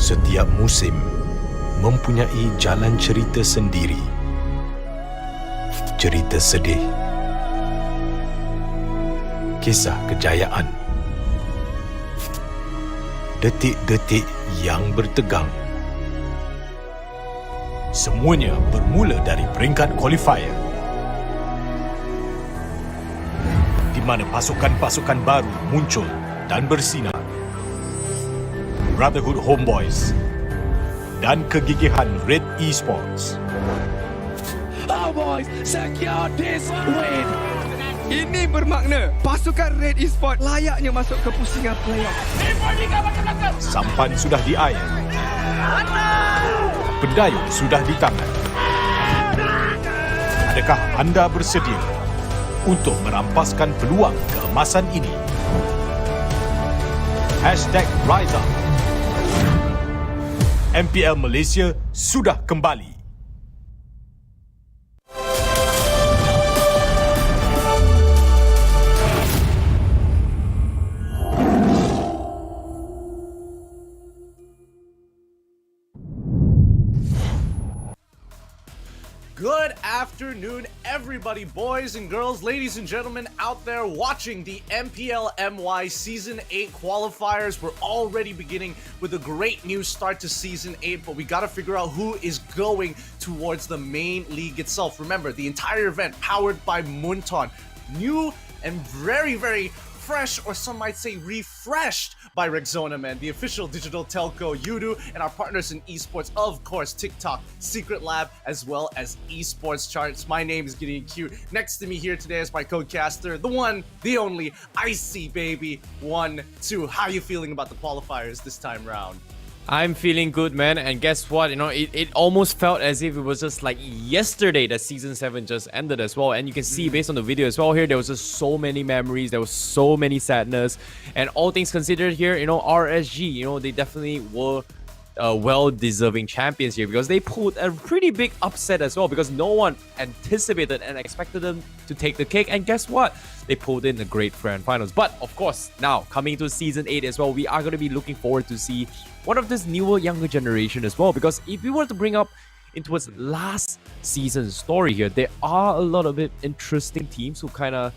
Setiap musim mempunyai jalan cerita sendiri. Cerita sedih, kisah kejayaan, detik-detik yang bertegang. Semuanya bermula dari peringkat qualifier, di mana pasukan-pasukan baru muncul dan bersinar. Brotherhood Homeboys dan kegigihan Red Esports. Our boys secure this win. Ini bermakna pasukan Red Esports layaknya masuk ke pusingan playoff. Sampan sudah di air, pendayung sudah di tangan. Adakah anda bersedia untuk merampaskan peluang keemasan ini? #RiseUp. MPL Malaysia sudah kembali. Good afternoon, everybody, boys and girls, ladies and gentlemen out there watching the MPL-MY Season 8 qualifiers. We're already beginning with a great new start to Season 8, but we gotta figure out who is going towards the main league itself. Remember, the entire event powered by Munton. New and very, very fresh, or some might say refreshed, by Rexona, man, the official digital telco, Yudu, and our partners in esports, of course, TikTok, Secret Lab, as well as Esports Charts. My name is Gideon Cute. Next to me here today is my co-caster, the one, the only, Icy Baby 1-2. How you feeling about the qualifiers this time round? I'm feeling good, man, and guess what? You know, it almost felt as if it was just like yesterday that Season 7 just ended as well. And you can see based on the video as well here, there was just so many memories, there was so many sadness. And all things considered here, you know, RSG, you know, they definitely were well-deserving champions here because they pulled a pretty big upset as well because no one anticipated and expected them to take the cake. And guess what? They pulled in the great grand finals. But of course, now coming to Season 8 as well, we are going to be looking forward to see one of this newer, younger generation as well. Because if we were to bring up into its last season's story here, there are a lot of bit interesting teams who kind of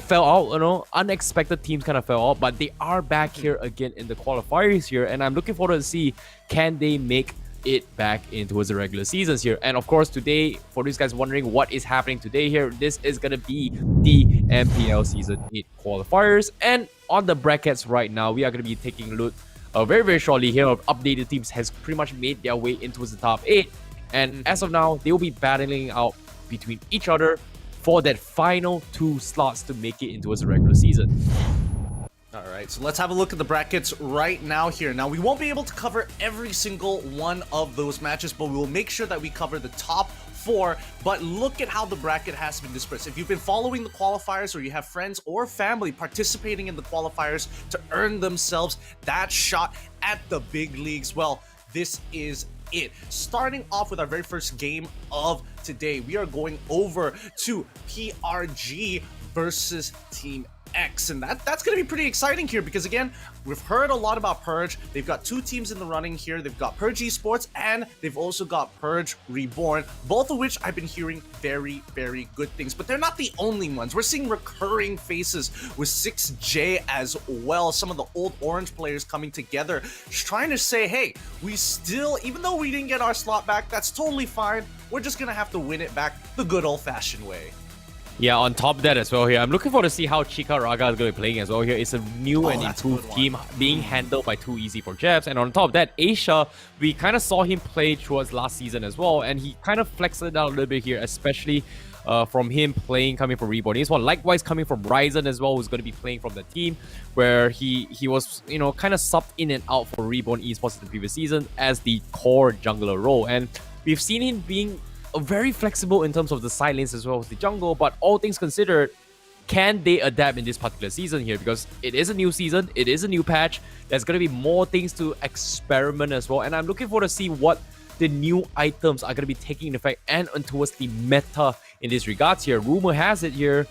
fell out, you know, unexpected teams kind of fell out, but they are back here again in the qualifiers here, and I'm looking forward to see can they make it back into the regular seasons here. And of course, today, for these guys wondering what is happening today here, this is gonna be the MPL Season 8 qualifiers, and on the brackets right now, we are gonna be taking a look very, very shortly here of updated teams has pretty much made their way into the top 8, and as of now, they will be battling out between each other for that final 2 slots to make it into the regular season. All right, so let's have a look at the brackets right now here. Now, we won't be able to cover every single one of those matches, but we will make sure that we cover the top 4. But look at how the bracket has been dispersed. If you've been following the qualifiers or you have friends or family participating in the qualifiers to earn themselves that shot at the big leagues, well, this is it. Starting off with our very first game of today, we are going over to PRG versus Team X, and that's going to be pretty exciting here because again, we've heard a lot about Purge. They've got 2 teams in the running here. They've got Purge Esports and they've also got Purge Reborn, both of which I've been hearing very, very good things, but they're not the only ones. We're seeing recurring faces with 6J as well. Some of the old Orange players coming together, just trying to say, hey, we still, even though we didn't get our slot back, that's totally fine. We're just going to have to win it back the good old-fashioned way. Yeah, on top of that as well here, I'm looking forward to see how Chica Raga is going to be playing as well here. It's a new and improved team being handled by 2EZ4Jabs. And on top of that, Asia, we kind of saw him play towards last season as well. And he kind of flexed it out a little bit here, especially from him coming from Reborn Esports. Likewise, coming from Ryzen as well, who's going to be playing from the team, where he was, you know, kind of subbed in and out for Reborn Esports in the previous season as the core jungler role. And we've seen him being very flexible in terms of the side lanes as well as the jungle, but all things considered, can they adapt in this particular season here? Because it is a new season, it is a new patch, there's going to be more things to experiment as well, and I'm looking forward to see what the new items are going to be taking effect and towards the meta in this regards here. Rumor has it here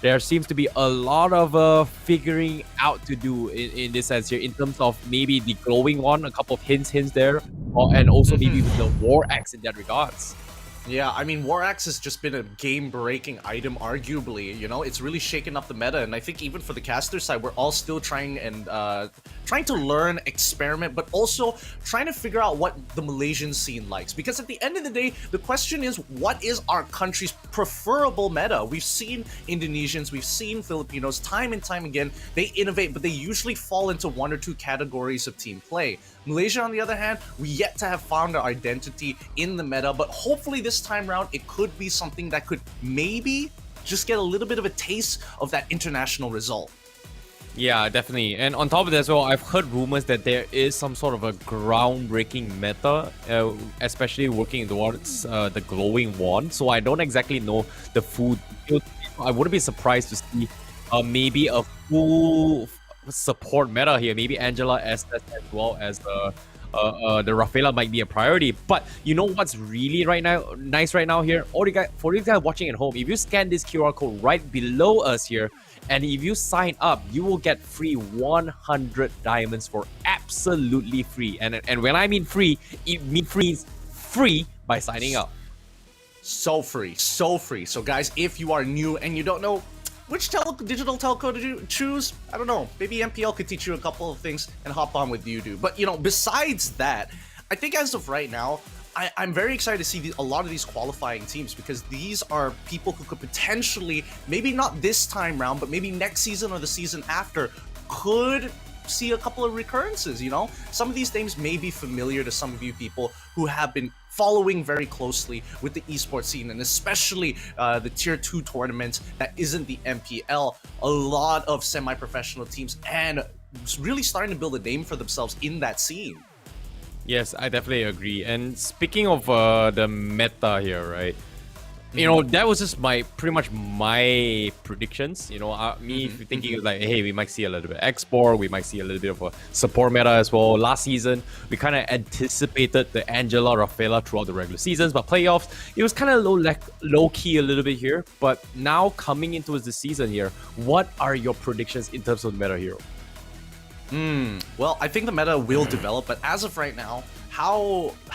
there seems to be a lot of figuring out to do in this sense here, in terms of maybe the glowing one, a couple of hints there, and also maybe with the War Axe in that regards. Yeah, I mean, War Axe has just been a game-breaking item, arguably. You know, it's really shaken up the meta, and I think even for the caster side, we're all still trying to learn, experiment, but also trying to figure out what the Malaysian scene likes. Because at the end of the day, the question is, what is our country's preferable meta? We've seen Indonesians, we've seen Filipinos, time and time again, they innovate, but they usually fall into one or two categories of team play. Malaysia, on the other hand, we yet to have found our identity in the meta, but hopefully this time around, it could be something that could maybe just get a little bit of a taste of that international result. Yeah, definitely. And on top of that as well, I've heard rumors that there is some sort of a groundbreaking meta, especially working towards the glowing wand. So I don't exactly know the full details. I wouldn't be surprised to see maybe a full support meta here. Maybe Angela SS as well as the Rafaela might be a priority. But you know what's really nice right now here? For you guys watching at home, if you scan this QR code right below us here, and if you sign up, you will get free 100 diamonds for absolutely free. And when I mean free, it means free by signing up. So free, so free. So guys, if you are new and you don't know which digital telco to choose, I don't know, maybe MPL could teach you a couple of things and hop on with YouTube. But you know, besides that, I think as of right now, I'm very excited to see a lot of these qualifying teams, because these are people who could potentially, maybe not this time round, but maybe next season or the season after, could see a couple of recurrences, you know? Some of these names may be familiar to some of you people who have been following very closely with the esports scene, and especially the tier 2 tournaments that isn't the MPL. A lot of semi-professional teams and really starting to build a name for themselves in that scene. Yes, I definitely agree. And speaking of the meta here, right? You know, that was just pretty much my predictions. You know, me thinking like, hey, we might see a little bit of export, we might see a little bit of a support meta as well. Last season, we kind of anticipated the Angela, Rafaela throughout the regular seasons, but playoffs, it was kind of low key a little bit here. But now coming into the season here, what are your predictions in terms of the meta hero? Well, I think the meta will develop, but as of right now,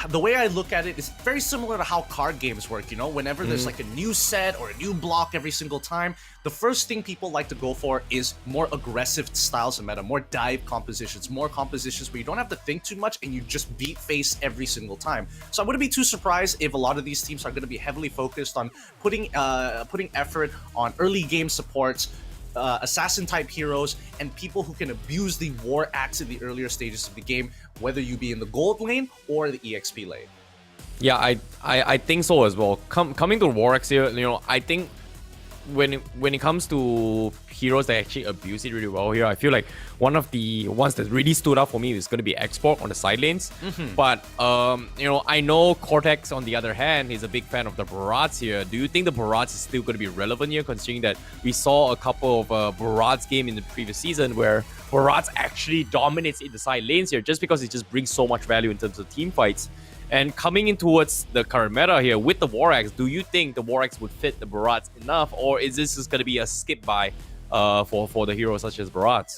the way I look at it is very similar to how card games work, you know? Whenever there's like a new set or a new block every single time, the first thing people like to go for is more aggressive styles of meta, more dive compositions, more compositions where you don't have to think too much and you just beat face every single time. So I wouldn't be too surprised if a lot of these teams are going to be heavily focused on putting effort on early game supports, assassin type heroes, and people who can abuse the War Axe in the earlier stages of the game, whether you be in the gold lane or the EXP lane. Yeah, I think so as well. Coming to War Axe here, you know, I think when it comes to heroes that actually abuse it really well here, I feel like one of the ones that really stood out for me is going to be Export on the side lanes. But you know, I know Cortex on the other hand is a big fan of the Barats here. Do you think the Barats is still going to be relevant here, considering that we saw a couple of Barats game in the previous season where Barats actually dominates in the side lanes here, just because it just brings so much value in terms of team fights? And coming in towards the current meta here with the War Axe, do you think the War Axe would fit the Barats enough, or is this just going to be a skip by for the heroes such as Barats?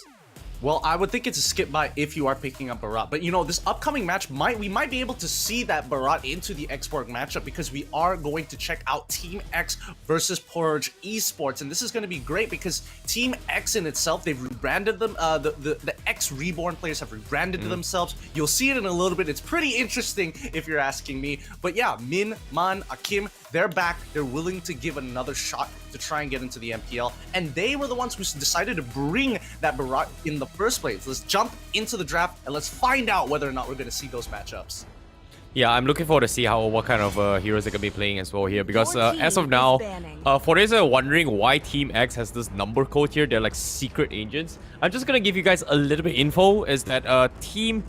Well, I would think it's a skip by if you are picking up Barat. But you know, this upcoming match, we might be able to see that Barat into the Export matchup, because we are going to check out Team X versus Purge Esports. And this is going to be great because Team X in itself, they've rebranded them. The X Reborn players have rebranded themselves. You'll see it in a little bit. It's pretty interesting if you're asking me. But yeah, Min, Man, Akim, they're back. They're willing to give another shot to try and get into the MPL. And they were the ones who decided to bring that Barat in the first place. Let's jump into the draft and let's find out whether or not we're going to see those matchups. Yeah, I'm looking forward to see what kind of heroes they're going to be playing as well here, because as of now, for those that are wondering why Team X has this number code here, they're like secret agents. I'm just going to give you guys a little bit info, is that Team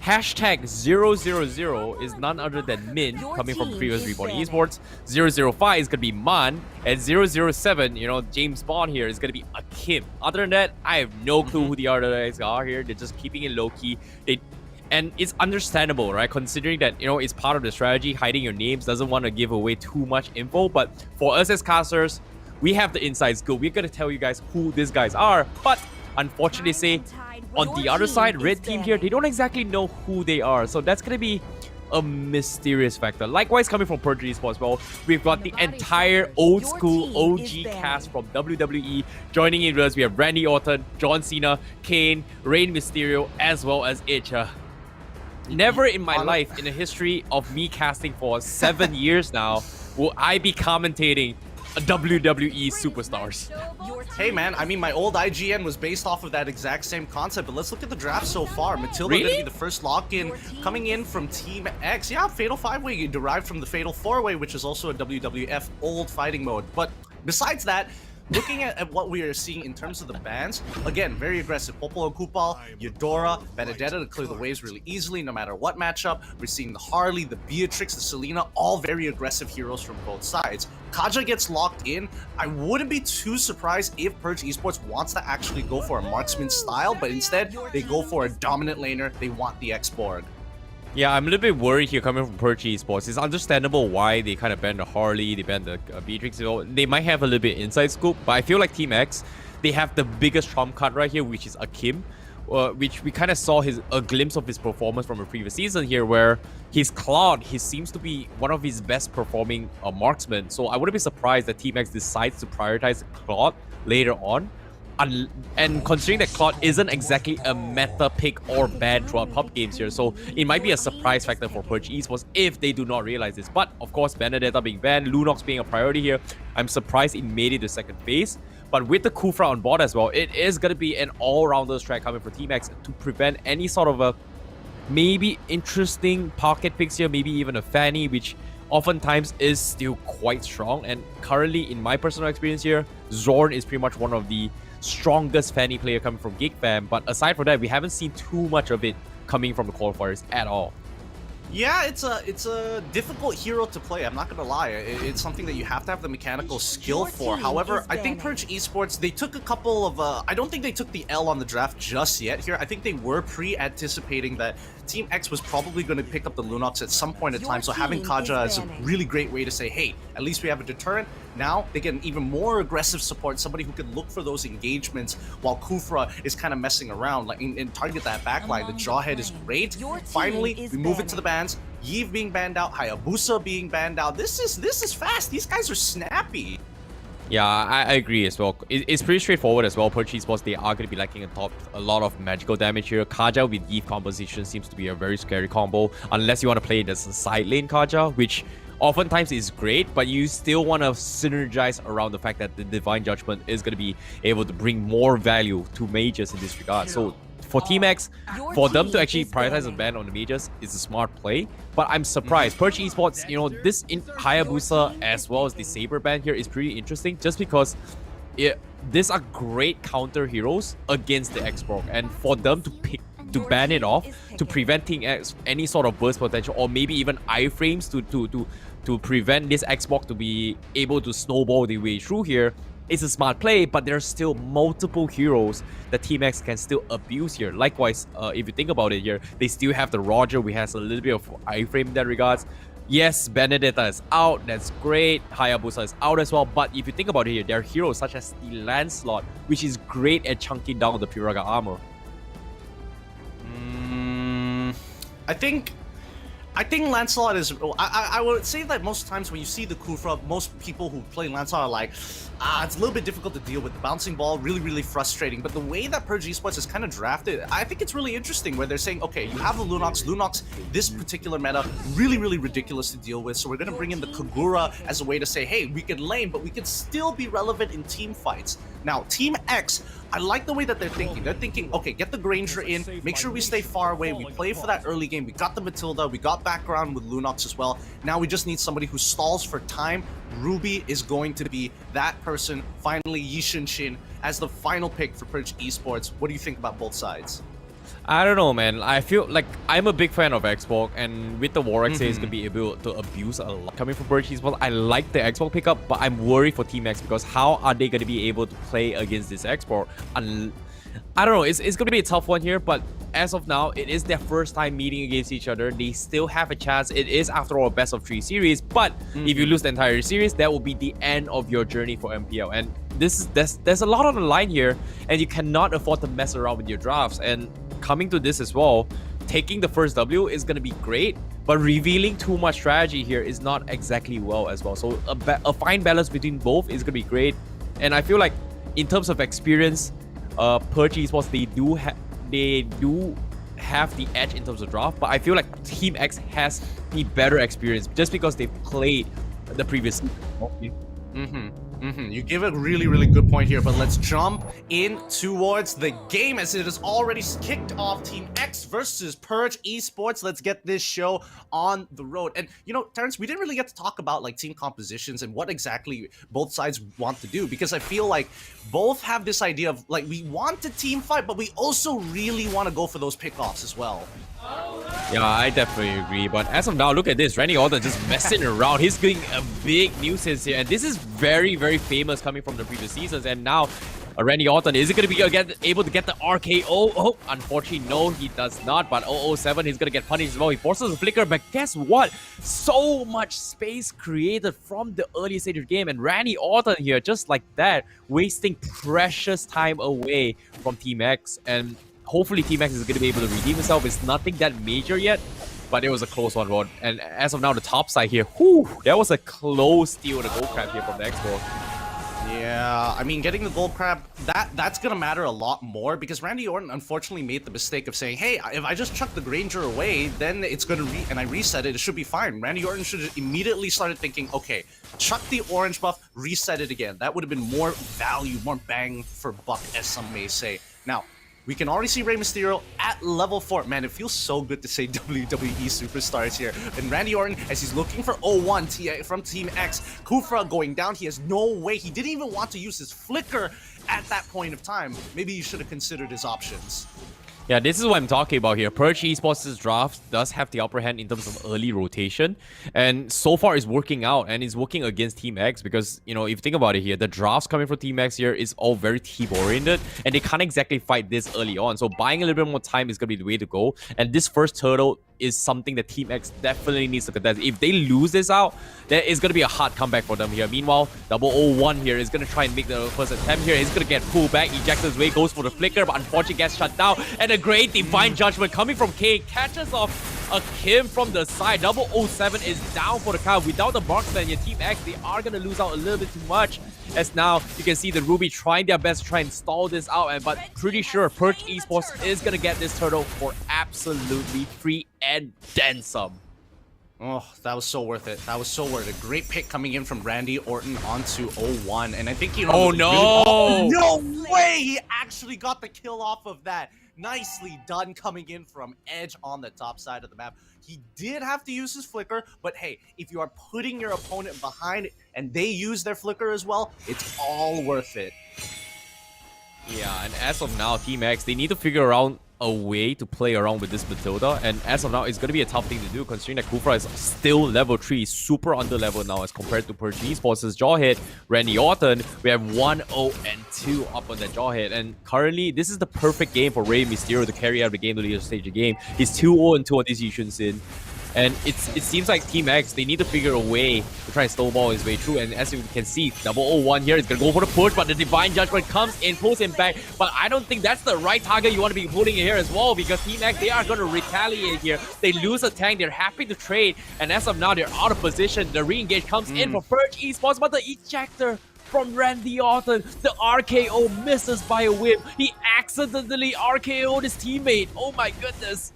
#000 is none other than Min, coming from previous Reborn Esports. 005 is going to be Man, and 007, you know, James Bond here, is going to be Akim. Other than that, I have no clue who the other guys are here. They're just keeping it low-key. And it's understandable, right? Considering that, you know, it's part of the strategy, hiding your names, doesn't want to give away too much info. But for us as casters, we have the inside scoop. We're gonna tell you guys who these guys are. But unfortunately, say on the other side, red team here, they don't exactly know who they are. So that's gonna be a mysterious factor. Likewise, coming from Purge Esports, well, we've got the entire old school OG cast from WWE joining in with us. We have Randy Orton, John Cena, Kane, Rey Mysterio, as well as Itcha. Never in my life, in the history of me casting for 7 years now, will I be commentating a WWE superstars. Hey man, I mean my old IGN was based off of that exact same concept, but let's look at the draft so far. Matilda Really? gonna be the first lock-in coming in from Team X. Yeah, Fatal 5-Way derived from the Fatal 4-Way, which is also a WWF old fighting mode. But besides that, looking at what we are seeing in terms of the bans, again, very aggressive. Popolo and Kupal, Eudora, Benedetta to clear the waves really easily no matter what matchup. We're seeing the Harley, the Beatrix, the Selena, all very aggressive heroes from both sides. Kaja gets locked in. I wouldn't be too surprised if Purge Esports wants to actually go for a marksman style, but instead they go for a dominant laner. They want the X-Borg. Yeah, I'm a little bit worried here coming from Purge Esports. It's understandable why they kind of banned the Harley, they banned the Beatrix. You know, they might have a little bit inside scoop, but I feel like Team X, they have the biggest trump card right here, which is Akim, which we kind of saw a glimpse of his performance from a previous season here, where his Cloud, he seems to be one of his best performing marksmen. So I wouldn't be surprised that Team X decides to prioritize Cloud later on. And considering that Claude isn't exactly a meta pick or ban throughout pub games here, so it might be a surprise factor for Purge Esports if they do not realize this. But of course, Benedetta being banned, Lunox being a priority here, I'm surprised it made it to second phase. But with the Kufra on board as well, it is going to be an all-rounders track coming for Team X to prevent any sort of a maybe interesting pocket picks here, maybe even a Fanny, which oftentimes is still quite strong. And currently, in my personal experience here, Zorn is pretty much one of the strongest Fanny player coming from Geek Fam, but aside from that, we haven't seen too much of it coming from the qualifiers at all. Yeah, it's a difficult hero to play, I'm not gonna lie. It's something that you have to have the mechanical skill for. However, I think Purge Esports, they took a couple of I don't think they took the L on the draft just yet here. I think they were pre-anticipating that Team X was probably going to pick up the Lunox at some point in time, so having Kaja is a really great way to say, hey, at least we have a deterrent. Now they get an even more aggressive support, somebody who can look for those engagements while Kufra is kind of messing around, like and target that backline. The Jawhead is great. Finally, we move into the bans. Yves being banned out, Hayabusa being banned out. This is fast. These guys are snappy. Yeah, I agree as well. It's pretty straightforward as well. Purge Esports, they are going to be lacking a lot of magical damage here. Kaja with Yves composition seems to be a very scary combo, unless you want to play it as a side lane Kaja, which oftentimes is great, but you still want to synergize around the fact that the Divine Judgment is going to be able to bring more value to mages in this regard. So for Team X, for them to actually prioritize a ban on the mages is a smart play, but I'm surprised. Purge Esports, you know, this in Hayabusa as well as the Saber ban here is pretty interesting, just because these are great counter heroes against the X-Borg, and for them to ban it off, to preventing any sort of burst potential, or maybe even iframes to prevent this X-Borg to be able to snowball the way through here, it's a smart play. But there's still multiple heroes that Team X can still abuse here. Likewise, if you think about it here, they still have the Roger, which has a little bit of iframe in that regards. Yes, Benedetta is out, that's great. Hayabusa is out as well. But if you think about it here, there are heroes such as the Lancelot, which is great at chunking down the Piraga armor. I think Lancelot is... I would say that most times when you see the Kufra, most people who play Lancelot are like, it's a little bit difficult to deal with. The bouncing ball, really, really frustrating. But the way that Purge Esports is kind of drafted, I think it's really interesting, where they're saying, okay, you have the Lunox. Lunox, this particular meta, really, really ridiculous to deal with. So we're going to bring in the Kagura as a way to say, hey, we can lane, but we can still be relevant in team fights. Now, Team X, I like the way that they're thinking. They're thinking, okay, get the Granger in, make sure we stay far away, we play for that early game, we got the Matilda, we got background with Lunox as well. Now we just need somebody who stalls for time. Ruby is going to be that person. Finally, Yishin Shin as the final pick for Purge Esports. What do you think about both sides? I don't know, man. I feel like I'm a big fan of Xbox, and with the Warwick say it's gonna be able to abuse a lot. Coming from Purge Esports, I like the Xbox pickup, but I'm worried for Team X, because how are they gonna be able to play against this Xbox? I don't know. It's going to be a tough one here, but as of now, it is their first time meeting against each other. They still have a chance. It is, after all, a best of 3 series. But if you lose the entire series, that will be the end of your journey for MPL. And there's a lot on the line here, and you cannot afford to mess around with your drafts. And coming to this as well, taking the first W is going to be great, but revealing too much strategy here is not exactly well as well. So a fine balance between both is going to be great. And I feel like in terms of experience, Purge Esports, they do have the edge in terms of draft, but I feel like Team X has the better experience just because they've played the previous season. You give a really, really good point here, but let's jump in towards the game as it has already kicked off. Team X versus Purge Esports. Let's get this show on the road. And, you know, Terrence, we didn't really get to talk about, like, team compositions and what exactly both sides want to do, because I feel like both have this idea of, like, we want to team fight, but we also really want to go for those pickoffs as well. Yeah, I definitely agree. But as of now, look at this. Randy Orton just messing around. He's doing a big nuisance here. And this is very, very famous coming from the previous seasons. And now, Randy Orton, is he going to be able to get the RKO? Oh, unfortunately, no, he does not. But 007, he's going to get punished as well. He forces a flicker. But guess what? So much space created from the early stage of the game. And Randy Orton here, just like that, wasting precious time away from Team X. And hopefully Team X is going to be able to redeem himself. It's nothing that major yet, but it was a close one, Rod. And as of now, the top side here, whew, that was a close steal of the gold crab here from the Xbox. Yeah, I mean, getting the gold crab, that's gonna matter a lot more, because Randy Orton unfortunately made the mistake of saying, hey, if I just chuck the Granger away, then it's gonna and I reset it, it should be fine. Randy Orton should have immediately started thinking, okay, chuck the orange buff, reset it again. That would have been more value, more bang for buck, as some may say. Now, we can already see Rey Mysterio at level 4. Man, it feels so good to say WWE superstars here. And Randy Orton, as he's looking for 01 from Team X, Kufra going down. He has no way. He didn't even want to use his flicker at that point of time. Maybe he should have considered his options. Yeah, this is what I'm talking about here. Purge Esports' draft does have the upper hand in terms of early rotation. And so far it's working out, and it's working against Team X because, you know, if you think about it here, the drafts coming from Team X here is all very team-oriented, and they can't exactly fight this early on. So buying a little bit more time is going to be the way to go. And this first turtle is something that Team X definitely needs to contest. If they lose this out, then it's going to be a hard comeback for them here. Meanwhile, 001 here is going to try and make the first attempt here. He's going to get pulled back, ejects his way, goes for the flicker, but unfortunately gets shut down. And a great Divine Judgment coming from K, catches off a Kim from the side. 007 is down for the count. Without the marksman, your Team X, they are going to lose out a little bit too much. As now, you can see the Ruby trying their best to try and stall this out, but pretty sure Purge Esports is going to get this turtle for absolutely free and then some. Oh, that was so worth it. That was so worth it. Great pick coming in from Randy Orton onto 01. And I think, you know... Oh, no! No way! He actually got the kill off of that. Nicely done coming in from Edge on the top side of the map. He did have to use his flicker, but hey, if you are putting your opponent behind and they use their flicker as well, it's all worth it. Yeah, and as of now, Team X, they need to figure out a way to play around with this Matilda, and as of now, it's going to be a tough thing to do considering that Kufra is still level 3, super under level now as compared to Purge Esports' Jawhead. Randy Orton, we have 1-0-2 up on that Jawhead, and currently, this is the perfect game for Rey Mysterio to carry out the game to the later stage of the game. He's 2-0-2 on this Yishun Sin. And it seems like Team X, they need to figure a way to try and snowball his way through. And as you can see, 001 here is going to go for the push, but the Divine Judgment comes in, pulls him back. But I don't think that's the right target you want to be putting here as well, because Team X, they are going to retaliate here. They lose a tank, they're happy to trade, and as of now, they're out of position. The re-engage comes in for Purge Esports, but the ejector from Randy Orton, the RKO misses by a whip. He accidentally RKO'd his teammate. Oh my goodness.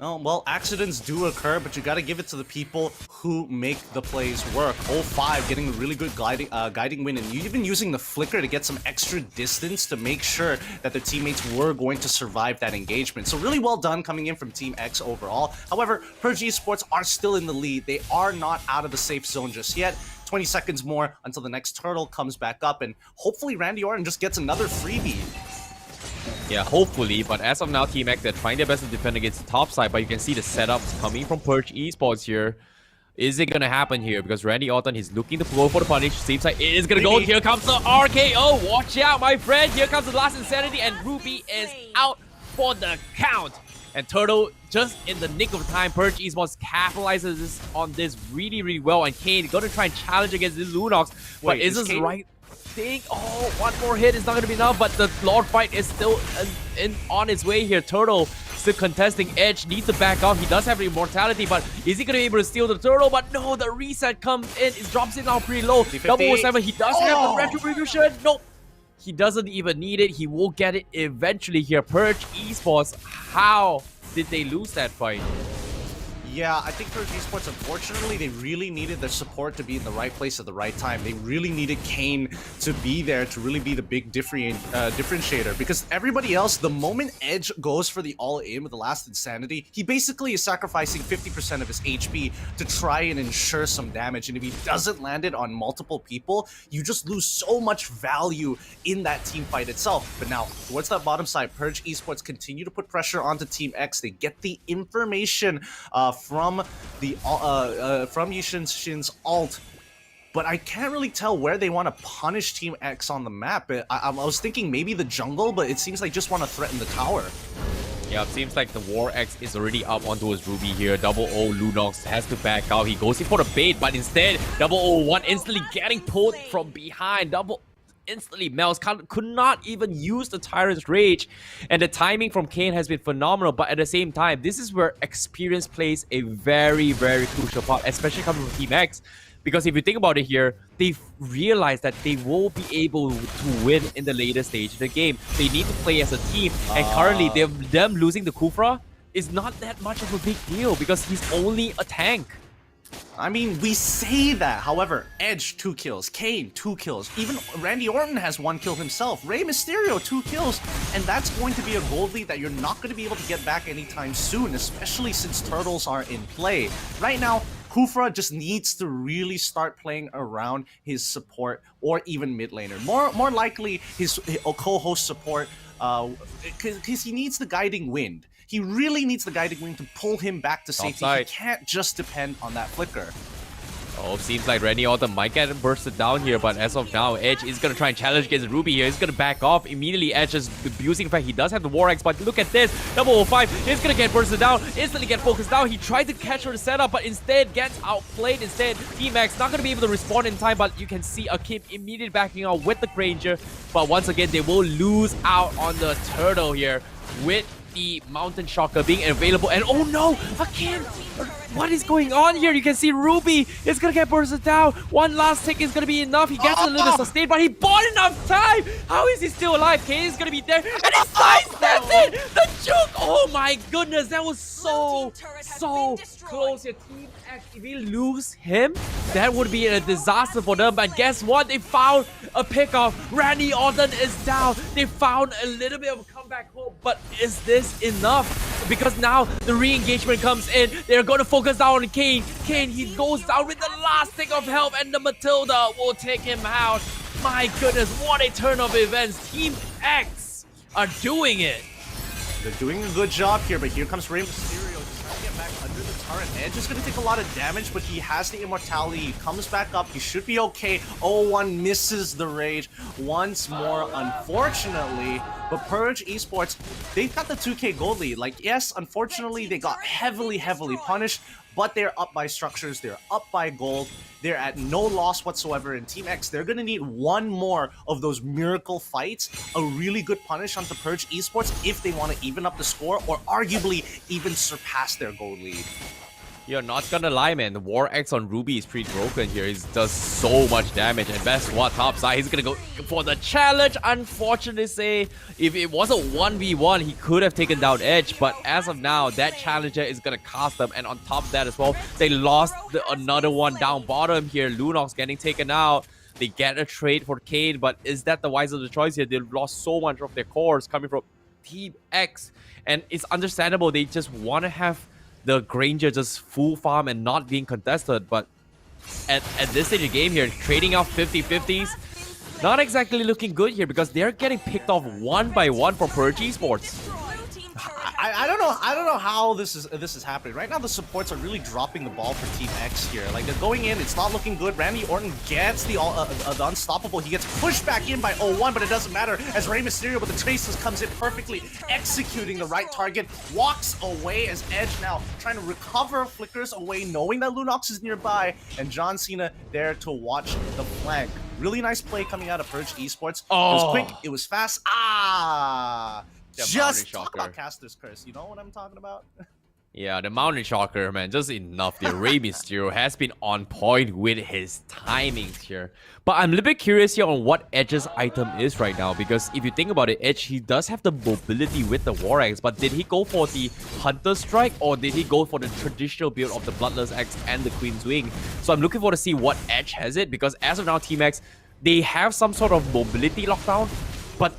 Oh, well, accidents do occur, but you got to give it to the people who make the plays work. 05 getting a really good guiding win, and even using the flicker to get some extra distance to make sure that their teammates were going to survive that engagement. So really well done coming in from Team X overall. However, Purge Esports are still in the lead. They are not out of the safe zone just yet. 20 seconds more until the next turtle comes back up, and hopefully Randy Orton just gets another freebie. Yeah, hopefully, but as of now, Team X, they're trying their best to defend against the top side, but you can see the setups coming from Purge Esports here. Is it gonna happen here? Because Randy Orton, he's looking to go for the punish. Seems like it is gonna go. Here comes the RKO. Watch out, my friend. Here comes the last Insanity, and Ruby is out for the count. And Turtle, just in the nick of time, Purge Esports capitalizes on this really, really well. And Kane gonna try and challenge against the Lunox. But is this the right thing? Oh, one more hit is not gonna be enough. But the Lord fight is still on its way here. Turtle still contesting. Edge needs to back off. He does have immortality, but is he gonna be able to steal the Turtle? But no, the reset comes in. It drops in now pretty low. 007, he does have the retribution. Nope. He doesn't even need it. He will get it eventually here. Purge Esports, how did they lose that fight? Yeah, I think for Esports, unfortunately, they really needed their support to be in the right place at the right time. They really needed Kane to be there to really be the big differentiator. Because everybody else, the moment Edge goes for the all-in with the last Insanity, he basically is sacrificing 50% of his HP to try and ensure some damage. And if he doesn't land it on multiple people, you just lose so much value in that team fight itself. But now, towards that bottom side, Purge Esports continue to put pressure onto Team X. They get the information from Yishin's ult, but I can't really tell where they want to punish Team X on the map. I was thinking maybe the jungle, but it seems like just want to threaten the tower. Yeah, it seems like the War X is already up onto his Ruby here. 00 Lunox has to back out. He goes in for the bait, but instead 001 instantly getting pulled from behind. Instantly melts, could not even use the Tyrant's Rage, and the timing from Kane has been phenomenal. But at the same time, this is where experience plays a very, very crucial part, especially coming from Team X, because if you think about it here, they've realized that they will be able to win in the later stage of the game. They need to play as a team, and currently them losing the Kufra is not that much of a big deal because he's only a tank. I mean, we say that. However, Edge, 2 kills. Kane, 2 kills. Even Randy Orton has 1 kill himself. Rey Mysterio, 2 kills. And that's going to be a gold lead that you're not going to be able to get back anytime soon, especially since Turtles are in play. Right now, Kufra just needs to really start playing around his support or even mid laner. More likely his co-host support, because he needs the guiding wind. He really needs the guiding wind to pull him back to safety. He can't just depend on that flicker. Oh, seems like Randy Orton might get bursted down here, but as of now, Edge is going to try and challenge against Ruby here. He's going to back off. Immediately, Edge is abusing the fact he does have the War Axe, but look at this. 005 is going to get bursted down, instantly get focused down. He tried to catch her setup, but instead gets outplayed. Instead, Team X not going to be able to respond in time, but you can see Akim immediately backing out with the Granger. But once again, they will lose out on the Turtle here with the Mountain Shocker being available. And oh no, Akim! What is going on here? You can see Ruby is gonna get bursted down. One last tick is gonna be enough. He gets a little bit sustained, but he bought enough time. How is he still alive? Kane is gonna be there, and he sidesteps it. The juke. Oh my goodness, that was so close. Your Team X, if we lose him, that would be a disaster for them. But guess what? They found a pickoff. Randy Orton is down. They found a little bit of a comeback hope, but is this enough? Because now the re-engagement comes in. They're going to focus down on Kane. Kane, he goes down with the last thing of health, and the Matilda will take him out. My goodness, what a turn of events. Team X are doing it. They're doing a good job here, but here comes Rey Mysterio just trying to get back under the turret. Edge is going to take a lot of damage, but he has the immortality. He comes back up. He should be okay. 01 misses the rage once more, unfortunately. But Purge Esports, they've got the 2K gold lead. Like, yes, unfortunately, they got heavily punished, but they're up by structures. They're up by gold. They're at no loss whatsoever in Team X. They're going to need one more of those miracle fights, a really good punish onto Purge Esports if they want to even up the score or arguably even surpass their gold lead. You're not gonna lie, man. The War Axe on Ruby is pretty broken here. He does so much damage. And best what, top side, he's gonna go for the challenge. Unfortunately, say, if it was a 1v1, he could have taken down Edge. But as of now, that challenger is gonna cost them. And on top of that as well, they lost another one down bottom here. Lunox getting taken out. They get a trade for Kane, but is that the wiser choice here? They've lost so much of their cores coming from Team X. And it's understandable. They just want to have the Granger just full farm and not being contested, but at this stage of the game here, trading out 50-50s, not exactly looking good here because they're getting picked off one by one from Purge Esports. I don't know I don't know how this is happening. Right now, the supports are really dropping the ball for Team X here. Like, they're going in, it's not looking good. Randy Orton gets the unstoppable. He gets pushed back in by 0-1, but it doesn't matter as Rey Mysterio with the Traces comes in perfectly, executing the right target, walks away as Edge now trying to recover, flickers away, knowing that Lunox is nearby, and John Cena there to watch the flank. Really nice play coming out of Purge Esports. It was quick, it was fast. Just talk about Caster's Curse. You know what I'm talking about? Yeah, the Mountain Shocker, man, just enough. The Rey Mysterio has been on point with his timings here. But I'm a little bit curious here on what Edge's item is right now, because if you think about it, Edge, he does have the mobility with the War Axe, but did he go for the Hunter Strike, or did he go for the traditional build of the Bloodless Axe and the Queen's Wing? So I'm looking forward to see what Edge has it, because as of now, Team X, they have some sort of mobility lockdown, but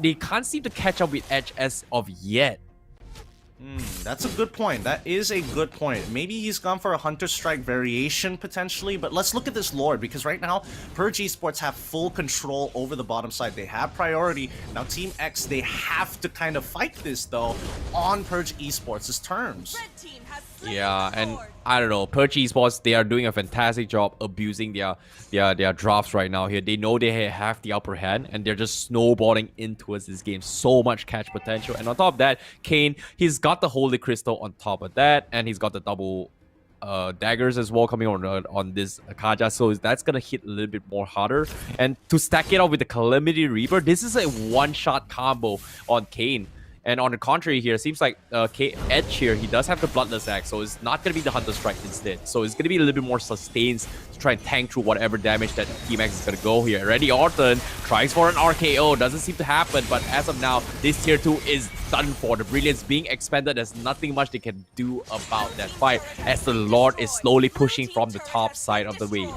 they can't seem to catch up with Edge as of yet. That's a good point. That is a good point. Maybe he's gone for a Hunter Strike variation potentially, but let's look at this Lord, because right now, Purge Esports have full control over the bottom side. They have priority. Now, Team X, they have to kind of fight this, though, on Purge Esports' terms. Yeah, and I don't know, Purge Esports, they are doing a fantastic job abusing their drafts right now here. They know they have the upper hand, and they're just snowballing in towards this game. So much catch potential. And on top of that, Kane, he's got the Holy Crystal on top of that, and he's got the double daggers as well coming on this Kaja, so that's gonna hit a little bit more harder. And to stack it up with the Calamity Reaper, this is a one-shot combo on Kane. And on the contrary here, it seems like Edge here, he does have the Bloodless Axe, so it's not going to be the Hunter Strike instead. So it's going to be a little bit more sustained to try and tank through whatever damage that Team X is going to go here. Randy Orton tries for an RKO, doesn't seem to happen, but as of now, this tier 2 is done for. The Brilliance being expanded, there's nothing much they can do about that fight, as the Lord is slowly pushing from the top side of the wave.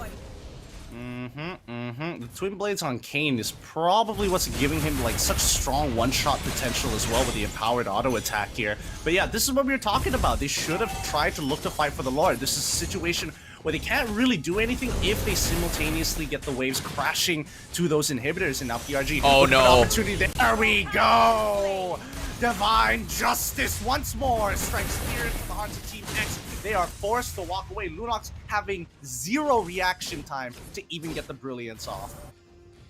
The Twin Blades on Kane is probably what's giving him like such strong one-shot potential as well with the empowered auto attack here. But yeah, this is what we were talking about. They should have tried to look to fight for the Lord. This is a situation where they can't really do anything if they simultaneously get the waves crashing to those inhibitors. And now PRG, oh no, opportunity there we go. Divine Justice once more strikes fear onto Team X. They are forced to walk away. Lunox having zero reaction time to even get the Brilliance off.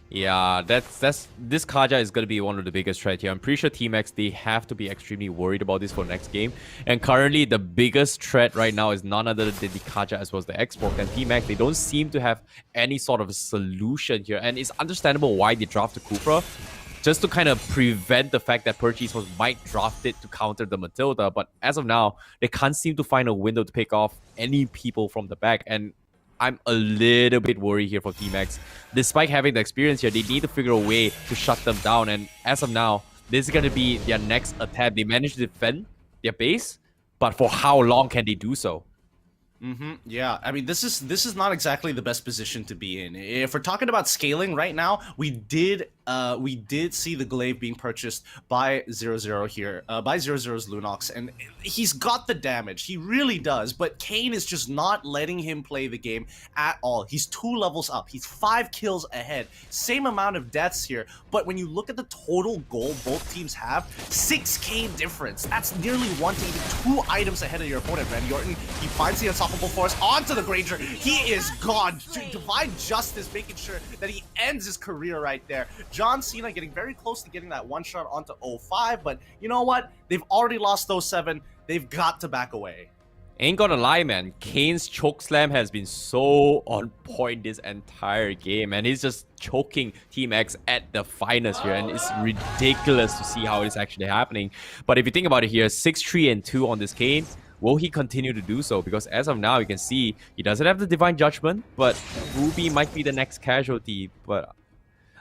Yeah, this Kaja is going to be one of the biggest threats here. I'm pretty sure Team X, they have to be extremely worried about this for next game. And currently, the biggest threat right now is none other than the Kaja as well as the Xbox. And Team X, they don't seem to have any sort of solution here. And it's understandable why they drafted Kupra, just to kind of prevent the fact that Purge Esports might draft it to counter the Matilda. But as of now, they can't seem to find a window to pick off any people from the back. And I'm a little bit worried here for Team X. Despite having the experience here, they need to figure a way to shut them down. And as of now, this is going to be their next attempt. They managed to defend their base, but for how long can they do so? Yeah, I mean, this is not exactly the best position to be in. If we're talking about scaling right now, we did see the glaive being purchased by 0-0 here, by 0-0's Lunox, and he's got the damage. He really does, but Kane is just not letting him play the game at all. He's 2 levels up. He's 5 kills ahead. Same amount of deaths here, but when you look at the total goal both teams have, 6k difference. That's nearly 1 to even 2 items ahead of your opponent. Randy Orton, he finds the unstoppable force onto the Granger. He is gone. Divine Justice making sure that he ends his career right there. John Cena getting very close to getting that one shot onto 05, but you know what? They've already lost those 7. They've got to back away. Ain't gonna lie, man. Kane's chokeslam has been so on point this entire game, and he's just choking Team X at the finest here, and it's ridiculous to see how it's actually happening. But if you think about it here, 6-3-2 on this Kane. Will he continue to do so? Because as of now, you can see he doesn't have the Divine Judgment, but Ruby might be the next casualty. But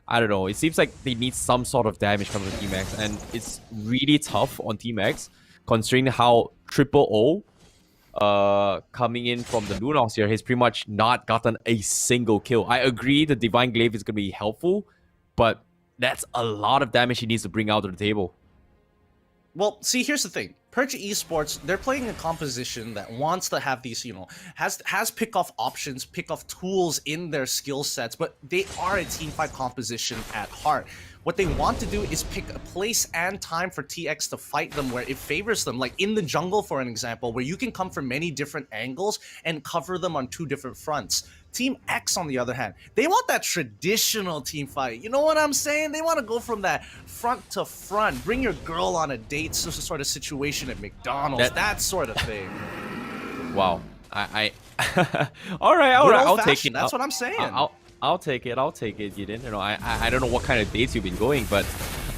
I don't know. It seems like they need some sort of damage coming from Team X, and it's really tough on Team X, considering how Triple O coming in from the Lunox here, he's pretty much not gotten a single kill. I agree the Divine Glaive is going to be helpful, but that's a lot of damage he needs to bring out to the table. Well, see, here's the thing. Purge Esports, they're playing a composition that wants to have these, has pick-off options, pick-off tools in their skill sets, but they are a team fight composition at heart. What they want to do is pick a place and time for TX to fight them where it favors them, like in the jungle, for an example, where you can come from many different angles and cover them on 2 different fronts. Team X, on the other hand, they want that traditional team fight. You know what I'm saying? They want to go from that front to front, bring your girl on a date sort of situation at McDonald's, that sort of thing. Wow. All right, I'll take it. That's what I'm saying. I'll take it. Gideon. I don't know what kind of dates you've been going, but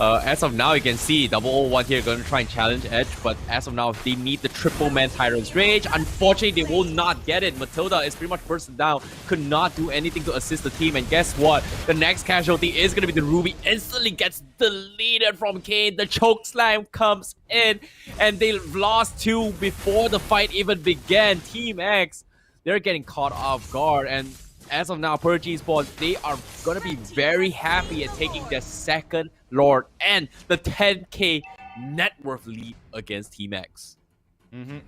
as of now, you can see 001 here going to try and challenge Edge, but as of now, they need the triple man Tyrant's Rage. Unfortunately, they will not get it. Matilda is pretty much bursted down, could not do anything to assist the team, and guess what? The next casualty is going to be the Ruby. Instantly gets deleted from Kane. The choke slam comes in, and they lost 2 before the fight even began. Team X, they're getting caught off guard, and as of now, Purge Esports, they are going to be very happy at taking their second Lord and the 10k net worth lead against Team X.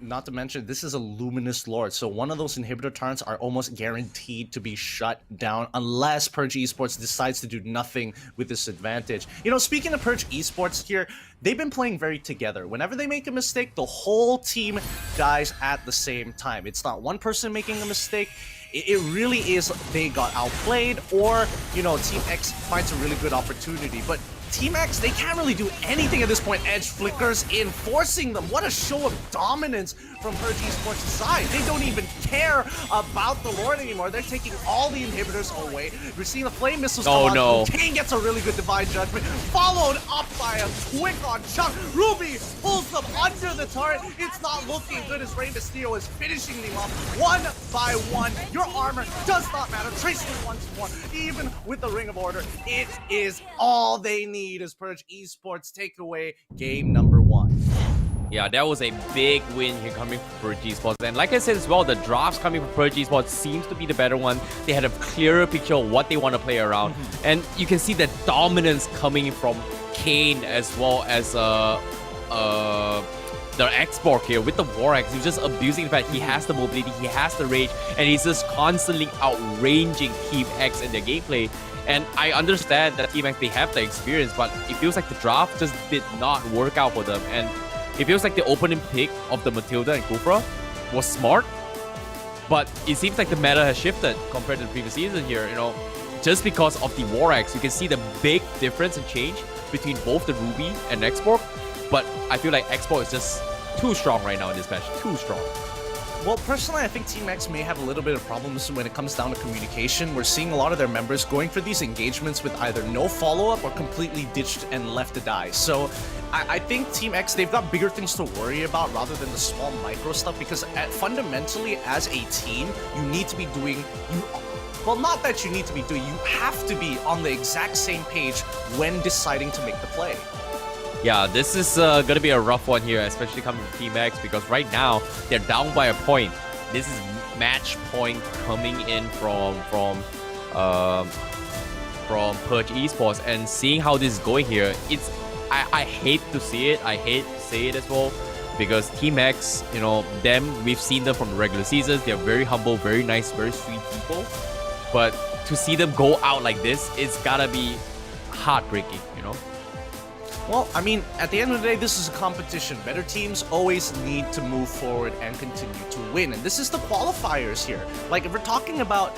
Not to mention, this is a Luminous Lord, so one of those inhibitor turrets are almost guaranteed to be shut down unless Purge Esports decides to do nothing with this advantage. Speaking of Purge Esports here, they've been playing very together. Whenever they make a mistake, the whole team dies at the same time. It's not one person making a mistake. It really is they got outplayed, or, Team X finds a really good opportunity. But Team X, they can't really do anything at this point. Edge flickers in, forcing them. What a show of dominance from Purge Esports' side. They don't even care about the Lord anymore. They're taking all the inhibitors away. We're seeing the flame missiles come on. Kane gets a really good Divine Judgment, followed up by a quick on Chuck. Ruby pulls them under the turret. It's not looking good as Rey Mysterio is finishing them off 1 by 1. Your armor does not matter. Trace them once more. Even with the Ring of Order, it is all they need as Purge Esports take away game number 1. Yeah, that was a big win here coming from Purge Esports. And like I said as well, the drafts coming from Purge Esports seems to be the better one. They had a clearer picture of what they want to play around. And you can see the dominance coming from Kane as well as the Xborg here with the War Axe. He's just abusing the fact he has the mobility, he has the rage, and he's just constantly outranging Team X in their gameplay. And I understand that Team X, they have the experience, but it feels like the draft just did not work out for them. And it feels like the opening pick of the Matilda and Kufra was smart, but it seems like the meta has shifted compared to the previous season here, just because of the War Axe. You can see the big difference and change between both the Ruby and Xborg, but I feel like Xborg is just too strong right now in this match, too strong. Well, personally, I think Team X may have a little bit of problems when it comes down to communication. We're seeing a lot of their members going for these engagements with either no follow-up or completely ditched and left to die. So I think Team X, they've got bigger things to worry about rather than the small micro stuff, because fundamentally, as a team, you need to be doing... Well, not that you need to be doing, you have to be on the exact same page when deciding to make the play. Yeah, this is going to be a rough one here, especially coming from Team X, because right now, they're down by a point. This is match point coming in from Purge Esports, and seeing how this is going here, I hate to see it. I hate to say it as well, because Team X, we've seen them from the regular seasons. They're very humble, very nice, very sweet people. But to see them go out like this, it's gotta be heartbreaking, Well, I mean, at the end of the day, this is a competition. Better teams always need to move forward and continue to win. And this is the qualifiers here. Like, if we're talking about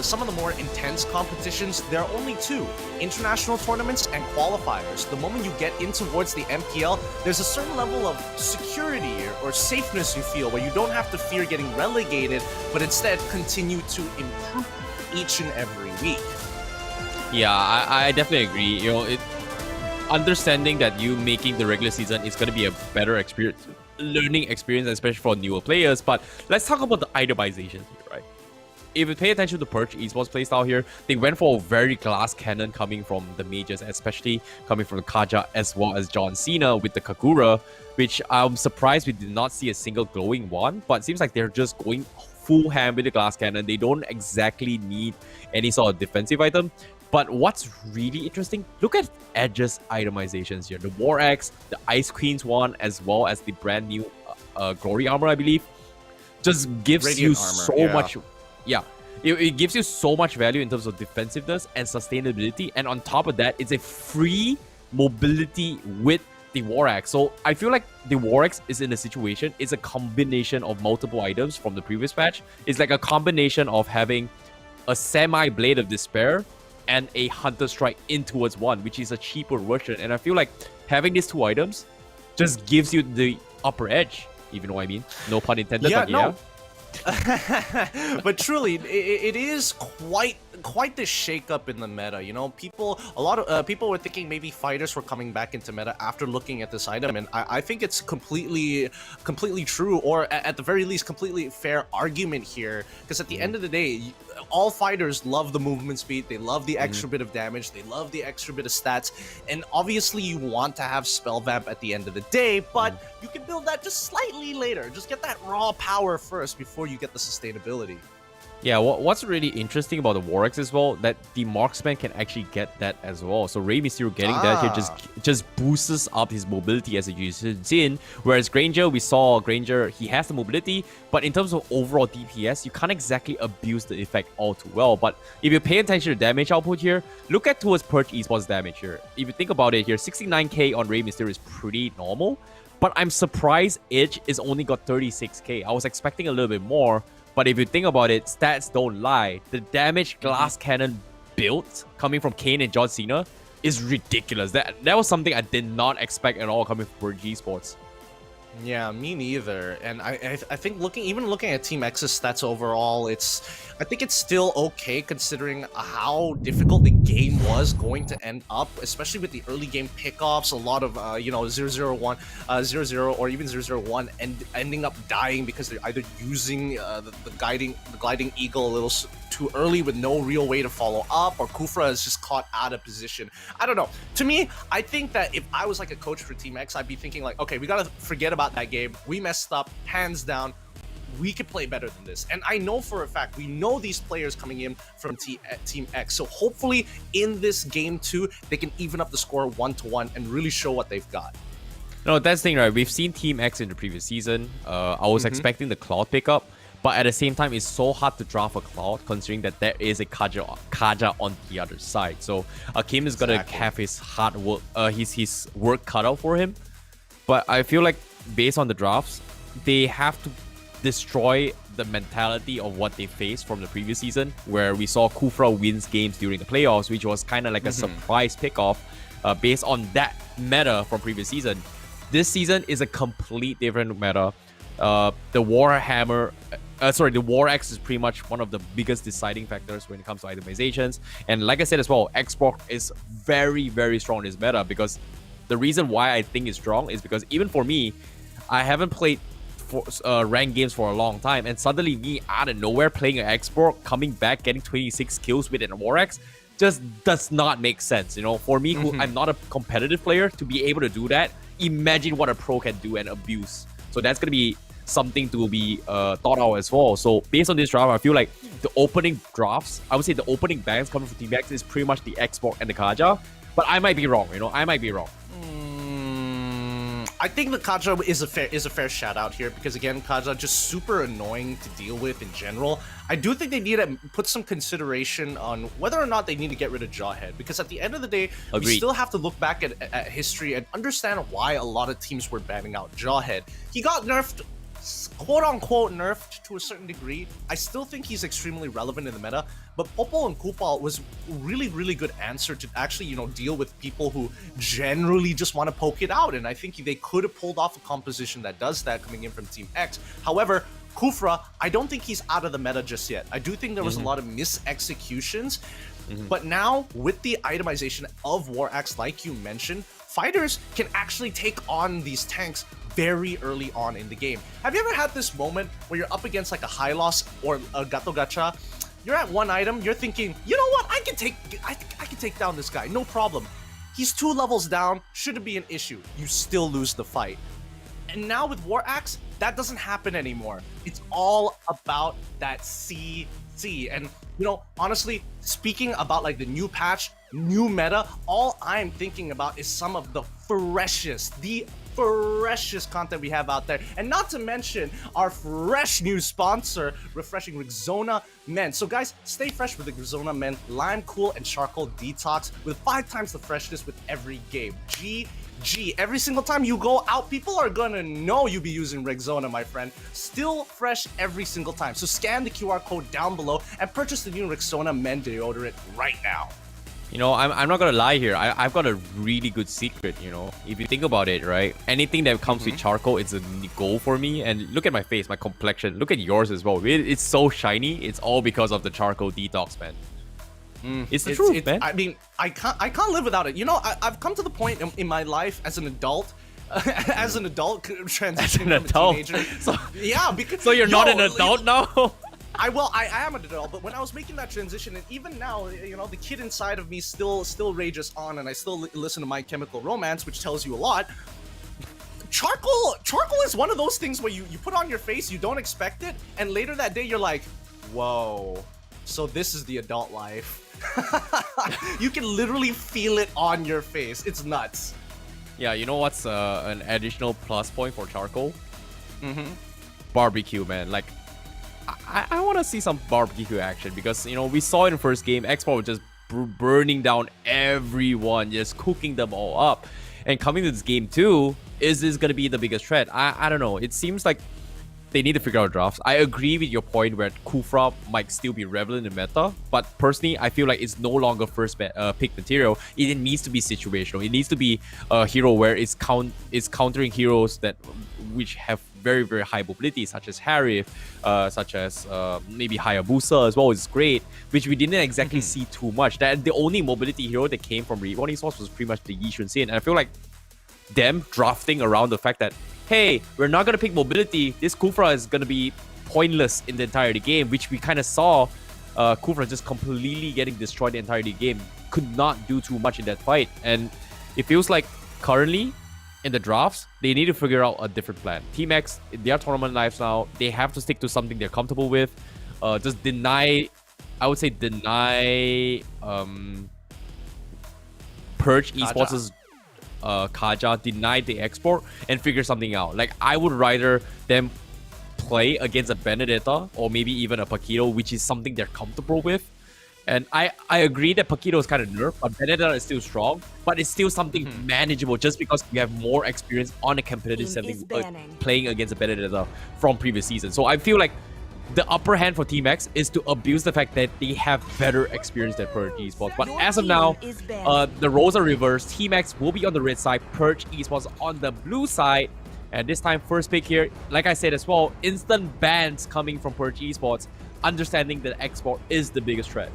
some of the more intense competitions, there are only 2, international tournaments and qualifiers. The moment you get in towards the MPL, there's a certain level of security or safeness you feel where you don't have to fear getting relegated, but instead continue to improve each and every week. Yeah, I definitely agree. Understanding that you making the regular season is going to be a better experience, learning experience, especially for newer players. But let's talk about the itemization here, right? If you pay attention to Purge Esports playstyle here, they went for a very glass cannon coming from the majors, especially coming from the Kaja as well as John Cena with the Kagura, which I'm surprised we did not see a single glowing one, but it seems like they're just going full ham with the glass cannon. They don't exactly need any sort of defensive item. But what's really interesting, look at Edge's itemizations here. The War Axe, the Ice Queen's one, as well as the brand new Glory Armor, I believe, just gives Radiant you armor, so much. Yeah, it gives you so much value in terms of defensiveness and sustainability. And on top of that, it's a free mobility with the War Axe. So I feel like the War Axe is in a situation, it's a combination of multiple items from the previous patch. It's like a combination of having a semi-Blade of Despair and a Hunter Strike in towards one, which is a cheaper version. And I feel like having these two items just gives you the upper edge, if you know what I mean. No pun intended, Yeah, but no. But truly, it is quite the shakeup in the meta. You know, a lot of people were thinking maybe fighters were coming back into meta after looking at this item, and I think it's completely true, or at the very least, completely fair argument here. Because at the end of the day, all fighters love the movement speed, they love the extra bit of damage, they love the extra bit of stats, and obviously you want to have spell vamp at the end of the day, but you can build that just slightly later. Just get that raw power first before you get the sustainability. Yeah, what's really interesting about the War Axe as well, that the marksman can actually get that as well. So Rey Mysterio getting that here just boosts up his mobility as a user in. Whereas Granger, we saw Granger, he has the mobility, but in terms of overall DPS, you can't exactly abuse the effect all too well. But if you pay attention to damage output here, look at towards Purge Esports damage here. If you think about it here, 69k on Rey Mysterio is pretty normal, but I'm surprised Edge is only got 36k. I was expecting a little bit more. But if you think about it, stats don't lie. The damage glass cannon built coming from Kane and John Cena is ridiculous. That was something I did not expect at all coming from Esports. Yeah, me neither. And I think looking at Team X's stats overall, I think it's still okay considering how difficult the game was going to end up, especially with the early game pickoffs. A lot of 001, 00 or even 001 ending up dying because they're either using the gliding eagle a little too early with no real way to follow up, or Kufra is just caught out of position. I don't know. To me, I think that if I was like a coach for Team X, I'd be thinking like, okay, we gotta forget about that game. We messed up, hands down. We could play better than this. And I know for a fact, we know these players coming in from Team X. So hopefully in this game too, they can even up the score 1-1 and really show what they've got. No, that's the thing, right? We've seen Team X in the previous season. I was expecting the Cloud pickup, but at the same time, it's so hard to draft a Cloud considering that there is a Kaja on the other side. So Kim is gonna have his hard work, his work cut out for him. But I feel like based on the drafts, they have to destroy the mentality of what they faced from the previous season, where we saw Kufra wins games during the playoffs, which was kind of like a surprise pickoff based on that meta from previous season. This season is a complete different meta. The Warhammer, the War Axe is pretty much one of the biggest deciding factors when it comes to itemizations. And like I said as well, Xbox is very, very strong in this meta, because the reason why I think it's strong is because even for me, I haven't played ranked games for a long time, and suddenly me out of nowhere playing an Xbox, coming back, getting 26 kills with an War Axe just does not make sense. You know, for me, who I'm not a competitive player, to be able to do that, imagine what a pro can do and abuse. So that's gonna be something to be thought out as well. So based on this draft, I feel like the opening drafts, I would say the opening bangs coming from Team X is pretty much the Xbox and the Kaja, but I might be wrong. You know, I might be wrong. I think the Kaja is a fair shout out here, because again, Kaja just super annoying to deal with in general. I do think they need to put some consideration on whether or not they need to get rid of Jawhead, because at the end of the day, we still have to look back at history and understand why a lot of teams were banning out Jawhead. He got nerfed, quote-unquote nerfed to a certain degree. I still think he's extremely relevant in the meta, but Popol and Kupal was really, really good answer to actually, you know, deal with people who generally just want to poke it out, and I think they could have pulled off a composition that does that coming in from Team X. However, Kufra, I don't think he's out of the meta just yet. I do think there was a lot of mis-executions, but now with the itemization of War Axe, like you mentioned, fighters can actually take on these tanks very early on in the game. Have you ever had this moment where you're up against like a high loss or a Gato Gacha? You're at one item, you're thinking, you know what, I can take down this guy, no problem. He's 2 levels down, shouldn't be an issue. You still lose the fight. And now with War Axe, that doesn't happen anymore. It's all about that CC. And, you know, honestly, speaking about like the new patch, new meta, all I'm thinking about is some of the freshest content we have out there. And not to mention our fresh new sponsor, Refreshing Rexona Men. So guys, stay fresh with the Rexona Men Lime Cool and Charcoal Detox with 5 times the freshness with every game. Every single time you go out, people are gonna know you be using Rexona, my friend. Still fresh every single time. So scan the QR code down below and purchase the new Rexona Men deodorant right now. You know, I'm not gonna lie here. I've got a really good secret, you know. If you think about it, right? Anything that comes with charcoal, it's a goal for me. And look at my face, my complexion. Look at yours as well. It's so shiny. It's all because of the charcoal detox, man. It's the truth, man. I mean, I can't live without it. You know, I've come to the point in my life as an adult, transitioning from a teenager. So, yeah, because so you're not an adult now? I am an adult, but when I was making that transition, and even now, you know, the kid inside of me still rages on, and I still listen to My Chemical Romance, which tells you a lot. Charcoal is one of those things where you put on your face, you don't expect it, and later that day you're like, whoa, so this is the adult life. You can literally feel it on your face. It's nuts. Yeah, you know what's an additional plus point for charcoal? Barbecue, man. Like, I want to see some barbecue action because, you know, we saw in the first game, Xbox was just burning down everyone, just cooking them all up. And coming to this game too, is this going to be the biggest threat? I don't know. It seems like they need to figure out drafts. I agree with your point where Kufra might still be relevant in the meta, but personally, I feel like it's no longer first pick material. It needs to be situational. It needs to be a hero where it's countering heroes which have very, very high mobility, such as Harith, such as maybe Hayabusa as well is great, which we didn't exactly see too much. That the only mobility hero that came from Reborn Esports was pretty much the Yishun Sin, and I feel like them drafting around the fact that, hey, we're not going to pick mobility, this Kufra is going to be pointless in the entirety game, which we kind of saw Kufra just completely getting destroyed the entirety game, could not do too much in that fight. And it feels like currently in the drafts, they need to figure out a different plan. Team X, in their tournament lives now, they have to stick to something they're comfortable with. Just deny, I would say deny Purge Esports' Kaja, deny the export and figure something out. Like, I would rather them play against a Benedetta or maybe even a Paquito, which is something they're comfortable with. And I agree that Paquito is kind of nerfed, but Benedetta is still strong. But it's still something manageable just because we have more experience on a competitive setting playing against a Benedetta from previous seasons. So I feel like the upper hand for Team X is to abuse the fact that they have better experience than Purge Esports. But as of now, the roles are reversed. Team X will be on the red side, Purge Esports on the blue side. And this time, first pick here, like I said as well, instant bans coming from Purge Esports, understanding that export is the biggest threat.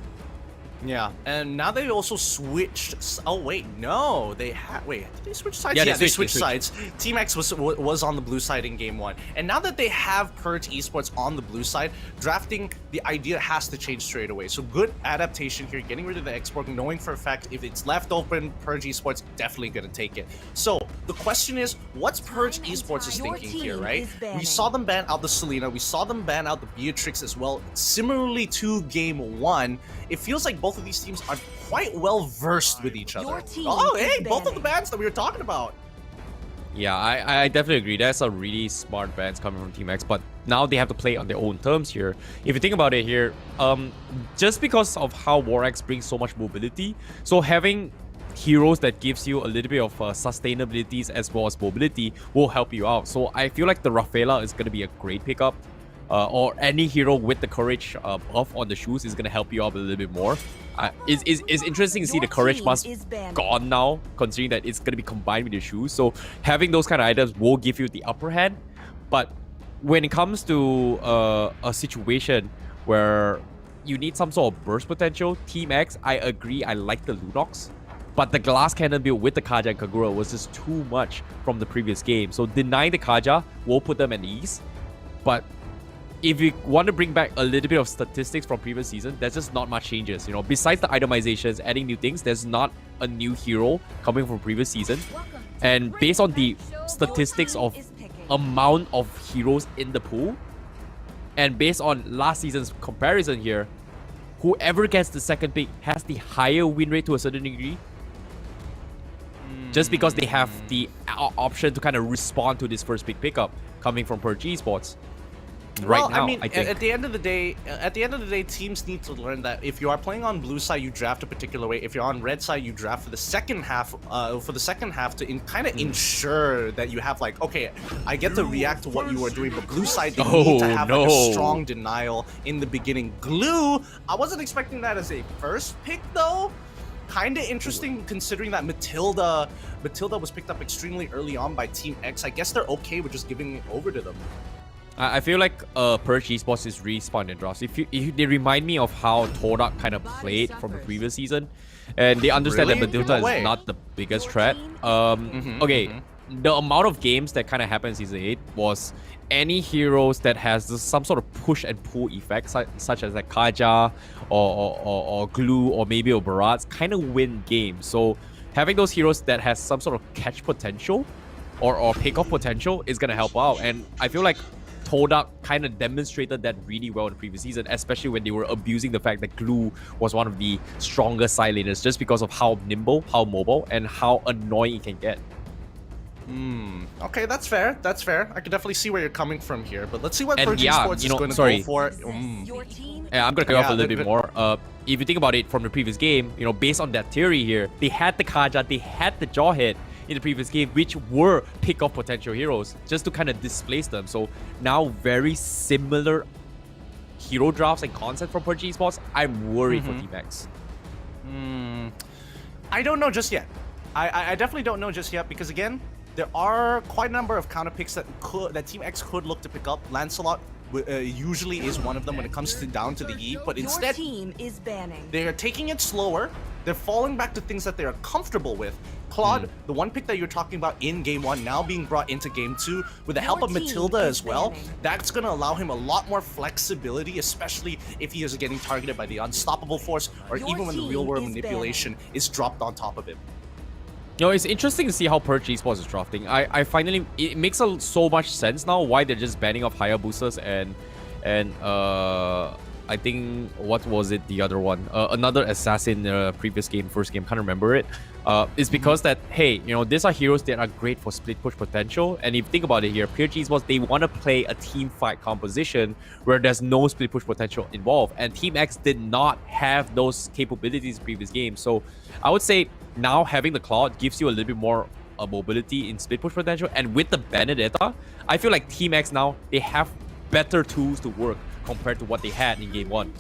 Yeah, and now they also switched. Oh wait, no, they did they switch sides? Yeah, they switched sides. Team X was on the blue side in game 1, and now that they have Purge Esports on the blue side, drafting, the idea has to change straight away. So good adaptation here, getting rid of the export, knowing for a fact if it's left open, Purge Esports definitely gonna take it. So the question is, what's Purge Esports is thinking here, right? We saw them ban out the Selena, we saw them ban out the Beatrix as well. Similarly to game 1, it feels like both of these teams are quite well versed with each other. Oh, hey, both of the bans that we were talking about. Yeah, I definitely agree. That's a really smart bans coming from Team X, but now they have to play on their own terms here. If you think about it here, just because of how War X brings so much mobility, so having heroes that gives you a little bit of sustainabilities as well as mobility will help you out. So I feel like the Rafaela is going to be a great pickup. Or any hero with the courage buff on the shoes is going to help you out a little bit more. It's interesting to see the courage buff gone now, considering that it's going to be combined with your shoes. So having those kind of items will give you the upper hand. But when it comes to a situation where you need some sort of burst potential, Team X, I agree, I like the Lunox. But the glass cannon build with the Kaja and Kagura was just too much from the previous game. So denying the Kaja will put them at ease. But if you want to bring back a little bit of statistics from previous season, there's just not much changes. You know, besides the itemizations, adding new things, there's not a new hero coming from previous season. And based on the statistics of amount of heroes in the pool. And based on last season's comparison here, whoever gets the second pick has the higher win rate to a certain degree. Just because they have the option to kind of respond to this first pick pickup coming from Purge Esports. Right now, I mean, I think. at the end of the day, teams need to learn that if you are playing on blue side, you draft a particular way. If you're on red side, you draft for the second half. To kind of ensure that you have like, okay, I get to react to what you are doing, but blue side they need to have like a strong denial in the beginning. Glue, I wasn't expecting that as a first pick though. Kind of interesting considering that Matilda was picked up extremely early on by Team X. I guess they're okay with just giving it over to them. I feel like Purge Esports is respawned in drafts. If they remind me of how Todak kind of played from the previous season, and they understand that Matilda is not the biggest threat. The amount of games that kind of happened in Season 8 was any heroes that has some sort of push and pull effect, such as like Kaja or Glue or maybe a Barats, kind of win games. So having those heroes that has some sort of catch potential or pick off potential is going to help out. And I feel like Todak kind of demonstrated that really well in the previous season, especially when they were abusing the fact that Glue was one of the strongest side laners just because of how nimble, how mobile, and how annoying it can get. Okay, that's fair. That's fair. I can definitely see where you're coming from here, but let's see what Purge Esports is going to go for. Yeah, I'm going to go off a little bit more. If you think about it from the previous game, based on that theory here, they had the Kaja, they had the Jawhead in the previous game, which were pick-off potential heroes, just to kind of displace them. So now very similar hero drafts and concept from Purge Esports. I'm worried for Team X. I don't know just yet. I definitely don't know just yet because again, there are quite a number of counter picks that Team X could look to pick up. Lancelot usually is one of them when it comes down to the Eve, but instead they're taking it slower. They're falling back to things that they're comfortable with. Claude, the one pick that you're talking about in Game 1, now being brought into Game 2 with the help of Matilda as well, that's going to allow him a lot more flexibility, especially if he is getting targeted by the Unstoppable Force or even when the real-world manipulation is dropped on top of him. It's interesting to see how Purge Esports is drafting. I finally, it makes so much sense now why they're just banning off higher boosters and I think, what was it, the other one? Another assassin previous game, first game, can't remember it. It's because that, hey, these are heroes that are great for split push potential. And if you think about it here, Purge Esports, they want to play a team fight composition where there's no split push potential involved. And Team X did not have those capabilities in previous games. So I would say now having the Cloud gives you a little bit more mobility in split push potential. And with the Benedetta, I feel like Team X now, they have better tools to work compared to what they had in Game 1.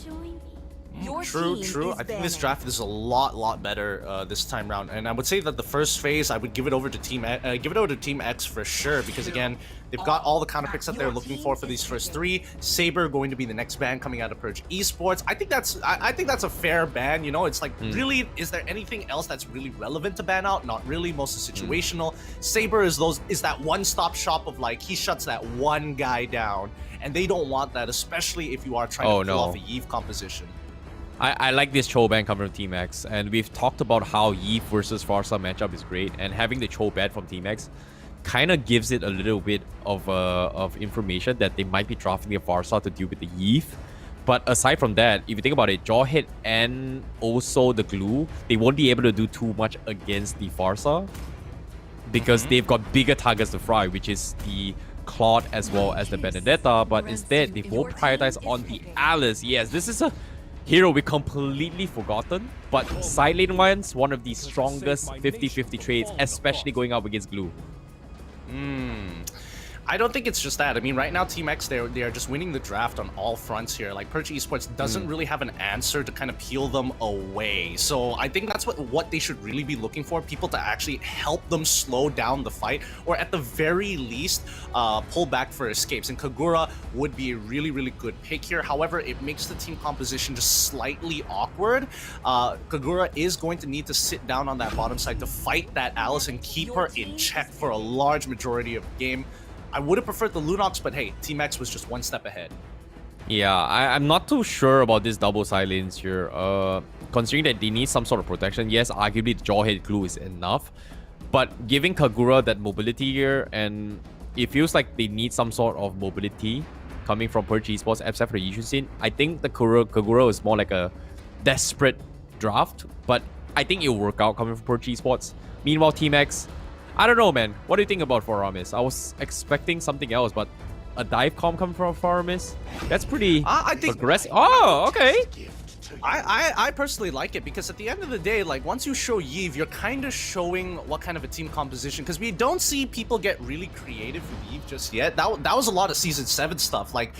True. I think this draft is a lot better this time round, and I would say that the first phase I would give it over to Team X for sure, because again, they've got all the counter picks that they're looking for these first three. Saber going to be the next ban coming out of Purge Esports. I think that's a fair ban. It's like, really, is there anything else that's really relevant to ban out? Not really. Most is situational. Saber is that one-stop shop of like, he shuts that one guy down, and they don't want that, especially if you are trying to pull off a Eve composition. I like this Cho ban coming from Team X, and we've talked about how Eve versus Farsa matchup is great, and having the Cho ban from Team X kind of gives it a little bit of information that they might be drafting the Farsa to deal with the Eve. But aside from that, if you think about it, Jawhead and also the Glue, they won't be able to do too much against the Farsa because they've got bigger targets to fry, which is the Claude as well as the Benedetta, but instead they will prioritize on the Alice. Yes, this is a hero we completely forgotten, but side lane wise, one of the strongest 50-50 trades, especially going up against Glue. I don't think it's just that. I mean, right now, Team X, they are just winning the draft on all fronts here. Like, Purge Esports doesn't really have an answer to kind of peel them away. So I think that's what they should really be looking for, people to actually help them slow down the fight, or at the very least, pull back for escapes. And Kagura would be a really good pick here. However, it makes the team composition just slightly awkward. Kagura is going to need to sit down on that bottom side to fight that Alice and keep her in check for a large majority of the game. I would have preferred the Lunox, but hey, Team X was just one step ahead. Yeah, I'm not too sure about this double side lanes here. Considering that they need some sort of protection, yes, arguably the Jawhead Glue is enough. But giving Kagura that mobility here and it feels like they need some sort of mobility coming from Purge Esports, except for the Yishun scene. I think the Kagura is more like a desperate draft, but I think it'll work out coming from Purge Esports. Meanwhile, Team X, I don't know, man. What do you think about Foramis? I was expecting something else, but a dive comp coming from Foramis? That's pretty I think aggressive. Oh, okay. I personally like it because at the end of the day, like once you show Yves, you're kind of showing what kind of a team composition, because we don't see people get really creative with Yves just yet. That was a lot of Season 7 stuff. Like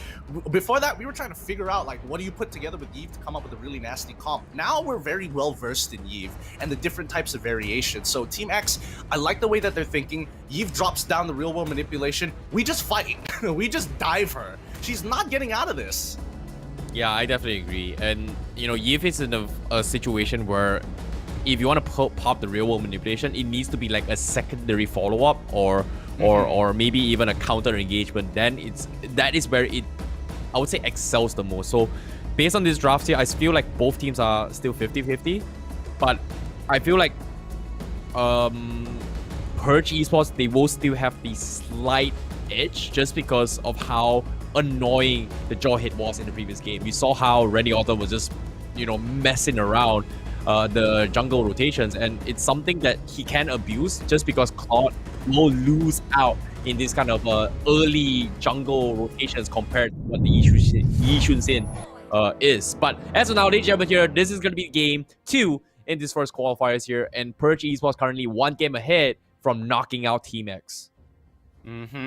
before that, we were trying to figure out like what do you put together with Yves to come up with a really nasty comp. Now we're very well versed in Yves and the different types of variations. So Team X, I like the way that they're thinking. Yves drops down the real world manipulation. We just fight. We just dive her. She's not getting out of this. Yeah, I definitely agree. And, you know, Yves is in a situation where if you want to pop the real world manipulation, it needs to be like a secondary follow-up or maybe even a counter engagement. Then that is where it, I would say, excels the most. So based on this draft here, I feel like both teams are still 50-50. But I feel like Purge Esports, they will still have the slight edge just because of how annoying the jaw hit was in the previous game. We saw how Randy Orton was just, you know, messing around the jungle rotations, and it's something that he can abuse just because Claude will lose out in this kind of early jungle rotations compared to what the Yishun Sin is. But as of now, ladies and gentlemen, here, this is going to be game 2 in this first qualifiers here, and Purge Esports currently 1 game ahead from knocking out Team X.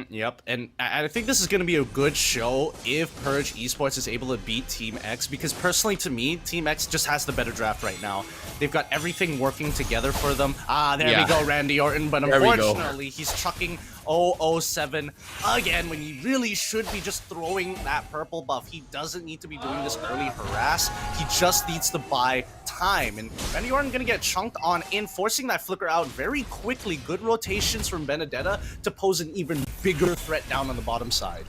Yep, and I think this is going to be a good show if Purge Esports is able to beat Team X, because personally to me, Team X just has the better draft right now. They've got everything working together for them. There we go, Randy Orton, but unfortunately, he's chucking 007 again when he really should be just throwing that purple buff. He doesn't need to be doing this early harass. He just needs to buy time. And Randy Orton going to get chunked on in, forcing that flicker out very quickly. Good rotations from Benedetta to pose an even bigger threat down on the bottom side.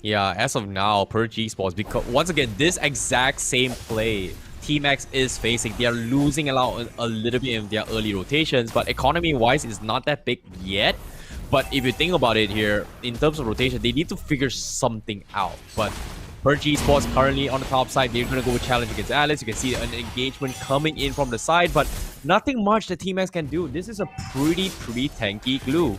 Yeah, as of now, Purge Esports, because once again, this exact same play Team X is facing, they are losing a little bit in their early rotations, but economy-wise, it's not that big yet. But if you think about it here, in terms of rotation, they need to figure something out. But Purge Esports currently on the top side, they're going to go with challenge against Alice. You can see an engagement coming in from the side, but nothing much that Team X can do. This is a pretty tanky glue.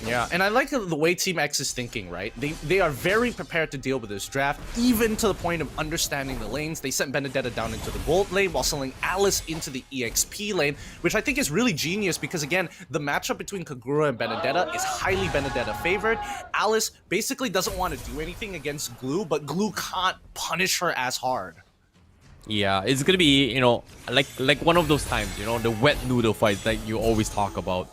Yeah, and I like the way Team X is thinking, right? They are very prepared to deal with this draft, even to the point of understanding the lanes. They sent Benedetta down into the gold lane while selling Alice into the EXP lane, which I think is really genius because, again, the matchup between Kagura and Benedetta is highly Benedetta favored. Alice basically doesn't want to do anything against Glue, but Glue can't punish her as hard. Yeah, it's gonna be, you know, like one of those times, you know, the wet noodle fights that you always talk about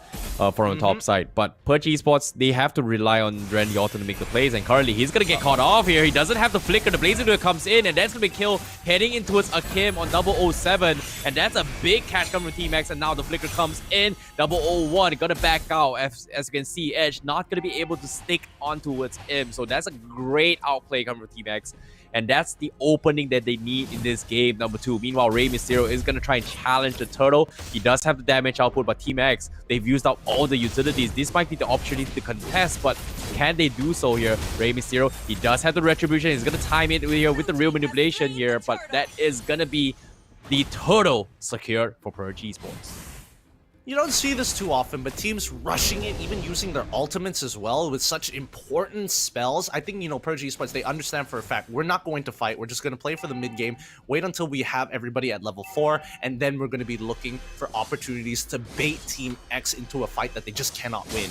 from the top side. But Purge Esports, they have to rely on Randy Orton to make the plays, and currently he's gonna get caught off here. He doesn't have the flicker. The Blazer comes in, and that's gonna be kill heading in towards Akim on 007, and that's a big catch coming from Team X. And now the flicker comes in. 001 gonna back out, as you can see. Edge not gonna be able to stick on towards him, so that's a great outplay coming from Team X. And that's the opening that they need in this game, number 2. Meanwhile, Rey Mysterio is going to try and challenge the Turtle. He does have the damage output, but Team X, they've used up all the utilities. This might be the opportunity to contest, but can they do so here? Rey Mysterio, he does have the Retribution. He's going to time it here with the real manipulation here, but that is going to be the Turtle secured for Purge Esports. You don't see this too often, but teams rushing it, even using their ultimates as well with such important spells. I think, you know, Purge Esports, they understand for a fact, we're not going to fight. We're just going to play for the mid game, wait until we have everybody at level 4, and then we're going to be looking for opportunities to bait Team X into a fight that they just cannot win.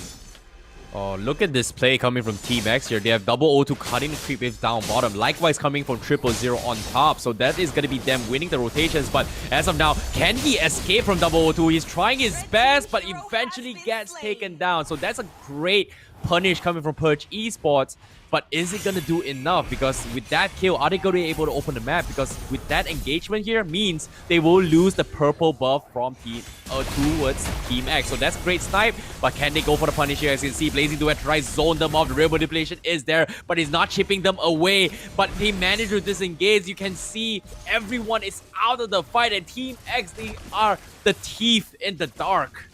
Oh, look at this play coming from Team X here. They have 002 cutting the creep waves down bottom. Likewise coming from 000 on top. So that is going to be them winning the rotations. But as of now, can he escape from 002? He's trying his best, but eventually gets taken down. So that's a great punish coming from Purge Esports. But is it going to do enough? Because with that kill, are they going to be able to open the map? Because with that engagement here means they will lose the purple buff from towards Team X. So that's great snipe. But can they go for the punish here? As you can see, Blazing Duet tries zone them off. The real manipulation is there, but he's not chipping them away. But they manage to disengage. You can see everyone is out of the fight. And Team X, they are the teeth in the dark.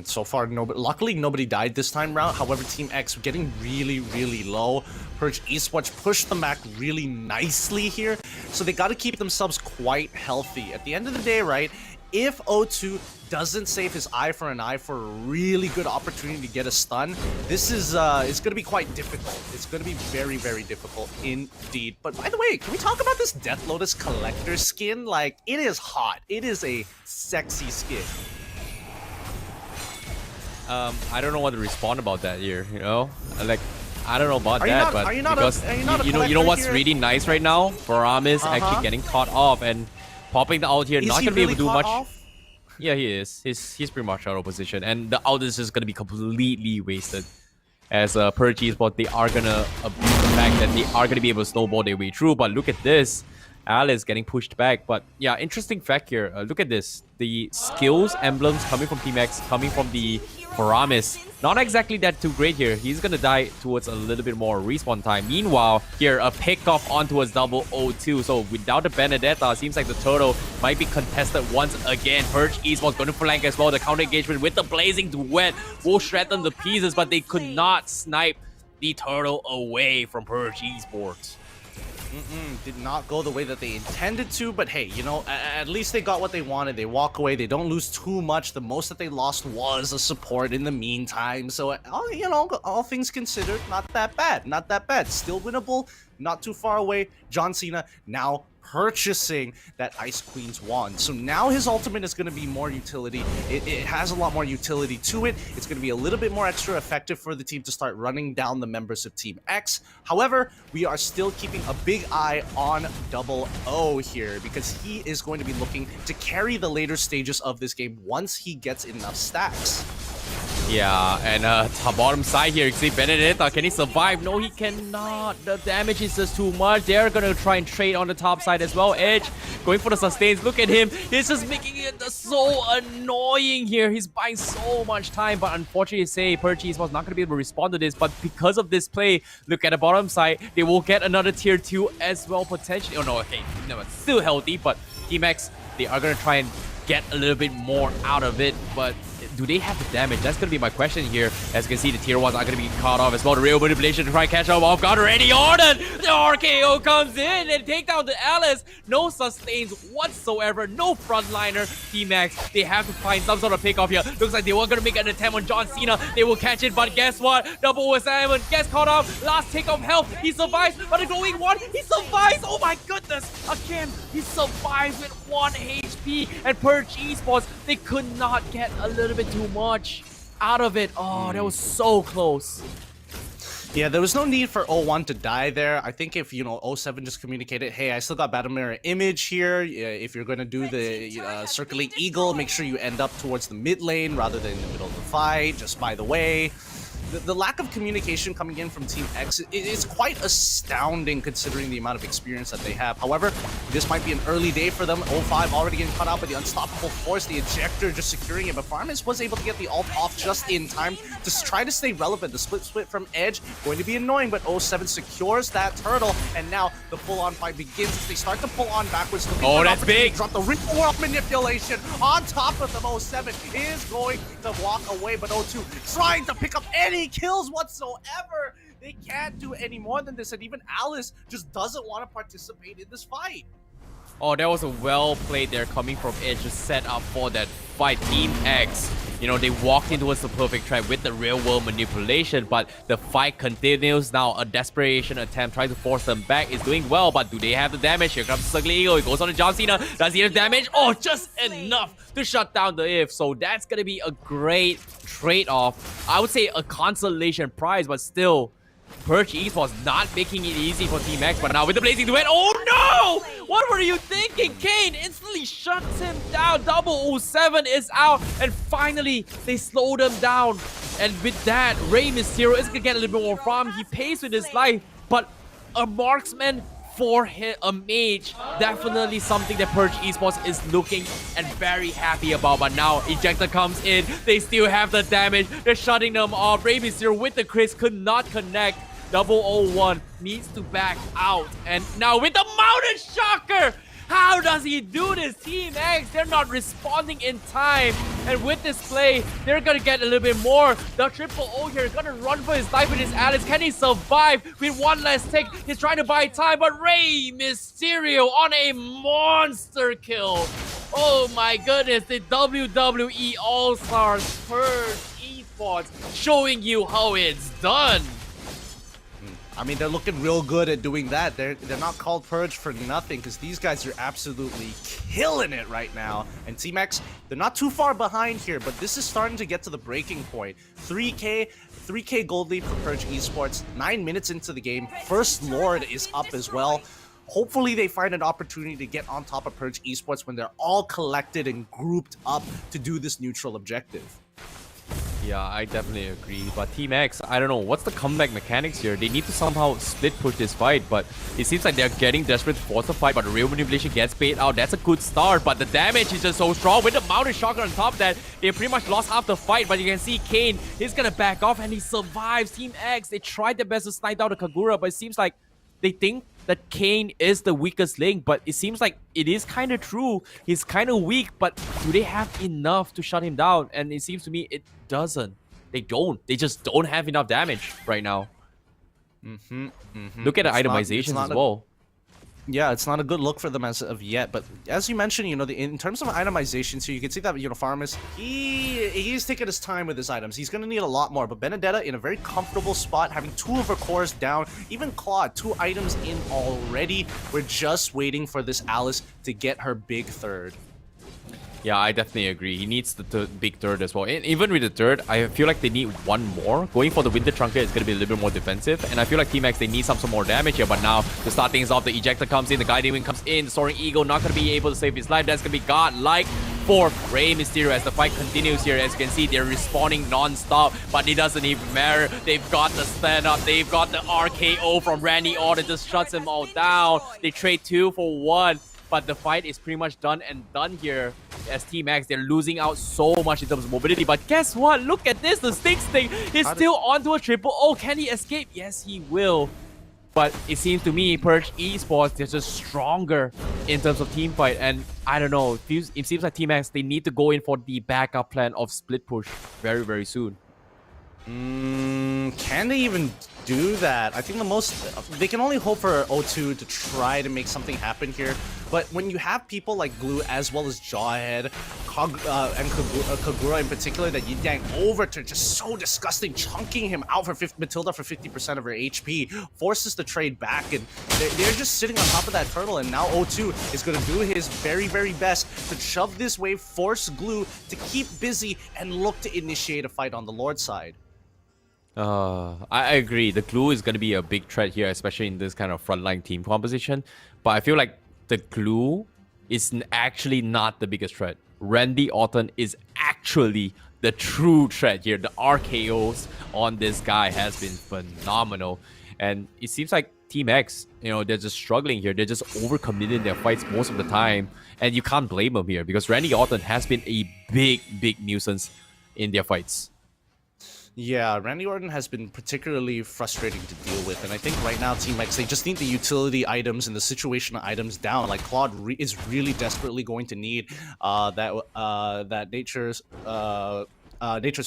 So far, luckily nobody died this time round. However, Team X getting really, really low. Purge Esports pushed them back really nicely here. So they got to keep themselves quite healthy. At the end of the day, right, if O2 doesn't save his eye for an eye for a really good opportunity to get a stun, this is it's going to be quite difficult. It's going to be very, very difficult indeed. But by the way, can we talk about this Death Lotus collector skin? Like, it is hot. It is a sexy skin. I don't know what to respond about that here, you know? Like, I don't know about that, but you know what's here? really nice right now? Paramis actually getting caught off and popping the out here, not gonna be able to do much. Yeah, he is. He's pretty much out of position, and the out is just gonna be completely wasted. As Purge Esports, they are gonna abuse the fact that they are gonna be able to snowball their way through. But look at this, Alice getting pushed back. But yeah, interesting fact here. Look at this. The skills emblems coming from Team X, coming from the Paramis. Not exactly that too great here. He's gonna die towards a little bit more respawn time. Meanwhile, here a pick off on towards double O2. So without the Benedetta, seems like the turtle might be contested once again. Purge Esports going to flank as well. The counter engagement with the blazing duet will shred them to pieces, but they could not snipe the turtle away from Purge Esports. Did not go the way that they intended to, but hey, you know, at least they got what they wanted. They walk away. They don't lose too much. The most that they lost was a support in the meantime. So, you know, all things considered, not that bad. Not that bad. Still winnable. Not too far away. John Cena now purchasing that Ice Queen's wand. So now his ultimate is going to be more utility. It has a lot more utility to it. It's going to be a little bit more extra effective for the team to start running down the members of Team X. However, we are still keeping a big eye on Double O here because he is going to be looking to carry the later stages of this game once he gets enough stacks. Yeah, and top bottom side here, you see Benedetta, can he survive? No, he cannot. The damage is just too much. They're gonna try and trade on the top side as well. Edge going for the sustains. Look at him. He's just making it so annoying here. He's buying so much time, but unfortunately, Purge was not gonna be able to respond to this. But because of this play, look at the bottom side. They will get another tier 2 as well, potentially. Oh no, okay, no, it's still healthy, but Team X, they are gonna try and get a little bit more out of it, but do they have the damage? That's going to be my question here. As you can see, the tier 1s are going to be caught off as well. The real manipulation to try and catch up off guard already. Orton! The RKO comes in and take down the Alice. No sustains whatsoever. No frontliner. Team X, they have to find some sort of pick off here. Looks like they were going to make an attempt on John Cena. They will catch it, but guess what? Double Simon gets caught off. Last take of health. He survives, but the glowing one, he survives. Oh my goodness. Again, he survives with 1 HP. And Purge Esports, they could not get a little bit too much out of it. Oh, that was so close. Yeah, there was no need for 01 to die there. I think if, you know, 07 just communicated, hey, I still got Battle Mirror Image here. If you're going to do the Circling Eagle, make sure you end up towards the mid lane rather than in the middle of the fight. Just by the way, the lack of communication coming in from Team X is quite astounding considering the amount of experience that they have. However, this might be an early day for them. 05 already getting cut out by the Unstoppable Force, the ejector just securing it, but Farmis was able to get the ult off just in time to try to stay relevant. The split from Edge going to be annoying, but 07 secures that turtle, and now the full-on fight begins as they start to pull on backwards. Oh, that's big! Drop the real world manipulation on top of them. 07 is going to walk away, but 02 trying to pick up any kills whatsoever. They can't do any more than this, and even Alice just doesn't want to participate in this fight. Oh, that was a well played there coming from Edge to set up for that fight. Team X, you know, they walked in towards the perfect trap with the real world manipulation, but the fight continues now. A desperation attempt trying to force them back is doing well, but do they have the damage? Here comes the Circling Eagle. It goes on to John Cena. Does he have damage? Oh, just enough to shut down the IF. So that's gonna be a great trade-off. I would say a consolation prize, but still, Purge Esports not making it easy for Team X, but now with the blazing duet, oh no! What were you thinking? Kane instantly shuts him down. 007 is out, and finally they slow them down. And with that, Rey Mysterio is gonna get a little bit more farm. He pays with his life, but a marksman for a mage, definitely something that Purge Esports is looking and very happy about. But now Ejector comes in, they still have the damage, they're shutting them off. Rey Mysterio with the Chris could not connect. 001 needs to back out, and now with the Mountain Shocker, How does he do this? Team X, they're not responding in time. And with this play, they're gonna get a little bit more. The triple O here is gonna run for his life with his Alice. Can he survive with one last tick? He's trying to buy time, but Rey Mysterio on a monster kill. Oh my goodness, the WWE All-Stars Purge Esports showing you how it's done. I mean, they're looking real good at doing that. They're not called Purge for nothing, because these guys are absolutely killing it right now. And Team X, they're not too far behind here, but this is starting to get to the breaking point. 3K gold lead for Purge Esports, 9 minutes into the game. First Lord is up as well. Hopefully they find an opportunity to get on top of Purge Esports when they're all collected and grouped up to do this neutral objective. Yeah, I definitely agree. But Team X, I don't know, what's the comeback mechanics here? They need to somehow split push this fight, but it seems like they're getting desperate to force the fight, but real manipulation gets paid out. That's a good start, but the damage is just so strong. With the mounted shotgun on top of that, they pretty much lost half the fight, but you can see Kane, he's gonna back off and he survives. Team X, they tried their best to snipe out the Kagura, but it seems like they think that Kane is the weakest link, but it seems like it is kind of true. He's kind of weak, but do they have enough to shut him down? And it seems to me it doesn't. They don't. They just don't have enough damage right now. Look at the itemizations as well. Yeah, it's not a good look for them as of yet, but as you mentioned, you know, in terms of itemizations here, you can see that, you know, Farmus, he's taking his time with his items. He's going to need a lot more, but Benedetta in a very comfortable spot, having 2 of her cores down, even Claude, 2 items in already. We're just waiting for this Alice to get her big third. Yeah, I definitely agree. He needs the big third as well. And even with the third, I feel like they need one more. Going for the Winter Trunker is going to be a little bit more defensive. And I feel like Team X, they need some more damage here. But now, to start things off, the Ejector comes in, the Guiding Wing comes in, the Soaring Eagle not going to be able to save his life. That's going to be godlike for Rey Mysterio as the fight continues here. As you can see, they're respawning non-stop, but it doesn't even matter. They've got the stand-up. They've got the RKO from Randy Orton, just shuts them all down. They trade 2 for 1. But the fight is pretty much done here as Team X. They're losing out so much in terms of mobility. But guess what? Look at this. The Sticks thing is still onto a triple. Oh, can he escape? Yes, he will. But it seems to me, Purge Esports, they're just stronger in terms of team fight. And I don't know. It seems like Team X, they need to go in for the backup plan of split push very, very soon. Can they even do that? I think they can only hope for O2 to try to make something happen here. But when you have people like Glue as well as Jawhead, and Kagura in particular, that Yidang overturn, just so disgusting, chunking him out for Matilda for 50% of her HP, forces the trade back, and they're just sitting on top of that turtle, and now O2 is going to do his very, very best to shove this wave, force Glue to keep busy, and look to initiate a fight on the Lord side. I agree. The Glue is going to be a big threat here, especially in this kind of frontline team composition. But I feel like the Glue is actually not the biggest threat. Randy Orton is actually the true threat here. The RKOs on this guy has been phenomenal. And it seems like Team X, you know, they're just struggling here. They're just overcommitting their fights most of the time. And you can't blame them here because Randy Orton has been a big, big nuisance in their fights. Yeah, Randy Orton has been particularly frustrating to deal with, and I think right now Team X, they just need the utility items and the situational items down. Like Claude is really desperately going to need that Nature's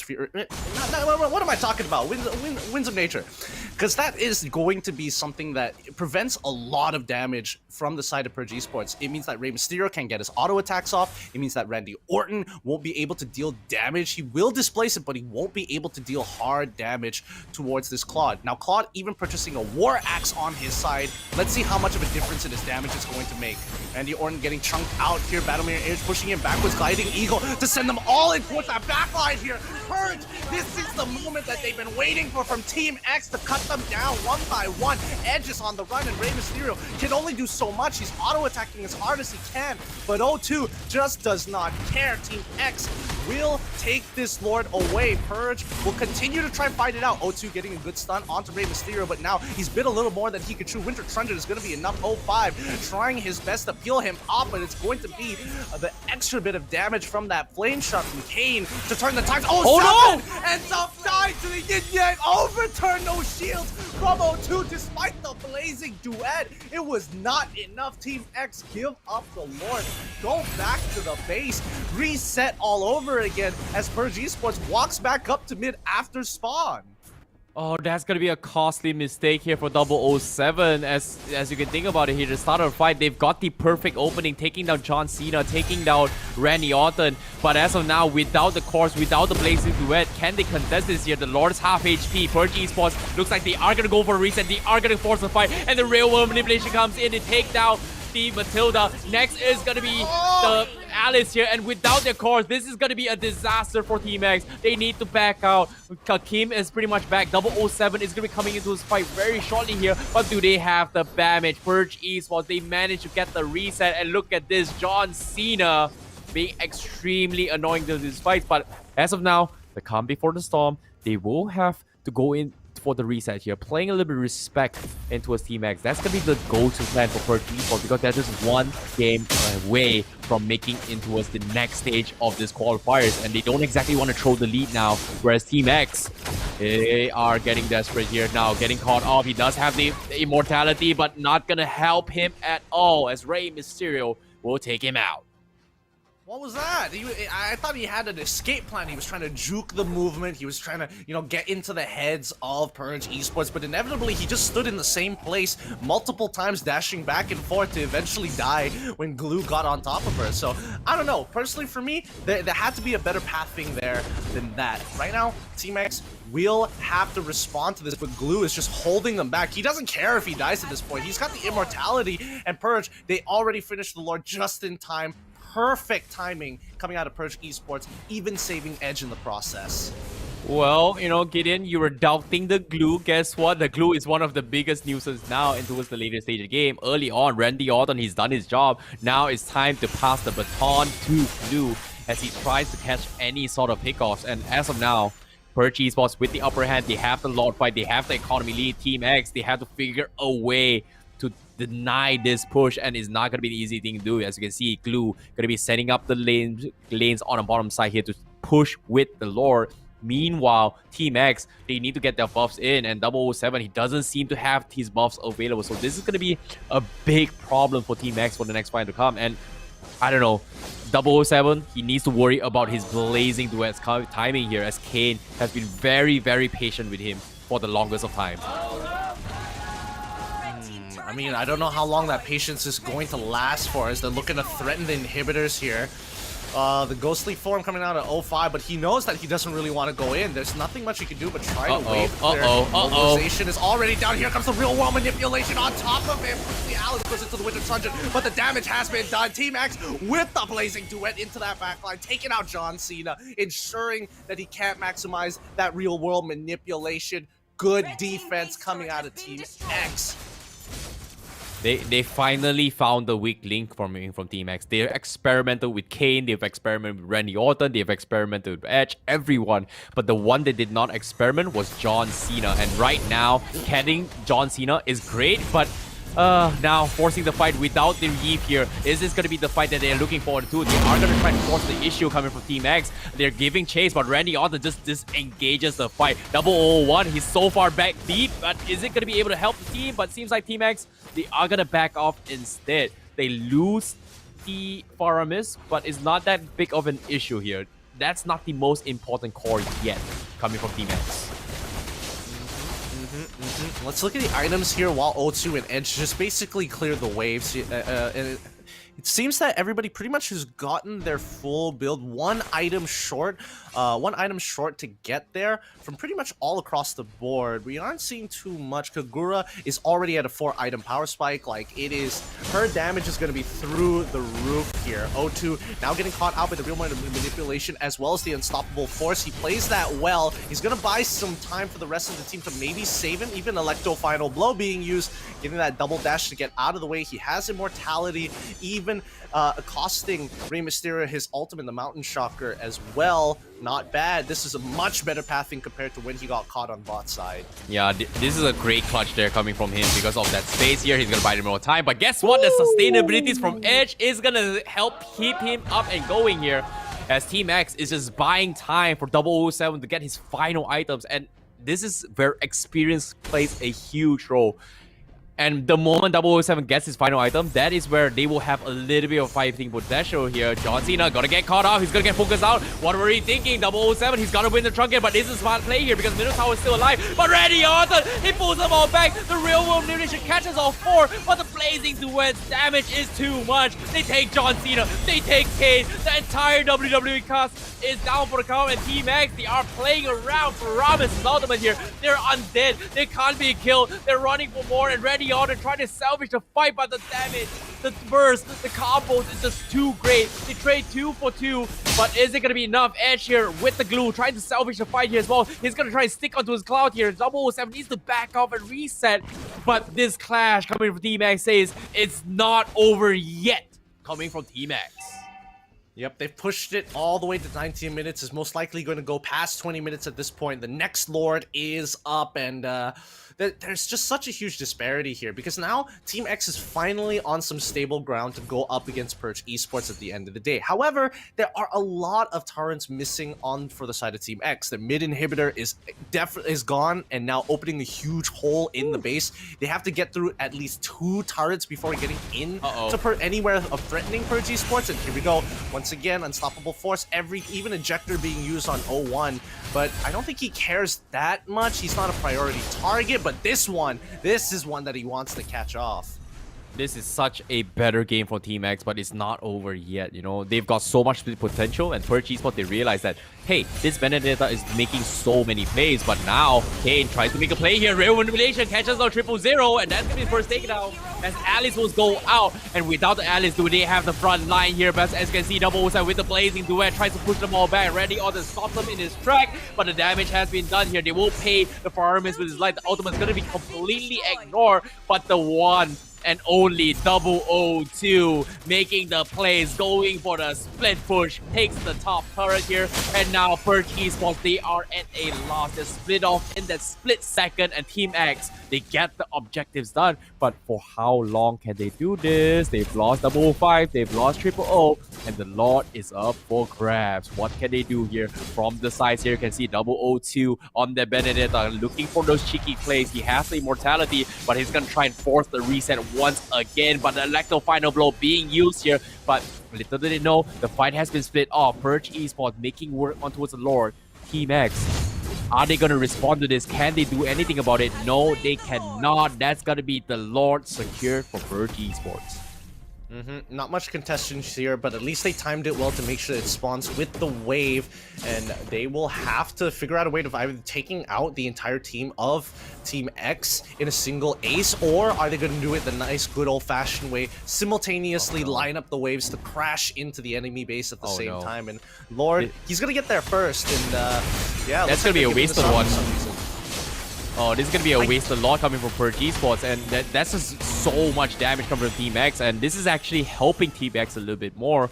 Fury. What am I talking about? Winds of Nature. Because that is going to be something that prevents a lot of damage from the side of Purge Esports. It means that Rey Mysterio can't get his auto attacks off. It means that Randy Orton won't be able to deal damage. He will displace it, but he won't be able to deal hard damage towards this Claude. Now, Claude even purchasing a War Axe on his side. Let's see how much of a difference in his damage it's going to make. Randy Orton getting chunked out here. Battle Mirror Edge pushing him backwards. Guiding Eagle to send them all in towards that backline here. Purge, this is the moment that they've been waiting for from Team X to cut them down one by one. Edge is on the run, and Rey Mysterio can only do so much. He's auto-attacking as hard as he can, but O2 just does not care. Team X will take this Lord away. Purge will continue to try and fight it out. O2 getting a good stun onto Rey Mysterio, but now he's bit a little more than he could chew. Winter Truncheon is going to be enough. O5 trying his best to peel him off, but it's going to be the extra bit of damage from that flame shot from Kane to turn the times. Oh, no! Ends up dying to the Yin Yang. Overturn those shields from O2 despite the blazing duet. It was not enough. Team X give up the Lord. Go back to the base. Reset all over again as Purge Esports walks back up to mid after spawn. Oh, that's gonna be a costly mistake here for 007. As you can think about it here, the start of the fight, they've got the perfect opening, taking down John Cena, taking down Randy Orton. But as of now, without the course, without the blazing duet, can they contest this here? The Lord's half HP. Purge Esports looks like they are gonna go for a reset. They are gonna force the fight, and the real world manipulation comes in to take down the Matilda. Next is gonna be the Alice here, and without their cores, this is gonna be a disaster for Team X. They need to back out. Kakim is pretty much back. 007 is gonna be coming into this fight very shortly here, but do they have the damage? Purge Esports, they managed to get the reset, and look at this, John Cena being extremely annoying to these fights. But as of now, the calm before the storm, they will have to go in for the reset here, playing a little bit of respect into his Team X. That's gonna be the go-to plan for Purge Esports, because they're just one game away from making it towards the next stage of this qualifiers, and they don't exactly want to throw the lead now. Whereas Team X, they are getting desperate here now, getting caught off. He does have the immortality, but not gonna help him at all, as Rey Mysterio will take him out. What was that? I thought he had an escape plan. He was trying to juke the movement. He was trying to, get into the heads of Purge Esports. But inevitably, he just stood in the same place multiple times, dashing back and forth to eventually die when Glue got on top of her. So, I don't know. Personally, for me, there had to be a better pathing there than that. Right now, Team X will have to respond to this, but Glue is just holding them back. He doesn't care if he dies at this point. He's got the immortality, and Purge, they already finished the Lord just in time. Perfect timing coming out of Purge Esports, even saving Edge in the process. Well, Gideon, you were doubting the Glue. Guess what? The Glue is one of the biggest nuisance now and towards the later stage of the game. Early on, Randy Orton, he's done his job. Now it's time to pass the baton to Glue as he tries to catch any sort of hiccups. And as of now, Purge Esports with the upper hand, they have the Lord fight, they have the economy lead. Team X, they have to figure a way to deny this push, and it's not going to be the easy thing to do. As you can see, Glue going to be setting up the lanes on the bottom side here to push with the Lord. Meanwhile, Team X, they need to get their buffs in, and 007, he doesn't seem to have his buffs available. So this is going to be a big problem for Team X for the next fight to come. And I don't know, 007, he needs to worry about his blazing duets timing here, as Kane has been very, very patient with him for the longest of time. I mean, I don't know how long that patience is going to last for, as they're looking to threaten the inhibitors here. The ghostly form coming out at 05, but he knows that he doesn't really want to go in. There's nothing much he can do but try to wait. Mobilization is already down. Here comes the real world manipulation on top of him. The Alice goes into the Winter Truncheon, but the damage has been done. Team X with the blazing duet into that backline, taking out John Cena, ensuring that he can't maximize that real world manipulation. Good defense coming out of Team X. They finally found the weak link from Team X. They've experimented with Kane, they've experimented with Randy Orton, they've experimented with Edge, everyone. But the one they did not experiment was John Cena. And right now, getting John Cena is great, but now forcing the fight without the Reeve here. Is this going to be the fight that they're looking forward to? They are going to try to force the issue coming from Team X. They're giving chase, but Randy Orton just disengages the fight. 001, he's so far back deep, but is it going to be able to help the team? But seems like Team X, they are going to back off instead. They lose the Faramis, but it's not that big of an issue here. That's not the most important core yet coming from Team X. Let's look at the items here while O2 and Edge just basically clear the waves. And it seems that everybody pretty much has gotten their full build. One item short to get there from pretty much all across the board. We aren't seeing too much. Kagura is already at a 4-item power spike. Her damage is going to be through the roof here. O2 now getting caught out by the real manipulation as well as the unstoppable force. He plays that well. He's going to buy some time for the rest of the team to maybe save him. Even Electro Final Blow being used, getting that double dash to get out of the way. He has immortality. Even even accosting Rey Mysterio, his ultimate, the Mountain Shocker as well. Not bad. This is a much better pathing compared to when he got caught on bot side. Yeah, this is a great clutch there coming from him because of that space here. He's gonna buy him more time. But guess what? The sustainabilities from Edge is gonna help keep him up and going here, as Team X is just buying time for 007 to get his final items. And this is where experience plays a huge role. And the moment 007 gets his final item, that is where they will have a little bit of fighting potential here. John Cena gotta get caught out. He's gonna get focused out. What were he thinking? 007, he's gotta win the trunket, but this is a smart play here because Minotaur is still alive. But Randy Orton, he pulls them all back. The real world elimination catches all four, but the blazing duets damage is too much. They take John Cena, they take Kane. The entire WWE cast is down for the count, and Team X, they are playing around for Ramos' ultimate here. They're undead. They can't be killed. They're running for more, and Randy Orton trying to salvage the fight, but the damage, the burst, the combos is just too great. They trade 2 for 2, but is it going to be enough? Edge here with the glue, trying to salvage the fight here as well. He's going to try and stick onto his cloud here. 007 needs to back off and reset, but this clash coming from Team X says it's not over yet, coming from Team X. Yep, they've pushed it all the way to 19 minutes. Is most likely going to go past 20 minutes at this point. The next Lord is up, and there's just such a huge disparity here because now Team X is finally on some stable ground to go up against Purge Esports at the end of the day. However, there are a lot of turrets missing on for the side of Team X. The mid inhibitor is definitely gone and now opening a huge hole in the base. They have to get through at least 2 turrets before getting in to anywhere of threatening Purge Esports. And here we go. Once again, unstoppable force, even ejector being used on 01, but I don't think he cares that much. He's not a priority target, but this is one that he wants to catch off. This is such a better game for Team X, but it's not over yet, you know. They've got so much potential, and per G-Spot, they realize that, hey, this Benedetta is making so many plays, but now Kane tries to make a play here. Real manipulation catches the 000, and that's going to be his first takedown as Alice will go out. And without the Alice, do they have the front line here? But as you can see, 007 with the blazing duet tries to push them all back. Randy Orton stops them in his track, but the damage has been done here. They will pay the farmers with his life. The ultimate is going to be completely ignored, but the one and only 002 making the plays, going for the split push, takes the top turret here, and now Perch Esports, they are at a loss. They split off in that split second, and Team X, they get the objectives done, but for how long can they do this? They've lost 005, they've lost 000, and the Lord is up for grabs. What can they do here? From the sides here, you can see 002 on the Benedetta, looking for those cheeky plays. He has the immortality, but he's gonna try and force the reset once again, but the electro final blow being used here, but little did they know, the fight has been split off. Purge Esports making work on towards the Lord. Team X, are they gonna respond to this? Can they do anything about it? No, they cannot. That's gonna be the Lord secured for Purge Esports. Not much contestation here, but at least they timed it well to make sure it spawns with the wave, and they will have to figure out a way of either taking out the entire team of Team X in a single ace, or are they going to do it the nice, good old-fashioned way, simultaneously line up the waves to crash into the enemy base at the same time. And Lord, he's going to get there first, and yeah, that's going to be a wasted one. Oh, this is going to be a wasted lot coming from Purge Esports, and that's just so much damage coming from Team X, and this is actually helping Team X a little bit more.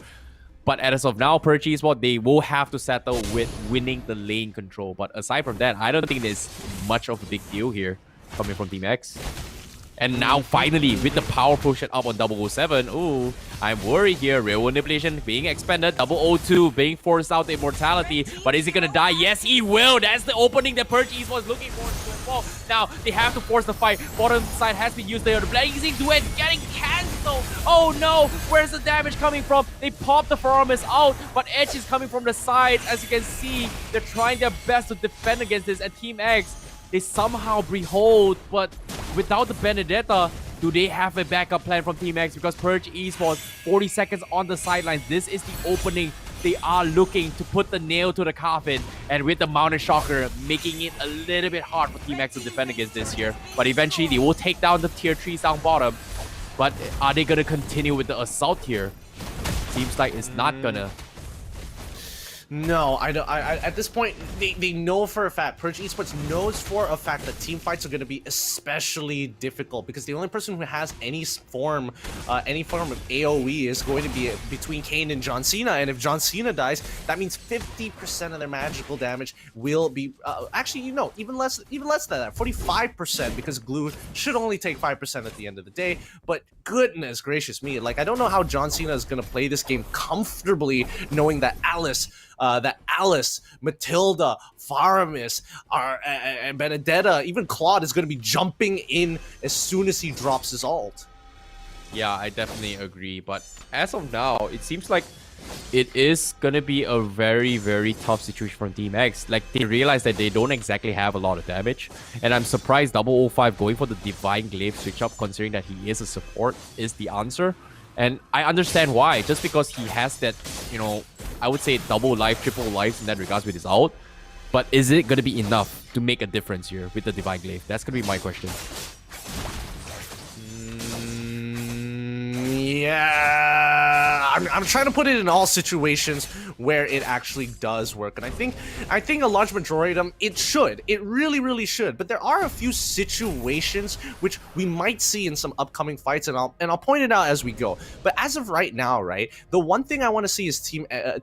But as of now, Purge Esports, they will have to settle with winning the lane control. But aside from that, I don't think there's much of a big deal here coming from Team X. And now, finally, with the power potion up on 007, ooh, I'm worried here. Real manipulation being expanded. 002 being forced out the immortality. But is he gonna die? Yes, he will. That's the opening that Purge Esports was looking for as well. Now, they have to force the fight. Bottom side has been used there. The blazing duet getting cancelled. Oh no, where's the damage coming from? They popped the Foramus out, but Edge is coming from the sides. As you can see, they're trying their best to defend against this. And Team X, they somehow behold, but without the Benedetta, do they have a backup plan from Team X? Because Purge Esports, 40 seconds on the sidelines. This is the opening. They are looking to put the nail to the coffin. And with the Mountain Shocker, making it a little bit hard for Team X to defend against this here. But eventually, they will take down the tier 3s down bottom. But are they going to continue with the assault here? Seems like it's not gonna. No, I don't. At this point, they know for a fact, Purge Esports knows for a fact that team fights are going to be especially difficult because the only person who has any form of AoE is going to be between Kane and John Cena, and if John Cena dies, that means 50% of their magical damage will be actually, you know, even less than that, 45%, because glue should only take 5% at the end of the day. But goodness gracious me, like I don't know how John Cena is going to play this game comfortably, knowing that Alice, Matilda, Faramis, and Benedetta, even Claude is going to be jumping in as soon as he drops his ult. Yeah, I definitely agree. But as of now, it seems like it is going to be a very, very tough situation for Team X. Like, they realize that they don't exactly have a lot of damage. And I'm surprised 005 going for the Divine Glaive switch up, considering that he is a support, is the answer. And I understand why. Just because he has that, you know, I would say double life, triple life in that regards with his ult. But is it going to be enough to make a difference here with the Divine Glaive? That's going to be my question. Yeah, I'm trying to put it in all situations where it actually does work, and I think a large majority of them it really should. But there are a few situations which we might see in some upcoming fights, and I'll point it out as we go. But as of right now, right, the one thing I want to see is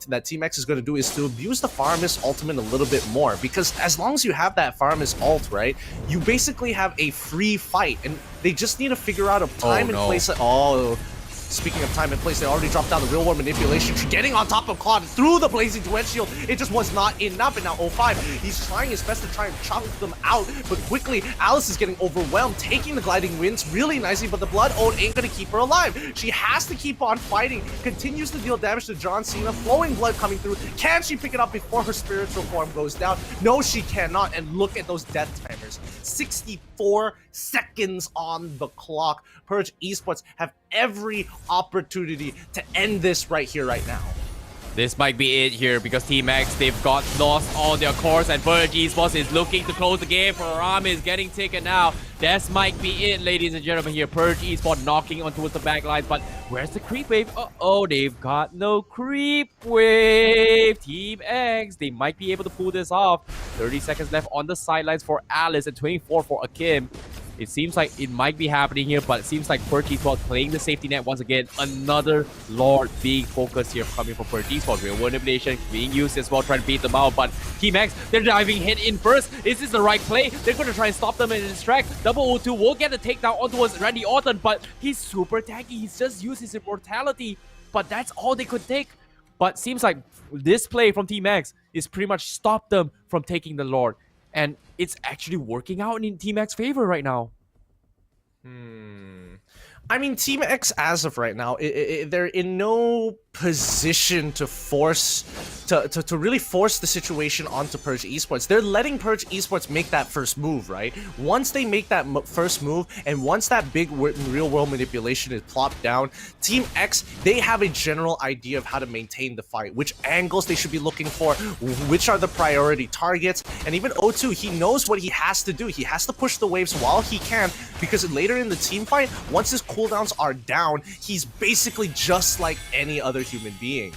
that Team X is going to do is to abuse the Faramis ultimate a little bit more, because as long as you have that Faramis ult, right, you basically have a free fight, and they just need to figure out a time and place. Speaking of time and place, they already dropped down the real world manipulation, getting on top of Claude through the blazing duet shield. It just was not enough, and now 05, he's trying his best to try and chunk them out, but quickly, Alice is getting overwhelmed, taking the gliding winds really nicely, but the Blood Ode ain't gonna keep her alive. She has to keep on fighting, continues to deal damage to John Cena, flowing blood coming through. Can she pick it up before her spiritual form goes down? No, she cannot, and look at those death timers. 64 seconds on the clock. Purge Esports have every opportunity to end this right here, right now. This might be it here because Team X, they've got lost all their cores, and Purge Esports is looking to close the game. Ram is getting taken now. This might be it, ladies and gentlemen, here. Purge Esports knocking on towards the back lines, but where's the creep wave? Uh-oh, they've got no creep wave. Team X, they might be able to pull this off. 30 seconds left on the sidelines for Alice and 24 for Akim. It seems like it might be happening here, but it seems like Purge Esports playing the safety net once again. Another Lord being focused here coming from Purge Esports. Real world manipulation being used as well, trying to beat them out. But Team X, they're diving head in first. Is this the right play? They're going to try and stop them and distract. 002 will get a takedown on towards Randy Orton, but he's super tanky. He's just used his immortality, but that's all they could take. But seems like this play from Team X is pretty much stopped them from taking the Lord. And it's actually working out in Team X's favor right now. I mean, Team X, as of right now, they're in no position to really force the situation onto Purge Esports. They're letting Purge Esports make that first move, right? Once they make that first move, and once that big real-world manipulation is plopped down, Team X, they have a general idea of how to maintain the fight, which angles they should be looking for, which are the priority targets, and even O2, he knows what he has to do. He has to push the waves while he can, because later in the team fight, once his cooldowns are down, he's basically just like any other human being.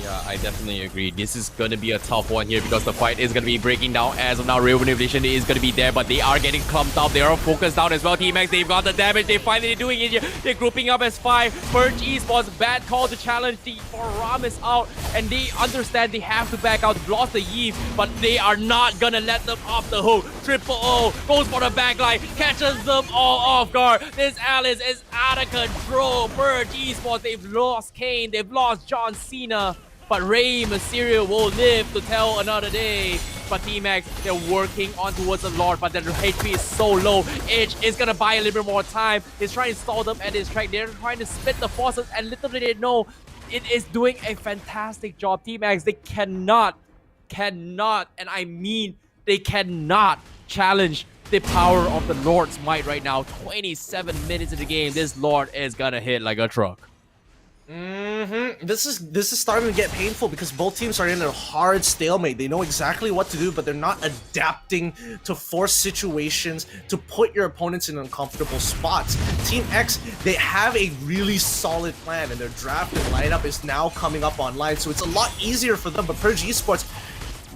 Yeah, I definitely agree. This is going to be a tough one here because the fight is going to be breaking down. As of now, real manipulation is going to be there, but they are getting clumped up. They are focused down as well. Team X, they've got the damage. They're finally doing it here. They're grouping up as 5. Purge Esports, bad call to challenge. The Ram is out, and they understand they have to back out. They've lost the Eve, but they are not going to let them off the hook. Triple O goes for the backline, catches them all off guard. This Alice is out of control. Purge Esports, they've lost Kane. They've lost John Cena. But Rey Mysterio will live to tell another day. But Team X, they're working on towards the Lord, but their HP is so low. Edge is gonna buy a little bit more time. He's trying to stall them at his track. They're trying to split the forces, and little did they know, it is doing a fantastic job. Team X, they cannot, and I mean they cannot challenge the power of the Lord's might right now. 27 minutes in the game, this Lord is gonna hit like a truck. This is starting to get painful because both teams are in a hard stalemate. They know exactly what to do, but they're not adapting to force situations to put your opponents in uncomfortable spots. Team X, they have a really solid plan, and their draft and lineup is now coming up online, so it's a lot easier for them. But Purge Esports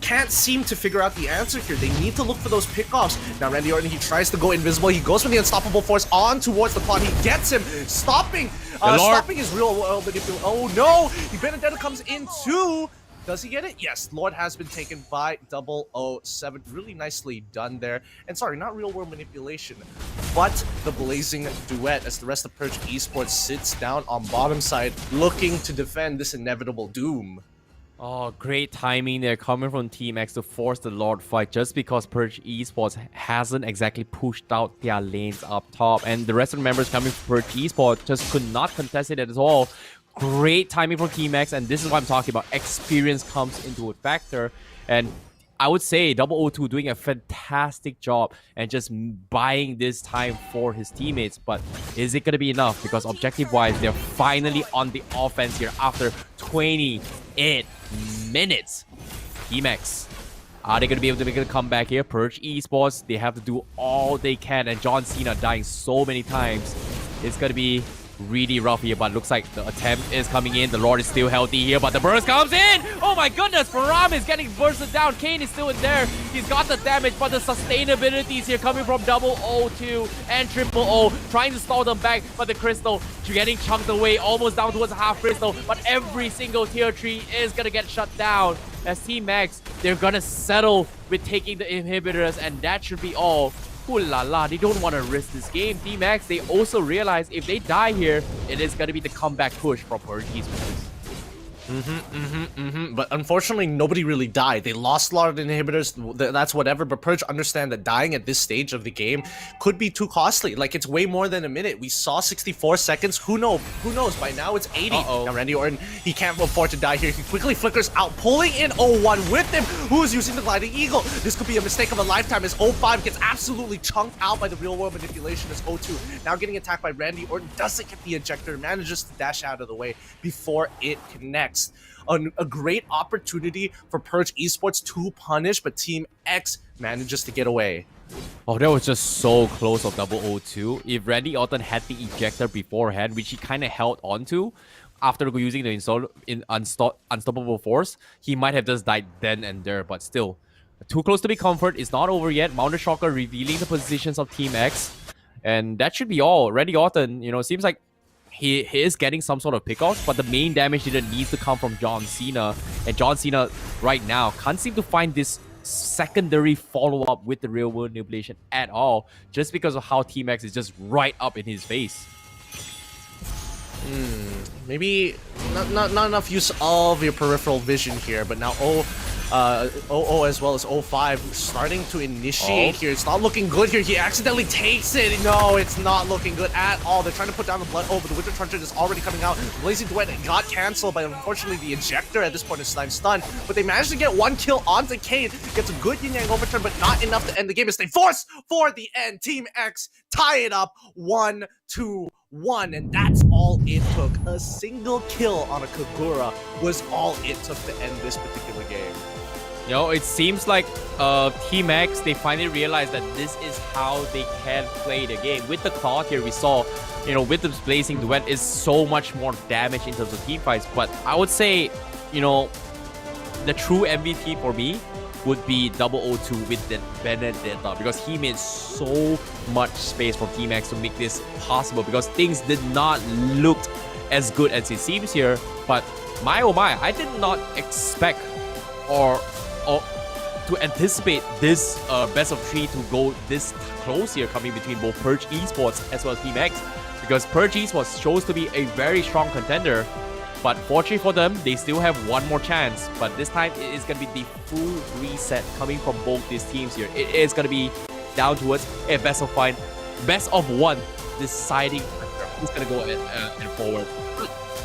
can't seem to figure out the answer here. They need to look for those pickoffs. Now Randy Orton, he tries to go invisible. He goes for the unstoppable force on towards the pod. He gets him, stopping his real world manipulation. Oh no! Benedetta comes in too. Does he get it? Yes, Lord has been taken by 007. Really nicely done there. And sorry, not real world manipulation, but the blazing duet as the rest of Purge Esports sits down on bottom side, looking to defend this inevitable doom. Oh, great timing there coming from Team X to force the Lord fight just because Purge Esports hasn't exactly pushed out their lanes up top. And the rest of the members coming from Purge Esports just could not contest it at all. Great timing from Team X, and this is what I'm talking about. Experience comes into a factor. And I would say 002 doing a fantastic job and just buying this time for his teammates. But is it going to be enough? Because objective-wise, they're finally on the offense here after 28 minutes. Team X, are they going to be able to make a comeback here? Purge Esports, they have to do all they can. And John Cena dying so many times. It's going to be really rough here, but looks like the attempt is coming in. The Lord is still healthy here, but the burst comes in. Oh my goodness, Faram is getting bursted down. Kane is still in there. He's got the damage, but the sustainability is here coming from 002 and 000, trying to stall them back, but the crystal getting chunked away, almost down towards half crystal, but every single tier 3 is gonna get shut down. As Team X, they're gonna settle with taking the inhibitors, and that should be all. Ooh la la, they don't want to risk this game. Team X, they also realize if they die here, it is going to be the comeback push from Purge Esports. But unfortunately, nobody really died. They lost a lot of inhibitors, that's whatever, but Purge understand that dying at this stage of the game could be too costly. Like, it's way more than a minute. We saw 64 seconds. Who knows? By now it's 80. Now Randy Orton, he can't afford to die here. He quickly flickers out, pulling in 01 with him, who's using the Gliding Eagle. This could be a mistake of a lifetime as 05 gets absolutely chunked out by the real world manipulation as 02. Now getting attacked by Randy Orton, doesn't get the ejector, manages to dash out of the way before it connects. A great opportunity for Purge Esports to punish, but Team X manages to get away. Oh, that was just so close of 002. If Randy Orton had the ejector beforehand, which he kind of held onto after using the unstoppable force, he might have just died then and there, but still. Too close to be comfort. It's not over yet. Mounted Shocker revealing the positions of Team X. And that should be all. Randy Orton, seems like he is getting some sort of pickoffs, but the main damage needs to come from John Cena. And John Cena right now can't seem to find this secondary follow-up with the real world manipulation at all, just because of how Team X is just right up in his face. Maybe not enough use of your peripheral vision here, but now OO as well as 05 starting to initiate here. It's not looking good here. He accidentally takes it. No, it's not looking good at all. They're trying to put down the blood. Oh, but the Winter Truncheon is already coming out. Blazing Duet got canceled, but unfortunately the ejector at this point is stunned. But they managed to get one kill onto Kane. Gets a good yin-yang overturn, but not enough to end the game as they force for the end. Team X tie it up 1-1, and that's all it took. A single kill on a Kagura was all it took to end this particular game. It seems like Team X, they finally realized that this is how they can play the game. With the Cloud here, we saw, with the Blazing Duet is so much more damage in terms of team fights. But I would say, the true MVP for me would be 002 with the Benedetta, because he made so much space from Team X to make this possible, because things did not look as good as it seems here. But my oh my, I did not expect or to anticipate this best of 3 to go this close here, coming between both Purge Esports as well as Team X, because Purge Esports shows to be a very strong contender. But fortunately for them, they still have one more chance. But this time, it is going to be the full reset coming from both these teams here. It is going to be down towards a best of 1 deciding who's going to go and forward.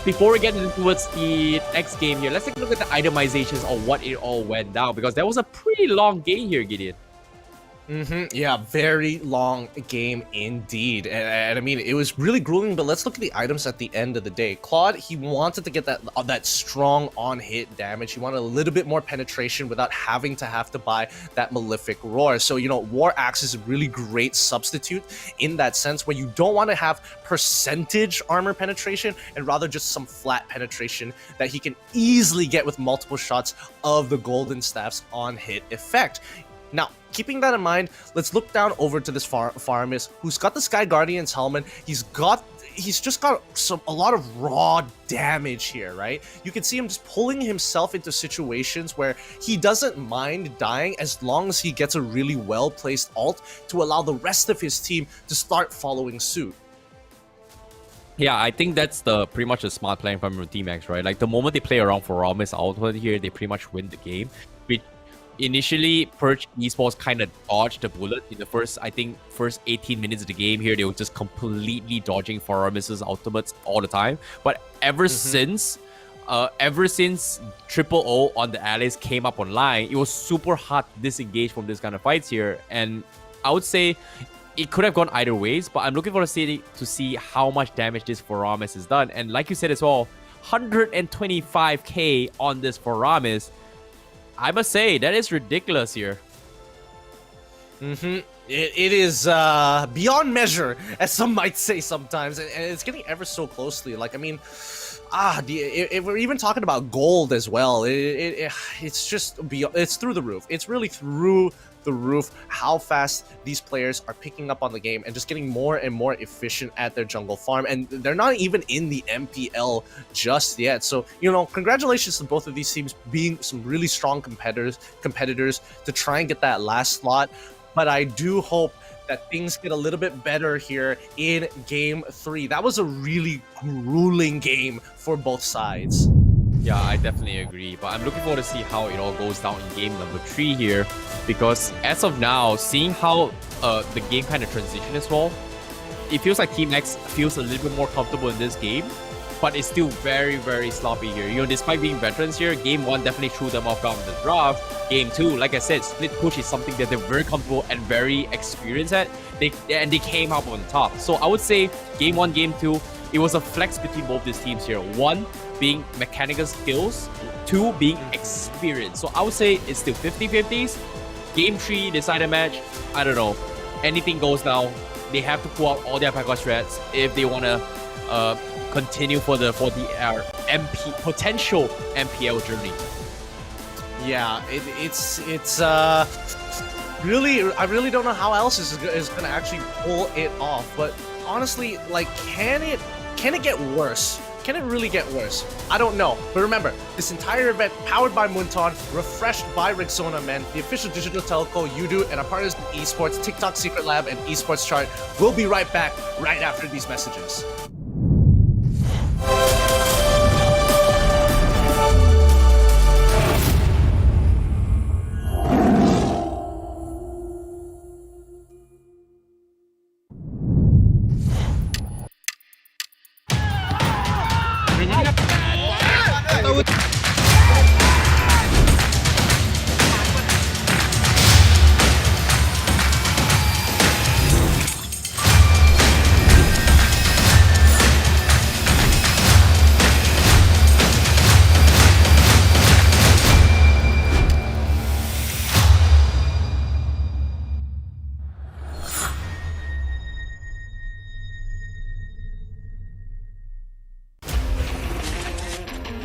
Before we get into towards the next game here, let's take a look at the itemizations of what it all went down, because that was a pretty long game here, Gideon. Yeah, very long game indeed. And I mean, it was really grueling, but let's look at the items at the end of the day. Claude, he wanted to get that strong on-hit damage. He wanted a little bit more penetration without having to buy that Malefic Roar. So, you know, War Axe is a really great substitute in that sense where you don't want to have percentage armor penetration and rather just some flat penetration that he can easily get with multiple shots of the Golden Staff's on-hit effect. Now, keeping that in mind, let's look down over to this Faramis, who's got the Sky Guardian's helmet. He's just got a lot of raw damage here, right? You can see him just pulling himself into situations where he doesn't mind dying as long as he gets a really well-placed ult to allow the rest of his team to start following suit. Yeah, I think that's pretty much a smart plan from Team X, right? Like the moment they play around for Faramis output here, they pretty much win the game. Initially, Perch Esports kind of dodged the bullet in the first 18 minutes of the game here. They were just completely dodging Faramis's ultimates all the time. But ever since Triple O on the allies came up online, it was super hard to disengage from this kind of fights here. And I would say it could have gone either ways, but I'm looking forward to see how much damage this Faramis has done. And like you said as well, 125k on this Faramis. I must say, that is ridiculous here. It is beyond measure, as some might say sometimes, and it's getting ever so closely. Like, I mean, if we're even talking about gold as well, it's just beyond, it's through the roof. It's really through the roof how fast these players are picking up on the game and just getting more and more efficient at their jungle farm, and they're not even in the MPL just yet. So, you know, congratulations to both of these teams being some really strong competitors to try and get that last slot. But I do hope that things get a little bit better here in Game 3. That was a really grueling game for both sides. Yeah, I definitely agree. But I'm looking forward to see how it all goes down in game number 3 here. Because as of now, seeing how the game kind of transitioned as well, it feels like Team X feels a little bit more comfortable in this game. But it's still very, very sloppy here. You know, despite being veterans here, Game 1 definitely threw them off guard in the draft. Game 2, like I said, split push is something that they're very comfortable and very experienced at. They came up on top. So I would say Game 1, Game 2, it was a flex between both these teams here. 1 being mechanical skills, 2 being experience. So I would say it's still 50-50s. Game 3, decider match, I don't know. Anything goes now. They have to pull out all their backup strats if they want to continue for the potential MPL journey. Yeah, it's really, I really don't know how else is going to actually pull it off. But honestly, like, can it get worse? Can it really get worse? I don't know. But remember, this entire event powered by Munton, refreshed by Rexona Men, the official digital telco, Udo, and our partners in Esports, TikTok Secret Lab, and Esports Chart. We'll be right back right after these messages.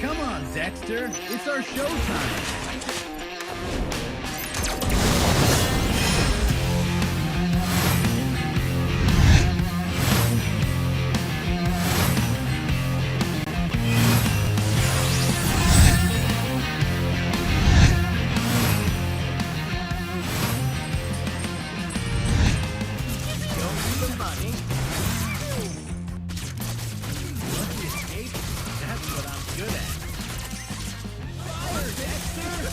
Come on, Dexter. It's our showtime. Don't need the money. Lucky escape. That's what I'm good at. Fire, Dexter!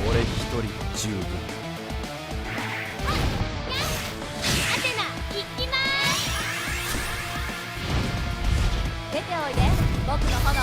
俺一人十分。アテナ行きます出ておいで僕の炎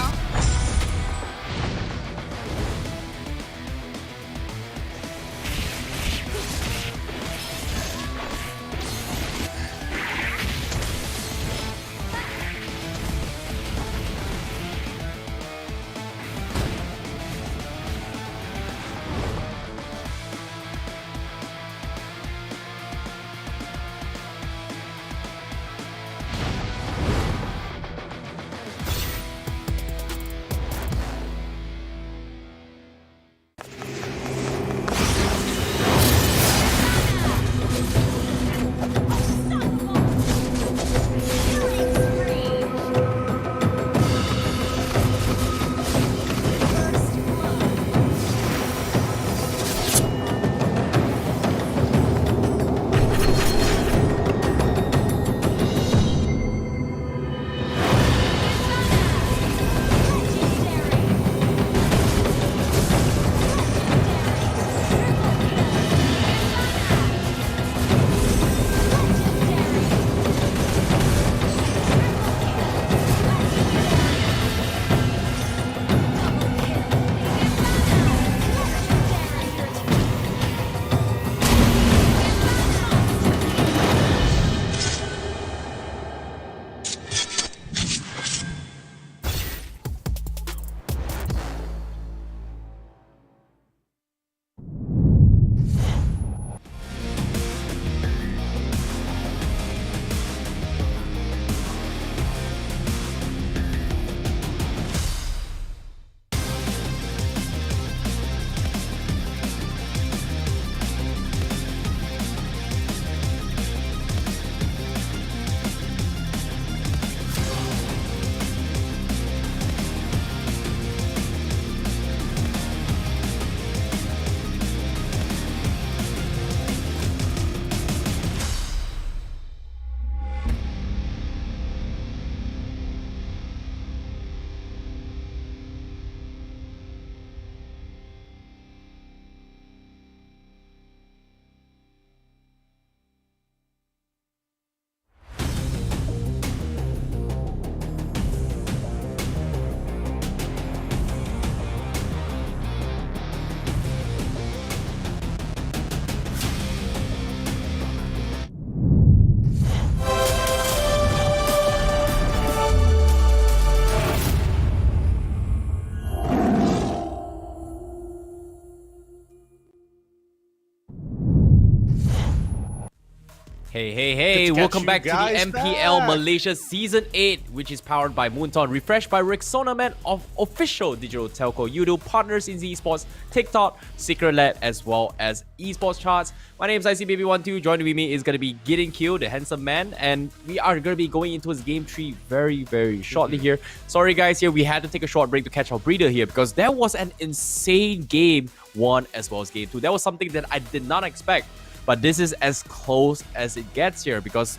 Hey, Good to welcome catch back you to the guys MPL back. Malaysia Season 8, which is powered by Moonton, refreshed by Rexona Man of official digital telco Udo, partners in Esports, TikTok, Secret Lab, as well as Esports charts. My name is ICBaby12, joining with me is going to be Gideon Q, the handsome man, and we are going to be going into his game tree very shortly here. Sorry guys, here we had to take a short break to catch our breather here because there was an insane game 1 as well as game 2. That was something that I did not expect. But this is as close as it gets here because,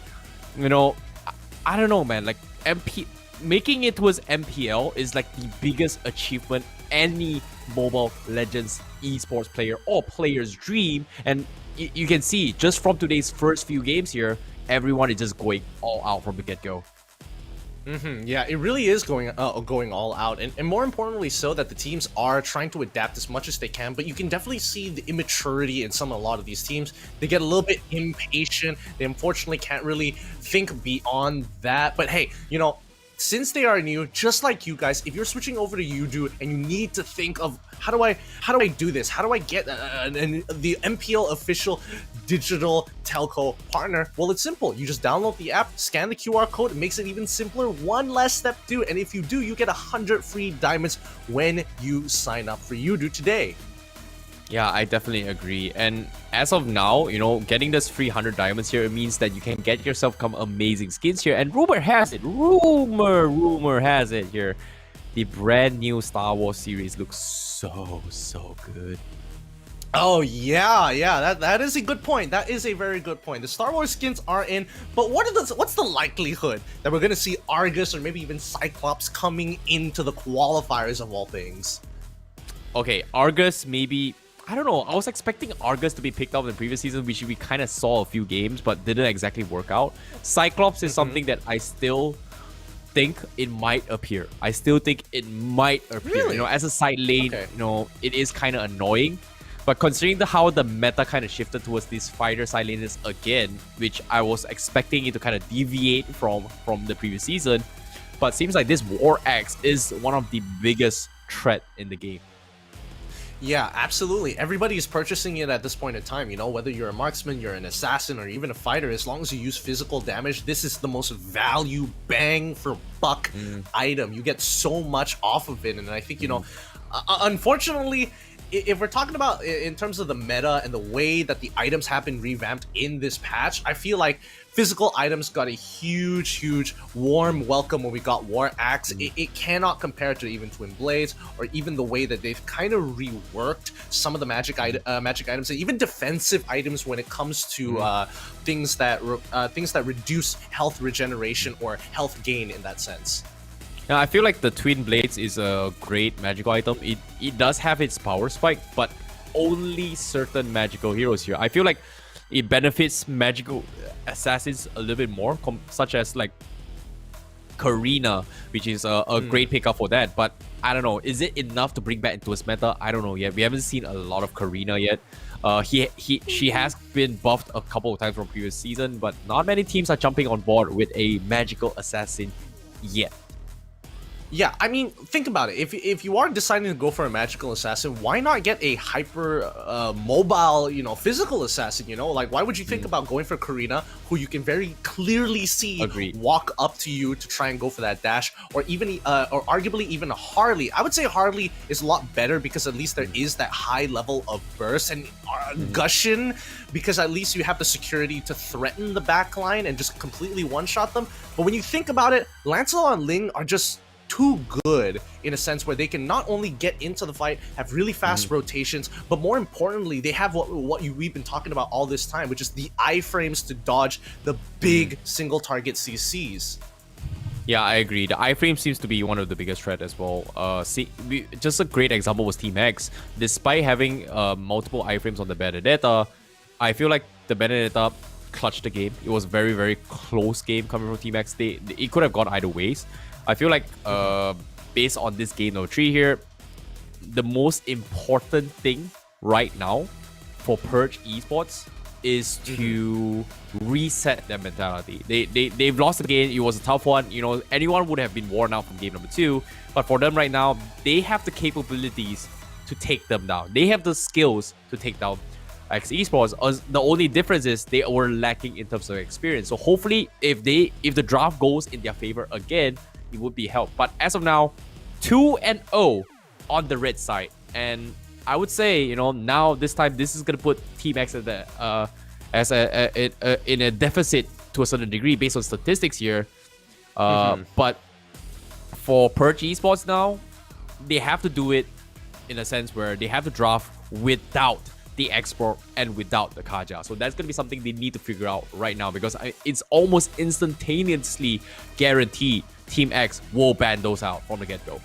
you know, I don't know, man. Like, making it towards MPL is like the biggest achievement any Mobile Legends esports player or player's dream. And you can see just from today's first few games here, everyone is just going all out from the get-go. Yeah, it really is going all out, and more importantly so that the teams are trying to adapt as much as they can, but you can definitely see the immaturity in a lot of these teams. They get a little bit impatient. They unfortunately can't really think beyond that. But hey, you know, since they are new, just like you guys, if you're switching over to Udo and you need to think of how do I do this? How do I get the MPL official digital telco partner? Well, it's simple. You just download the app, scan the QR code. It makes it even simpler. One less step to do, and if you do, you get 100 free diamonds when you sign up for Udo today. Yeah, I definitely agree. And as of now, you know, getting this free 100 diamonds here, it means that you can get yourself some amazing skins here. And rumor has it, rumor has it here, the brand new Star Wars series looks so good. Oh yeah, that is a good point. That is a very good point. The Star Wars skins are in, but what's the likelihood that we're gonna see Argus or maybe even Cyclops coming into the qualifiers of all things? Okay, Argus maybe. I don't know. I was expecting Argus to be picked up in the previous season, which we kind of saw a few games, but didn't exactly work out. Cyclops is something that I still think it might appear. I still think it might appear. Really? You know, as a side lane, you know, it is kind of annoying. But considering how the meta kind of shifted towards these fighter side laners again, which I was expecting it to kind of deviate from the previous season, but seems like this War Axe is one of the biggest threat in the game. Yeah, absolutely. Everybody is purchasing it at this point in time. You know, whether you're a marksman, you're an assassin, or even a fighter, as long as you use physical damage, this is the most value bang for buck item. You get so much off of it, and I think, you know, unfortunately, if we're talking about in terms of the meta and the way that the items have been revamped in this patch, I feel like physical items got a huge warm welcome when we got War Axe. It cannot compare to even Twin Blades or even the way that they've kind of reworked some of the magic items and even defensive items when it comes to things that reduce health regeneration or health gain in that sense. Now, I feel like the Twin Blades is a great magical item. It does have its power spike, but only certain magical heroes here. I feel like it benefits magical assassins a little bit more, such as like Karina, which is a great pickup for that. But I don't know, is it enough to bring back into its meta? I don't know yet. We haven't seen a lot of Karina yet. She has been buffed a couple of times from previous season, but not many teams are jumping on board with a magical assassin yet. Yeah, I mean, think about it. If you are deciding to go for a magical assassin, why not get a hyper mobile, you know, physical assassin? You know, like why would you think about going for Karina, who you can very clearly see walk up to you to try and go for that dash, or even or arguably even a Harley? I would say Harley is a lot better because at least there is that high level of burst, and Gushin because at least you have the security to threaten the backline and just completely one-shot them. But when you think about it, Lancelot and Ling are just too good in a sense where they can not only get into the fight, have really fast rotations, but more importantly, they have we've been talking about all this time, which is the iframes to dodge the big single target CCs. Yeah, I agree. The iframe seems to be one of the biggest threat as well. Just a great example was Team X. Despite having multiple iframes on the Benedetta, I feel like the Benedetta clutched the game. It was a very close game coming from Team X. It could have gone either ways. I feel like based on this game number 3 here, the most important thing right now for Purge Esports is to reset their mentality. They've lost the game. It was a tough one. You know, anyone would have been worn out from game number 2. But for them right now, they have the capabilities to take them down. They have the skills to take down X Esports. The only difference is they were lacking in terms of experience. So hopefully, if the draft goes in their favor again, it would be help. But as of now, 2-0 on the red side, and I would say, you know, now this time this is gonna put Team X at in a deficit to a certain degree based on statistics here. But for Purge Esports now, they have to do it in a sense where they have to draft without the export and without the Kaja. So that's going to be something they need to figure out right now, because it's almost instantaneously guaranteed Team X will ban those out from the get-go.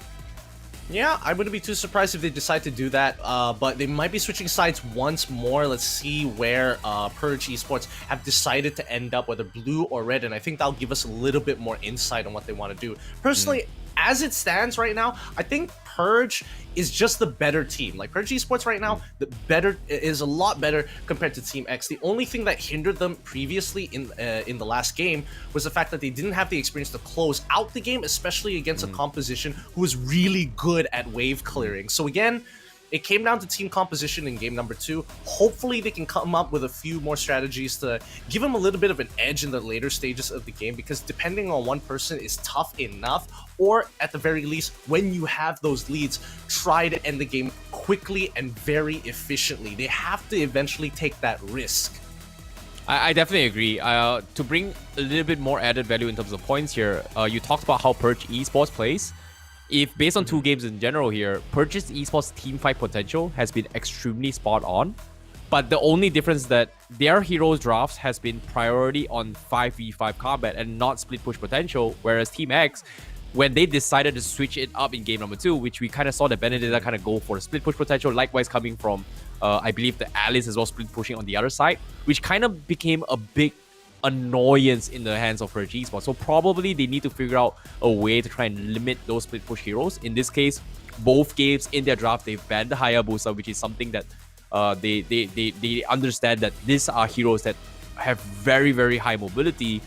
Yeah, I wouldn't be too surprised if they decide to do that, but they might be switching sides once more. Let's see where Purge Esports have decided to end up, whether blue or red, and I think that'll give us a little bit more insight on what they want to do. Personally, as it stands right now, I think Purge is just the better team. Like Purge Esports right now, is a lot better compared to Team X. The only thing that hindered them previously in the last game was the fact that they didn't have the experience to close out the game, especially against a composition who was really good at wave clearing. So again, it came down to team composition in game number 2. Hopefully they can come up with a few more strategies to give them a little bit of an edge in the later stages of the game, because depending on one person is tough enough, or at the very least, when you have those leads, try to end the game quickly and very efficiently. They have to eventually take that risk. I definitely agree. To bring a little bit more added value in terms of points here, you talked about how Purge Esports plays. if based on 2 games in general here, Purchase Esports team fight potential has been extremely spot on. But the only difference that their heroes drafts has been priority on 5v5 combat and not split push potential, whereas Team X, when they decided to switch it up in game number 2, which we kind of saw the Benedetta kind of go for the split push potential, likewise coming from, I believe the Alice as well split pushing on the other side, which kind of became a big annoyance in the hands of Purge Esports. So probably they need to figure out a way to try and limit those split push heroes. In this case, both games in their draft, they've banned the Hayabusa, which is something that they understand that these are heroes that have very, very high mobility.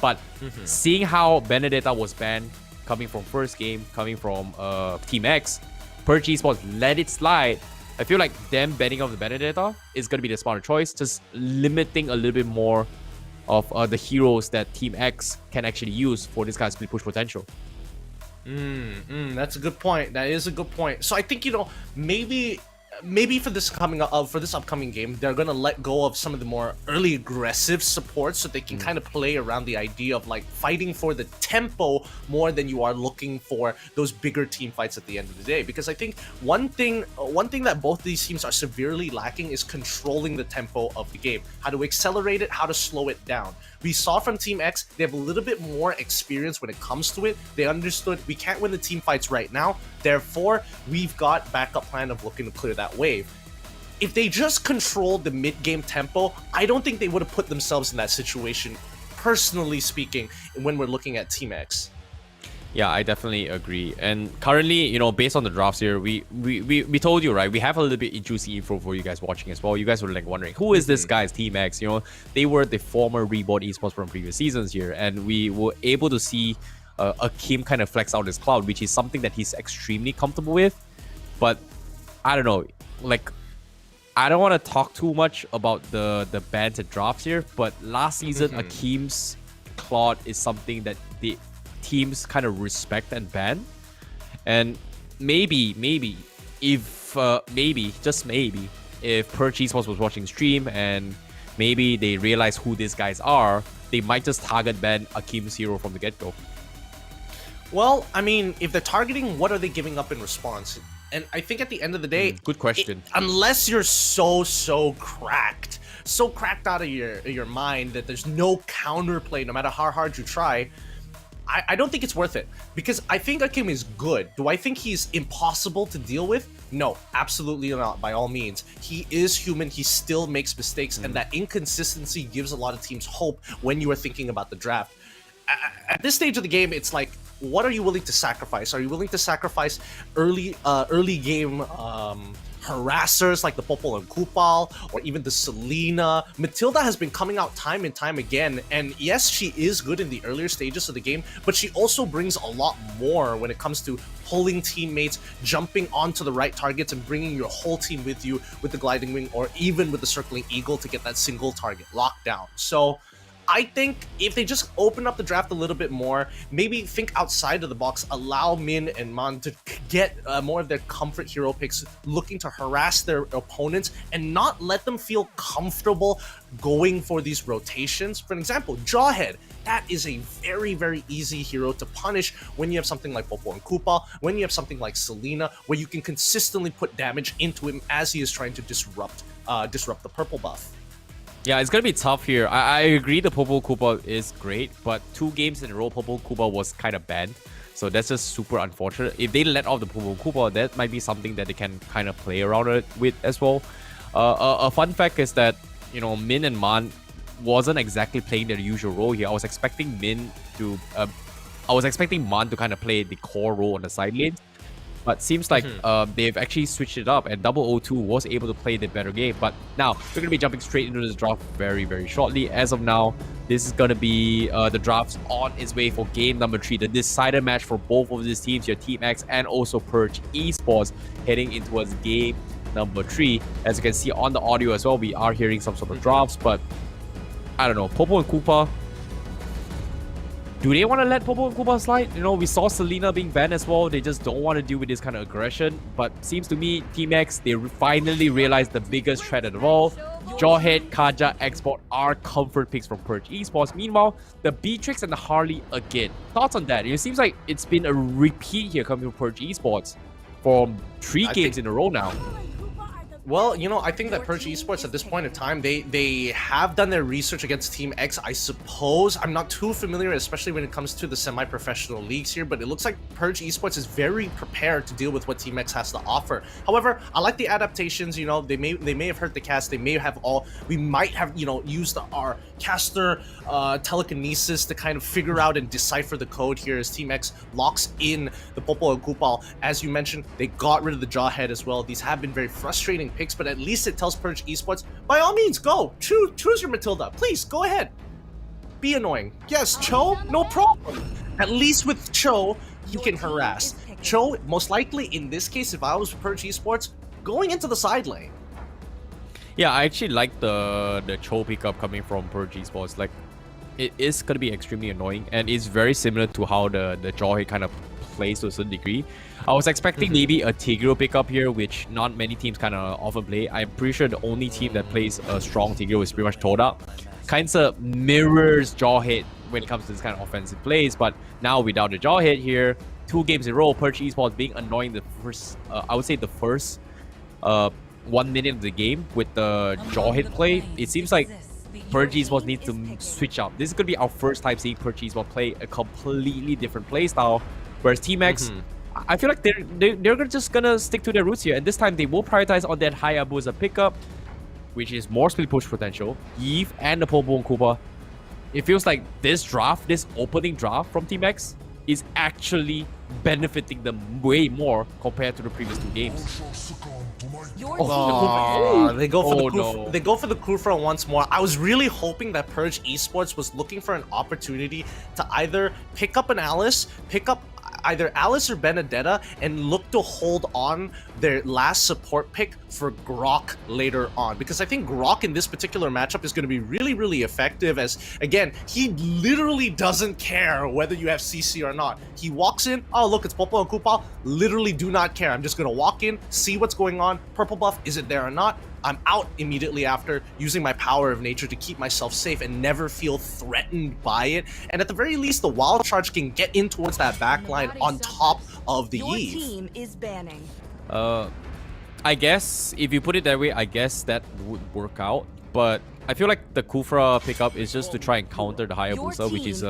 But seeing how Benedetta was banned, coming from first game, coming from Team X, Purge Esports let it slide. I feel like them banning of the Benedetta is going to be the smarter choice, just limiting a little bit more of the heroes that Team X can actually use for this kind of split push potential. That's a good point. That is a good point. So I think, you know, maybe for this upcoming game, they're gonna let go of some of the more early aggressive supports, so they can kind of play around the idea of like fighting for the tempo more than you are looking for those bigger team fights at the end of the day. Because I think one thing that both these teams are severely lacking is controlling the tempo of the game, how to accelerate it, how to slow it down. We saw from Team X, they have a little bit more experience when it comes to it. They understood we can't win the team fights right now, therefore we've got backup plan of looking to clear that wave. If they just controlled the mid-game tempo, I don't think they would have put themselves in that situation, personally speaking, when we're looking at Team X. Yeah, I definitely agree. And currently, you know, based on the drafts here, we told you, right? We have a little bit juicy info for you guys watching as well. You guys were like wondering, who is this guy's Team X? You know, they were the former Reborn Esports from previous seasons here, and we were able to see Akim kind of flex out his cloud, which is something that he's extremely comfortable with. But I don't know, like, I don't want to talk too much about the bans and drafts here, but last season Akim's cloud is something that the teams kind of respect and ban. And maybe if just maybe if Purge Esports was watching stream and maybe they realize who these guys are, they might just target ban Akim's hero from the get-go. Well, I mean, if they're targeting, what are they giving up in response? And I think at the end of the day, good question. Unless you're so cracked out of your mind that there's no counterplay, no matter how hard you try, I don't think it's worth it. Because I think Akim is good. Do I think he's impossible to deal with? No, absolutely not, by all means. He is human, he still makes mistakes, and that inconsistency gives a lot of teams hope when you are thinking about the draft. At this stage of the game, it's like, what are you willing to sacrifice? Are you willing to sacrifice early game harassers like the Popol and Kupal, or even the Selena? Matilda has been coming out time and time again, and yes, she is good in the earlier stages of the game, but she also brings a lot more when it comes to pulling teammates, jumping onto the right targets, and bringing your whole team with you with the Gliding Wing or even with the Circling Eagle to get that single target lockdown. So I think if they just open up the draft a little bit more, maybe think outside of the box, allow Min and Man to get more of their comfort hero picks, looking to harass their opponents and not let them feel comfortable going for these rotations. For example, Jawhead, that is a very easy hero to punish when you have something like Popo and Koopa, when you have something like Selena, where you can consistently put damage into him as he is trying to disrupt the purple buff. Yeah, it's gonna be tough here. I agree the Popo Koopa is great, but 2 games in a row Popo Koopa was kind of banned. So that's just super unfortunate. If they let off the Popo Koopa, that might be something that they can kind of play around with as well. A fun fact is that, you know, Min and Man wasn't exactly playing their usual role here. I was expecting Man to kind of play the core role on the side lanes. But seems like they've actually switched it up, and 002 was able to play the better game. But now we're going to be jumping straight into this draft very shortly. As of now, this is going to be the draft on its way for game number 3, the decided match for both of these teams, your Team X and also Purge Esports, heading in towards game number 3. As you can see on the audio as well, we are hearing some sort of drops, but I don't know. Popo and Koopa, do they want to let Popo and Koopa slide? You know, we saw Selena being banned as well. They just don't want to deal with this kind of aggression. But seems to me, Team X, they finally realized the biggest threat of all. Jawhead, Kaja, Export are comfort picks from Purge Esports. Meanwhile, the Beatrix and the Harley again. Thoughts on that? It seems like it's been a repeat here coming from Purge Esports from 3 games in a row now. Well, you know, I think that Purge Esports at this point in time, they have done their research against Team X, I suppose. I'm not too familiar, especially when it comes to the semi-professional leagues here, but it looks like Purge Esports is very prepared to deal with what Team X has to offer. However, I like the adaptations. You know, they may have hurt the cast. They may have we might have, you know, used our caster telekinesis to kind of figure out and decipher the code here as Team X locks in the Popo and Kupal. As you mentioned, they got rid of the Jawhead as well. These have been very frustrating picks, but at least it tells Purge Esports, by all means, go choose your Matilda, please go ahead, be annoying. Yes, Cho, no problem. At least with Cho you can harass. Cho, most likely in this case, if I was Purge Esports, going into the side lane. Yeah, I actually like the Cho pickup coming from Purge Esports. Like, it is gonna be extremely annoying, and it's very similar to how the Jawhead kind of plays to a certain degree. I was expecting maybe a Tigreal pickup here, which not many teams kind of often play. I'm pretty sure the only team that plays a strong Tigreal is pretty much Toda. Kinds of mirrors Jawhead when it comes to this kind of offensive plays, but now without the Jawhead here, 2 games in a row, Purge Esports being annoying the first, I would say the first 1 minute of the game with the Jawhead play. It seems like Purge Esports needs to switch up. This is going to be our first time seeing Purge Esports play a completely different play style, whereas Team X, I feel like they're just gonna stick to their roots here, and this time they will prioritize on that Hayabusa pickup, which is more split push potential. Eve and the Popo and Koopa. It feels like this opening draft from Team X is actually benefiting them way more compared to the previous 2 games. They go for the Kufra once more. I was really hoping that Purge Esports was looking for an opportunity to either pick up an Alice, pick up either Alice or Benedetta, and look to hold on their last support pick for Grok later on. Because I think Grok in this particular matchup is going to be really, really effective, as, again, he literally doesn't care whether you have CC or not. He walks in, oh look, it's Popo and Koopa, literally do not care. I'm just going to walk in, see what's going on, purple buff, is it there or not? I'm out immediately after, using my power of nature to keep myself safe and never feel threatened by it. And at the very least, the wild charge can get in towards that back line on top of the Your Eve. team is banning. I guess if you put it that way, I guess that would work out. But I feel like the Kufra pickup is just to try and counter the Hayabusa, which is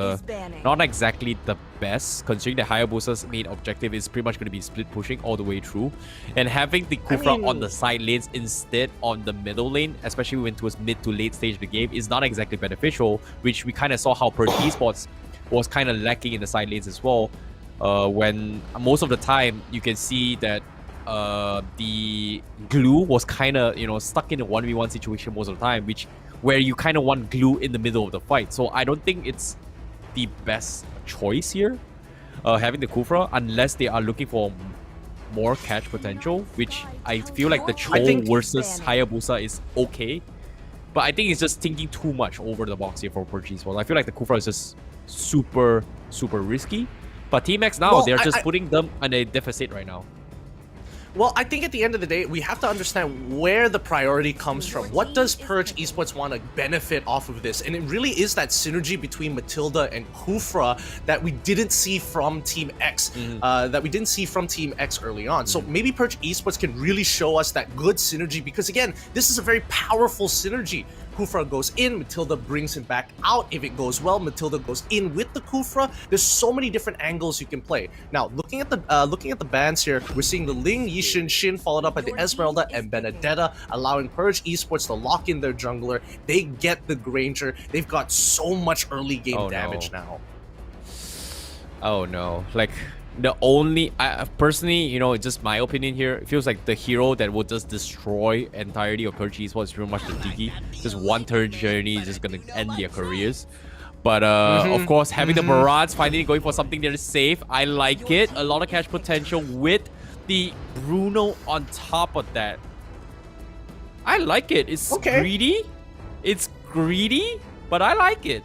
not exactly the best, considering that Hayabusa's main objective is pretty much going to be split pushing all the way through. And having the Kufra on the side lanes instead on the middle lane, especially when it was mid to late stage of the game, is not exactly beneficial, which we kind of saw how Purge Esports was kind of lacking in the side lanes as well. When most of the time you can see that the glue was kind of, you know, stuck in a 1v1 situation most of the time, where you kind of want glue in the middle of the fight. So I don't think it's the best choice here, having the Kufra, unless they are looking for more catch potential, which I feel like the Cho versus Hayabusa is okay. But I think it's just thinking too much over the box here for Purge Esports. I feel like the Kufra is just super, super risky. But Team X now, they're just putting them on a deficit right now. Well, I think at the end of the day, we have to understand where the priority comes from. What does Purge Esports want to benefit off of this? And it really is that synergy between Matilda and Kufra that we didn't see from Team X, early on. So maybe Purge Esports can really show us that good synergy, because again, this is a very powerful synergy. Kufra goes in, Matilda brings him back out. If it goes well, Matilda goes in with the Kufra. There's so many different angles you can play. Now, looking at the bans here, we're seeing the Ling, Yishin, Shin followed up by the Esmeralda and Benedetta, allowing Purge Esports to lock in their jungler. They get the Granger. They've got so much early game damage now. Oh no, like the only, personally, you know, just my opinion here, it feels like the hero that will just destroy entirety of Purge Esports is pretty much the Tiki. Just one turn journey is just gonna end their careers. But of course, having the Barats finally going for something that is safe, I like it. A lot of catch potential with the Bruno on top of that. I like it. It's greedy. It's greedy, but I like it.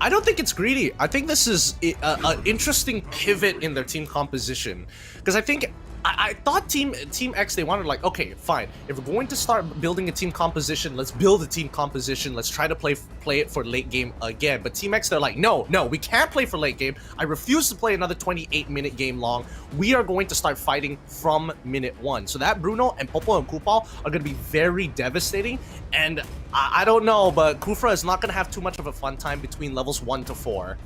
I don't think it's greedy. I think this is an interesting pivot in their team composition, because I think I thought Team X, they wanted like, okay, fine. If we're going to start building a team composition, let's build a team composition. Let's try to play it for late game again. But Team X, they're like, no, we can't play for late game. I refuse to play another 28-minute game long. We are going to start fighting from minute 1. So that Bruno and Popo and Kupal are going to be very devastating. And I don't know, but Kufra is not going to have too much of a fun time between levels 1 to 4.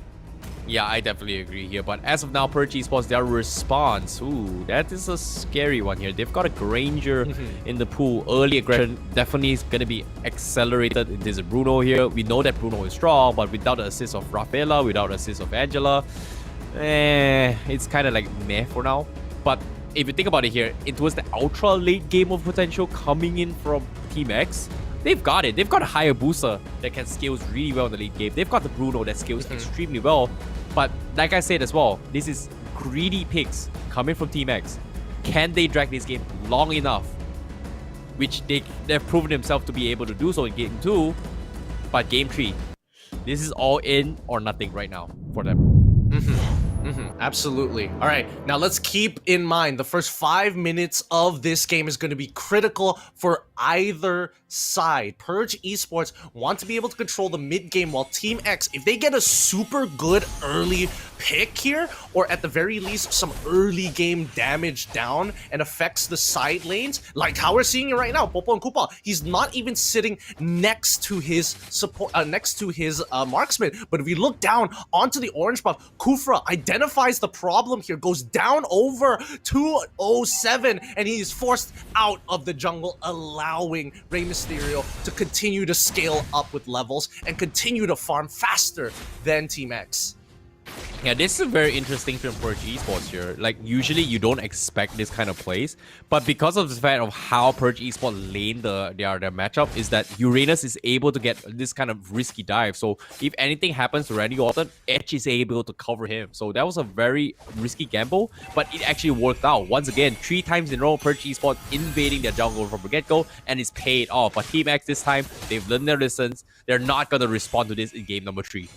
Yeah, I definitely agree here. But as of now, Purge Esports, their response, ooh, that is a scary one here. They've got a Granger in the pool. Early aggression definitely is going to be accelerated. There's a Bruno here. We know that Bruno is strong, but without the assist of Rafaela, without the assist of Angela, it's kind of like meh for now. But if you think about it here, it was the ultra late game of potential coming in from Team X. They've got it. They've got a Hayabusa that can scales really well in the late game. They've got the Bruno that scales extremely well. But like I said as well, this is greedy picks coming from Team X. Can they drag this game long enough? Which they've proven themselves to be able to do so in Game 2. But Game 3, this is all in or nothing right now for them. Absolutely. All right, now let's keep in mind the first 5 minutes of this game is going to be critical for either side. Purge Esports want to be able to control the mid game, while Team X, if they get a super good early pick here, or at the very least some early game damage down and affects the side lanes, like how we're seeing it right now, Popo and Kupa, he's not even sitting next to his support, marksman. But if we look down onto the orange buff, Kufra identifies the problem here, goes down over 207, and he is forced out of the jungle, allowing Rey Mysterio to continue to scale up with levels and continue to farm faster than Team X. Yeah, this is very interesting from Purge Esports here. Like, usually you don't expect this kind of plays, but because of the fact of how Purge Esports lane their matchup is that Uranus is able to get this kind of risky dive. So if anything happens to Randy Orton, Edge is able to cover him. So that was a very risky gamble, but it actually worked out. Once again, 3 times in a row, Purge Esports invading their jungle from the get-go, and it's paid off. But Team X this time, they've learned their lessons. They're not going to respond to this in game number 3.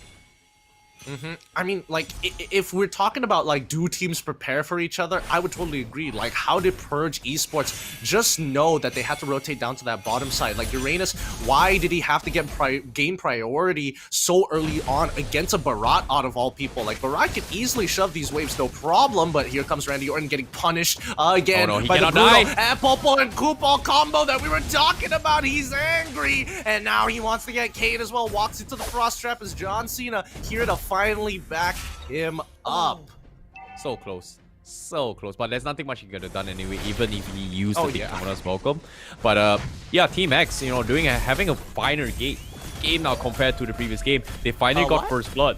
I mean, like, if we're talking about, like, do teams prepare for each other, I would totally agree. Like, how did Purge Esports just know that they had to rotate down to that bottom side? Like, Uranus, why did he have to gain priority so early on against a Barat out of all people? Like, Barat could easily shove these waves, no problem, but here comes Randy Orton getting punished again by the Bruno and Popo and Kupal combo that we were talking about. He's angry, and now he wants to get Kane as well. Walks into the frost trap as John Cena here to finally back him up. So close. So close. But there's nothing much he could have done anyway, even if he used the big Kimono's welcome. But yeah, Team X, you know, having a finer game now compared to the previous game. They finally got first blood.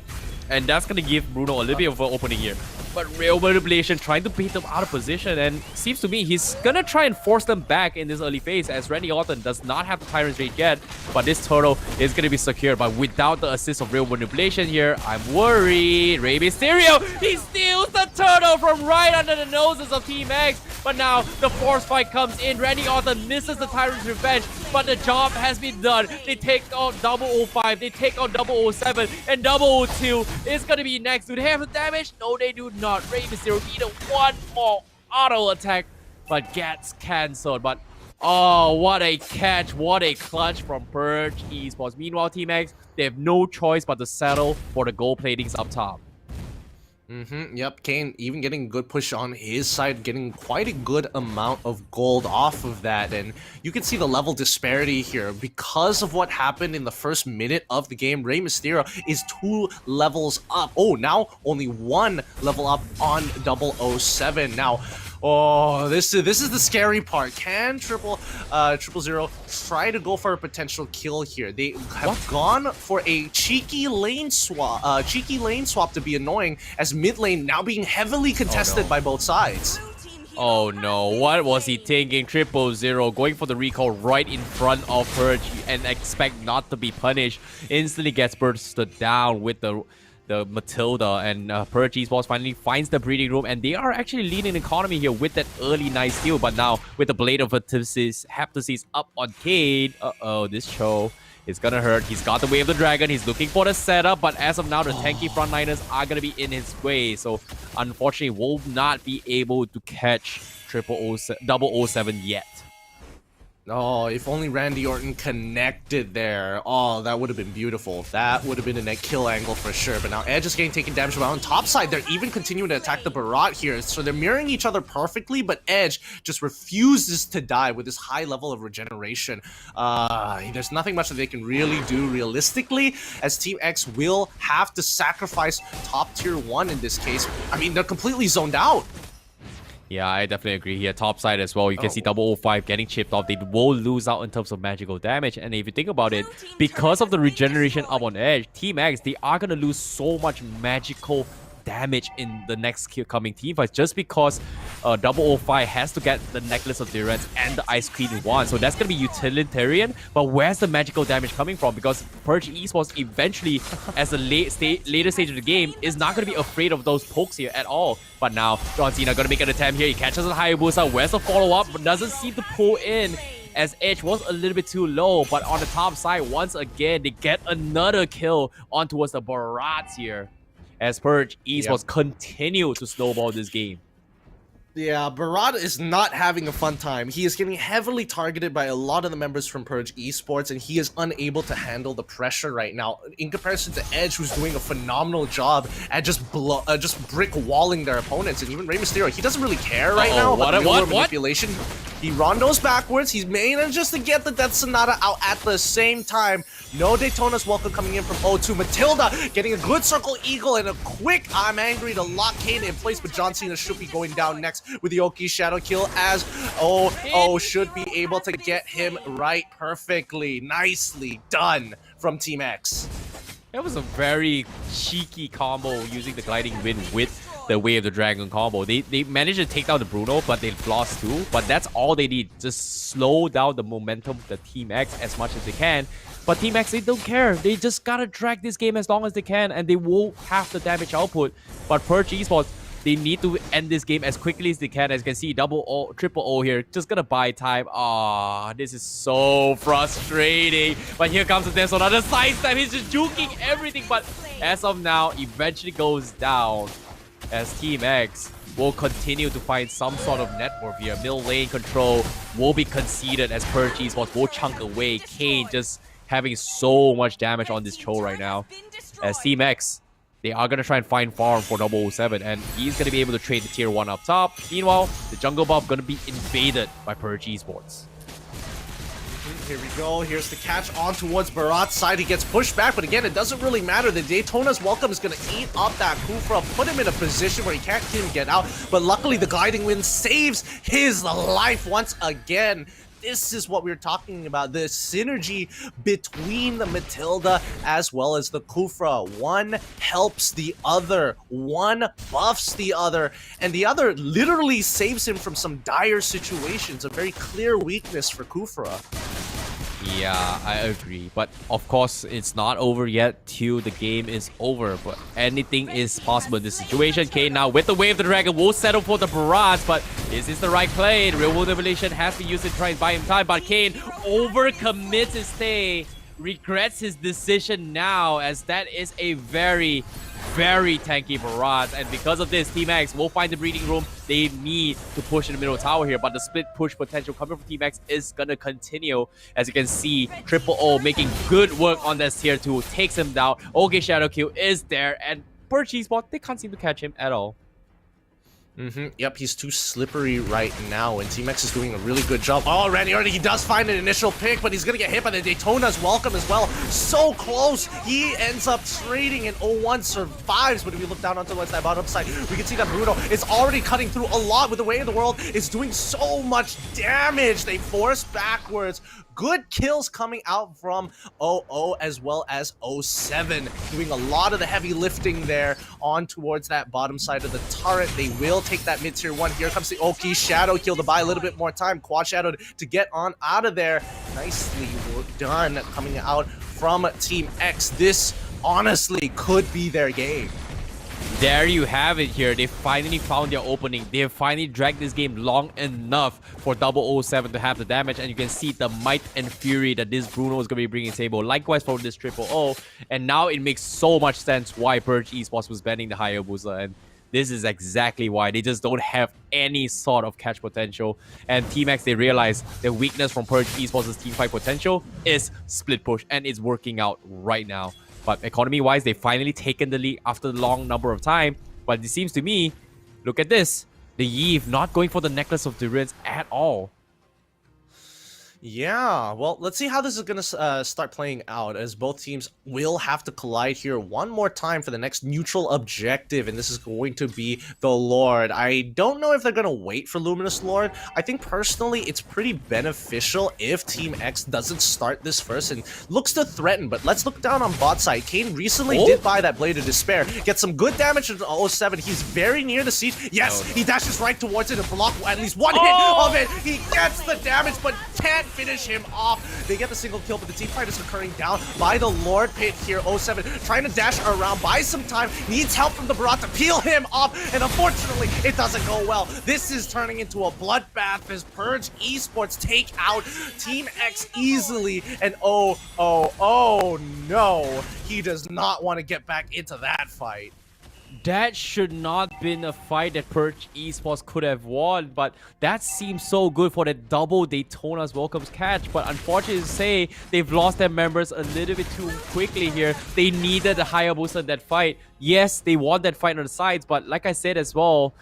And that's going to give Bruno a little bit of an opening here. But Real Manipulation trying to beat them out of position, and seems to me he's going to try and force them back in this early phase, as Randy Orton does not have the Tyrant's Rage yet. But this turtle is going to be secure. But without the assist of Real Manipulation here, I'm worried. Rey Mysterio, he steals the turtle from right under the noses of Team X. But now the force fight comes in. Randy Orton misses the Tyrant's Revenge, but the job has been done. They take out 005, they take out 007, and 002 is going to be next. Do they have the damage? No, they do not. Rey Mysterio needed one more auto attack, but gets cancelled. But oh, what a catch, what a clutch from Purge Esports. Meanwhile, Team X, they have no choice but to settle for the gold platings up top. Yep, Kane even getting a good push on his side, getting quite a good amount of gold off of that. And you can see the level disparity here. Because of what happened in the first minute of the game, Rey Mysterio is 2 levels up. Oh, now only 1 level up on 007. Now, oh, this is the scary part. Can Triple Zero try to go for a potential kill here? They have gone for a cheeky lane swap to be annoying, as mid lane now being heavily contested by both sides. Oh no, what was he thinking? 000 going for the recall right in front of Purge and expect not to be punished. Instantly gets bursted down with the Matilda, and Purge Esports finally finds the breeding room, and they are actually leading the economy here with that early nice steal. But now with the Blade of Heptasis up on Cade, this show It's gonna hurt. He's got the Way of the Dragon. He's looking for the setup, but as of now, the tanky frontliners are gonna be in his way. So unfortunately, will not be able to catch 007 yet. Oh, if only Randy Orton connected there. Oh, that would have been beautiful. That would have been a net kill angle for sure. But now Edge is getting taken damage. But on top side, they're even continuing to attack the Barat here. So they're mirroring each other perfectly, but Edge just refuses to die with this high level of regeneration. There's nothing much that they can really do realistically, as Team X will have to sacrifice top tier 1 in this case. I mean, they're completely zoned out. Yeah, I definitely agree here. Top side as well. You can see 005 getting chipped off. They will lose out in terms of magical damage. And if you think about it, because of the regeneration up on Edge, Team X, they are going to lose so much magical damage in the next coming team fights just because 005 has to get the Necklace of Durance and the Ice Queen in one. So that's going to be utilitarian. But where's the magical damage coming from? Because Purge Esports eventually, as a later stage of the game, is not going to be afraid of those pokes here at all. But now, John Cena going to make an attempt here. He catches the Hayabusa. Where's the follow-up? But doesn't seem to pull in, as Edge was a little bit too low. But on the top side, once again, they get another kill on towards the Barats here, as Purge Esports continue to snowball this game. Yeah, Barat is not having a fun time. He is getting heavily targeted by a lot of the members from Purge Esports, and he is unable to handle the pressure right now. In comparison to Edge, who's doing a phenomenal job at just brick walling their opponents, and even Rey Mysterio, he doesn't really care right now about the manipulation. He rondos backwards. He's manages to get the Death Sonata out at the same time. No Daytona's welcome coming in from O2. Matilda getting a good circle eagle and a quick I'm angry to lock Kane in place, but John Cena should be going down next with the Oki Shadow kill, as should be able to get him right perfectly. Nicely done from Team X. That was a very cheeky combo using the Gliding Wind with the Way of the Dragon combo. They managed to take down the Bruno, but they lost too. But that's all they need. Just slow down the momentum of the Team X as much as they can. But Team X, they don't care. They just gotta drag this game as long as they can, and they will have the damage output. But Purge Esports, they need to end this game as quickly as they can. As you can see, triple O here, just gonna buy time. This is so frustrating. But here comes the Death on the other side step. He's just juking everything. But as of now, eventually goes down, as Team X will continue to find some sort of network here. Middle lane control will be conceded as Purge Esports will chunk away. Kane just having so much damage on this Cho right now. As Team X, they are going to try and find farm for 007, and he's going to be able to trade the tier 1 up top. Meanwhile, the jungle buff going to be invaded by Purge Esports. Here we go. Here's the catch on towards Barat's side. He gets pushed back, but again, it doesn't really matter. The Daytona's welcome is going to eat up that Kufra, put him in a position where he can't even get out. But luckily, the Gliding Wind saves his life once again. This is what we were talking about, the synergy between the Matilda as well as the Kufra. One helps the other, one buffs the other, and the other literally saves him from some dire situations. A very clear weakness for Kufra. Yeah, I agree. But of course, it's not over yet till the game is over. But anything is possible in this situation. Kane now with the Way of the Dragon will settle for the barrage. But is this the right play? Real World Evolution has to use it to try and buy him time. But Kane overcommits his stay. Regrets his decision now, as that is a very tanky barrage. And because of this, Team X will find the breeding room. They need to push in the middle tower here, but the split push potential coming from Team X is gonna continue. As you can see, Triple O making good work on this tier 2, takes him down. Okay, Shadow Kill is there, and Purge Esports, they can't seem to catch him at all. Yep, he's too slippery right now, and Team X is doing a really good job. Oh, Randy Orton, he does find an initial pick, but he's gonna get hit by the Daytona's welcome as well. So close. He ends up trading, and 01 survives. But if you look down onto that bottom side, we can see that Bruno is already cutting through a lot with the Way of the World. It's doing so much damage. They force backwards. Good kills coming out from 00 as well as 07, doing a lot of the heavy lifting there on towards that bottom side of the turret. They will take that mid-tier 1. Here comes the Oki Shadow kill to buy a little bit more time. Quad Shadow to get on out of there. Nicely done coming out from Team X. This honestly could be their game. there you have it here. They finally found their opening. They have finally dragged this game long enough for 007 to have the damage. And you can see the might and fury that this Bruno is going to be bringing to the table. Likewise for this 000. And now it makes so much sense why Purge Esports was banning the Hayabusa. And this is exactly why. They just don't have any sort of catch potential. And Team X, they realize the weakness from Purge Esports' teamfight potential is split push. And it's working out right now. But economy-wise, they've finally taken the lead after a long number of time. But it seems to me, look at this. The Yves not going for the Necklace of Durance at all. Yeah, well, let's see how this is going to start playing out, as both teams will have to collide here one more time for the next neutral objective, and this is going to be the Lord. I don't know if they're going to wait for Luminous Lord. I think personally it's pretty beneficial if Team X doesn't start this first and looks to threaten, but let's look down on bot side. Kayn recently did buy that Blade of Despair, get some good damage to 07. He's very near the siege. Yes, he dashes right towards it and block at least one hit of it. He gets the damage, but can't finish him off. They get the single kill, but the team fight is occurring down by the Lord Pit here. 07 trying to dash around, buy some time, needs help from the Barat to peel him off, and unfortunately it doesn't go well. This is turning into a bloodbath as Purge Esports take out Team X easily, and oh no, he does not want to get back into that fight. That should not been a fight that Purge Esports could have won, but that seems so good for that double Daytona's Welcomes catch. But unfortunately to say, they've lost their members a little bit too quickly here. They needed the Hayabusa in that fight. Yes, they won that fight on the sides, but like I said as well,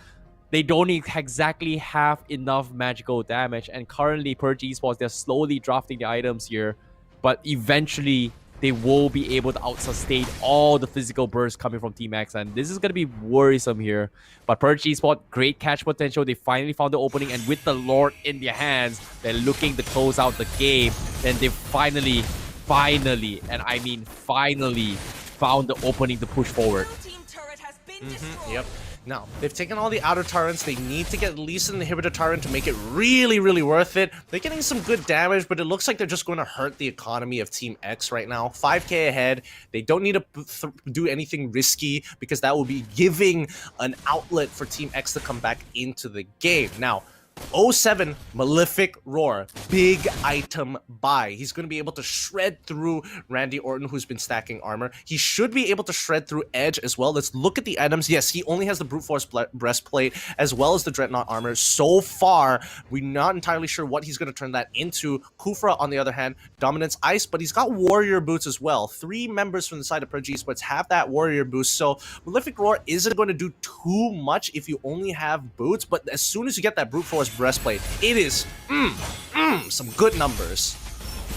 they don't exactly have enough magical damage. And currently, Purge Esports, they're slowly drafting the items here, but eventually they will be able to out-sustain all the physical bursts coming from Team X, and this is going to be worrisome here. But Purge Esports, great catch potential. They finally found the opening, and with the Lord in their hands, they're looking to close out the game. And they finally, and I mean finally, found the opening to push forward. Yep. Now, they've taken all the outer turrets. They need to get at least an inhibitor turret to make it really, really worth it. They're getting some good damage, but it looks like they're just going to hurt the economy of Team X right now. 5k ahead. They don't need to do anything risky because that will be giving an outlet for Team X to come back into the game. Now, 07 Malefic Roar, big item buy. He's going to be able to shred through Randy Orton, who's been stacking armor. He should be able to shred through Edge as well. Let's look at the items. Yes, he only has the Brute Force breastplate as well as the Dreadnought armor. So far, we're not entirely sure what he's going to turn that into. Kufra, on the other hand, Dominance Ice, but he's got Warrior Boots as well. 3 members from the side of Purge Esports have that Warrior Boost, so Malefic Roar isn't going to do too much if you only have boots, but as soon as you get that Brute Force breastplate, it is some good numbers.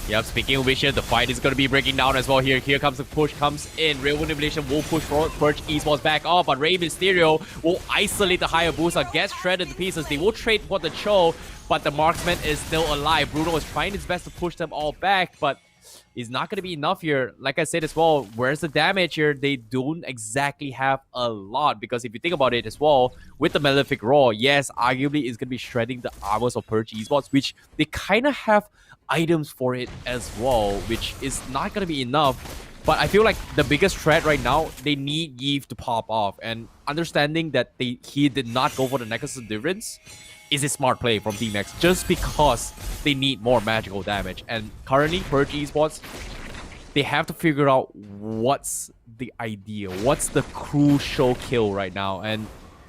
Yep, speaking of which, the fight is going to be breaking down as well here. Here comes the push, comes in. Real Manipulation will push Purge Esports back off, but Rey Mysterio will isolate the Hayabusa, gets shredded to pieces. They will trade for the Cho, but the Marksman is still alive. Bruno is trying his best to push them all back, but it's not going to be enough here. Like I said as well, where's the damage here? They don't exactly have a lot, because if you think about it as well, with the Malefic Roar, yes, arguably it's going to be shredding the armors of Purge Esports, which they kind of have items for it as well, which is not going to be enough. But I feel like the biggest threat right now, they need Yves to pop off, and understanding that he did not go for the Necklace of Difference is a smart play from Team X, just because they need more magical damage. And currently, Purge Esports, they have to figure out what's the idea, what's the crucial kill right now, and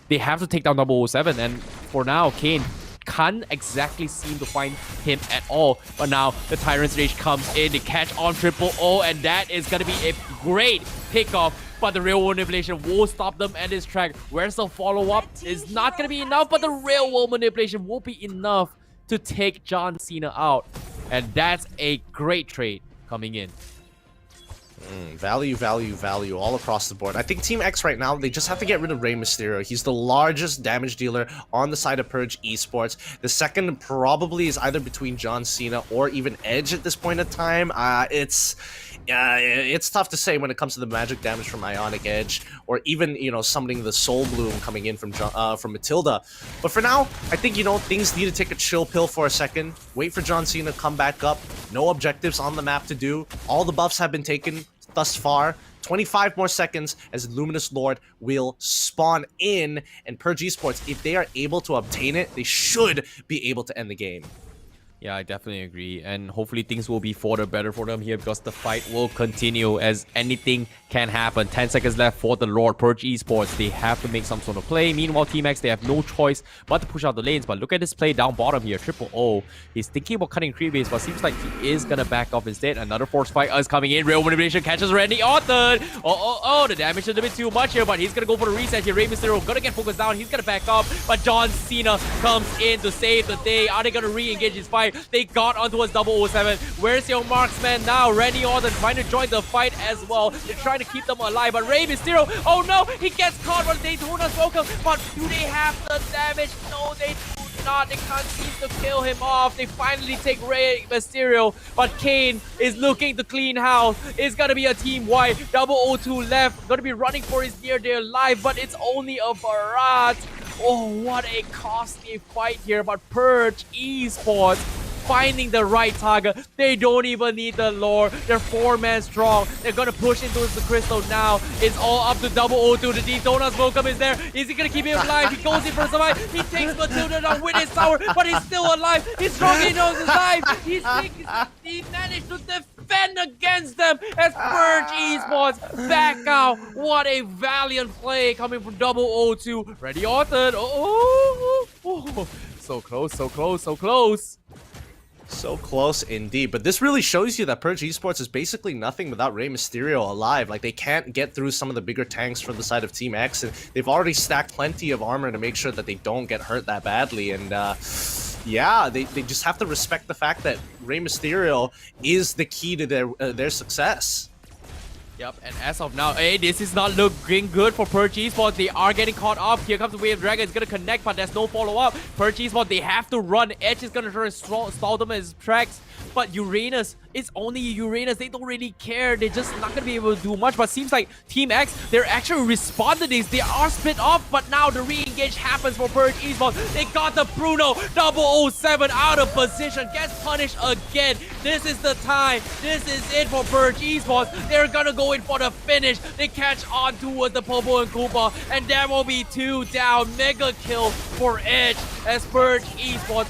they have to take down 007. And for now, Kayn can't exactly seem to find him at all. But now the Tyrant's Rage comes in, they catch on 000, and that is going to be a great pickoff. But the Real World Manipulation will stop them at this track. Where's the follow-up? It's not going to be enough, but the Real World Manipulation will be enough to take John Cena out. And that's a great trade coming in. Value all across the board. I think Team X right now, they just have to get rid of Rey Mysterio. He's the largest damage dealer on the side of Purge Esports. The second probably is either between John Cena or even Edge at this point in time. It's tough to say when it comes to the magic damage from Ionic Edge, or even, you know, summoning the Soul Bloom coming in from Matilda. But for now, I think, you know, things need to take a chill pill for a second. Wait for John Cena to come back up. No objectives on the map to do. All the buffs have been taken thus far. 25 more seconds as Luminous Lord will spawn in, and Purge Esports, if they are able to obtain it, they should be able to end the game. Yeah, I definitely agree. And hopefully things will be for the better for them here because the fight will continue as anything can happen. 10 seconds left for the Lord. Purge Esports, they have to make some sort of play. Meanwhile, Team X, they have no choice but to push out the lanes. But look at this play down bottom here. Triple O. He's thinking about cutting creep base, but seems like he is going to back off instead. Another force fight is coming in. Real manipulation catches Randy Orton. Oh, the damage is a bit too much here, but he's going to go for the reset here. Rey Mysterio going to get focused down. He's going to back up, but John Cena comes in to save the day. Are they going to re-engage his fight? They got onto his 007. Where's your marksman now? Randy Orton trying to join the fight as well. They're trying to keep them alive, but Rey Mysterio, oh no, he gets caught on Daytona's welcome, but do they have the damage? No, they do not. They can't seem to kill him off. They finally take Rey Mysterio, but Kane is looking to clean house. It's gonna be a team wide. 002 left, gonna be running for his dear life, but it's only a barrage. Oh, what a costly fight here, but Purge Esports finding the right target. They don't even need the lore. They're 4-man strong. They're gonna push into the crystal now. It's all up to 002. The Deep Donuts welcome is there. Is he gonna keep him alive? He goes in for survive. He takes Matilda down with his tower, but he's still alive. He's strong. He knows his life. He managed to defend against them as Purge Esports back out. What a valiant play coming from 002. Ready Orton. Oh, so close, so close, so close. So close indeed, but this really shows you that Purge Esports is basically nothing without Rey Mysterio alive. Like, they can't get through some of the bigger tanks from the side of Team X, and they've already stacked plenty of armor to make sure that they don't get hurt that badly. And yeah, they just have to respect the fact that Rey Mysterio is the key to their success. Yep, and as of now, hey, this is not looking good for Purge Esports. They are getting caught up. Here comes the Wave Dragon. It's going to connect, but there's no follow-up. Purge Esports, they have to run. Edge is going to try to stall them in his tracks. But Uranus, it's only Uranus. They don't really care. They're just not going to be able to do much. But seems like Team X, they're actually responding to this. They are split off, but now the re-engage happens for Purge Esports. They got the Bruno 007 out of position. Gets punished again. This is the time. This is it for Purge Esports. They're going to go in for the finish. They catch on towards the Popo and Koopa, and there will be 2 down. Mega kill for Edge as Purge Esports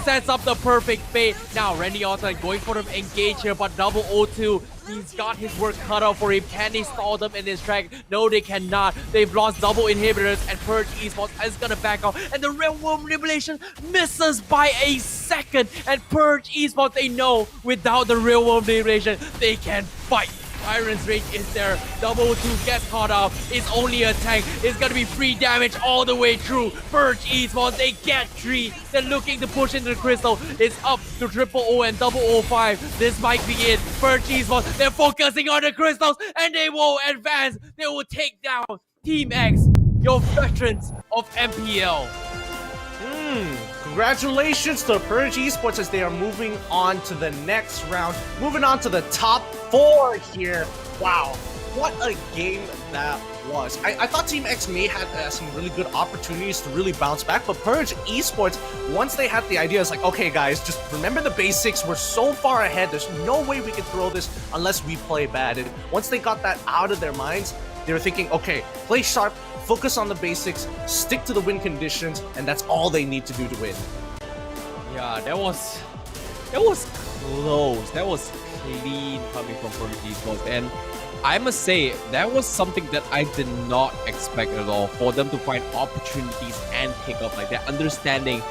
sets up the perfect bait. Now Randy Orton going for the engage here, but 002, he's got his work cut out for him. Can they stall them in this track? No, they cannot. They've lost double inhibitors, and Purge Esports is gonna back out, and the Real World Manipulation misses by a second, and Purge Esports, they know without the Real World Manipulation they can fight. Iron's Rage is there. 002 gets caught up. It's only a tank. It's gonna be free damage all the way through. Purge Esports, they get 3. They're looking to push into the crystal. It's up to Triple O and 005. This might be it. Purge Esports, they're focusing on the crystals, and they will advance. They will take down Team X, your veterans of MPL. Congratulations to Purge Esports as they are moving on to the next round. Moving on to the top 4 here. Wow, what a game that was. I thought Team X may have some really good opportunities to really bounce back, but Purge Esports, once they had the idea, it's like, okay guys, just remember the basics. We're so far ahead. There's no way we can throw this unless we play bad. And once they got that out of their minds, they were thinking, okay, play sharp, focus on the basics, stick to the win conditions, and that's all they need to do to win. Yeah, that was close. That was clean coming from Purge Esports, and I must say that was something that I did not expect at all. For them to find opportunities and pick up like that, understanding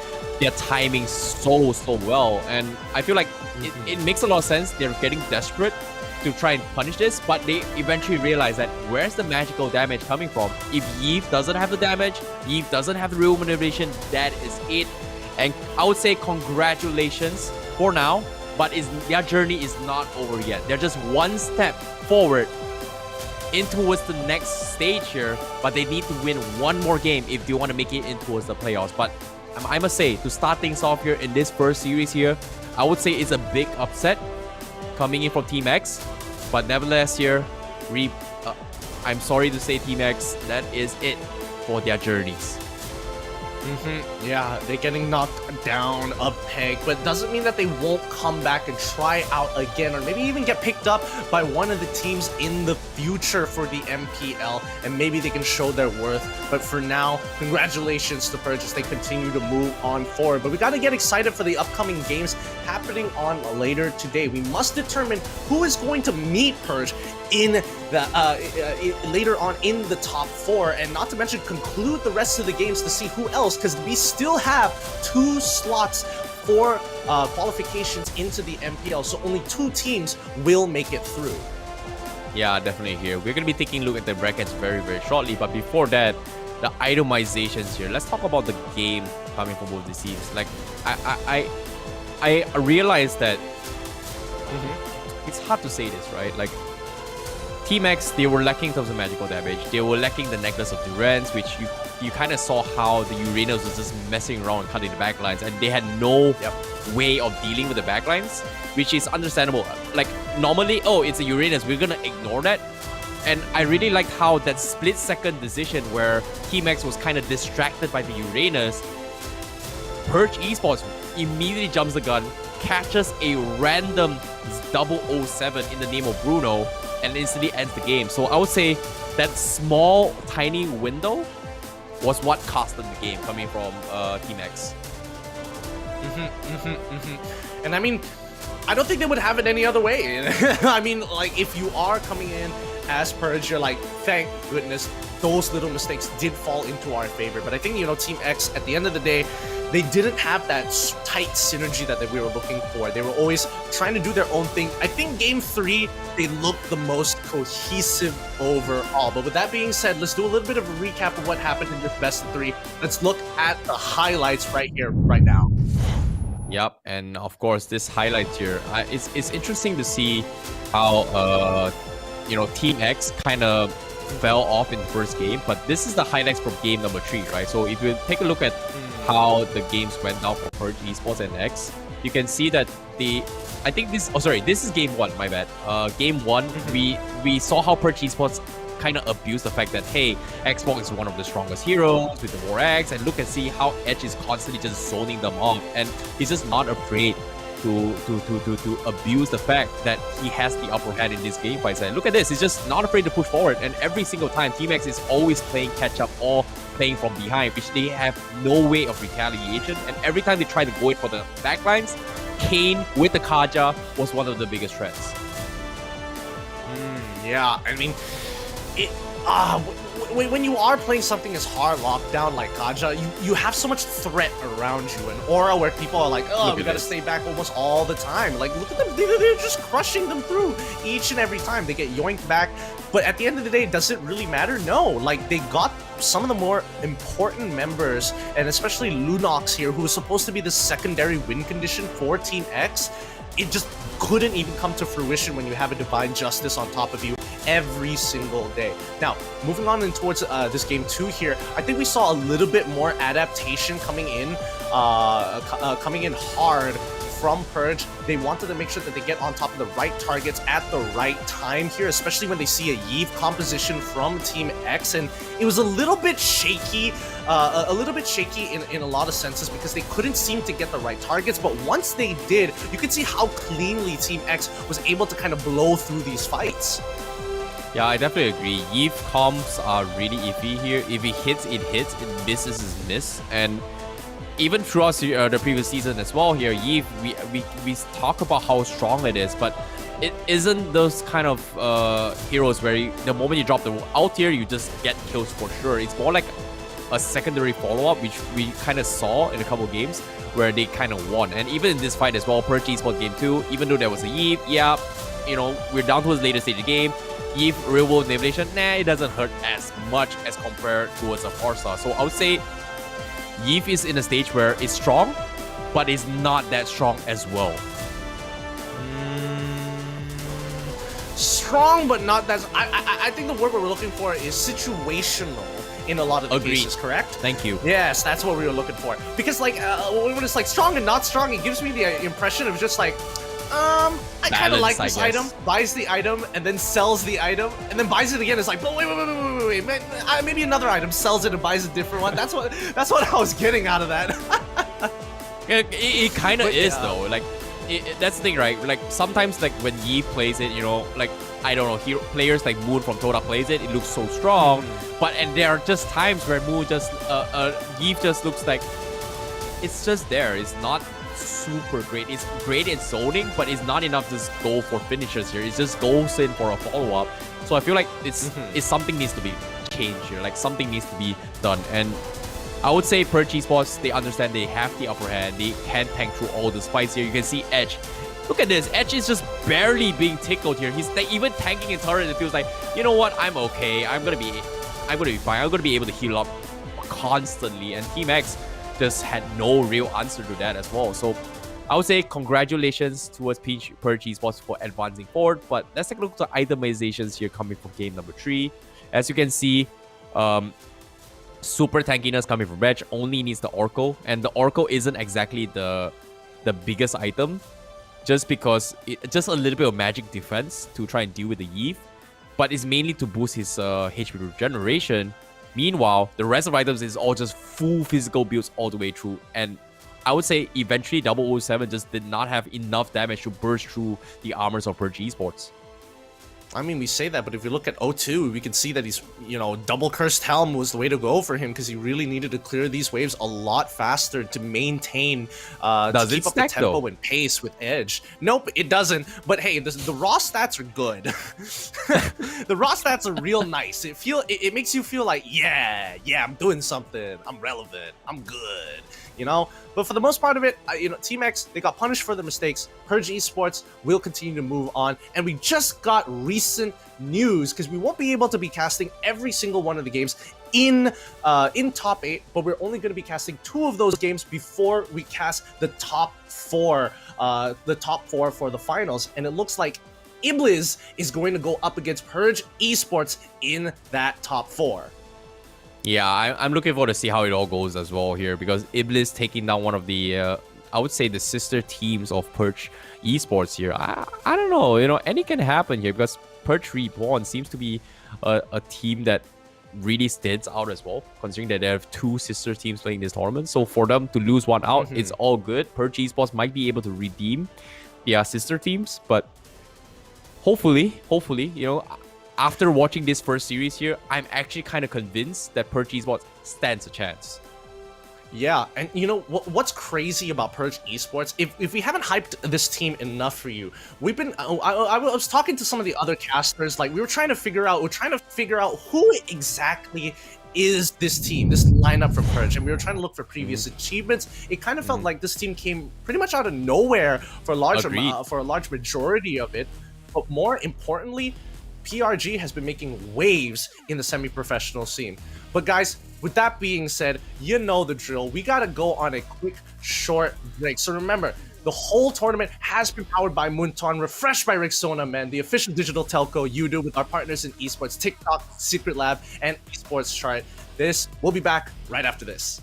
their timing so well, and I feel like it makes a lot of sense. They're getting desperate to try and punish this, but they eventually realize that where's the magical damage coming from? If Yves doesn't have the damage, Yves doesn't have the real manipulation, that is it. And I would say congratulations for now, but their journey is not over yet. They're just one step forward in towards the next stage here, but they need to win one more game if they want to make it in towards the playoffs. But I must say, to start things off here in this first series here, I would say it's a big upset coming in from Team X, but nevertheless here, I'm sorry to say Team X, that is it for their journeys. Yeah, they're getting knocked down a peg, but it doesn't mean that they won't come back and try out again, or maybe even get picked up by one of the teams in the future for the MPL, and maybe they can show their worth. But for now, congratulations to Purge as they continue to move on forward. But we got to get excited for the upcoming games happening on later today. We must determine who is going to meet Purge in the later on in the top 4, and not to mention conclude the rest of the games to see who else, because we still have 2 slots for qualifications into the MPL, so only 2 teams will make it through. Yeah, definitely here. We're going to be taking a look at the brackets very, very shortly. But before that, the itemizations here. Let's talk about the game coming from both these teams. Like, I realized that it's hard to say this, right? Like, Team X, they were lacking in terms of magical damage. They were lacking the Necklace of Durance, which you kind of saw how the Uranus was just messing around and cutting the backlines, and they had no way of dealing with the backlines, which is understandable. Like, normally, oh, it's a Uranus, we're gonna ignore that. And I really liked how that split-second decision where Team X was kind of distracted by the Uranus, Purge Esports immediately jumps the gun, catches a random 007 in the name of Bruno, and instantly ends the game. So I would say that small, tiny window was what costed the game coming from Team X. And I mean, I don't think they would have it any other way. I mean, like, if you are coming in as Purge, you're like, thank goodness those little mistakes did fall into our favor. But I think, you know, Team X, at the end of the day, they didn't have that tight synergy that we were looking for. They were always trying to do their own thing. I think Game 3, they looked the most cohesive overall. But with that being said, let's do a little bit of a recap of what happened in this best of 3. Let's look at the highlights right here, right now. Yep, and of course, this highlight here, it's interesting to see how, you know, Team X kind of fell off in the first game, but this is the highlights from game number 3, right? So if you take a look at how the games went down for Purge Esports and X, you can see that I think this, oh sorry, this is game 1, my bad. Game 1, we saw how Purge Esports kind of abused the fact that, hey, Xbox is one of the strongest heroes with the War X, and look and see how Edge is constantly just zoning them off, and he's just not afraid to abuse the fact that he has the upper hand in this game fight. And look at this, he's just not afraid to push forward, and every single time Team X is always playing catch up or playing from behind, which they have no way of retaliation, and every time they try to go in for the backlines, Kane with the Kaja was one of the biggest threats. Yeah, I mean, when you are playing something as hard lockdown like Kaja, you have so much threat around you, an aura where people are like, oh, we gotta stay back almost all the time. Like, look at them, they're just crushing them through each and every time. They get yoinked back, but at the end of the day, does it really matter? No, like, they got some of the more important members, and especially Lunox here, who was supposed to be the secondary win condition for Team X. It just couldn't even come to fruition when you have a Divine Justice on top of you every single day. Now, moving on in towards this game 2 here, I think we saw a little bit more adaptation coming in hard from Purge. They wanted to make sure that they get on top of the right targets at the right time here, especially when they see a Yve composition from Team X, and it was a little bit shaky, in a lot of senses because they couldn't seem to get the right targets, but once they did, you could see how cleanly Team X was able to kind of blow through these fights. Yeah, I definitely agree. Yve comps are really iffy here. If he hits, it hits. It misses, it miss. And even throughout the previous season as well here, Yve, we talk about how strong it is, but it isn't those kind of heroes where the moment you drop the out here, you just get kills for sure. It's more like a secondary follow-up, which we kind of saw in a couple of games where they kind of won. And even in this fight as well, Purge Esports game 2, even though there was a Yve, yeah, you know, we're down towards the later stage of the game. Yve real world navigation, nah, it doesn't hurt as much as compared towards a Forza. So I would say Yve is in a stage where it's strong, but it's not that strong as well. Strong, but not that. I think the word we're looking for is situational in a lot of the cases, correct? Thank you. Yes, that's what we were looking for. Because like when it's like strong and not strong, it gives me the impression of just like, I kind of like this item, buys the item, and then sells the item, and then buys it again. It's like, but wait, maybe another item, sells it and buys a different one. That's what I was getting out of that. It kind of is though. Like that's the thing, right? Like sometimes, like when Yi plays it, you know, like I don't know, players like Moon from Toda plays it, it looks so strong. But and there are just times where Moon just Yi just looks like it's just there. It's not super great. It's great at zoning, but it's not enough to just go for finishes here. It just goes in for a follow-up. So I feel like it's something needs to be changed here. Like something needs to be done. And I would say Perch Esports, they understand they have the upper hand. They can tank through all the spikes here. You can see Edge. Look at this. Edge is just barely being tickled here. He's like, even tanking his turret. It feels like, you know what? I'm okay. I'm gonna be fine. I'm gonna be able to heal up constantly. And Team X just had no real answer to that as well. So I would say congratulations towards Perch Esports for advancing forward. But let's take a look at the itemizations here coming from game number 3. As you can see, super tankiness coming from Edge only needs the Oracle, and the Oracle isn't exactly the biggest item, just because it's just a little bit of magic defense to try and deal with the Eve, but it's mainly to boost his HP regeneration. Meanwhile, the rest of items is all just full physical builds all the way through, and I would say eventually 007 just did not have enough damage to burst through the armors of Perch Esports. I mean, we say that, but if we look at O2, we can see that he's, you know, double Cursed Helm was the way to go for him because he really needed to clear these waves a lot faster to maintain, to keep up the tempo and pace with Edge. Nope, it doesn't. But hey, the raw stats are good. The raw stats are real nice. It makes you feel like, yeah, I'm doing something. I'm relevant. I'm good. You know, but for the most part of it, you know, Team X, they got punished for their mistakes. Perch Esports will continue to move on, and we just got recent news because we won't be able to be casting every single one of the games in top 8, but we're only going to be casting 2 of those games before we cast the top 4 for the finals, and it looks like Iblis is going to go up against Perch Esports in that top 4. Yeah, I'm looking forward to see how it all goes as well here, because Iblis taking down one of the, I would say the sister teams of Perch Esports here. I don't know, you know, any can happen here because Perch Reborn seems to be a team that really stands out as well, considering that they have 2 sister teams playing this tournament. So for them to lose one out, it's all good. Perch Esports might be able to redeem their sister teams, but hopefully, you know, after watching this first series here, I'm actually kind of convinced that Perch Esports stands a chance. Yeah, and you know what's crazy about Perch Esports? If we haven't hyped this team enough for you, we've been. I was talking to some of the other casters. Like we were trying to figure out who exactly is this team, this lineup from Perch, and we were trying to look for previous achievements. It kind of felt like this team came pretty much out of nowhere for a large majority of it. But more importantly, PRG has been making waves in the semi-professional scene. But guys, with that being said, you know the drill. We gotta go on a quick, short break. So remember, the whole tournament has been powered by Moonton, refreshed by Rexona, man, the official digital telco you do with our partners in esports, TikTok, Secret Lab, and Esports Chart. We'll be back right after this.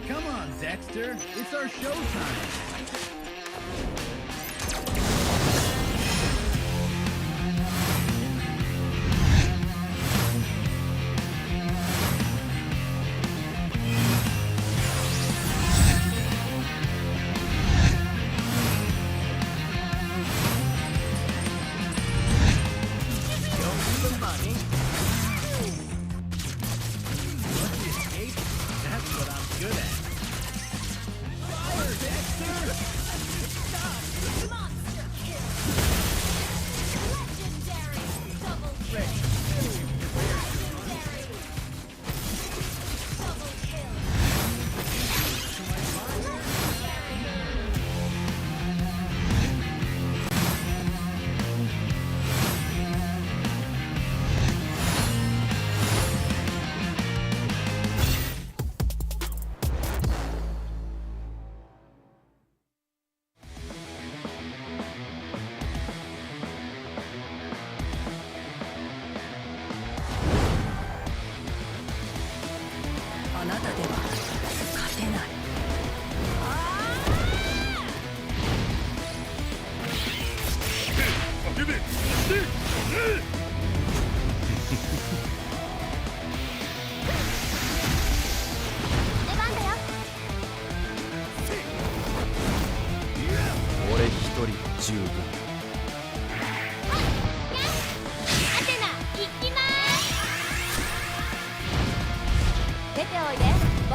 Come on, Dexter. It's our showtime. That's what I'm good at. Fire, Dexter!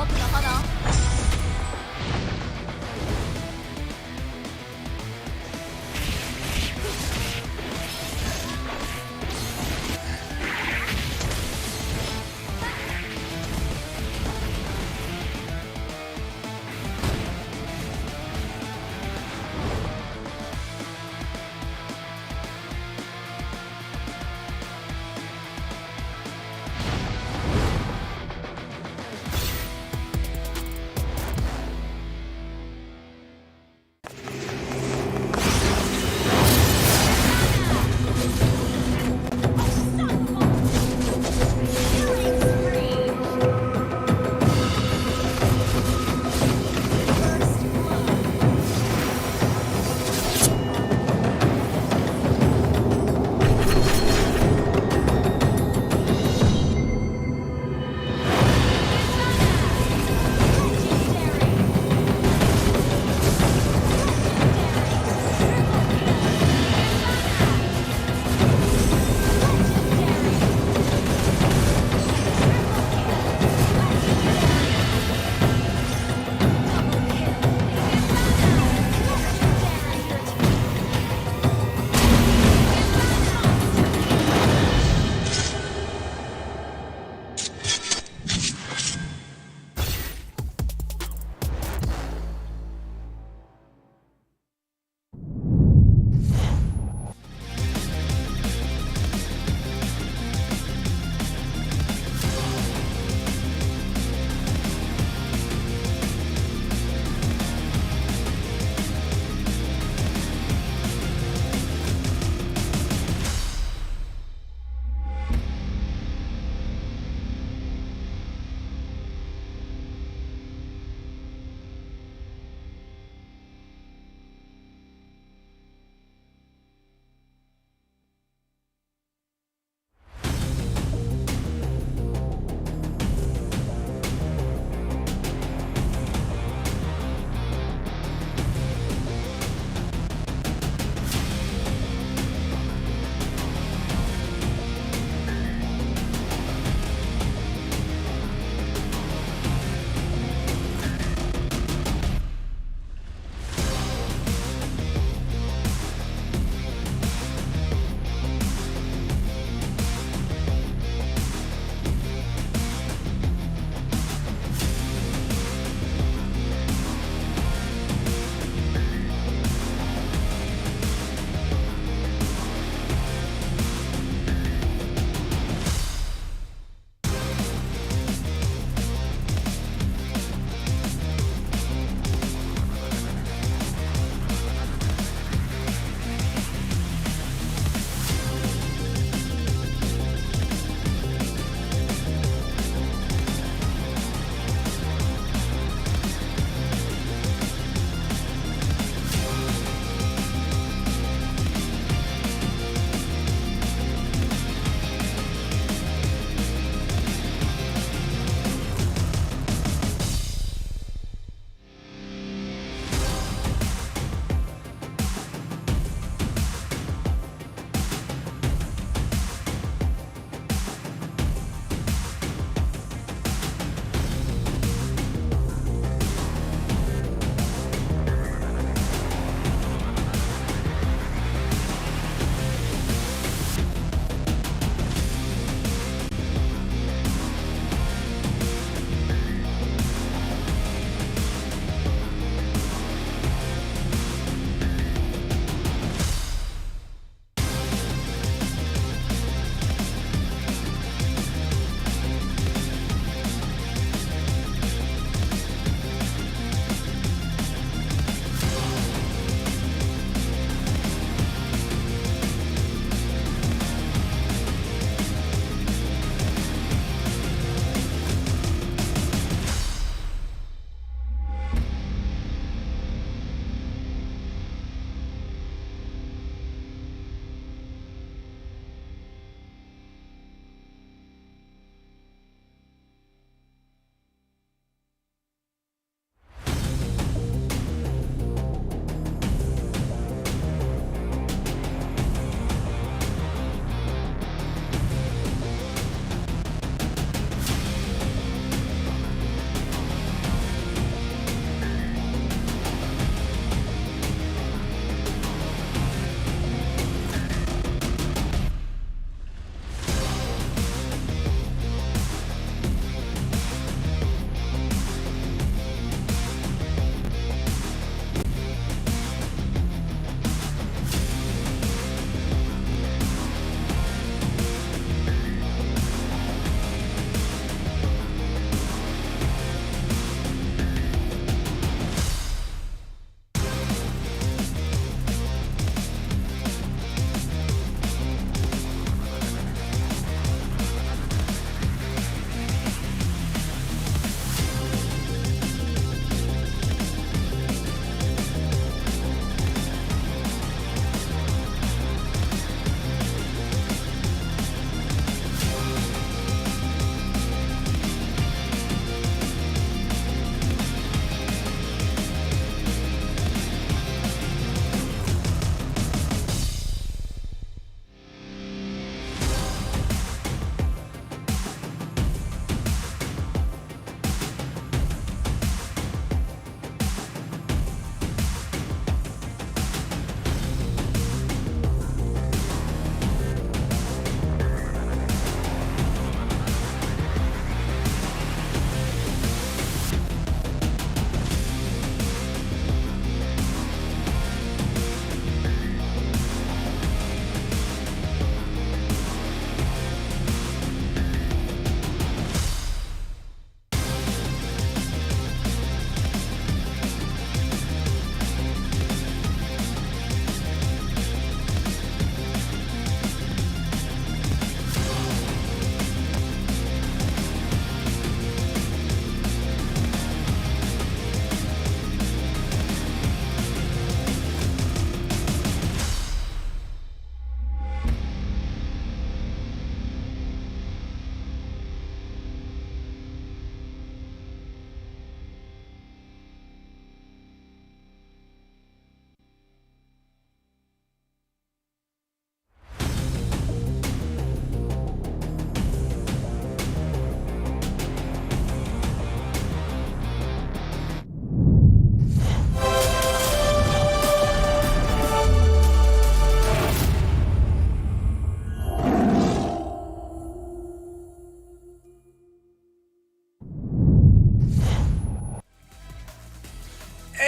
僕の炎 All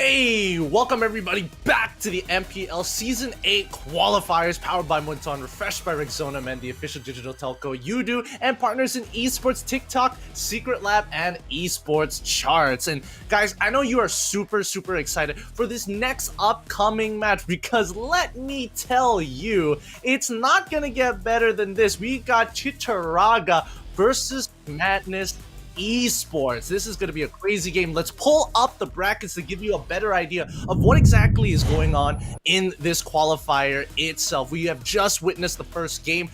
Hey, welcome everybody back to the MPL Season 8 Qualifiers, powered by Munton, refreshed by Rexona, and the official digital telco Udo, and partners in Esports, TikTok, Secret Lab, and Esports Charts. And guys, I know you are super excited for this next upcoming match, because let me tell you, it's not gonna get better than this. We got Chitaraga versus Madness Esports. This is going to be a crazy game. Let's pull up the brackets to give you a better idea of what exactly is going on in this qualifier itself. We have just witnessed the first game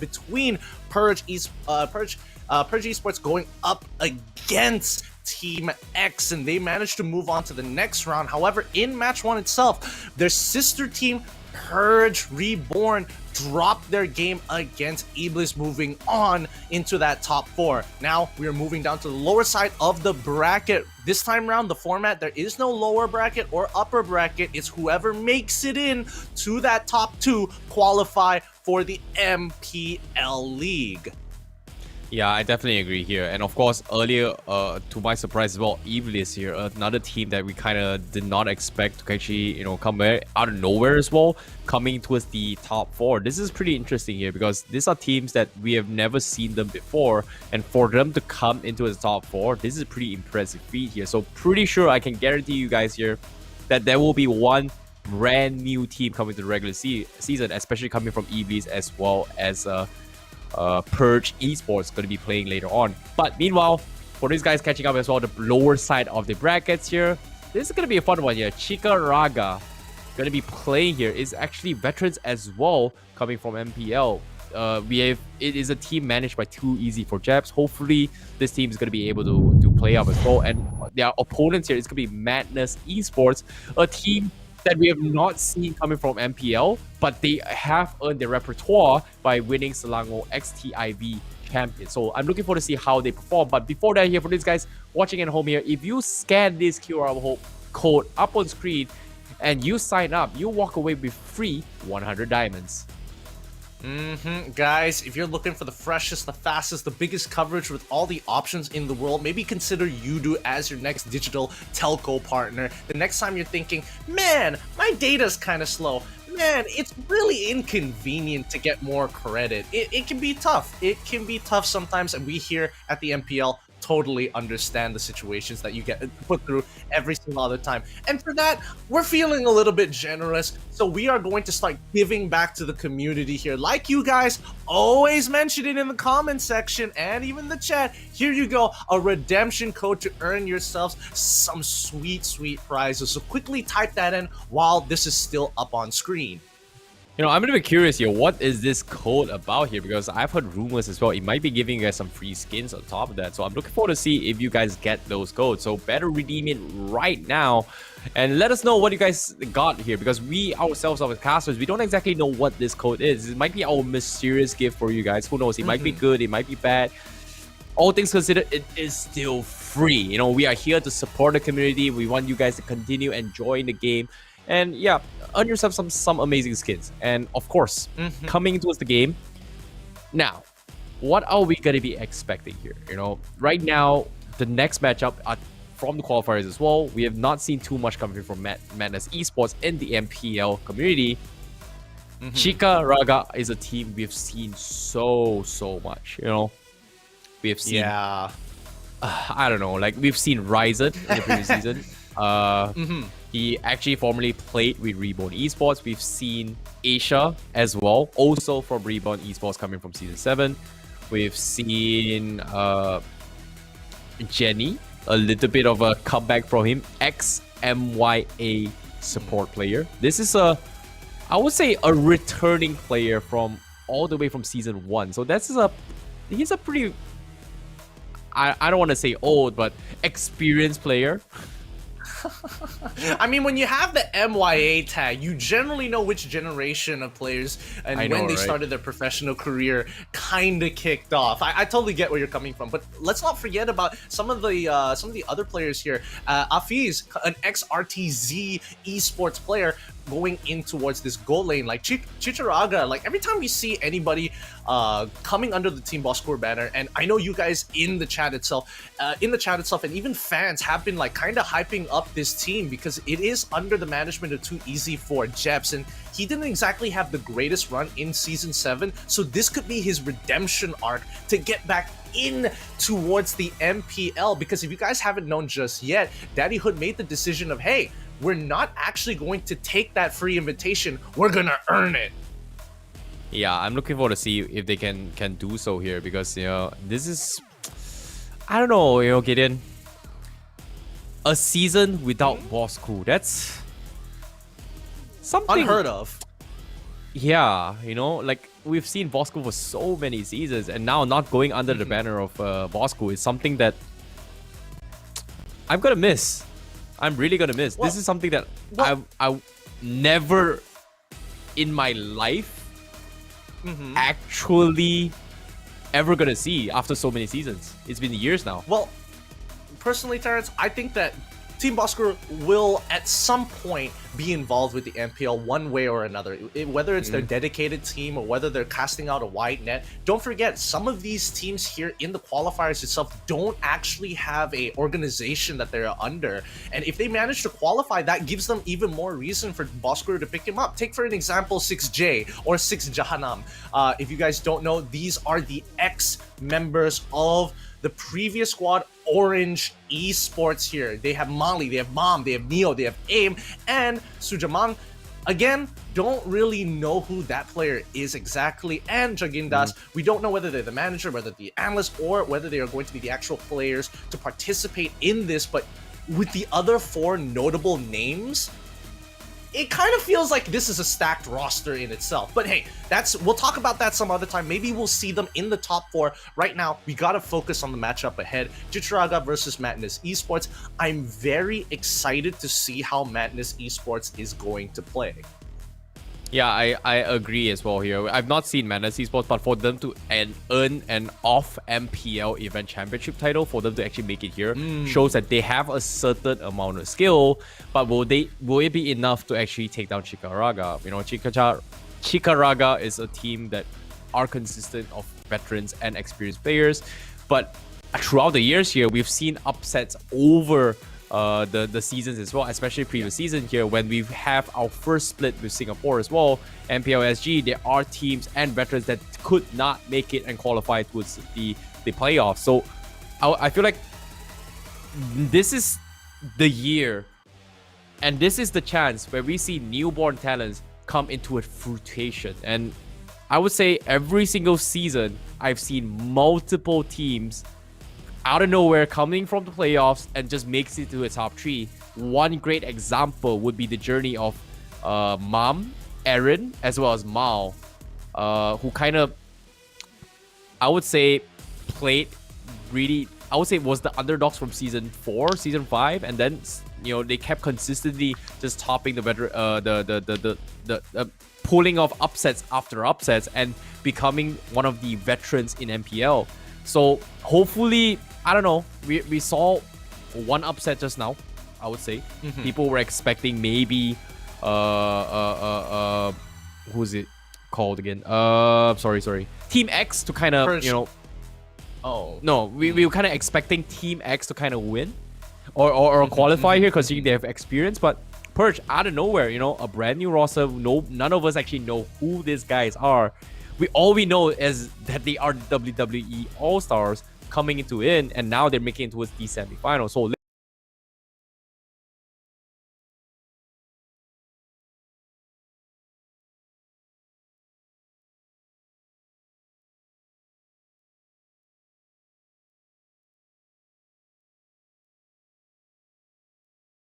between Purge Esports going up against Team X, and they managed to move on to the next round. However, in match one itself, their sister team Purge Reborn dropped their game against Iblis, moving on into that top 4. Now we are moving down to the lower side of the bracket. This time around, the format, there is no lower bracket or upper bracket. It's whoever makes it in to that top 2 qualify for the MPL League. Yeah, I definitely agree here. And of course, earlier, to my surprise as well, Iblis here, another team that we kind of did not expect to actually, come out of nowhere as well, coming towards the top 4. This is pretty interesting here, because these are teams that we have never seen them before, and for them to come into the top 4, this is a pretty impressive feat here. So pretty sure I can guarantee you guys here that there will be one brand new team coming to the regular season, especially coming from Iblis, as well as Purge Esports going to be playing later on. But meanwhile, for these guys catching up as well, the lower side of the brackets here, this is going to be a fun one here. Chitaraga going to be playing here is actually veterans as well, coming from MPL. It is a team managed by 2EZ4Japs. Hopefully this team is going to be able to play up as well, and their opponents here is going to be Madness Esports, a team that we have not seen coming from MPL, but they have earned their repertoire by winning Selangor XTIV champion. So I'm looking forward to see how they perform. But before that, here for these guys watching at home here, if you scan this QR code up on screen and you sign up, you walk away with free 100 diamonds. Guys, if you're looking for the freshest, the fastest, the biggest coverage with all the options in the world, maybe consider Udo as your next digital telco partner. The next time you're thinking, man, my data's kind of slow, man, it's really inconvenient to get more credit. It can be tough. It can be tough sometimes, and we here at the MPL totally understand the situations that you get put through every single other time. And for that, we're feeling a little bit generous, so we are going to start giving back to the community here. Like you guys always mention it in the comment section and even the chat. Here you go, a redemption code to earn yourselves some sweet prizes. So quickly type that in while this is still up on screen. I'm a little bit curious here. What is this code about here? Because I've heard rumors as well. It might be giving you guys some free skins on top of that. So I'm looking forward to see if you guys get those codes. So better redeem it right now. And let us know what you guys got here. Because we ourselves, as casters, we don't exactly know what this code is. It might be our mysterious gift for you guys. Who knows? It might be good. It might be bad. All things considered, it is still free. We are here to support the community. We want you guys to continue enjoying the game. And yeah, earn yourself some amazing skins. And of course, coming towards the game. Now, what are we going to be expecting here? Right now, the next matchup are from the qualifiers as well. We have not seen too much coming from Madness Esports in the MPL community. Chitaraga is a team we've seen so much. We have seen, I don't know, like we've seen Ryzen in the previous season. He actually formerly played with Reborn Esports. We've seen Asia as well, also from Reborn Esports, coming from Season 7. We've seen Jenny, a little bit of a comeback from him, ex-MYA support player. This is I would say a returning player from all the way from Season 1. So he's a pretty, I don't want to say old, but experienced player. I mean, when you have the MYA tag, you generally know which generation of players and when they started their professional career kind of kicked off. I totally get where you're coming from, but let's not forget about some of the other players here. Afiz, an ex-RTZ esports player, going in towards this goal lane. Like Chitaraga, like every time we see anybody coming under the Team Boss Core banner, and I know you guys in the chat itself and even fans have been like kind of hyping up this team because it is under the management of Too Easy for Jeps, and he didn't exactly have the greatest run in Season 7, so this could be his redemption arc to get back in towards the MPL, because if you guys haven't known just yet, Daddy Hood made the decision of, hey, we're not actually going to take that free invitation, we're gonna earn it. Yeah, I'm looking forward to see if they can do so here, because this is, I don't know, Gideon, a season without Bosco, that's something Unheard of. Yeah, like we've seen Bosco for so many seasons, and now not going under the banner of Bosco is something that I'm gonna miss. I'm really gonna miss. This is something that I never in my life actually ever gonna see after so many seasons. It's been years now. Well, personally, Terrence, I think that Team Bosco will at some point be involved with the MPL one way or another. Whether it's their dedicated team or whether they're casting out a wide net. Don't forget, some of these teams here in the qualifiers itself don't actually have a organization that they're under. And if they manage to qualify, that gives them even more reason for Bosco to pick him up. Take for an example 6J or 6 Jahannam. If you guys don't know, these are the ex-members of the previous squad, Orange Esports here. They have Mali, they have Mom, they have Neo, they have AIM, and Sujamang. Again, don't really know who that player is exactly. And Jagindas, we don't know whether they're the manager, whether the analyst, or whether they are going to be the actual players to participate in this. But with the other 4 notable names, it kind of feels like this is a stacked roster in itself. But hey, we'll talk about that some other time. Maybe we'll see them in the top 4. Right now, we gotta focus on the matchup ahead. Chichiraga versus Madness Esports. I'm very excited to see how Madness Esports is going to play. Yeah, I agree as well here. I've not seen Madness Esports, but for them to earn an off MPL event championship title, for them to actually make it here, shows that they have a certain amount of skill. But will it be enough to actually take down Chikaraga? Chikaraga is a team that are consistent of veterans and experienced players. But throughout the years here, we've seen upsets over the seasons as well, especially previous season here when we have our first split with Singapore as well, MPL-SG. There are teams and veterans that could not make it and qualify towards the playoffs. So I feel like this is the year and this is the chance where we see newborn talents come into a fruition. And I would say every single season I've seen multiple teams out of nowhere coming from the playoffs and just makes it to a top 3. One great example would be the journey of Mom, Aaron, as well as Mao, who kind of, I would say, played really, I would say was the underdogs from season 4, season 5, and then they kept consistently just topping the pulling off upsets after upsets and becoming one of the veterans in MPL. So hopefully, I don't know, we saw one upset just now, I would say. People were expecting maybe who's it called again? Sorry. Team X to kind of, we were kind of expecting Team X to kind of win or qualify here, considering they have experience. But Purge, out of nowhere, a brand new roster. None of us actually know who these guys are. All we know is that they are the WWE All-Stars coming into it, and now they're making it towards the semifinals. So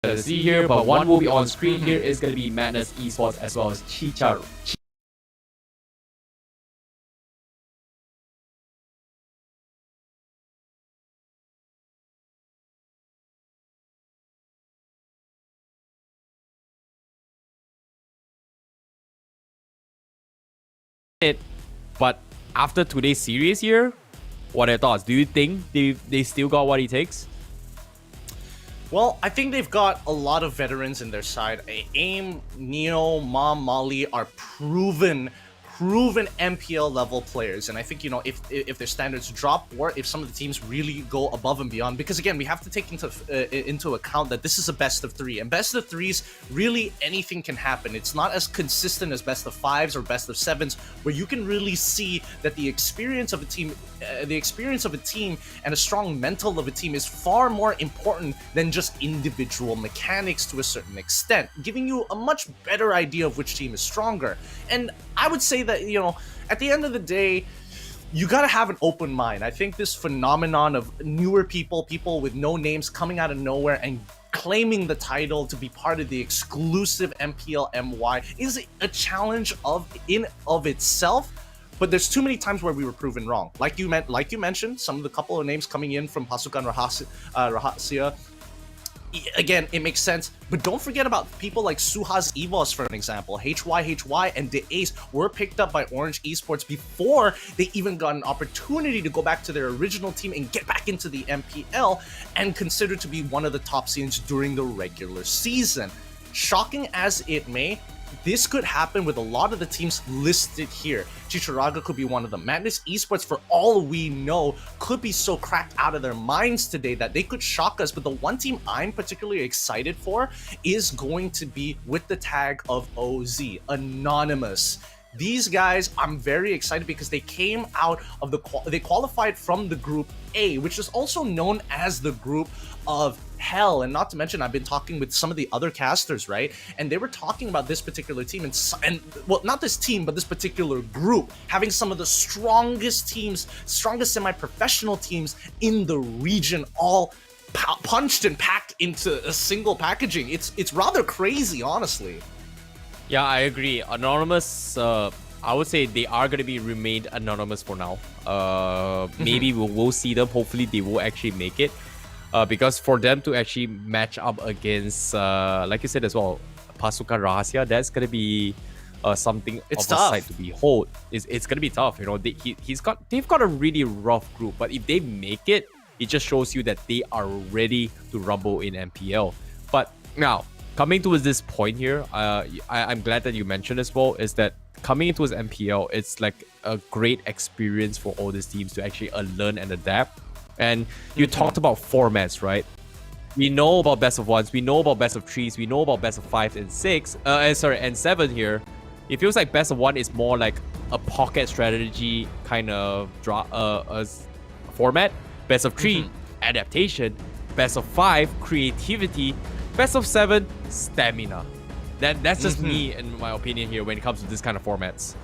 let's see here, but one will be on screen here is going to be Madness Esports as well as Chicharo. But after today's series here, what are your thoughts? Do you think they still got what it takes? Well, I think they've got a lot of veterans in their side. AIM, Neo, Mom, Molly are proven proven MPL level players. And I think, you know, if their standards drop, or if some of the teams really go above and beyond, because again, we have to take into account that this is a best of 3, and best of 3s, really anything can happen. It's not as consistent as best of 5s or best of 7s, where you can really see that the experience of a team and a strong mental of a team is far more important than just individual mechanics to a certain extent, giving you a much better idea of which team is stronger. And I would say that, you know, at the end of the day, you gotta have an open mind. I think this phenomenon of newer people with no names coming out of nowhere and claiming the title to be part of the exclusive MPL-MY is a challenge in of itself. But there's too many times where we were proven wrong. Like you mentioned, some of the couple of names coming in from Pasukan Rahasia. Again, it makes sense, but don't forget about people like Suhas Evos, for an example. HYHY and The Ace were picked up by Orange Esports before they even got an opportunity to go back to their original team and get back into the MPL, and considered to be one of the top scenes during the regular season. Shocking as it may, this could happen with a lot of the teams listed here. Chicharaga could be one of them. Madness Esports, for all we know, could be so cracked out of their minds today that they could shock us. But the one team I'm particularly excited for is going to be with the tag of OZ, Anonymous. These guys, I'm very excited because they came out of they qualified from the Group A, which is also known as the Group of Hell. And not to mention, I've been talking with some of the other casters, right? And they were talking about this particular team and well, not this team, but this particular group having some of the strongest teams, strongest semi-professional teams in the region, all punched and packed into a single packaging. It's rather crazy, honestly. Yeah, I agree. Anonymous, I would say they are going to be remained anonymous for now. Maybe we'll see them. Hopefully they will actually make it. Because for them to actually match up against, like you said as well, Pasukan Rahasia, that's going to be something it's of tough. a sight to behold. It's going to be tough. You know, they've got a really rough group, but if they make it, it just shows you that they are ready to rumble in MPL. But now, coming towards this point here, I'm glad that you mentioned as well, is that coming into his MPL, it's like a great experience for all these teams to actually learn and adapt. And you talked about formats, right? We know about best of 1s, we know about best of 3s, we know about best of 5 and 6, and 7 here. It feels like best of 1 is more like a pocket strategy kind of format. Best of 3, adaptation. Best of 5, creativity. Best of 7, stamina. That's just me, in my opinion, here when it comes to this kind of formats.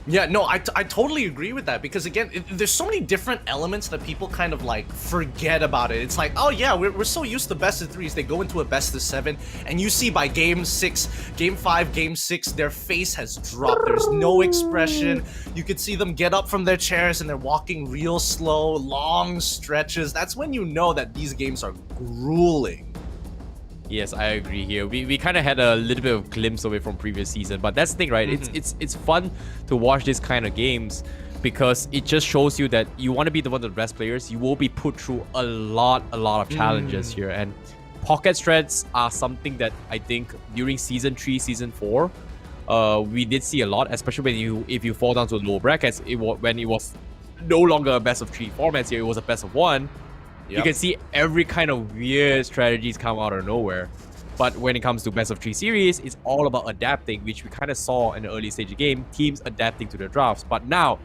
Yeah, no, I totally agree with that, because again, there's so many different elements that people kind of like forget about it. It's like, oh yeah, we're so used to best of 3s, they go into a best of 7, and you see by game 6, game 5, game 6, their face has dropped. There's no expression. You could see them get up from their chairs and they're walking real slow, long stretches. That's when you know that these games are grueling. Yes, I agree here. We kind of had a little bit of glimpse of it from previous season, but that's the thing, right? It's fun to watch these kind of games because it just shows you that you want to be one of the best players. You will be put through a lot of challenges here, and pocket strats are something that I think during season 3, season 4, we did see a lot, especially if you fall down to the low brackets. When it was no longer a best of 3 formats here, it was a best of 1. You can see every kind of weird strategies come out of nowhere. But when it comes to best of 3 series, it's all about adapting, which we kind of saw in the early stage of the game, teams adapting to the drafts. But now,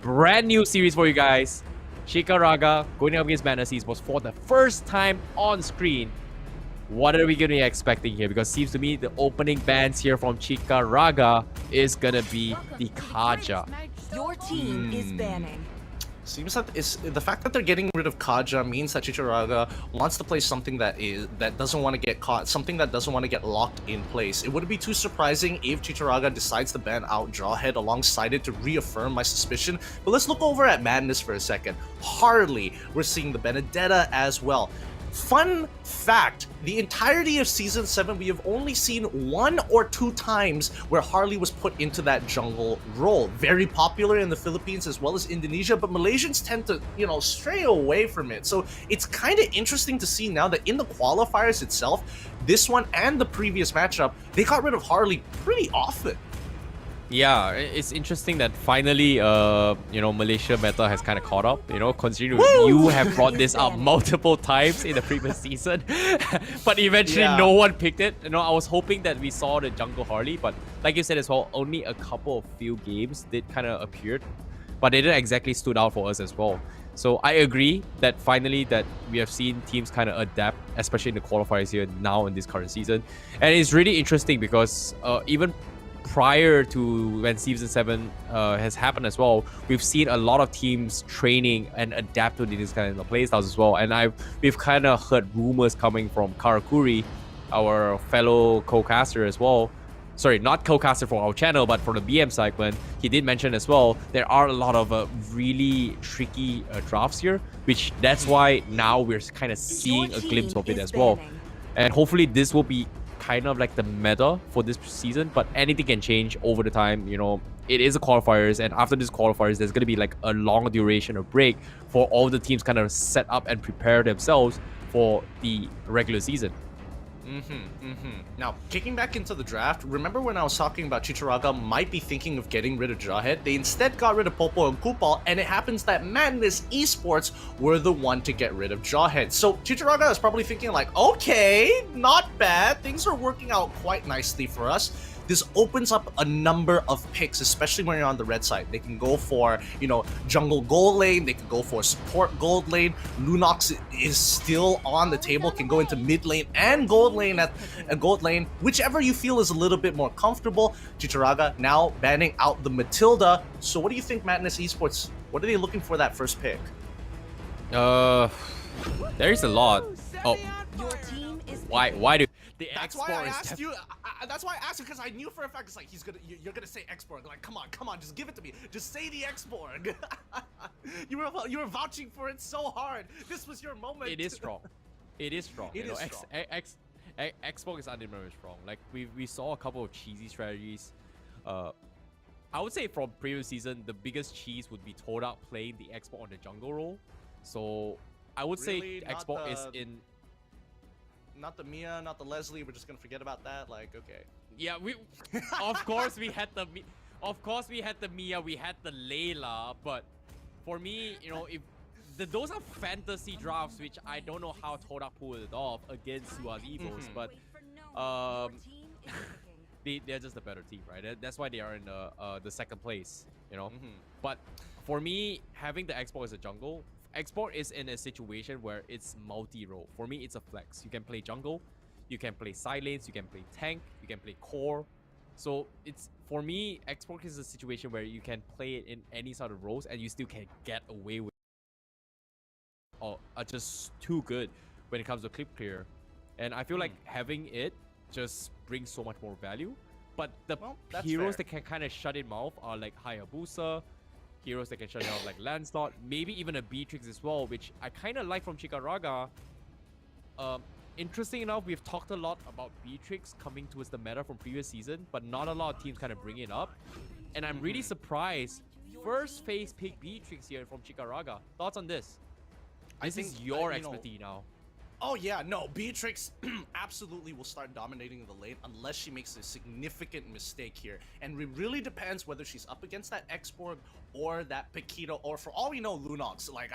brand new series for you guys. Chicharaga going up against Madness Esports for the first time on screen. What are we going to be expecting here? Because it seems to me the opening bans here from Chicharaga is going to be the Kaja. Your team is banning. Seems that the fact that they're getting rid of Kaja means that Chicharaga wants to play something that doesn't want to get caught, something that doesn't want to get locked in place. It wouldn't be too surprising if Chicharaga decides to ban out Jawhead alongside it to reaffirm my suspicion. But let's look over at Madness for a second. Harley, we're seeing the Benedetta as well. Fun fact, the entirety of Season 7, we have only seen 1 or 2 times where Harley was put into that jungle role. Very popular in the Philippines as well as Indonesia, but Malaysians tend to, stray away from it. So it's kind of interesting to see now that in the qualifiers itself, this one and the previous matchup, they got rid of Harley pretty often. Yeah, it's interesting that finally, Malaysia meta has kind of caught up. Considering you have brought this up multiple times in the previous season, but eventually Yeah. no one picked it. I was hoping that we saw the jungle Harley, but like you said as well, only a couple of few games did kind of appeared, but they didn't exactly stood out for us as well. So I agree that finally that we have seen teams kind of adapt, especially in the qualifiers here now in this current season, and it's really interesting because even prior to when Season 7 has happened as well, we've seen a lot of teams training and adapt to these kind of playstyles as well. And we've kind of heard rumors coming from Karakuri, our fellow co-caster as well. Sorry, not co-caster for our channel, but for the BM segment, he did mention as well, there are a lot of really tricky drafts here, which that's why now we're kind of seeing a glimpse of it as well. And hopefully this will be kind of like the meta for this season, but anything can change over the time. It is a qualifiers, and after this qualifiers, there's going to be like a long duration of break for all the teams kind of set up and prepare themselves for the regular season. Now, kicking back into the draft, remember when I was talking about Chicharaga might be thinking of getting rid of Jawhead? They instead got rid of Popo and Kupal, and it happens that Madness Esports were the one to get rid of Jawhead. So Chicharaga is probably thinking like, okay, not bad. Things are working out quite nicely for us. This opens up a number of picks, especially when you're on the red side. They can go for, jungle gold lane. They can go for support gold lane. Lunox is still on the table, can go into mid lane and gold lane whichever you feel is a little bit more comfortable. Chicharaga now banning out the Matilda. So what do you think, Madness Esports? What are they looking for that first pick? There's a lot. Oh, Your team is why do the That's why export I is asked you. That's why I asked you, because I knew for a fact it's like you're gonna say Xborg. Like, come on, just give it to me. Just say the Xborg. you were vouching for it so hard. This was your moment. It is strong. It is strong. It is strong. Xbox is undeniably strong. Like we saw a couple of cheesy strategies. I would say from previous season, the biggest cheese would be Todak playing the Xbox on the jungle role. So I would Really? say Not Xbox is the- in. Not the Mia, not the Leslie. We're just gonna forget about that. Like, okay. Yeah, of course we had the Mia, we had the Layla, but for me, if those are fantasy drafts, which I don't know how Todak pulled it off against Suaz Evos, but they're just a better team, right? That's why they are in the second place, But for me, having the Xbox as a jungle, Xbox is in a situation where it's multi-role. For me, it's a flex. You can play jungle, you can play side lanes, you can play tank, you can play core. So for me, Xbox is a situation where you can play it in any sort of roles and you still can get away with it. Or are just too good when it comes to clip clear. And I feel like having it just brings so much more value. But the heroes that can kind of shut him off are like Hayabusa, heroes that can shut it out like Lancelot, maybe even a Beatrix as well, which I kind of like from Chikaraga. Interesting enough, we've talked a lot about Beatrix coming towards the meta from previous season, but not a lot of teams kind of bring it up. And I'm really surprised. First phase pick Beatrix here from Chikaraga. Thoughts on this? This is your expertise now. Oh yeah, no, Beatrix absolutely will start dominating the lane unless she makes a significant mistake here. And it really depends whether she's up against that Xborg or that Paquito, or for all we know, Lunox. Like,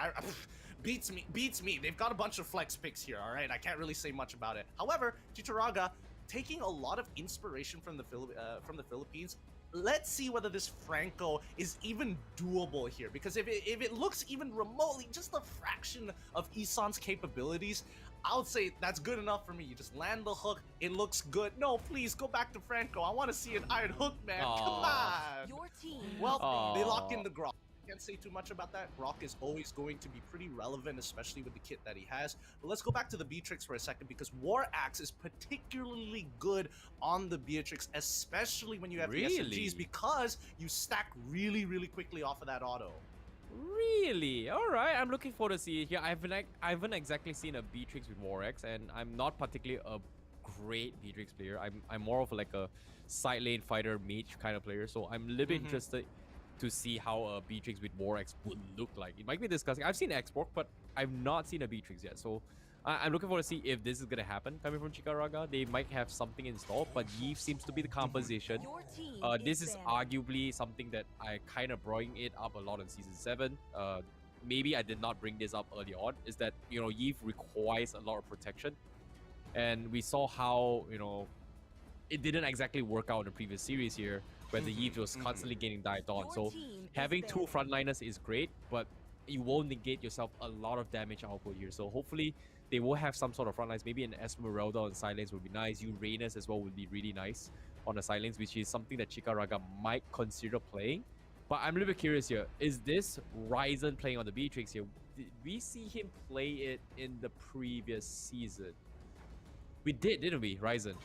beats me. They've got a bunch of flex picks here, all right? I can't really say much about it. However, Chicharaga taking a lot of inspiration from the Philippines. Let's see whether this Franco is even doable here, because if it looks even remotely just a fraction of Isan's capabilities, I would say that's good enough for me. You just land the hook, it looks good. No, please go back to Franco. I want to see an iron hook, man. Aww. Come on. Your team. Well, they locked in the Grok. Can't say too much about that. Grok is always going to be pretty relevant, especially with the kit that he has. But let's go back to the Beatrix for a second, because War Axe is particularly good on the Beatrix, especially when you have the SMGs, because you stack really, really quickly off of that auto. Really? Alright, I'm looking forward to see it here. I haven't exactly seen a Beatrix with War Axe, and I'm not particularly a great Beatrix player. I'm more of like a side lane fighter mage kind of player, so I'm a little bit interested to see how a Beatrix with War Axe would look like. It might be disgusting. I've seen Xbox, but I've not seen a Beatrix yet, so I'm looking forward to see if this is gonna happen coming from Chikaraga. They might have something installed, but Yves seems to be the composition. Your team This is banned. arguably something that I kind of brought it up a lot in Season 7. Maybe I did not bring this up early on, is that, you know, Yves requires a lot of protection. And we saw how, you know, it didn't exactly work out in the previous series here, where the Yves was constantly getting dived on. Your So team is having two banned. frontliners is great, but you won't negate yourself a lot of damage output here. So hopefully they will have some sort of frontlines. Maybe an Esmeralda on side lanes would be nice. Uranus as well would be really nice on the side lanes, which is something that Chikaraga might consider playing. But I'm a little bit curious here. Is this Ryzen playing on the Beatrix here? Did we see him play it in the previous season? We did, didn't we, Ryzen?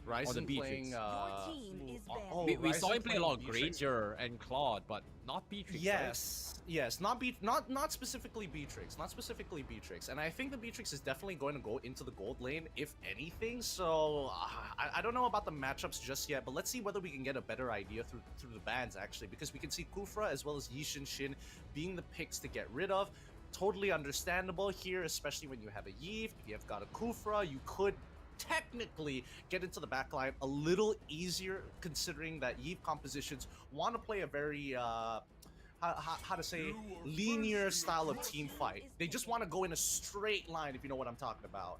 Ryzen On the Beatrix. playing. Your team is banned. We saw Ryzen him play a lot of playing Beatrix. Granger and Claude, but not Beatrix. Yes, not specifically Beatrix, not specifically Beatrix, and I think the Beatrix is definitely going to go into the gold lane if anything. So I don't know about the matchups just yet, but let's see whether we can get a better idea through the bans actually, because we can see Kufra as well as Yishin Shin being the picks to get rid of. Totally understandable here, especially when you have a Yves. If you have got a Kufra, you could technically get into the backline a little easier, considering that Yves compositions want to play a very how to say linear style of team fight. They just want to go in a straight line, if you know what I'm talking about.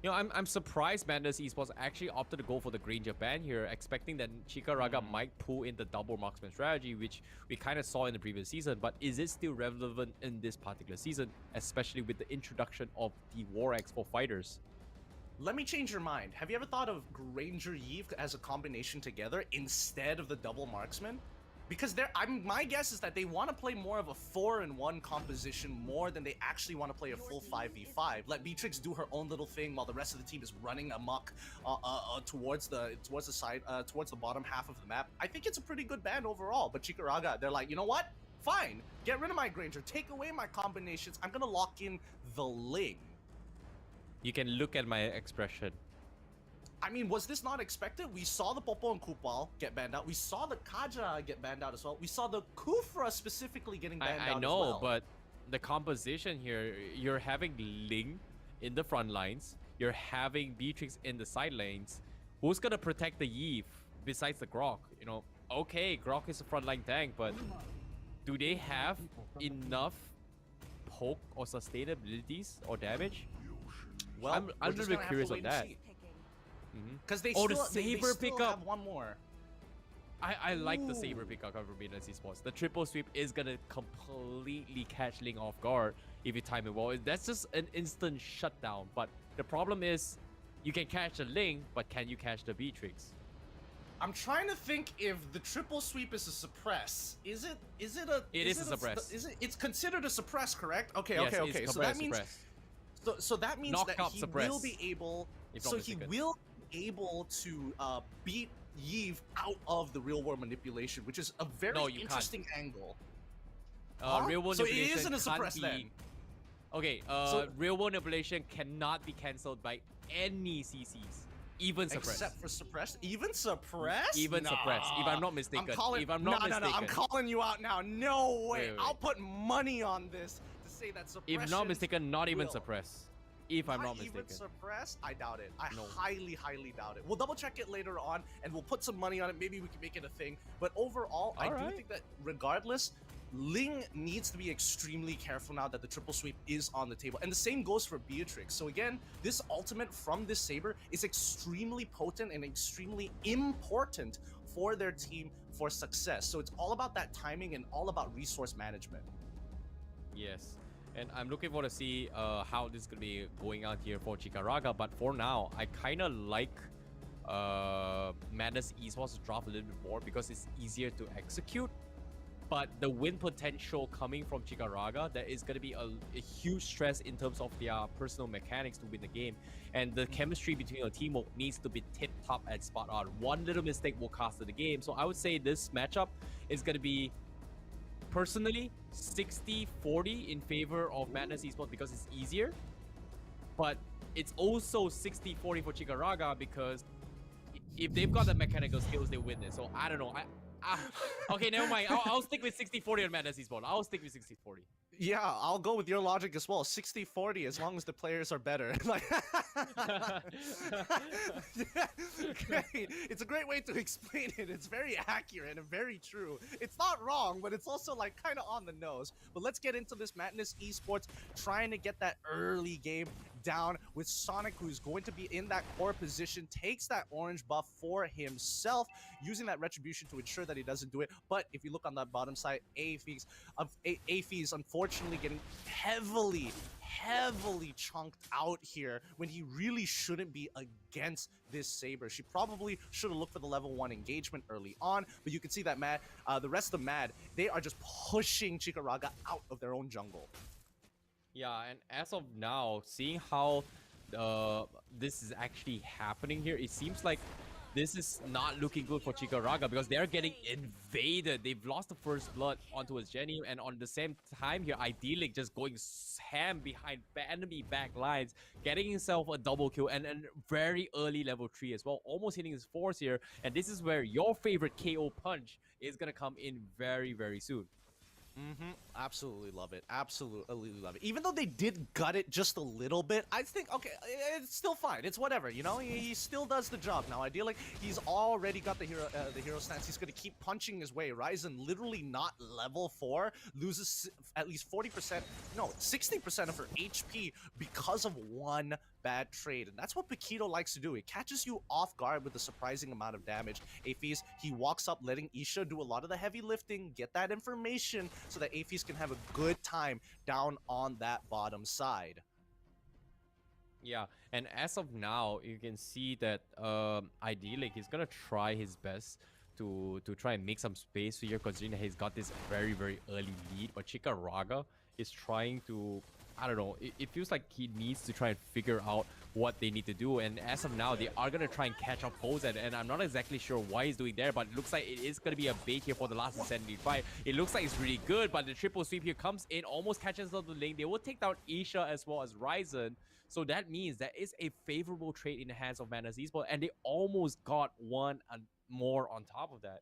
You know, I'm surprised Madness Esports actually opted to go for the Granger ban here, expecting that Chikaraga might pull in the double marksman strategy, which we kind of saw in the previous season. But is it still relevant in this particular season, especially with the introduction of the War Axe for fighters? Let me change your mind. Have you ever thought of Granger Yves as a combination together instead of the double marksman? Because my guess is that they want to play more of a 4-in-1 composition more than they actually want to play a full 5v5. Let Beatrix do her own little thing while the rest of the team is running amok towards the bottom half of the map. I think it's a pretty good ban overall. But Chikaraga, they're like, you know what? Fine, get rid of my Granger, take away my combinations. I'm gonna lock in the Ling. You can look at my expression. I mean, was this not expected? We saw the Popo and Kupal get banned out. We saw the Kaja get banned out as well. We saw the Kufra specifically getting banned out I know, as well. but the composition here, you're having Ling in the front lines. You're having Beatrix in the side lanes. Who's gonna protect the Yves besides the Grok? You know, okay, Grok is a frontline tank, but do they have enough poke or sustain abilities or damage? Well, I'm a little bit curious on that. Because they Oh, the still, Saber they still pickup. have one more. I like the Saber pickup from Madness Esports. The triple sweep is gonna completely catch Ling off guard if you time it well. That's just an instant shutdown. But the problem is, you can catch the Ling, but can you catch the Beatrix? I'm trying to think if the triple sweep is a suppress. Is it a? It is a suppress. It's considered a suppress, correct? Okay, Yes, okay. it's So that suppress. means. So that means that Knockout he suppress, will be able. if not So he mistaken. will be able to beat Yves out of the real world manipulation, which is a very No, you can't. interesting angle. Real world So it manipulation isn't a can't suppress be... then. Okay, real world manipulation cannot be cancelled by any CCs, even suppress. Except for suppress, even suppress, Even suppress, if I'm not mistaken. I'm calling, If I'm not no, I'm mistaken. calling you out now. No way. Wait. I'll put money on this to say that suppression. If not mistaken, not even will. suppress. If I'm not Even mistaken. suppress? I doubt it. I No. highly doubt it. We'll double check it later on, and we'll put some money on it. Maybe we can make it a thing. But overall, I do Alright. think that regardless, Ling needs to be extremely careful now that the triple sweep is on the table. And the same goes for Beatrix. So again, this ultimate from this Saber is extremely potent and extremely important for their team for success. So it's all about that timing and all about resource management. Yes. And I'm looking forward to see how this is going to be going out here for Chikaraga. But for now, I kind of like Madness Esports draft a little bit more because it's easier to execute. But the win potential coming from Chikaraga, there is going to be a huge stress in terms of their personal mechanics to win the game. And the chemistry between your team needs to be tip-top and spot on. One little mistake will cost the game. So I would say this matchup is going to be, personally, 60-40 in favor of Madness Esports because it's easier. But it's also 60-40 for Chikaraga because if they've got the mechanical skills, they win it. So I don't know. Okay, never mind. I'll stick with 60-40 on Madness Esports. I'll stick with 60-40. Yeah, I'll go with your logic as well. 60-40 as long as the players are better. Like, yeah, great. It's a great way to explain it. It's very accurate and very true. It's not wrong, but it's also like kind of on the nose. But let's get into this Madness Esports trying to get that early game down with Sonic, who's going to be in that core position, takes that orange buff for himself, using that retribution to ensure that he doesn't do it. But if you look on that bottom side, Aphys unfortunately getting heavily chunked out here when he really shouldn't be against this Saber. She probably should have looked for the level 1 engagement early on, but you can see that the rest of Mad, they are just pushing Chikaraga out of their own jungle. Yeah, and as of now, seeing how this is actually happening here, it seems like this is not looking good for Chikaraga because they're getting invaded. They've lost the first blood onto his Jenny, and on the same time here, Idyllic just going ham behind enemy back lines, getting himself a double kill and very early level 3 as well, almost hitting his 4s here. And this is where your favorite KO punch is gonna come in very, very soon. Absolutely love it. Absolutely love it. Even though they did gut it just a little bit, I think, okay, it's still fine. It's whatever, you know? He still does the job. Now, ideally, he's already got the hero stance. He's going to keep punching his way. Ryzen, literally not level 4, loses at least 40%, no, 60% of her HP because of one bad trade. And that's what Paquito likes to do. It catches you off guard with a surprising amount of damage. Aphys, he walks up, letting Isha do a lot of the heavy lifting, get that information, so that Aphys can have a good time down on that bottom side. Yeah, and as of now, you can see that Idyllic is gonna try his best to try and make some space here, considering that he's got this very, very early lead. But Chikaraga is trying to, I don't know, it feels like he needs to try and figure out what they need to do. And as of now, they are going to try and catch up Posed. And I'm not exactly sure why he's doing there, but it looks like it is going to be a bait here for the last Ascending fight. It looks like it's really good, but the triple sweep here comes in, almost catches up the lane. They will take down Isha as well as Ryzen. So that means that is a favorable trade in the hands of Madness Esports, and they almost got one and more on top of that.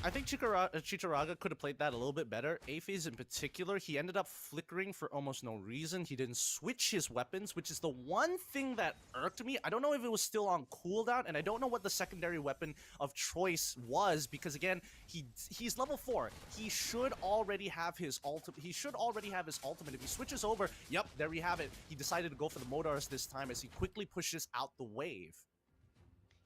I think Chikaraga could have played that a little bit better. Aphys in particular, he ended up flickering for almost no reason. He didn't switch his weapons, which is the one thing that irked me. I don't know if it was still on cooldown, and I don't know what the secondary weapon of choice was, because again, he's level 4. He should already have his ultimate. If he switches over, yep, there we have it. He decided to go for the Modars this time as he quickly pushes out the wave.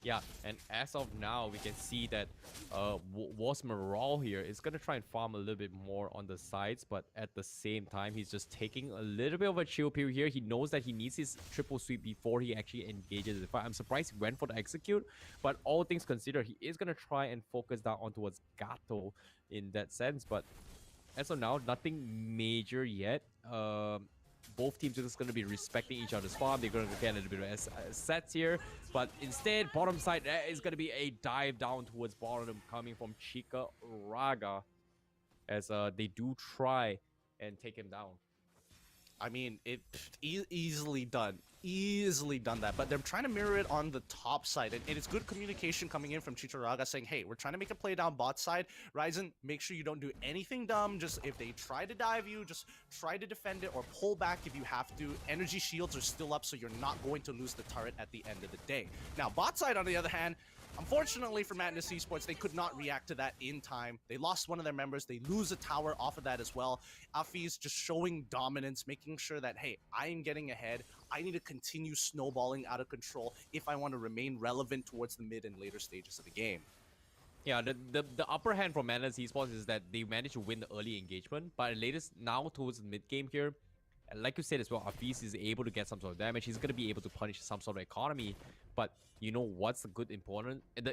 Yeah, and as of now, we can see that Wasmeral here is going to try and farm a little bit more on the sides, but at the same time, he's just taking a little bit of a chill pill here. He knows that he needs his triple sweep before he actually engages the fight. I'm surprised he went for the execute, but all things considered, he is going to try and focus down on towards Gato in that sense, but as of now, nothing major yet. Both teams are just going to be respecting each other's farm. They're going to get a little bit of sets here. But instead, bottom side, there is going to be a dive down towards bottom coming from Chikaraga as they do try and take him down. I mean, easily done that, but they're trying to mirror it on the top side, and it's good communication coming in from Chikaraga saying, hey, we're trying to make a play down bot side. Ryzen, make sure you don't do anything dumb. Just if they try to dive you, just try to defend it or pull back if you have to. Energy shields are still up, so you're not going to lose the turret at the end of the day. Now, bot side, on the other hand, unfortunately for Madness Esports, they could not react to that in time. They lost one of their members. They lose a tower off of that as well. Aphys just showing dominance, making sure that, hey, I am getting ahead. I need to continue snowballing out of control if I want to remain relevant towards the mid and later stages of the game. Yeah, the upper hand for Madness Esports is that they managed to win the early engagement, but latest now towards the mid game here, like you said as well, Aphys is able to get some sort of damage. He's going to be able to punish some sort of economy. But you know what's the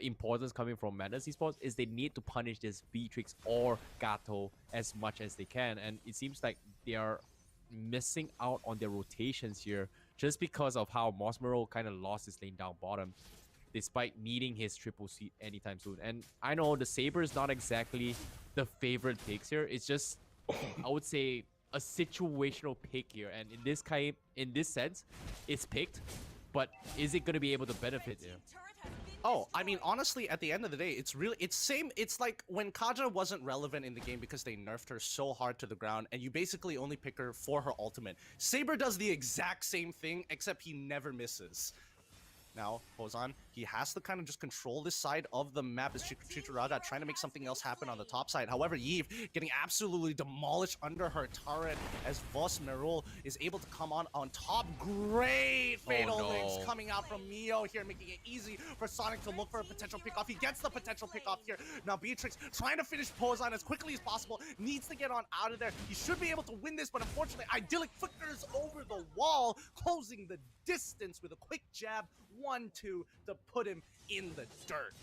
importance coming from Madness Esports is they need to punish this Beatrix or Gato as much as they can. And it seems like they are missing out on their rotations here just because of how Mosmero kind of lost his lane down bottom, despite needing his triple seat anytime soon. And I know the Saber is not exactly the favorite picks here. It's just, I would say, a situational pick here, and in this sense, it's picked, but is it going to be able to benefit here? Turret has been Oh, I mean, honestly, at the end of the day, it's same. It's like when Kaja wasn't relevant in the game because they nerfed her so hard to the ground, and you basically only pick her for her ultimate. Saber does the exact same thing, except he never misses. Now, Hozan, he has to kind of just control this side of the map as Chichiraga trying to make something else happen on the top side. However, Yves getting absolutely demolished under her turret as Vos Merul is able to come on top. Great Fatal Links coming out from Mio here, making it easy for Sonic to look for a potential pickoff. He gets the potential pickoff here. Now, Beatrix trying to finish Pozan as quickly as possible, needs to get on out of there. He should be able to win this, but unfortunately, Idyllic flickers over the wall, closing the distance with a quick jab. 1-2 to put him in the dirt.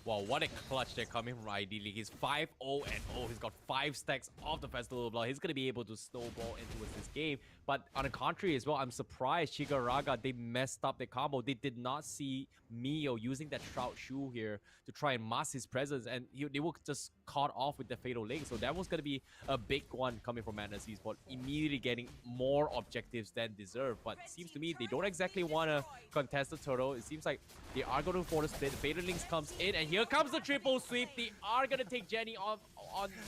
Wow, what a clutch they're coming from Idyllic. He's 5-0-0. He's got 5 stacks off the Festival of Blood. He's going to be able to snowball into this game. But on the contrary as well, I'm surprised Chigaraga, they messed up their combo. They did not see Mio using that Shroud Shoe here to try and mask his presence. And they were just caught off with the Fatal Link. So that was going to be a big one coming from Madness Esports. Immediately getting more objectives than deserved. But it seems to me they don't exactly want to contest the turtle. It seems like they are going to force the split. The Fatal Links comes in, and here comes the triple sweep. They are going to take Jenny on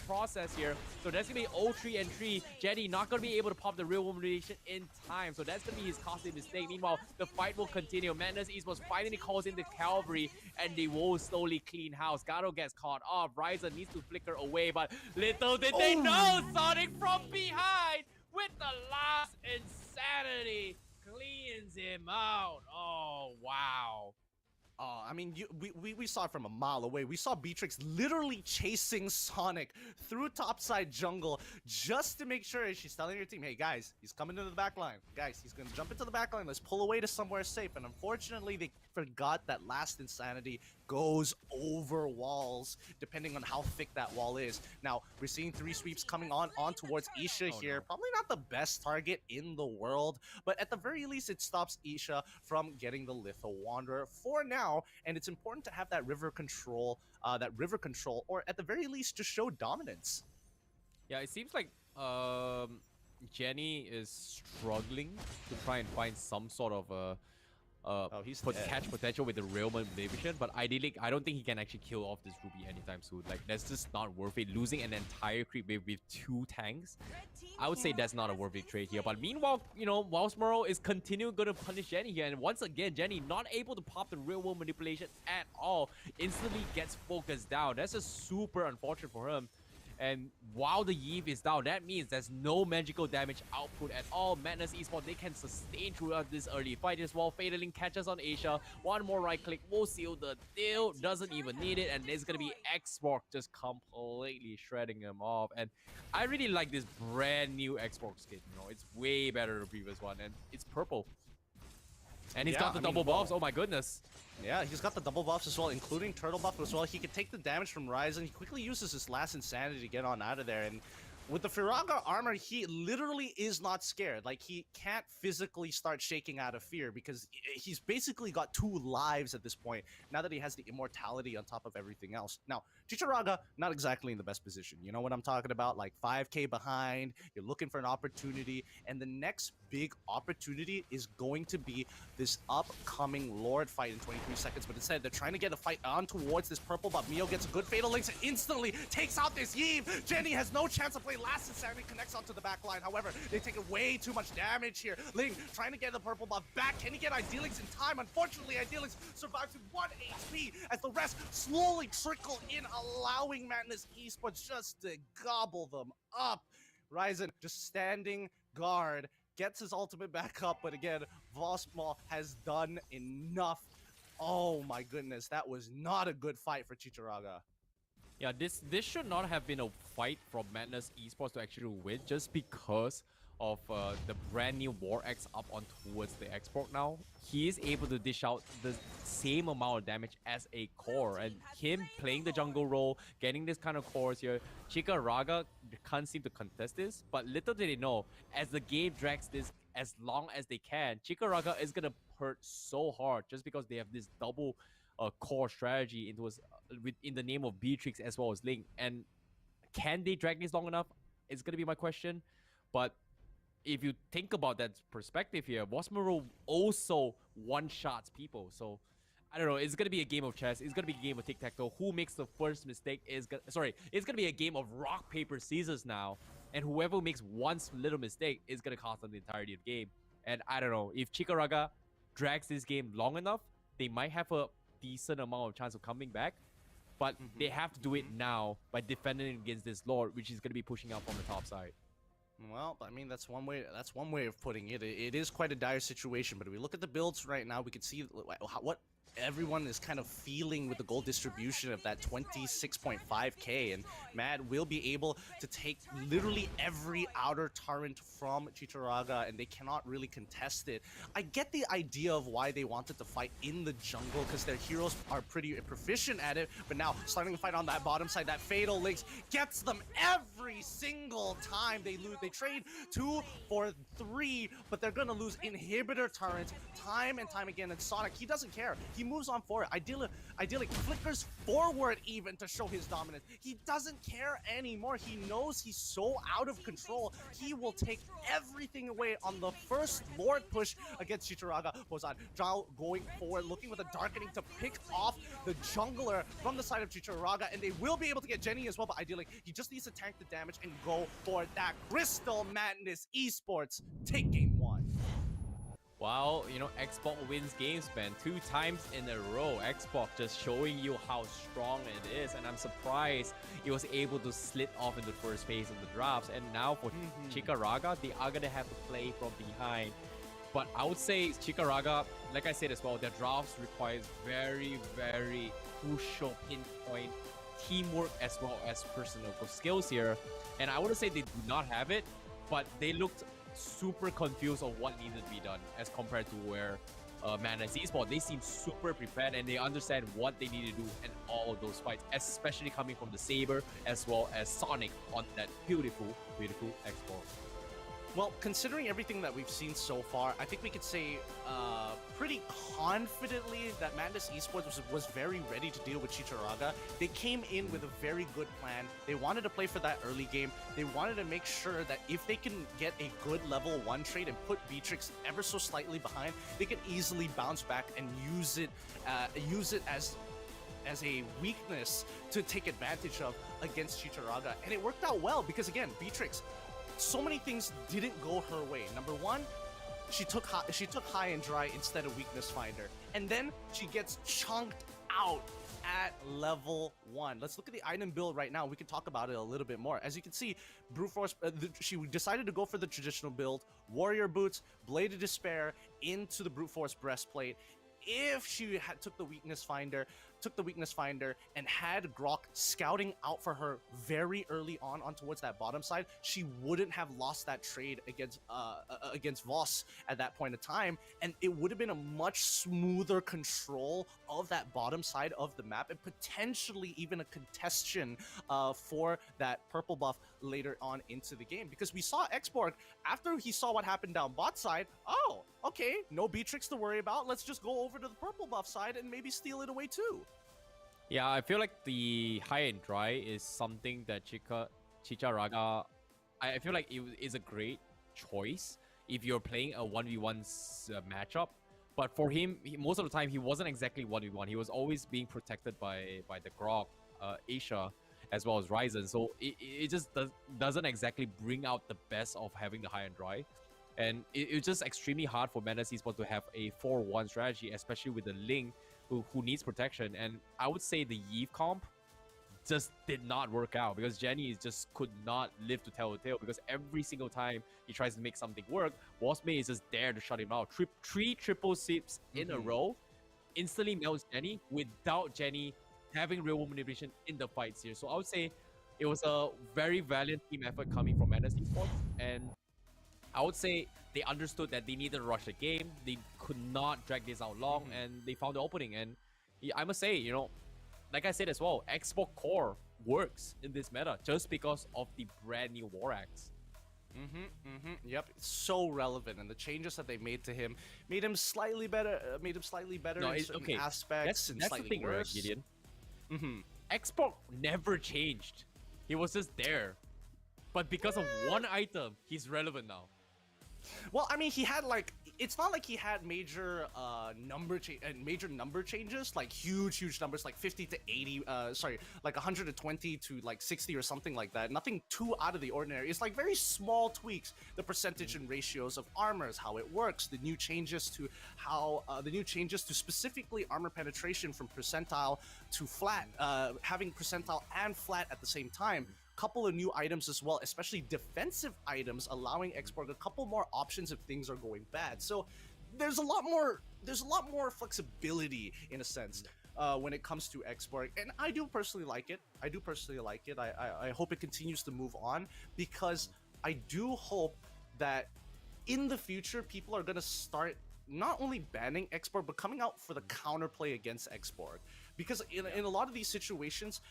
process here. So that's going to be 0-3 and 3. Jenny not going to be able to pop the real woman relation in time. So that's going to be his costly mistake. Meanwhile, the fight will continue. Madness Esports finally calls in the cavalry, and they will slowly clean house. Gato gets caught off. Ryza needs to flicker away, but little did they know, Sonic from behind with the last insanity cleans him out. Oh, wow. I mean, we saw it from a mile away. We saw Beatrix literally chasing Sonic through topside jungle just to make sure she's telling her team, hey guys, he's coming into the back line. Guys, he's going to jump into the back line. Let's pull away to somewhere safe. And unfortunately, they forgot that last insanity goes over walls, depending on how thick that wall is. Now, we're seeing 3 sweeps coming on towards Isha here. Probably not the best target in the world, but at the very least, it stops Isha from getting the Litho Wanderer for now. And it's important to have that river control, or at the very least, just show dominance. Yeah, it seems like Jenny is struggling to try and find some sort of catch potential with the real manipulation, but ideally, I don't think he can actually kill off this Ruby anytime soon. Like, that's just not worth it. Losing an entire creep wave with 2 tanks, I would say that's not a worth it trade here. But meanwhile, you know, Walsmoro is continuing going to punish Jenny here, and once again, Jenny not able to pop the real world manipulation at all, instantly gets focused down. That's just super unfortunate for him. And while the Yves is down, that means there's no magical damage output at all. Madness Esports, they can sustain throughout this early fight as well. Fatal Link catches on Asia. One more right click will seal the deal. Doesn't even need it. And there's going to be Xbox just completely shredding him off. And I really like this brand new Xbox skin. You know, it's way better than the previous one. And it's purple. And he's got the double buffs. Oh my goodness. Yeah, he's got the double buffs as well, including turtle buff as well. He can take the damage from Ryzen. He quickly uses his last insanity to get on out of there. And with the Firaga armor, he literally is not scared. Like, he can't physically start shaking out of fear because he's basically got 2 lives at this point, now that he has the immortality on top of everything else. Now, Chichiraga, not exactly in the best position. You know what I'm talking about? Like, 5k behind, you're looking for an opportunity, and the next big opportunity is going to be this upcoming Lord fight in 23 seconds, but instead, they're trying to get a fight on towards this purple buff. Mio gets a good Fatal Links and instantly takes out this Yves. Jenny has no chance to play last insanity, connects onto the back line. However, they take way too much damage here. Ling trying to get the purple buff back. Can he get Idyllics in time? Unfortunately, Idyllics survives with 1 HP as the rest slowly trickle in, allowing Madness Esports just to gobble them up. Ryzen just standing guard, gets his ultimate back up, but again, Vosma has done enough. Oh my goodness, that was not a good fight for Chichiraga. Yeah, this should not have been a fight from Madness Esports to actually win, just because of the brand new War Axe up on towards the export now. He is able to dish out the same amount of damage as a core, and him playing the jungle role, getting this kind of cores here, Chikaraga can't seem to contest this, but little did they know, as the game drags this as long as they can, Chikaraga is gonna hurt so hard just because they have this double core strategy in the name of Beatrix as well as Link. And can they drag this long enough? It's gonna be my question. But if you think about that perspective here, Wasmero also one-shots people. So I don't know. It's gonna be a game of chess. It's gonna be a game of tic-tac-toe. Who makes the first mistake is gonna... Sorry, it's gonna be a game of rock, paper, scissors now. And whoever makes one little mistake is gonna cost them the entirety of the game. And I don't know. If Chikaraga drags this game long enough, they might have a decent amount of chance of coming back. But they have to do it now by defending against this Lord, which is gonna be pushing out from the top side. Well, I mean, that's one way. That's one way of putting it. It is quite a dire situation. But if we look at the builds right now, we can see what everyone is kind of feeling with the gold distribution of that 26.5k, and Mad will be able to take literally every outer torrent from Chikaraga, and they cannot really contest it. I get the idea of why they wanted to fight in the jungle, because their heroes are pretty proficient at it, but now starting to fight on that bottom side, that Fatal Links gets them every single time they lose. They trade 2 for 3, but they're gonna lose inhibitor turrets time and time again, and Sonic, he doesn't care. He moves on forward. Ideally flickers forward even to show his dominance. He doesn't care anymore. He knows he's so out of control. He will take everything away on the first Lord push against Chikaraga. Bozan Zhao going forward, looking with a darkening to pick off the jungler from the side of Chikaraga, and they will be able to get Jenny as well, but ideally he just needs to tank the damage and go for that Crystal Madness. Esports take game 1. Wow, you know, Xbox wins games, man. 2 times in a row. Xbox just showing you how strong it is. And I'm surprised it was able to slit off in the first phase of the drafts. And now for Chikaraga, they are going to have to play from behind. But I would say Chikaraga, like I said as well, their drafts requires very, very crucial pinpoint teamwork as well as personal skills here. And I wouldn't say they do not have it, but they looked super confused on what needed to be done as compared to where Madness Esports, they seem super prepared and they understand what they need to do in all of those fights, especially coming from the Saber as well as Sonic on that beautiful, beautiful Xbox. Well, considering everything that we've seen so far, I think we could say pretty confidently that Madness Esports was very ready to deal with Chikaraga. They came in with a very good plan. They wanted to play for that early game. They wanted to make sure that if they can get a good level 1 trade and put Beatrix ever so slightly behind, they can easily bounce back and use it as a weakness to take advantage of against Chikaraga. And it worked out well because, again, Beatrix, so many things didn't go her way. Number 1, she took high and dry instead of weakness finder, and then she gets chunked out at level 1. Let's look at the item build right now. We can talk about it a little bit more. As you can see, Brute Force, she decided to go for the traditional build, Warrior Boots, Blade of Despair into the Brute Force breastplate. If she took the weakness finder and had Grok scouting out for her very early on towards that bottom side, she wouldn't have lost that trade against Voss at that point of time, and it would have been a much smoother control of that bottom side of the map and potentially even a contestation for that purple buff later on into the game. Because we saw Xborg, after he saw what happened down bot side, oh, okay, no Beatrix to worry about, let's just go over to the purple buff side and maybe steal it away too. Yeah, I feel like the high and dry is something that Chikaraga, I feel like it is a great choice if you're playing a 1v1 matchup. But for him, most of the time, he wasn't exactly 1v1. He was always being protected by the Grok, Asia, as well as Ryzen. So it just doesn't exactly bring out the best of having the high and dry. And it's just extremely hard for Madness Esports to have a 4-1 strategy, especially with the Ling who needs protection. And I would say the Eve comp just did not work out because Jenny just could not live to tell the tale, because every single time he tries to make something work, Wasmay is just there to shut him out. 3 triple sips in a row instantly melts Jenny without Jenny having real manipulation in the fights here. So I would say it was a very valiant team effort coming from Madness Esports, and I would say they understood that they needed to rush the game. They could not drag this out long, and they found the opening. And I must say, you know, like I said as well, Xbox Core works in this meta just because of the brand new War Axe. Yep, it's so relevant, and the changes that they made to him made him slightly better. Made him slightly better in certain aspects, and that's slightly the thing, worse. Right, Gideon? Xbox never changed. He was just there, but because of one item, he's relevant now. Well, I mean, he had like, it's not like he had major number changes, like huge numbers, like 50 to 80, sorry, like 120 to like 60 or something like that. Nothing too out of the ordinary. It's like very small tweaks, the percentage and ratios of armors, how it works, the new changes to how, specifically armor penetration from percentile to flat, having percentile and flat at the same time. Couple of new items as well, especially defensive items, allowing Xborg a couple more options if things are going bad. So there's a lot more flexibility in a sense when it comes to Xborg, and I do personally like it. I hope it continues to move on, because I do hope that in the future people are gonna start not only banning Xborg but coming out for the counterplay against Xborg, because in a lot of these situations,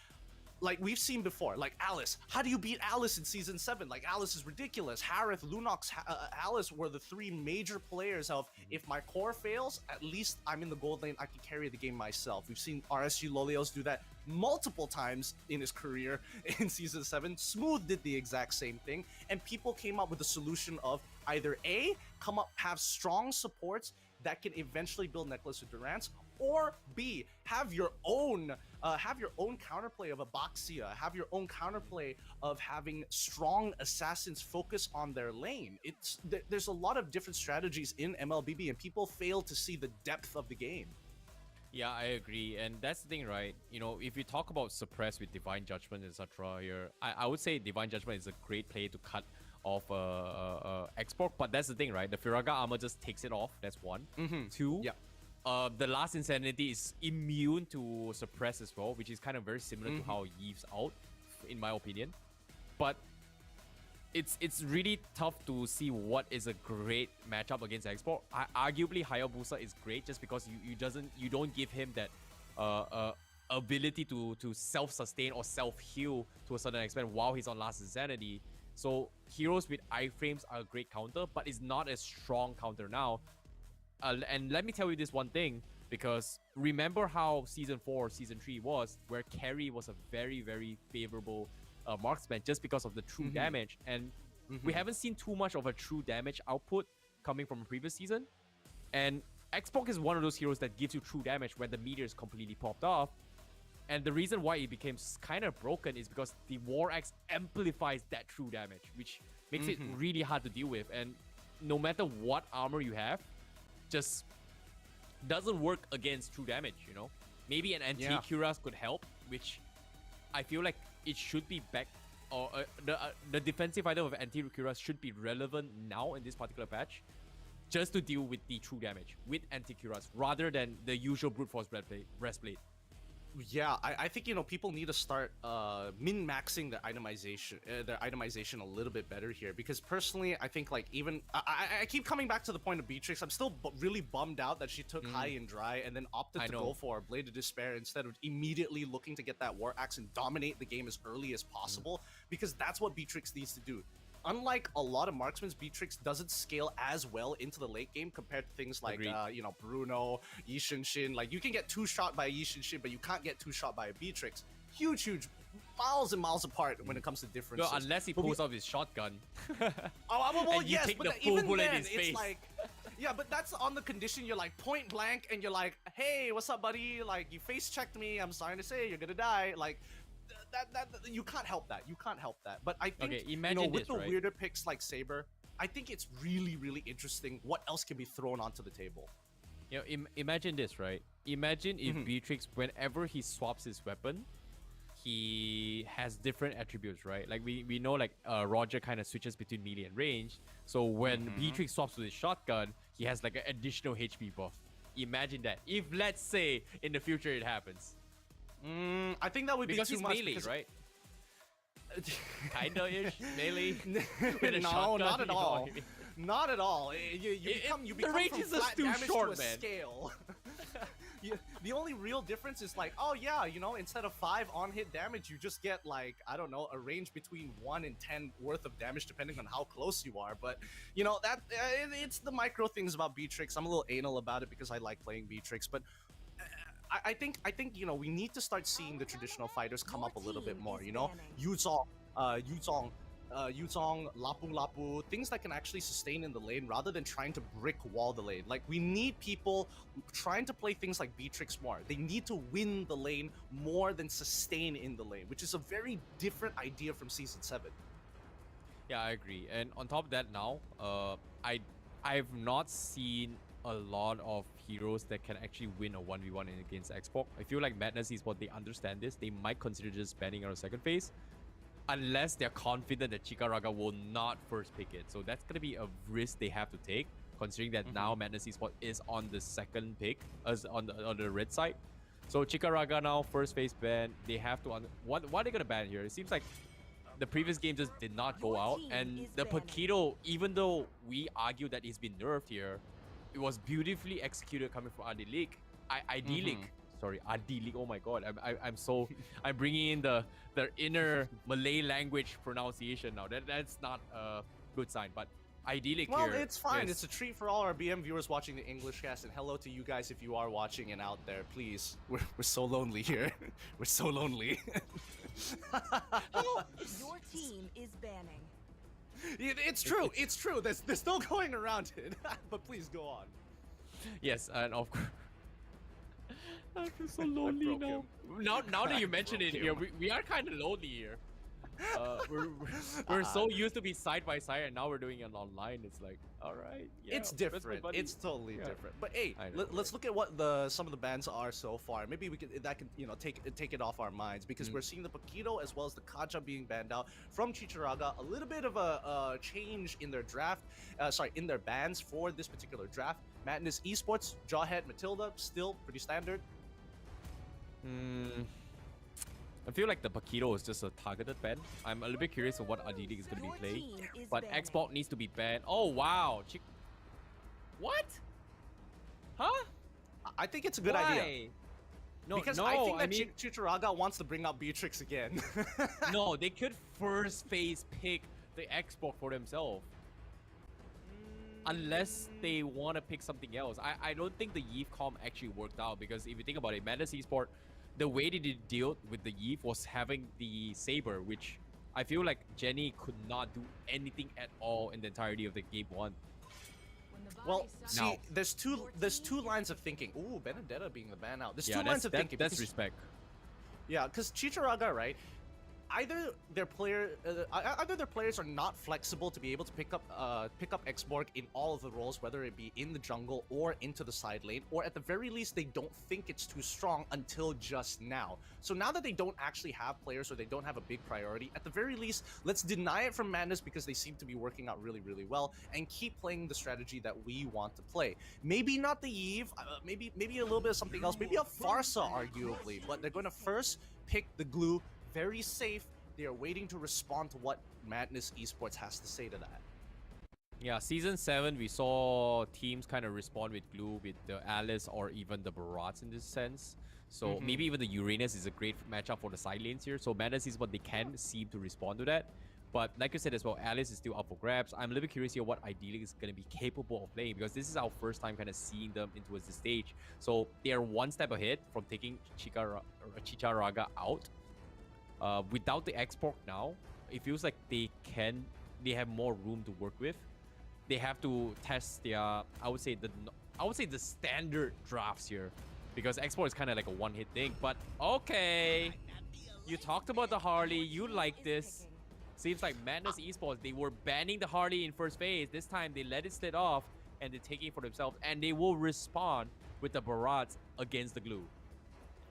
like we've seen before, like Alice. How do you beat Alice in Season 7? Like, Alice is ridiculous. Harith, Lunox, Alice were the three major players of, if my core fails, at least I'm in the gold lane, I can carry the game myself. We've seen RSG Lolios do that multiple times in his career in Season 7. Smooth did the exact same thing, and people came up with the solution of either A, have strong supports that can eventually build Necklace of Durance, or B, have your own counterplay of Abaxia, have your own counterplay of having strong assassins focus on their lane. There's a lot of different strategies in MLBB, and people fail to see the depth of the game. Yeah, I agree, and that's the thing, right? You know, if you talk about suppress with Divine Judgment, etc. here, I would say Divine Judgment is a great play to cut off Xborg, but that's the thing, right? The Firaga armor just takes it off. That's one. Two, yeah. The last Insanity is immune to suppress as well, which is kind of very similar to how Yeeve's out, in my opinion. But it's really tough to see what is a great matchup against Xborg. Arguably, Hayabusa is great just because you don't give him that ability to self-sustain or self-heal to a certain extent while he's on last Insanity. So heroes with iframes are a great counter, but it's not a strong counter now. And let me tell you this one thing, because remember how Season 4 or Season 3 was, where carry was a very, very favorable marksman just because of the true damage. And we haven't seen too much of a true damage output coming from a previous season. And Xborg is one of those heroes that gives you true damage when the meteor is completely popped off. And the reason why it became kind of broken is because the War Axe amplifies that true damage, which makes it really hard to deal with. And no matter what armor you have, just doesn't work against true damage, you know? Maybe an anti-cuirass could help, which I feel like it should be back, or the defensive item of anti-cuirass should be relevant now in this particular patch, just to deal with the true damage with anti-cuirass rather than the usual brute force breastplate. Yeah, I think, you know, people need to start min-maxing their itemization a little bit better here, because personally, I think, like, even I keep coming back to the point of Beatrix. I'm still really bummed out that she took high and dry and then opted to go for Blade of Despair instead of immediately looking to get that War Axe and dominate the game as early as possible, because that's what Beatrix needs to do. Unlike a lot of marksmen, Beatrix doesn't scale as well into the late game compared to things like, you know, Bruno, Yi Shin. Like, you can get two-shot by a Yi Shin, but you can't get two-shot by a Beatrix. Huge, miles and miles apart when it comes to differences. No, unless he pulls off his shotgun. Well, and you yes, take but the full even bullet then, in his face. it's like... Yeah, but that's on the condition you're like point blank and you're like, hey, what's up, buddy? Like, you face checked me. I'm sorry to say you're gonna die. Like, that you can't help that. You can't help that. But I think, you know, with the weirder picks like Saber, I think it's really interesting what else can be thrown onto the table. You know, imagine this, right? Imagine if Beatrix, whenever he swaps his weapon, he has different attributes, right? Like we know, like Roger kind of switches between melee and range. So when Beatrix swaps with his shotgun, he has like an additional HP buff. Imagine that. If, let's say, in the future it happens. I think that would because be too much. Melee, right? Kinda-ish melee. No, not at all. Not at all. You become the range is just too short, man. Scale. The only real difference is like, oh yeah, you know, instead of 5 on-hit damage, you just get like, I don't know, a range between 1 and 10 worth of damage depending on how close you are. But you know, that it's the micro things about Beatrix. I'm a little anal about it because I like playing Beatrix, but I think you know, we need to start seeing the traditional fighters come up a little bit more. You know, Yuzong Yuzong, Lapu Lapu, things that can actually sustain in the lane rather than trying to brick wall the lane. Like, we need people trying to play things like Beatrix more. They need to win the lane more than sustain in the lane, which is a very different idea from Season 7. Yeah, I agree. And on top of that now, I've not seen a lot of heroes that can actually win a 1v1 against Xbox. I feel like Madness Esports, they understand this. They might consider just banning out of second phase, unless they're confident that Chikaraga will not first pick it. So that's going to be a risk they have to take, considering that now Madness Esports is on the second pick, as on the red side. So Chikaraga now, first phase ban. They have to... What are they going to ban here? It seems like the previous game just did not go out. And the Paquito, even though we argue that he's been nerfed here, it was beautifully executed coming from Adilik. Sorry, Adilik. Oh my god, I'm bringing in the inner Malay language pronunciation now. That's not a good sign, but Adilik well, here. It's fine. Yes. It's a treat for all our BM viewers watching the English cast, and hello to you guys if you are watching and out there. Please, we're so lonely here. We're so lonely. Your team is banning. It's true. It's true. There's no going around it. But please go on. Yes, and of course. I feel so lonely now. Now that you mention it here, we are kind of lonely here. We're so used to be side by side, and now we're doing it online. It's like, all right, yeah, it's different. It's totally different. But hey, let's look at what some of the bans are so far. Maybe we can take it off our minds, because we're seeing the Paquito as well as the Kaja being banned out from Chikaraga. A little bit of a change in their draft, in their bans for this particular draft. Madness Esports, Jawhead, Matilda, still pretty standard. I feel like the Paquito is just a targeted ban. I'm a little bit curious of what Adilik is going to be playing. But Xbox needs to be banned. Oh, wow. What? Huh? I think it's a good idea. No, because I think that Chikaraga wants to bring out Beatrix again. No, they could first phase pick the Xbox for themselves. Unless they want to pick something else. I don't think the Yves comp actually worked out, because if you think about it, Madness Esports, the way they did deal with the Yves was having the Saber, which I feel like Jenny could not do anything at all in the entirety of the game 1. Well, see, there's two lines of thinking. Ooh, Benedetta being the ban out. There's two lines of thinking. That's respect. Yeah, because Chikaraga, right? Either their players are not flexible to be able to pick up Xborg in all of the roles, whether it be in the jungle or into the side lane, or at the very least they don't think it's too strong until just now. So now that they don't actually have players, or they don't have a big priority, at the very least, let's deny it from Madness, because they seem to be working out really, really well, and keep playing the strategy that we want to play. Maybe not the Eve, maybe a little bit of something else, maybe a Farsa arguably, but they're going to first pick the glue. Very safe. They are waiting to respond to what Madness Esports has to say to that. Yeah, Season 7, we saw teams kind of respond with glue, with the Alice or even the Barats in this sense. So maybe even the Uranus is a great matchup for the side lanes here. So Madness Esports, they can seem to respond to that. But like you said as well, Alice is still up for grabs. I'm a little bit curious here what Ideally is going to be capable of playing, because this is our first time kind of seeing them towards the stage. So they are one step ahead from taking Chikaraga out. Without the export now, it feels like they have more room to work with. They have to test their, I would say the standard drafts here, because export is kind of like a one-hit thing. But okay, you talked about the Harley, you like this. Seems like Madness Esports, they were banning the Harley in first phase. This time they let it slip off and they're taking it for themselves, and they will respond with the Barats against the glue.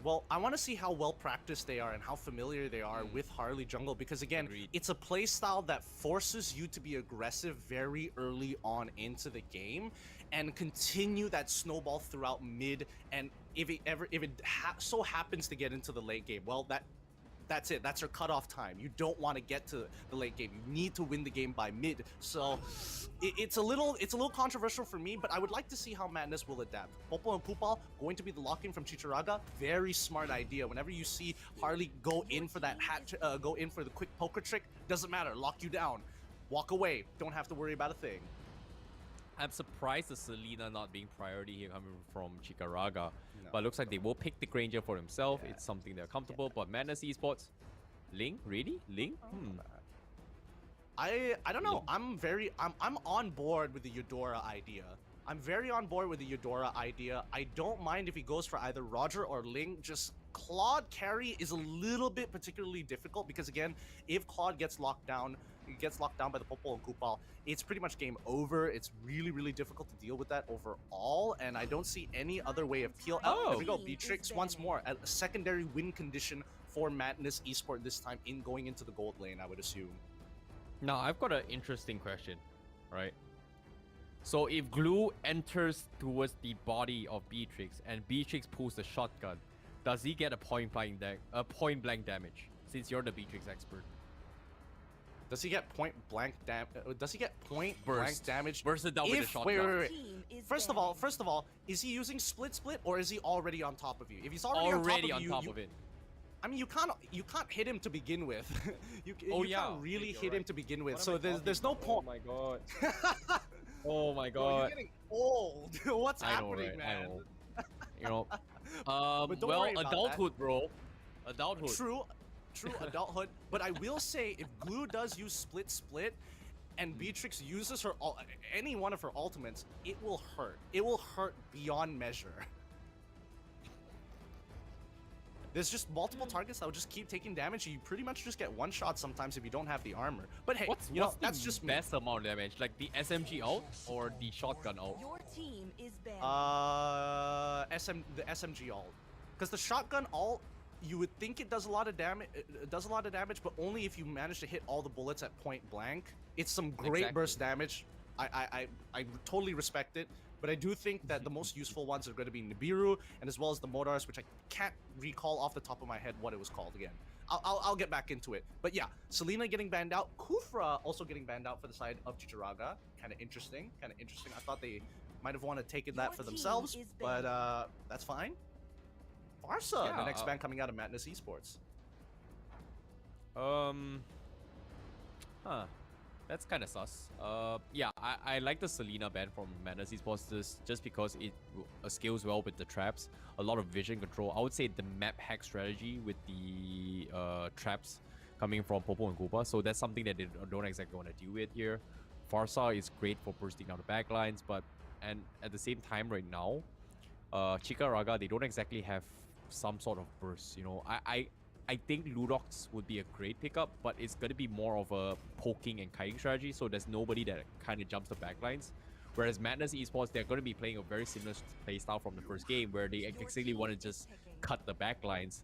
Well, I want to see how well practiced they are and how familiar they are with Harley jungle, because again, it's a playstyle that forces you to be aggressive very early on into the game and continue that snowball throughout mid. And if it so happens to get into the late game, well, that's it. That's your cutoff time. You don't want to get to the late game. You need to win the game by mid. So it's a little controversial for me, but I would like to see how Madness will adapt. Popo and Pupal going to be the lock-in from Chikaraga. Very smart idea. Whenever you see Harley go in for that go in for the quick poker trick, doesn't matter. Lock you down. Walk away. Don't have to worry about a thing. I'm surprised the Selena not being priority here coming from Chikaraga. No, but it looks like they will pick the Granger for themselves. Yeah. It's something they're comfortable. But Madness Esports, Ling? Really? Ling? I don't know. I'm on board with the Eudora idea. I'm very on board with the Eudora idea. I don't mind if he goes for either Roger or Ling. Just Claude carry is a little bit particularly difficult because again, if Claude gets locked down by the Popo and Kupal, it's pretty much game over. It's really, really difficult to deal with that overall, and I don't see any other way of peel. Oh, there we go. Beatrix once more at a secondary win condition for Madness Esports this time in going into the gold lane, I would assume. Now, I've got an interesting question, right? So if Glue enters towards the body of Beatrix and Beatrix pulls the shotgun, does he get a point blank damage? Since you're the Beatrix expert, does he get point blank damage? Does he get point blank damage? Burst it down with the shotgun. Wait. First of all, is he using split or is he already on top of you? If he's already on top of it. I mean, you can't hit him to begin with. you can't really hit him to begin with. So there's no point. Oh my god. Oh my god. You're getting old. What's happening, man? I know. You know. But don't worry about adulthood, that. bro. Adulthood. True adulthood. But I will say, if Glue does use split, and Beatrix uses her any one of her ultimates, it will hurt. It will hurt beyond measure. There's just multiple targets that will just keep taking damage. You pretty much just get one shot sometimes if you don't have the armor. But hey, that's just best amount of damage, like the SMG ult or the shotgun ult? Your team is banned. The SMG ult, because the shotgun ult, you would think it does a lot of damage. It does a lot of damage, but only if you manage to hit all the bullets at point blank. It's some great burst damage. I totally respect it, but I do think that the most useful ones are going to be Nibiru and as well as the Modars, which I can't recall off the top of my head what it was called again. I'll get back into it. But yeah, Selena getting banned out, Kufra also getting banned out for the side of Chichiraga. Kind of interesting. I thought they might have wanted to take that for themselves, but that's fine. Farsa, the next ban coming out of Madness Esports. That's kind of sus. Yeah, I like the Selena ban from Madness Esports just because it scales well with the traps. A lot of vision control. I would say the map hack strategy with the traps coming from Popo and Koopa. So that's something that they don't exactly want to deal with here. Farsa is great for bursting out the backlines, and at the same time right now, Chichiraga, they don't exactly have some sort of burst. You know, I think Ludox would be a great pickup, but it's going to be more of a poking and kiting strategy, so there's nobody that kind of jumps the backlines. Whereas Madness Esports, they're going to be playing a very similar playstyle from the first game, where they exactly want to just cut the backlines.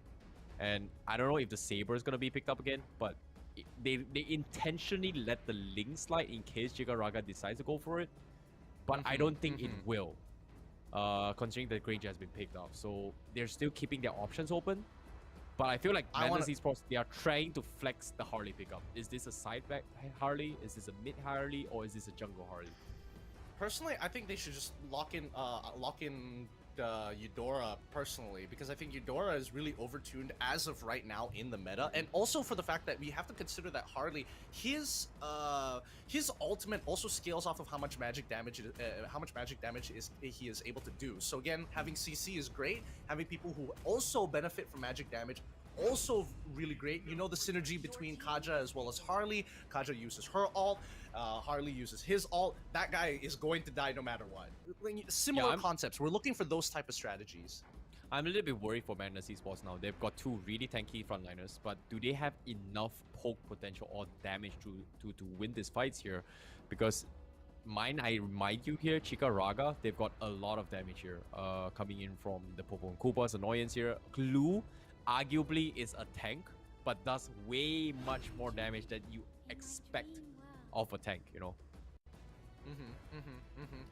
And I don't know if the Saber is going to be picked up again, but they intentionally let the Ling slide in case Chichiraga decides to go for it. But I don't think it will, considering that Granger has been picked up. So they're still keeping their options open. But I feel like Madness Esports, they are trying to flex the Harley pickup. Is this a side back Harley? Is this a mid Harley? Or is this a jungle Harley? Personally, I think they should just lock in Eudora personally, because I think Eudora is really overtuned as of right now in the meta, and also for the fact that we have to consider that Harley, his ultimate also scales off of how much magic damage he is able to do. So again, having CC is great. Having people who also benefit from magic damage, also really great. You know, the synergy between Kaja as well as Harley. Kaja uses her ult, Harley uses his ult. That guy is going to die no matter what. Similar concepts. We're looking for those type of strategies. I'm a little bit worried for Madness Esports now. They've got two really tanky frontliners, but do they have enough poke potential or damage to win these fights here? Because I remind you here, Chichiraga, they've got a lot of damage here coming in from the Popo and Koopa's annoyance here. Glue arguably is a tank, but does way much more damage than you expect of a tank, you know?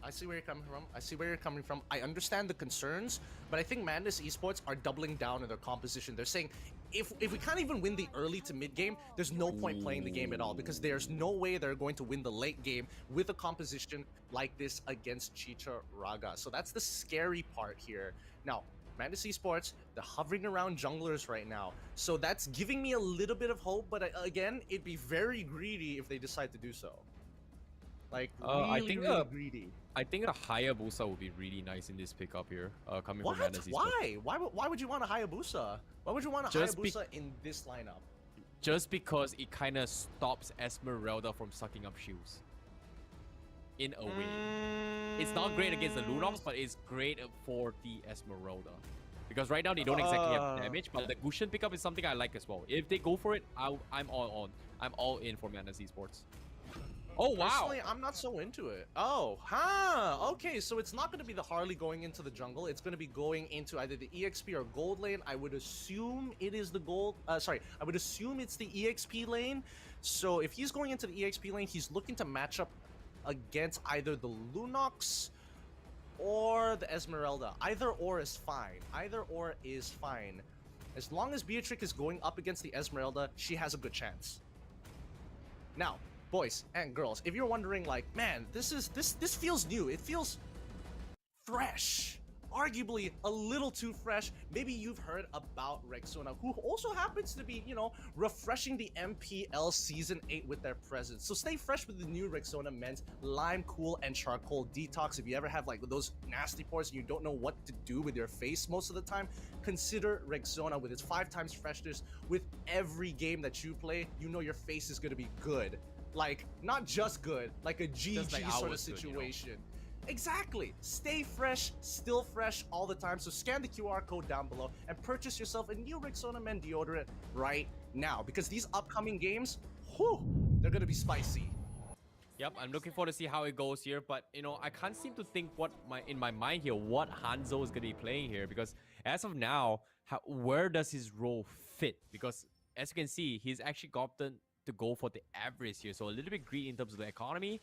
I see where you're coming from. I understand the concerns, but I think Madness Esports are doubling down in their composition. They're saying, if we can't even win the early to mid game, there's no point playing the game at all, because there's no way they're going to win the late game with a composition like this against Chichiraga. So that's the scary part here. Now, Madness Esports, they're hovering around junglers right now. So that's giving me a little bit of hope, but again, it'd be very greedy if they decide to do so. Like, really greedy. I think a Hayabusa would be really nice in this pickup here, coming from Madness Esports. Why would you want a Hayabusa? Why would you want a Hayabusa in this lineup? just because it kind of stops Esmeralda from sucking up shields. In a way. It's not great against the Lunox, but it's great for the Esmeralda. Because right now they don't exactly have damage, but the Gushin pickup is something I like as well. If they go for it, I'm all on. I'm all in for Madness Esports. Oh, wow. Personally, I'm not so into it. Oh, huh. Okay, so it's not going to be the Harley going into the jungle. It's going to be going into either the EXP or gold lane. I would assume it is the gold... I would assume it's the EXP lane. So if he's going into the EXP lane, he's looking to match up against either the Lunox or the Esmeralda. Either or is fine. Either or is fine. As long as Beatrix is going up against the Esmeralda, she has a good chance. Now, boys and girls, if you're wondering, like, man, this feels new. It feels fresh. Arguably a little too fresh. Maybe you've heard about Rexona, who also happens to be, you know, refreshing the MPL Season 8 with their presence. So stay fresh with the new Rexona Men's Lime Cool and Charcoal Detox. If you ever have like those nasty pores and you don't know what to do with your face most of the time, consider Rexona with its 5 times freshness. With every game that you play, you know your face is going to be good. Like, not just good, like a GG like sort of ours good, situation. you know? Exactly. Stay fresh, still fresh all the time. So scan the QR code down below and purchase yourself a new Rexona Men deodorant right now. Because these upcoming games, whew, they're going to be spicy. Yep, I'm looking forward to see how it goes here. But, you know, I can't seem to think in my mind here what Hanzo is going to be playing here. Because as of now, where does his role fit? Because as you can see, he's actually gotten to go for the average here. So a little bit greedy in terms of the economy.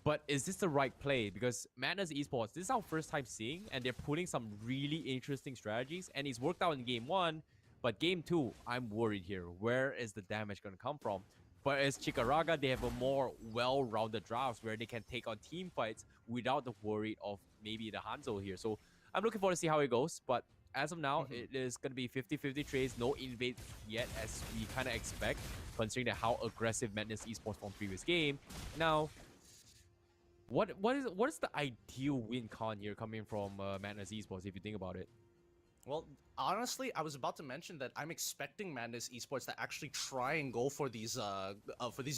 But is this the right play? Because Madness Esports, this is our first time seeing, and they're putting some really interesting strategies, and it's worked out in Game 1, but Game 2, I'm worried here. Where is the damage going to come from? But as Chikaraga, they have a more well-rounded drafts where they can take on team fights without the worry of maybe the Hanzo here. So I'm looking forward to see how it goes, but as of now, it is going to be 50-50 trades, no invade yet, as we kind of expect, considering that how aggressive Madness Esports from previous game. Now, what is the ideal win con here coming from Madness Esports, if you think about it? Well, honestly, I was about to mention that I'm expecting Madness Esports to actually try and go for these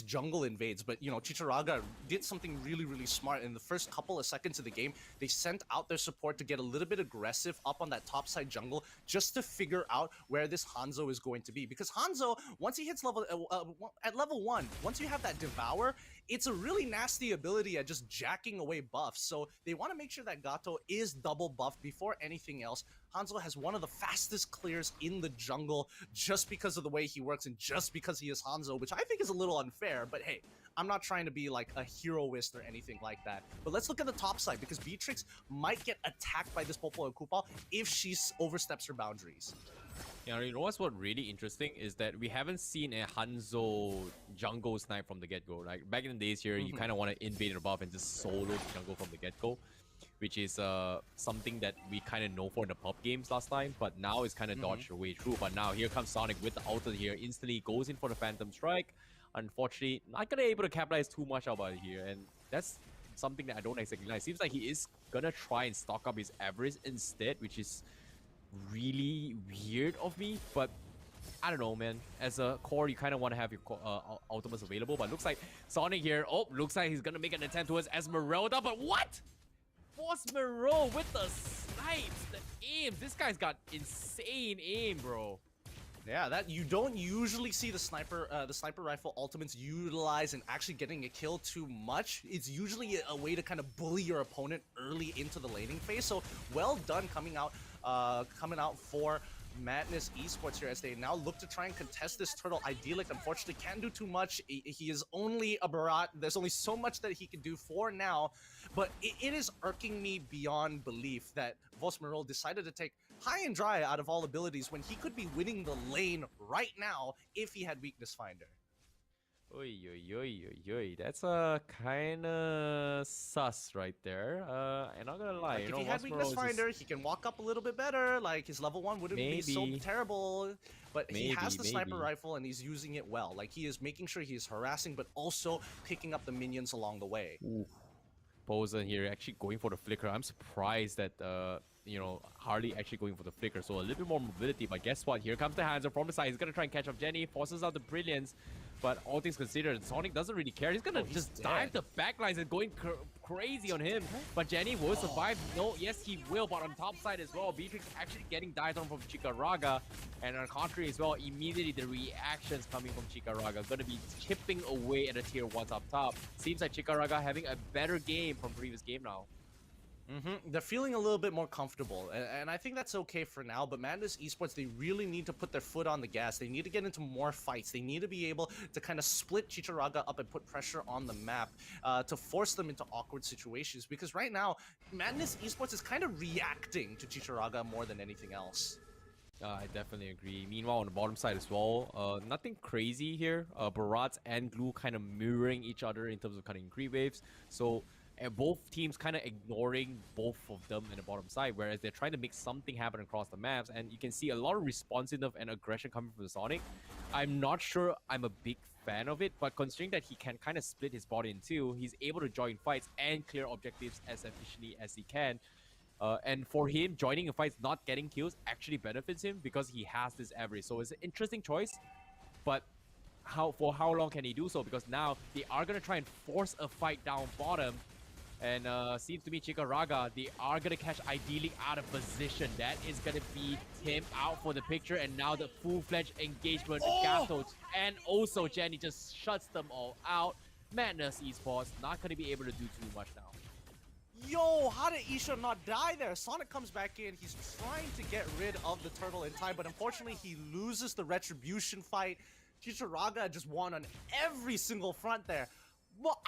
jungle invades, but you know, Chicharraga did something really smart. In the first couple of seconds of the game, they sent out their support to get a little bit aggressive up on that top side jungle just to figure out where this Hanzo is going to be. Because Hanzo, once he hits at level 1, once you have that Devour, it's a really nasty ability at just jacking away buffs. So they want to make sure that Gato is double buffed before anything else. Hanzo has one of the fastest clears in the jungle just because of the way he works and just because he is Hanzo, which I think is a little unfair, but hey, I'm not trying to be like a heroist or anything like that. But let's look at the top side, because Beatrix might get attacked by this Popo and Kupal if she oversteps her boundaries. Yeah, you know what's really interesting is that we haven't seen a Hanzo jungle snipe from the get-go. Like back in the days here, you kind of want to invade the buff and just solo the jungle from the get-go, which is something that we kind of know for in the pub games last time, but now it's kind of dodged your way through. But now here comes Sonic with the ultimate here, instantly goes in for the Phantom Strike. Unfortunately, not gonna be able to capitalize too much about it here, and that's something that I don't exactly like. It seems like he is gonna try and stock up his average instead, which is really weird of me, but I don't know, man. As a core, you kind of want to have your ultimates available, but looks like Sonic here, looks like he's gonna make an attempt towards Esmeralda, but what? Force Moreau with the snipes, the aim. This guy's got insane aim, bro. Yeah, that you don't usually see the sniper rifle ultimates utilize and actually getting a kill too much. It's usually a way to kind of bully your opponent early into the laning phase. So well done coming out for Madness Esports here as they now look to try and contest this turtle. Idyllic, unfortunately, can't do too much. He is only a Barat. There's only so much that he can do for now, but it is irking me beyond belief that Vosmerol decided to take high and dry out of all abilities when he could be winning the lane right now if he had Weakness Finder. Oy. That's a kind of sus right there. I'm not gonna lie. Like, if he had Weakness Finder, he can walk up a little bit better. Like, his level 1 wouldn't be so terrible. But he has the sniper rifle and he's using it well. Like, he is making sure he's harassing, but also picking up the minions along the way. Posen here actually going for the flicker. I'm surprised that hardly actually going for the flicker. So a little bit more mobility. But guess what? Here comes the Hanzo from the side. He's going to try and catch up Jenny. Forces out the Brilliance. But all things considered, Sonic doesn't really care. He's going to just dive the backlines and going crazy on him. But Jenny will survive. No, yes, he will. But on top side as well, Beatrix actually getting dived on from Chikaraga. And on the contrary as well, immediately the reactions coming from Chikaraga going to be chipping away at the tier 1s up top. Seems like Chikaraga having a better game from previous game now. They're feeling a little bit more comfortable, and I think that's okay for now, but Madness Esports, they really need to put their foot on the gas. They need to get into more fights. They need to be able to kind of split Chikaraga up and put pressure on the map to force them into awkward situations, because right now, Madness Esports is kind of reacting to Chikaraga more than anything else. I definitely agree. Meanwhile, on the bottom side as well, nothing crazy here. Barats and Glue kind of mirroring each other in terms of cutting creep waves. So both teams kind of ignoring both of them in the bottom side, whereas they're trying to make something happen across the maps. And you can see a lot of responsiveness and aggression coming from the Sonic. I'm not sure I'm a big fan of it, but considering that he can kind of split his body in two, he's able to join fights and clear objectives as efficiently as he can. And for him, joining a fight, not getting kills actually benefits him because he has this average. So it's an interesting choice, but for how long can he do so? Because now they are going to try and force a fight down bottom. And seems to me Chikaraga, they are going to catch ideally out of position. That is going to be him out for the picture. And now the full-fledged engagement with Gatos and also Jenny just shuts them all out. Madness Esports not going to be able to do too much now. Yo, how did Isha not die there? Sonic comes back in. He's trying to get rid of the turtle in time, but unfortunately he loses the retribution fight. Chikaraga just won on every single front there. Well,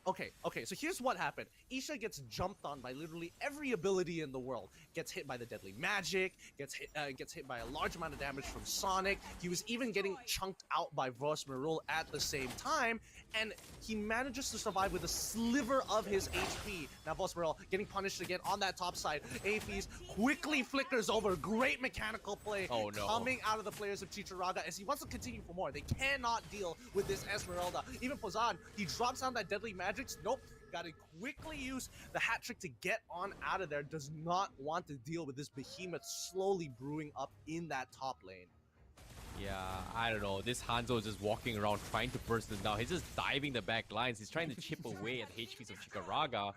okay, so here's what happened. Isha gets jumped on by literally every ability in the world. Gets hit by the deadly magic, gets hit by a large amount of damage from Sonic. He was even getting chunked out by Vosmerul at the same time, and he manages to survive with a sliver of his HP. Now Vosmerul getting punished again on that top side. Aphis quickly flickers over. Great mechanical play coming out of the players of Chikaraga as he wants to continue for more. They cannot deal with this Esmeralda. Even Pozan, he drops down that deadly magic. Nope. Gotta quickly use the hat trick to get on out of there. Does not want to deal with this behemoth slowly brewing up in that top lane. Yeah, I don't know. This Hanzo is just walking around trying to burst them down. He's just diving the back lines. He's trying to chip away at the HPs of Chikaraga.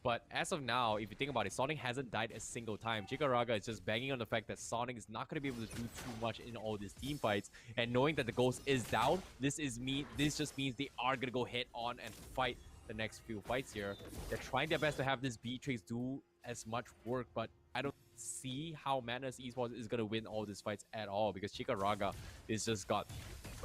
But as of now, if you think about it, Sonic hasn't died a single time. Chikaraga is just banging on the fact that Sonic is not going to be able to do too much in all these team fights. And knowing that the Ghost is down, this just means they are going to go head on and fight the next few fights here. They're trying their best to have this Beatrix do as much work, but I don't see how Madness Esports is going to win all these fights at all, because Chikaraga is just got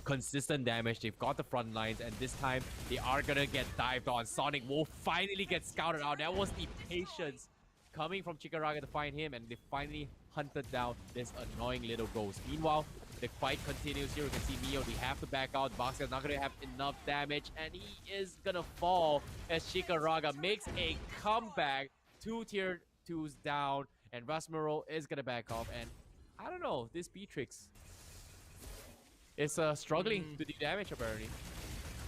consistent damage. They've got the front lines, and this time they are going to get dived on. Sonic will finally get scouted out. That was the patience coming from Chikaraga to find him, and they finally hunted down this annoying little ghost. Meanwhile, the fight continues here. You can see Mio, they have to back out. Boxer's not going to have enough damage, and he is going to fall as Chikaraga makes a comeback. 2 tier 2s down, and Rasmural is going to back off. And I don't know, this Beatrix is struggling to do damage apparently.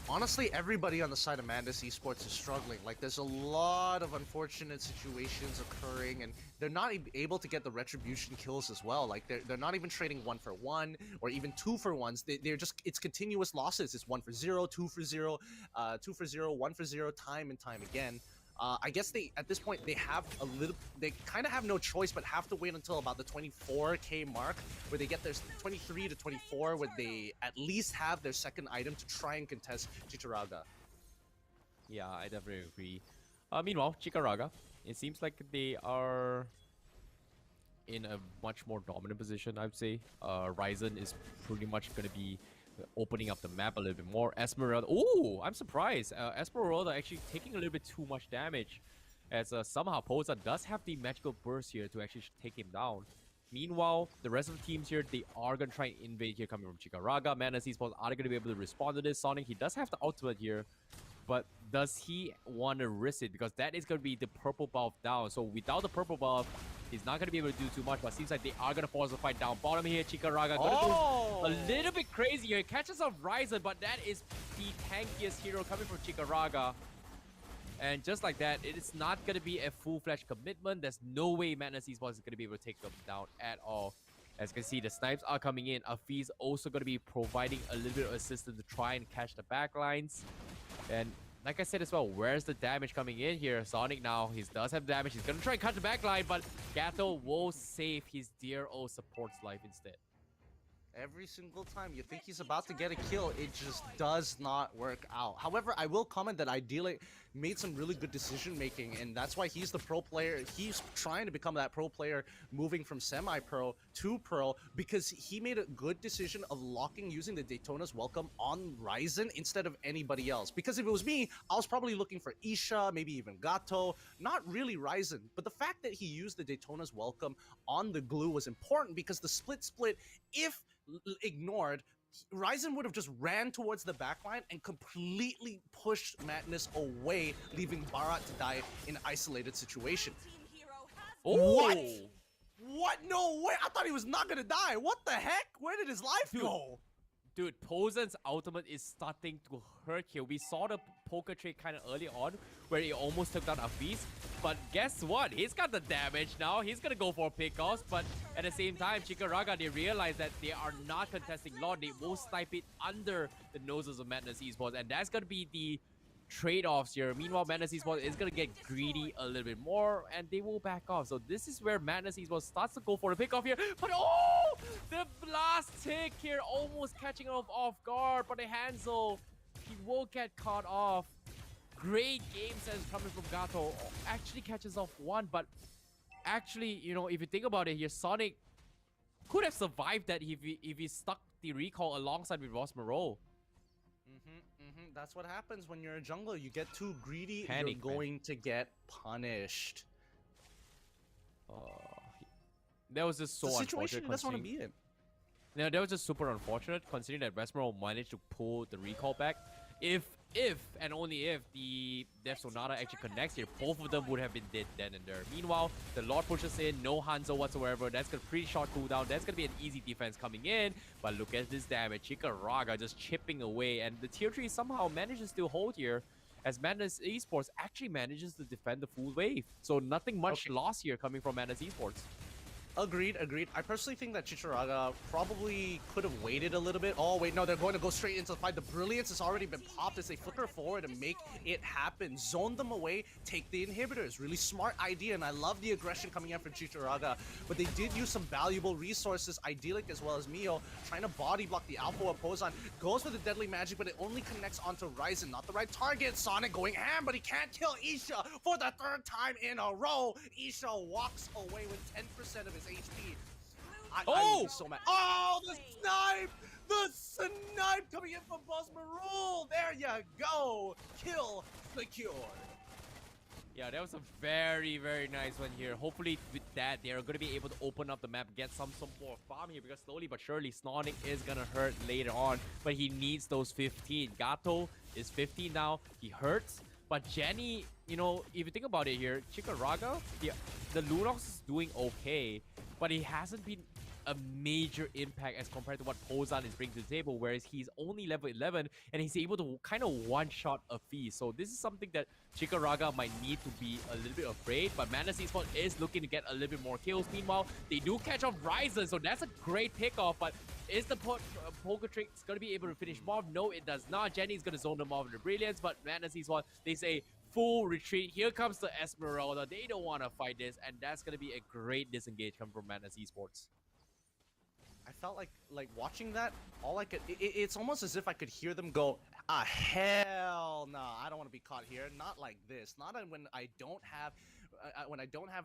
Honestly, everybody on the side of Madness Esports is struggling. Like, there's a lot of unfortunate situations occurring, and they're not able to get the retribution kills as well. Like, they're not even trading 1 for 1 or even 2 for 1s. They're just, it's continuous losses. It's 1 for 0, 2 for 0, 2 for 0, 1 for 0, time and time again. I guess at this point, they kind of have no choice but have to wait until about the 24k mark, where they get their 23 to 24, where they at least have their second item to try and contest Chikaraga. Yeah, I definitely agree. Meanwhile, Chikaraga, it seems like they are in a much more dominant position, I would say. Ryzen is pretty much going to be opening up the map a little bit more. Esmeralda, oh, I'm surprised. Esmeralda actually taking a little bit too much damage, as somehow Posa does have the magical burst here to actually take him down. Meanwhile, the rest of the teams here, they are going to try and invade here coming from Chikaraga. Madness Esports are going to be able to respond to this. Sonic, he does have the ultimate here, but does he want to risk it? Because that is going to be the purple buff down. So without the purple buff, he's not going to be able to do too much, but seems like they are going to force the fight down bottom here. Chikaraga going to go a little bit crazy here. Catches off Ryzen, but that is the tankiest hero coming from Chikaraga. And just like that, it is not going to be a full-fledged commitment. There's no way Madness Esports is going to be able to take them down at all. As you can see, the snipes are coming in. Afi's also going to be providing a little bit of assistance to try and catch the backlines. And like I said as well, where's the damage coming in here? Sonic now, he does have damage. He's going to try and cut the backline, but Gato will save his dear old support's life instead. Every single time you think he's about to get a kill, it just does not work out. However, I will comment that Idealic made some really good decision making, and that's why he's the pro player. He's trying to become that pro player, moving from semi-pro to pro, because he made a good decision of locking using the Daytona's Welcome on Ryzen instead of anybody else. Because if it was me, I was probably looking for Isha, maybe even Gato, not really Ryzen. But the fact that he used the Daytona's Welcome on the glue was important, because the split, if ignored, Ryzen would have just ran towards the backline and completely pushed Madness away, leaving Barat to die in an isolated situation. Team hero has What? What? No way! I thought he was not gonna die. What the heck? Where did his life go? Dude, Posen's ultimate is starting to hurt here. We saw the poker trade kind of early on where he almost took down Afiz. But guess what? He's got the damage now. He's going to go for pickoffs. But at the same time, Chikaraga, they realize that they are not contesting Lord. They will snipe it under the noses of Madness Esports. And that's going to be the trade-offs here. Meanwhile, Madness Esports is going to get greedy a little bit more, and they will back off. So this is where Madness Esports starts to go for the pickoff here. But oh! The last tick here almost catching off guard. But the Hansel, he will get caught off. Great game sense coming from Gato. Actually catches off one, but actually, you know, if you think about it here, Sonic could have survived that if he stuck the recall alongside with Ross Moreau. That's what happens when you're a jungler. You get too greedy, Panic, you're going to get punished. That was just so It's a unfortunate. situation he doesn't want to be in. No, that was just super unfortunate considering that Westmore managed to pull the recall back. If and only if the Death Sonata actually connects here, both of them would have been dead then and there. Meanwhile, the Lord pushes in, no Hanzo whatsoever. That's going to pretty short cooldown. That's going to be an easy defense coming in. But look at this damage. Chikaraga just chipping away, and the tier 3 somehow manages to hold here, as Madness Esports actually manages to defend the full wave. So nothing much lost here coming from Madness Esports. Agreed. I personally think that Chikaraga probably could have waited a little bit. Oh, wait, no, they're going to go straight into the fight. The Brilliance has already been popped as they flicker forward and make it happen. Zone them away, take the inhibitors. Really smart idea, and I love the aggression coming in from Chikaraga. But they did use some valuable resources, Idealic as well as Mio, trying to body block the Alpha of Pozan. Goes for the Deadly Magic, but it only connects onto Ryzen. Not the right target. Sonic going ham, but he can't kill Isha for the 3rd time in a row. Isha walks away with 10% of his HP. I would be so mad. Oh, the snipe! The snipe coming in from Boss Marul! There you go! Kill secured. Yeah, that was a very, very nice one here. Hopefully with that, they're going to be able to open up the map, get some more farm here, because slowly but surely, Sonic is going to hurt later on, but he needs those 15. Gato is 15 now. He hurts. But Jenny, you know, if you think about it here, Chikaraga, the Lunox is doing okay, but he hasn't been a major impact as compared to what Pozan is bringing to the table, whereas he's only level 11 and he's able to kind of one-shot a fee. So this is something that Chikaraga might need to be a little bit afraid, but Madness Esports is looking to get a little bit more kills. Meanwhile, they do catch off Ryzen, so that's a great pickoff, but is the poker trick going to be able to finish him off? No, it does not. Jenny's going to zone them off with the Brilliance, but Madness Esports, they say full retreat. Here comes the Esmeralda. They don't want to fight this, and that's going to be a great disengage coming from Madness Esports. I felt like watching that, all I could, it's almost as if I could hear them go, hell no, I don't want to be caught here. Not like this. Not when I don't have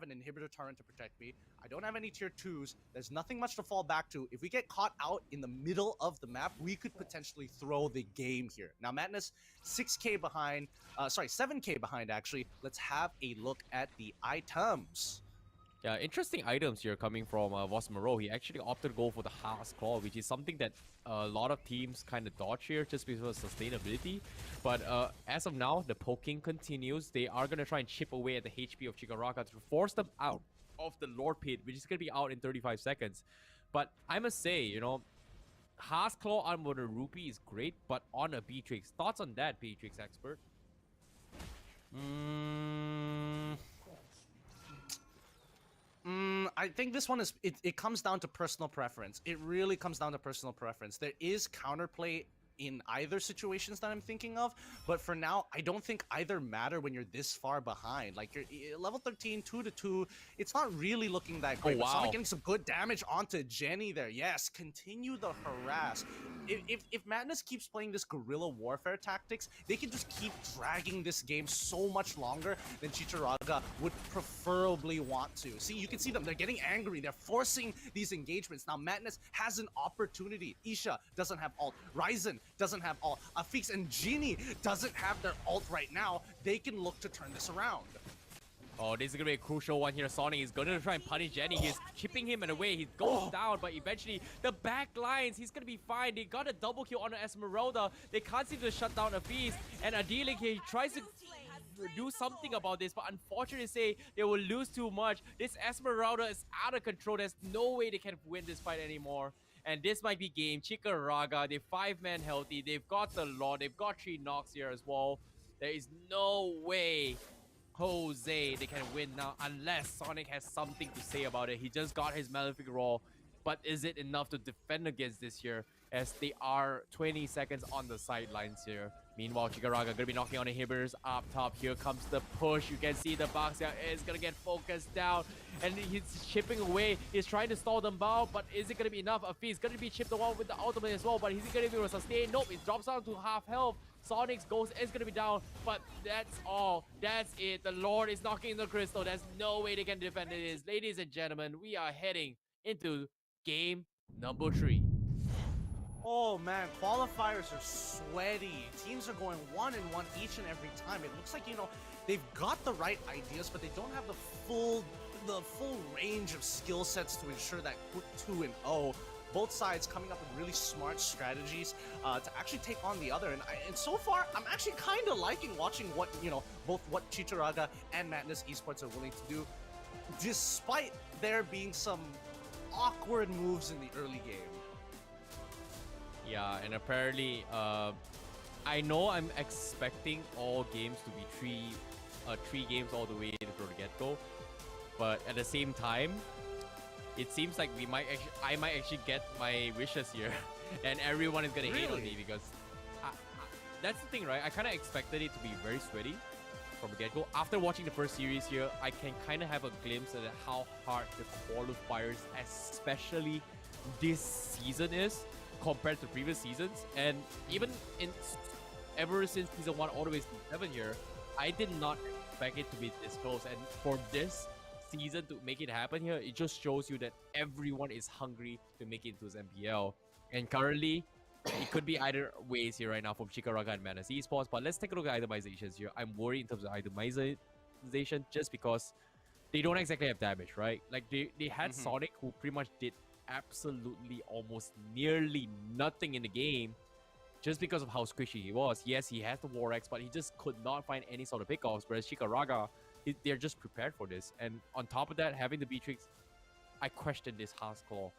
an inhibitor turret to protect me. I don't have any tier 2s. There's nothing much to fall back to. If we get caught out in the middle of the map, we could potentially throw the game here. Now, Madness, 6k behind, 7k behind actually. Let's have a look at the items. Yeah, interesting items here coming from Voss Moreau. He actually opted to go for the Haas Claw, which is something that a lot of teams kind of dodge here just because of sustainability. But as of now, the poking continues. They are going to try and chip away at the HP of Chikaraga to force them out of the Lord Pit, which is going to be out in 35 seconds. But I must say, you know, Haas Claw on a Rupee is great, but on a Beatrix. Thoughts on that, Beatrix expert? I think this one is, it comes down to personal preference. It really comes down to personal preference. There is counterplay in either situations that I'm thinking of, but for now, I don't think either matter when you're this far behind. Like, you're level 13, 2-2, it's not really looking that great. Oh, But Sonic wow. getting some good damage onto Jenny there. Yes, continue the harass. If Madness keeps playing this guerrilla warfare tactics, they can just keep dragging this game so much longer than Chichiraga would preferably want to. See, you can see them. They're getting angry. They're forcing these engagements. Now, Madness has an opportunity. Isha doesn't have ult. Ryzen doesn't have ult. Afix and Genie doesn't have their ult right now. They can look to turn this around. Oh, this is gonna be a crucial one here. Sonic is gonna try and punish Jenny. He's chipping him in a way. He goes down, but eventually the back lines, he's gonna be fine. They got a double kill on Esmeralda. They can't seem to shut down a feast. And Adilik, he tries to do something about this, but unfortunately say they will lose too much. This Esmeralda is out of control. There's no way they can win this fight anymore. And this might be game. Chichiraga, they're 5-man healthy. They've got the Lord. They've got 3 knocks here as well. There is no way Jose they can win now unless Sonic has something to say about it. He just got his Malefic Roll, but is it enough to defend against this here as they are 20 seconds on the sidelines here? Meanwhile, Chichiraga gonna be knocking on the inhibitors up top. Here comes the push. You can see the box here is gonna get focused down and he's chipping away. He's trying to stall them out, but is it gonna be enough? Afee's gonna be chipped along with the ultimate as well, but is he gonna be able to sustain? Nope, it drops down to half health. Sonic's ghost is gonna be down, but that's all. That's it. The Lord is knocking the crystal. There's no way they can defend this. Ladies and gentlemen, we are heading into game number 3. Oh man, qualifiers are sweaty. Teams are going 1-1 each and every time. It looks like, you know, they've got the right ideas, but they don't have the full range of skill sets to ensure that quick 2-0. Both sides coming up with really smart strategies to actually take on the other. And so far, I'm actually kind of liking watching what, you know, both what Chichiraga and Madness Esports are willing to do, despite there being some awkward moves in the early game. Yeah, and apparently, I know I'm expecting all games to be three games all the way from the get-go, but at the same time, it seems like I might actually get my wishes here, and everyone is gonna hate on me because that's the thing, right? I kind of expected it to be very sweaty from the get-go. After watching the first series here, I can kind of have a glimpse at how hard the qualifiers, especially this season, is compared to previous seasons. And even ever since season 1 all the way to 7 here, I did not expect it to be this close. And for this season to make it happen here, it just shows you that everyone is hungry to make it into this MPL. And currently, it could be either ways here right now from Chichiraga and Madness Esports. But let's take a look at itemizations here. I'm worried in terms of itemization just because they don't exactly have damage, right? Like they had Sonic, who pretty much did absolutely almost nearly nothing in the game just because of how squishy he was. Yes, he has the War X, but he just could not find any sort of pickoffs, whereas Chichiraga, they're just prepared for this. And on top of that, having the Beatrix, I question this Haas Claw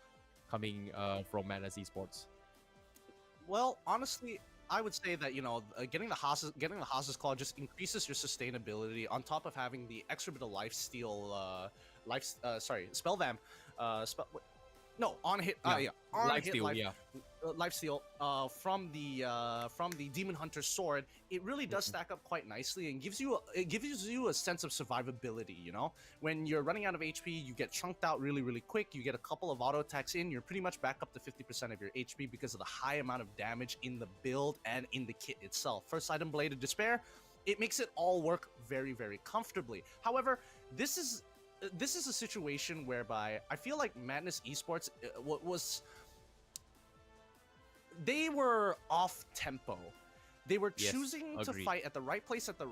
coming from Madness Esports. Well, honestly, I would say that, you know, getting the Haas's Claw just increases your sustainability on top of having the extra bit of lifesteal, spell vamp, on hit, lifesteal from the Demon Hunter sword. It really does stack up quite nicely and gives you a sense of survivability. You know, when you're running out of HP, you get chunked out really quick. You get a couple of auto attacks in, you're pretty much back up to 50% of your HP because of the high amount of damage in the build and in the kit itself. First item, Blade of Despair. It makes it all work very comfortably. However, this is a situation whereby I feel like Madness Esports they were off tempo. They were choosing to fight at the right place at the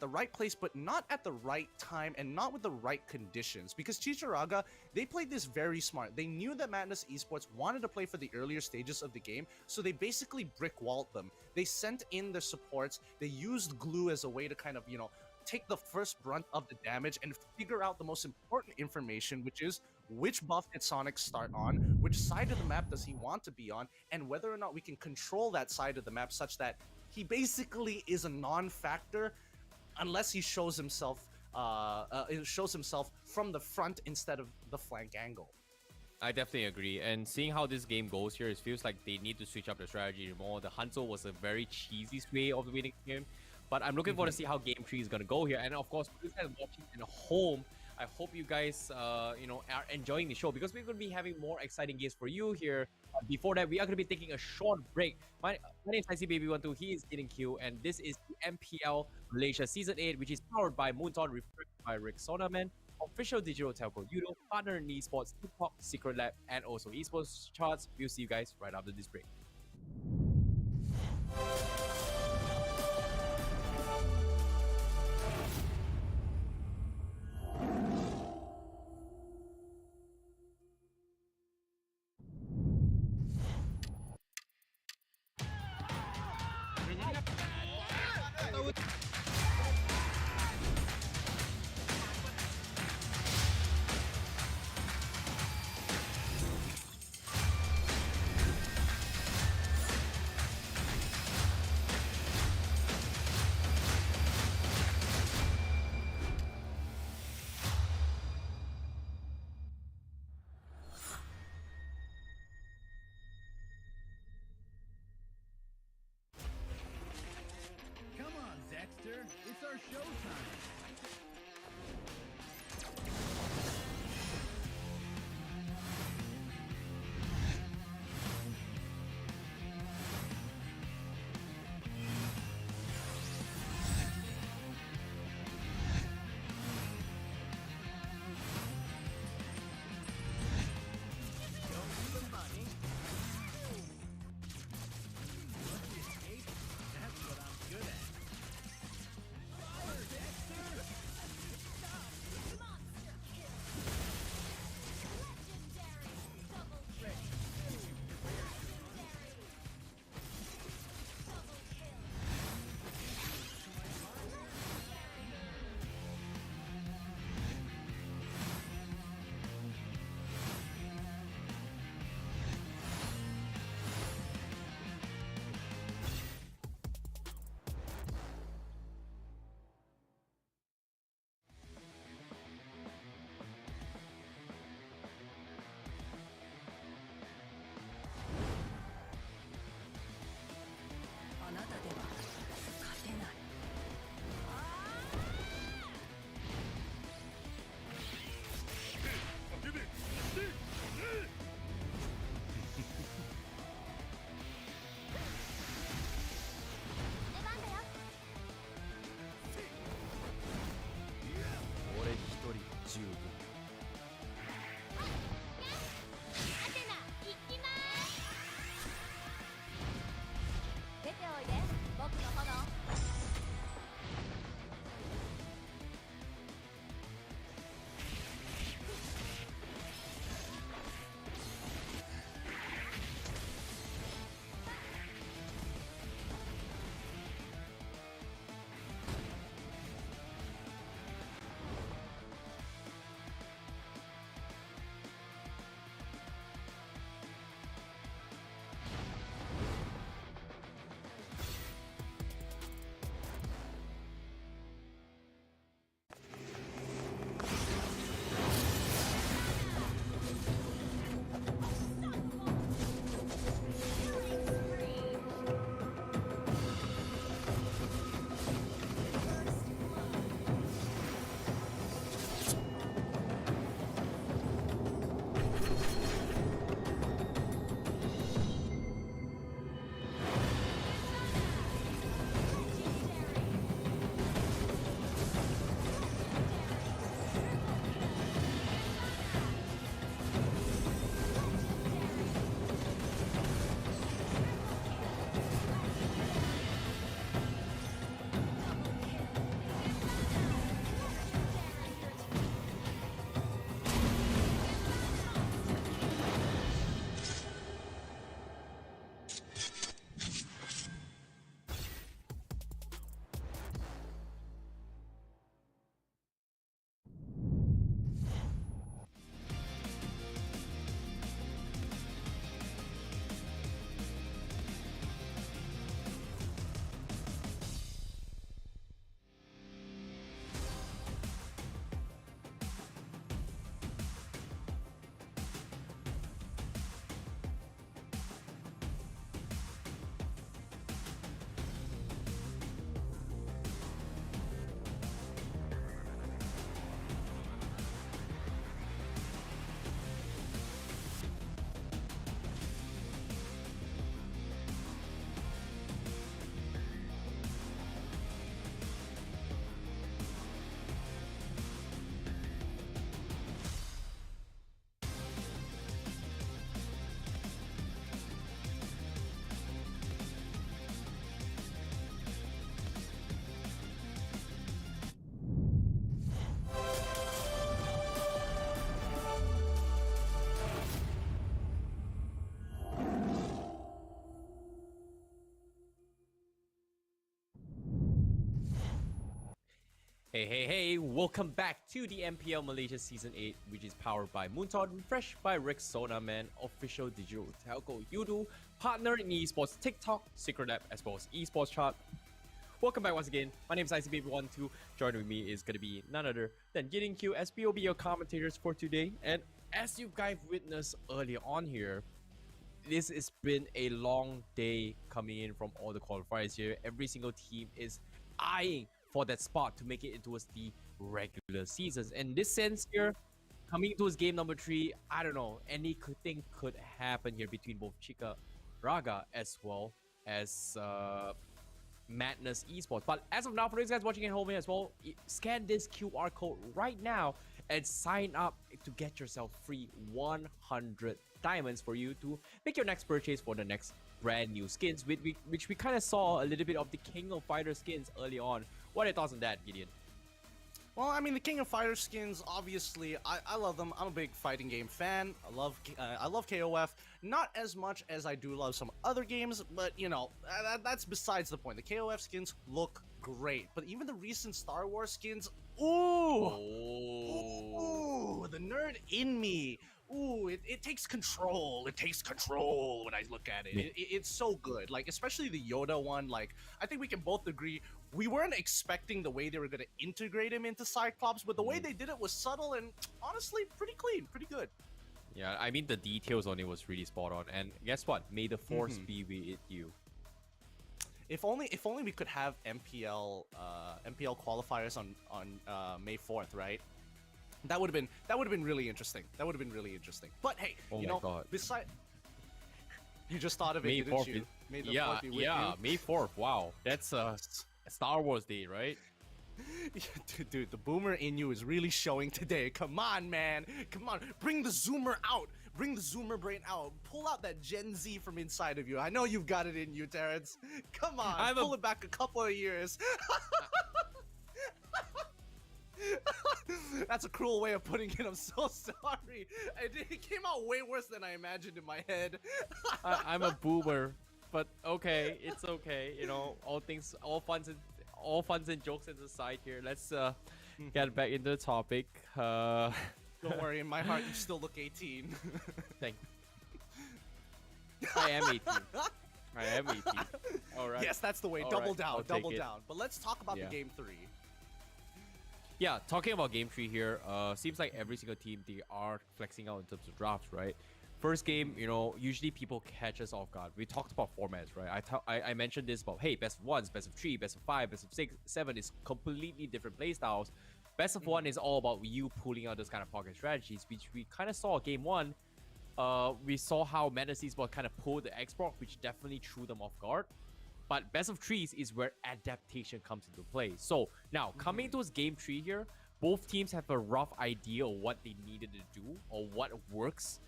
right place, but not at the right time and not with the right conditions. Because Chichiraga, they played this very smart. They knew that Madness Esports wanted to play for the earlier stages of the game, so they basically brick-walled them. They sent in their supports. They used glue as a way to kind of, you know, take the first brunt of the damage and figure out the most important information, which is which buff did Sonic start on, which side of the map does he want to be on, and whether or not we can control that side of the map such that he basically is a non-factor unless he shows himself from the front instead of the flank angle. I definitely agree. And seeing how this game goes here, it feels like they need to switch up their strategy more. The Hanzo was a very cheesy way of winning the game. But I'm looking forward to see how game 3 is going to go here. And of course, for you guys watching at home, I hope you guys, are enjoying the show, because we're going to be having more exciting games for you here. Before that, we are going to be taking a short break. My name is ICBaby12. He is Getting Q, and this is the MPL Malaysia Season 8, which is powered by Moonton, refreshed by Rick Sonaman, official digital telco Udo, partner in Esports, TikTok, Secret Lab, and also Esports Charts. We'll see you guys right after this break. Hey, welcome back to the MPL Malaysia Season 8, which is powered by Moonton, refreshed by Rexona, man, official digital telco Yudu, partner in esports TikTok, Secret App, as well as esports chart. Welcome back once again. My name is ICBaby12. Joining with me is going to be none other than Getting Q, as we will be your commentators for today. And as you guys witnessed earlier on here, this has been a long day coming in from all the qualifiers here. Every single team is eyeing for that spot to make it into the regular seasons. And in this sense here, coming into game number 3, I don't know, anything could happen here between both Chica Raga as well as Madness Esports. But as of now, for those guys watching at home as well, scan this QR code right now and sign up to get yourself free 100 diamonds for you to make your next purchase for the next brand new skins, which we kind of saw a little bit of the King of Fighter skins early on. What are your thoughts on that, Gideon? Well, I mean, the King of Fighter skins, obviously, I love them. I'm a big fighting game fan. I love KOF. Not as much as I do love some other games, but, you know, that's besides the point. The KOF skins look great, but even the recent Star Wars skins, ooh, the nerd in me. Ooh, it takes control. It takes control when I look at it. It's so good. Like, especially the Yoda one. Like, I think we can both agree we weren't expecting the way they were going to integrate him into Cyclops, but the way they did it was subtle and honestly pretty clean, pretty good. Yeah, I mean, the details on it was really spot on. And guess what? May the force be with you. If only we could have MPL qualifiers on May 4th, right? That would have been really interesting. But hey, oh you know, God. Besides, you just thought of it, May didn't 4th you? May the 4th yeah, be with yeah, you. May 4th. Wow, that's Star Wars Day, right? Dude, the boomer in you is really showing today. Come on, man. Come on. Bring the zoomer out. Bring the zoomer brain out. Pull out that Gen Z from inside of you. I know you've got it in you, Terrence. Come on. Pull it back a couple of years. That's a cruel way of putting it. I'm so sorry. It came out way worse than I imagined in my head. I'm a boomer, but okay, it's okay. You know, all funs and jokes aside here. Let's get back into the topic. Don't worry, in my heart, you still look 18. Thank you. I am 18. I am 18. All right. Yes, that's the way. All double right, down, I'll double take it. down. But let's talk about the game 3. Yeah, talking about game 3 here, seems like every single team, they are flexing out in terms of drafts, right? First game, you know, usually people catch us off guard. We talked about formats, right? I mentioned this about, hey, best of 1s, best of 3, best of 5, best of 6, 7 is completely different playstyles. Best of 1 is all about you pulling out those kind of pocket strategies, which we kind of saw game 1. We saw how Madness Esports kind of pulled the Xbox, which definitely threw them off guard. But best of 3s is where adaptation comes into play. So now, coming to game 3 here, both teams have a rough idea of what they needed to do or what works.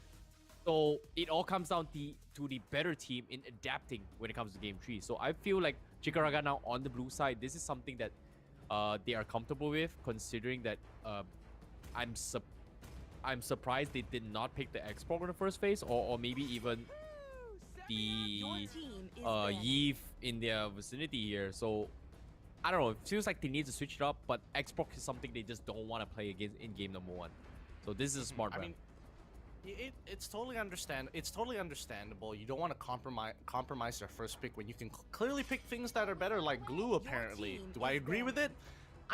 So it all comes down to the better team in adapting when it comes to game 3. So I feel like Chica Raga now on the blue side, this is something that they are comfortable with, considering that I'm surprised they did not pick the Xbox in the first phase, or maybe even the Yves in their vicinity here. So I don't know, it feels like they need to switch it up, but Xbox is something they just don't want to play against in game number 1. So this is a smart brand. I mean, it's totally understandable. You don't want to compromise their first pick when you can clearly pick things that are better, like glue. Apparently, do I agree with it?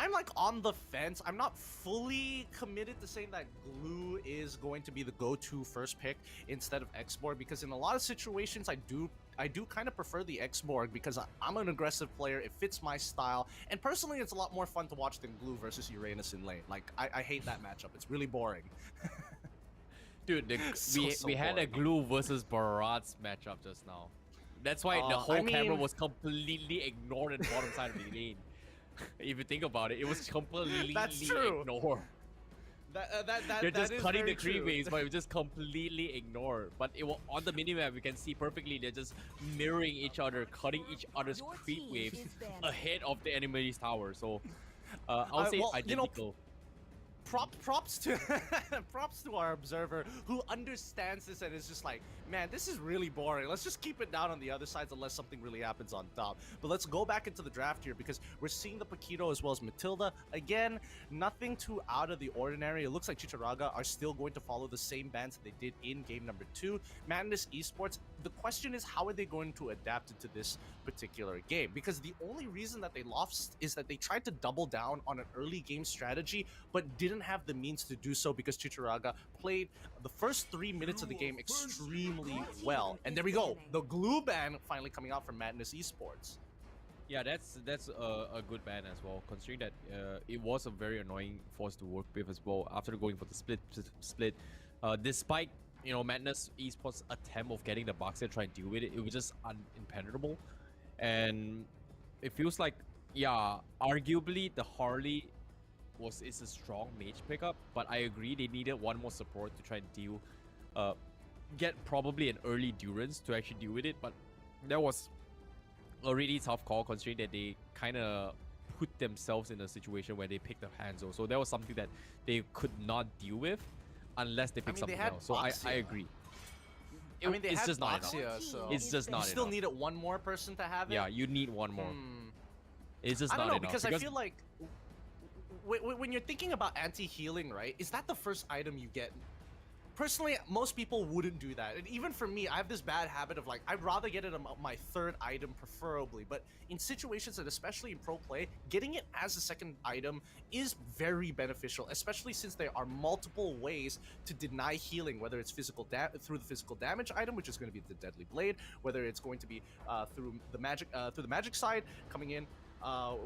I'm like on the fence. I'm not fully committed to saying that glue is going to be the go-to first pick instead of Xborg, because in a lot of situations I do kind of prefer the Xborg because I'm an aggressive player. It fits my style, and personally, it's a lot more fun to watch than glue versus Uranus in lane. Like I hate that matchup. It's really boring. Dude, we had a glue versus Barat's matchup just now. That's why the whole camera was completely ignored at the bottom side of the lane. If you think about it, it was completely ignored. They're just cutting the creep waves, but it was just completely ignored. But it was on the minimap, we can see perfectly they're just mirroring each other, cutting each other's creep waves ahead of the enemy's tower. So I'll say identical. props to props to our observer who understands this and is just like, man, this is really boring. Let's just keep it down on the other sides unless something really happens on top. But let's go back into the draft here because we're seeing the Paquito as well as Matilda. Again, nothing too out of the ordinary. It looks like Chicharaga are still going to follow the same bans that they did in game number 2. Madness Esports, the question is how are they going to adapt it to this particular game? Because the only reason that they lost is that they tried to double down on an early game strategy but didn't have the means to do so because Chicharaga played the first 3 minutes of the game extremely well. And there we go, the glue ban finally coming out from Madness Esports. Yeah, that's a good ban as well, considering that it was a very annoying force to work with as well after going for the split. Despite Madness Esports' attempt of getting the box and trying to deal with it, it was just impenetrable, and it feels like, yeah, arguably the Harley is a strong mage pickup, but I agree they needed one more support to try and deal, get probably an early Durance to actually deal with it, but that was a really tough call considering that they kind of put themselves in a situation where they picked up Hanzo, so that was something that they could not deal with unless they pick something else. So I agree. It's just not enough. So it's just not enough. You still needed one more person to have it? Yeah, you need one more. It's just I don't not know, enough. because I feel like when you're thinking about anti-healing, right, is that the first item you get? Personally, most people wouldn't do that. And even for me, I have this bad habit of like, I'd rather get it on my third item preferably. But in situations, and especially in pro play, getting it as a second item is very beneficial, especially since there are multiple ways to deny healing, whether it's through the physical damage item, which is going to be the Deadly Blade, whether it's going to be through the magic side coming in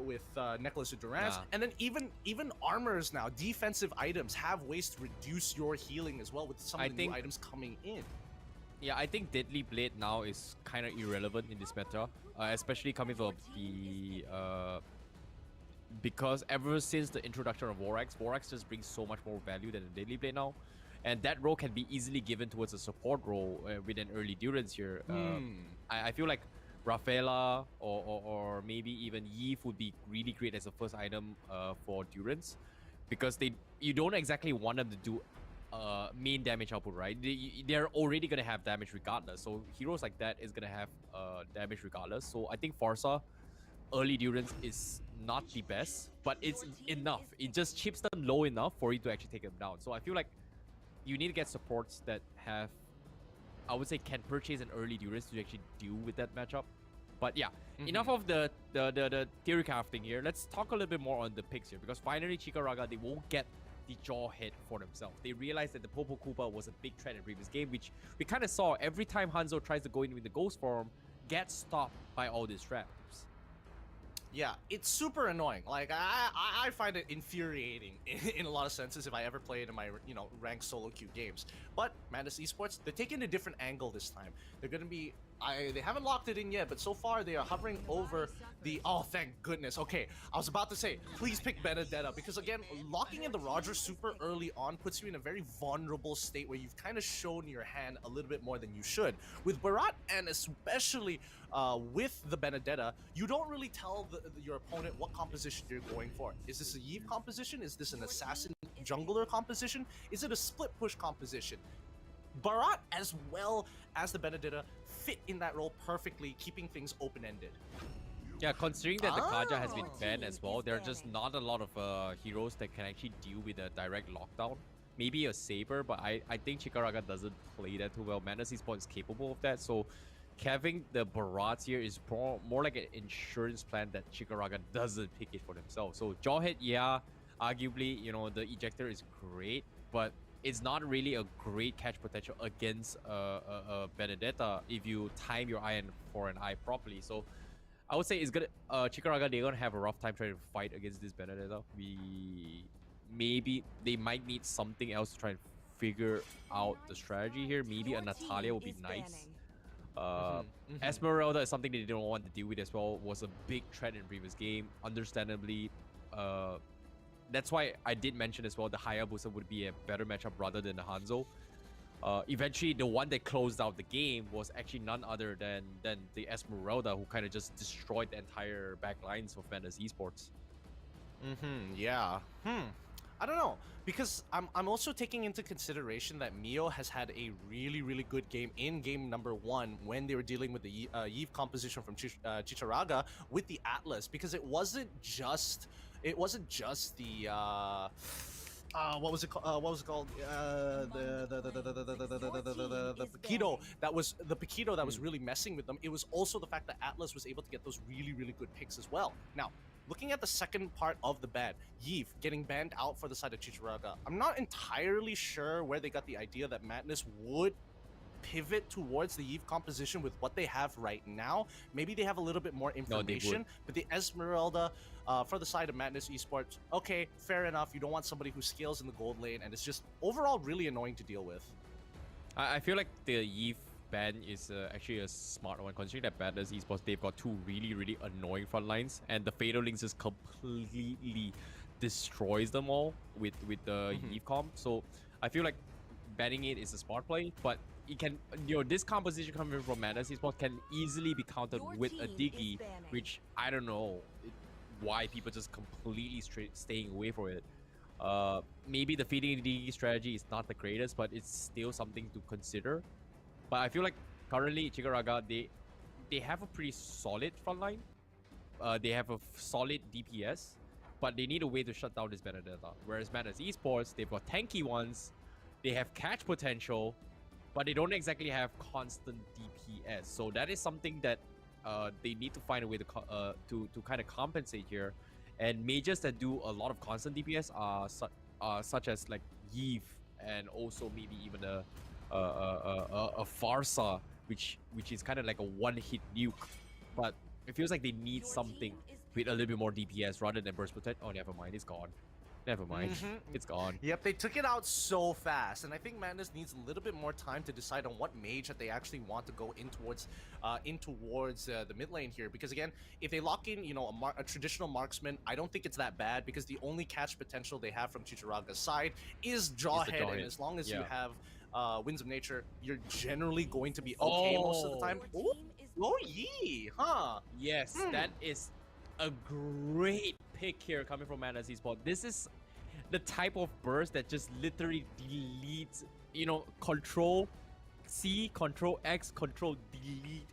with Necklace of Durance, and then even armors now, defensive items have ways to reduce your healing as well with some of the new items coming in. Yeah, I think Deadly Blade now is kind of irrelevant in this meta, especially coming from the because ever since the introduction of Vorax just brings so much more value than the Deadly Blade now, and that role can be easily given towards a support role with an early Durance here. I feel like Rafaela or maybe even Yves would be really great as a first item for Durance, because you don't exactly want them to do main damage output, right? They're already going to have damage regardless, so heroes like that is going to have damage regardless. So I think Farsa early Durance is not the best, but it's enough. It just chips them low enough for you to actually take them down. So I feel like you need to get supports that have, I would say, can purchase an early Durance to actually deal with that matchup. But yeah, enough of the theory crafting here. Let's talk a little bit more on the picks here, because finally Chicharaga, they won't get the jaw hit for themselves. They realized that the Popo Koopa was a big threat in previous game, which we kind of saw every time Hanzo tries to go in with the ghost form, gets stopped by all these traps. Yeah, it's super annoying. Like, I find it infuriating in a lot of senses if I ever play it in my, ranked solo queue games. But Madness Esports, they're taking a different angle this time. They're going to be, they haven't locked it in yet, but so far they are hovering over the, oh, thank goodness. Okay, I was about to say, please pick Benedetta, because again, locking in the Roger super early on puts you in a very vulnerable state where you've kind of shown your hand a little bit more than you should. With Barat, and especially with the Benedetta, you don't really tell your opponent what composition you're going for. Is this a Yves composition? Is this an assassin jungler composition? Is it a split push composition? Barat as well as the Benedetta fit in that role perfectly, keeping things open-ended. Yeah, considering that the Kaja has been banned as well, there are just not a lot of heroes that can actually deal with a direct lockdown. Maybe a Saber, but I think Chicharaga doesn't play that too well. Madness Esports is capable of that, so having the Barats here is more like an insurance plan that Chicharaga doesn't pick it for themselves. So Jawhead, yeah, arguably, the ejector is great, but it's not really a great catch potential against a Benedetta if you time your iron for an eye properly. So I would say it's gonna Chicharaga, they're gonna have a rough time trying to fight against this Benedetta. Maybe they might need something else to try and figure out the strategy here. Maybe a Natalia would be nice. Esmeralda is something they didn't want to deal with as well. Was a big threat in previous game, understandably. That's why I did mention as well the Hayabusa would be a better matchup rather than the Hanzo. Eventually, the one that closed out the game was actually none other than the Esmeralda, who kind of just destroyed the entire back lines of Madness Esports. Yeah. I don't know, because I'm also taking into consideration that Mio has had a really good game in game number 1 when they were dealing with the Eve composition from Chicharraga with the Atlas, because it wasn't just the what was it called? The Paquito that was really messing with them. It was also the fact that Atlas was able to get those really good picks as well. Now, looking at the second part of the ban, Yves getting banned out for the side of Chicharraga, I'm not entirely sure where they got the idea that Madness would pivot towards the Yves composition with what they have right now. Maybe they have a little bit more information, but the Esmeralda for the side of Madness Esports, okay, fair enough. You don't want somebody who scales in the gold lane, and it's just overall really annoying to deal with. I feel like the Yves ban is actually a smart one, considering that Madness Esports, they've got two really annoying front lines, and the Fatal Links just completely destroys them all with the Yves comp. So I feel like banning it is a smart play, but it can, this composition coming from Madness Esports can easily be countered with a Diggy, which I don't know why people just completely staying away from it. Maybe the feeding Diggy strategy is not the greatest, but it's still something to consider. But I feel like currently Chicharraga, they have a pretty solid front line. They have a solid DPS, but they need a way to shut down this Benedetta. Whereas Madness Esports, they've got tanky ones, they have catch potential, but they don't exactly have constant DPS. So that is something that they need to find a way to kind of compensate here. And majors that do a lot of constant DPS are such as like Yves, and also maybe even a Farsa, which is kind of like a one-hit nuke. But it feels like they need something with a little bit more DPS rather than burst potential. Oh, never mind, it's gone. Never mind. It's gone. Yep, they took it out so fast, and I think Madness needs a little bit more time to decide on what mage that they actually want to go in towards the mid lane here. Because again, if they lock in, a traditional marksman, I don't think it's that bad, because the only catch potential they have from Chicharraga's side is Jawhead, and as long as you have Winds of Nature, you're generally going to be okay most of the time. Oh, yee, huh? Yes, that is a great pick here coming from Madness Esports. This is the type of burst that just literally deletes, Control C, Control X, Control Delete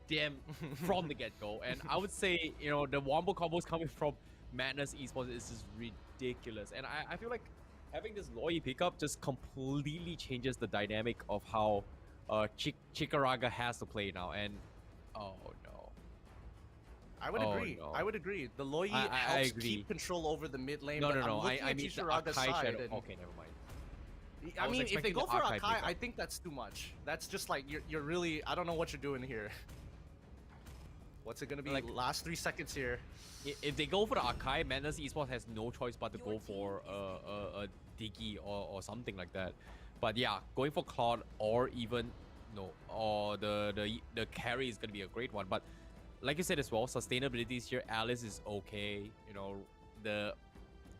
them from the get-go. And I would say, the wombo combos coming from Madness Esports is just ridiculous. And I feel like having this Loyi pickup just completely changes the dynamic of how Chicharraga has to play now. And oh no. I would agree. No. I would agree. The Loyi I helps agree. keep control over the mid lane. No. I mean Chicharraga's side. Okay, never mind. I mean, if they go for Akai, pickup. I think that's too much. That's just like you're really. I don't know what you're doing here. What's it gonna be? Like last 3 seconds here. If they go for the Akai, Madness Esports has no choice but to go for a Diggy or something like that. But yeah, going for Claude or even the carry is gonna be a great one. But like you said as well, sustainabilities here, Alice is okay. The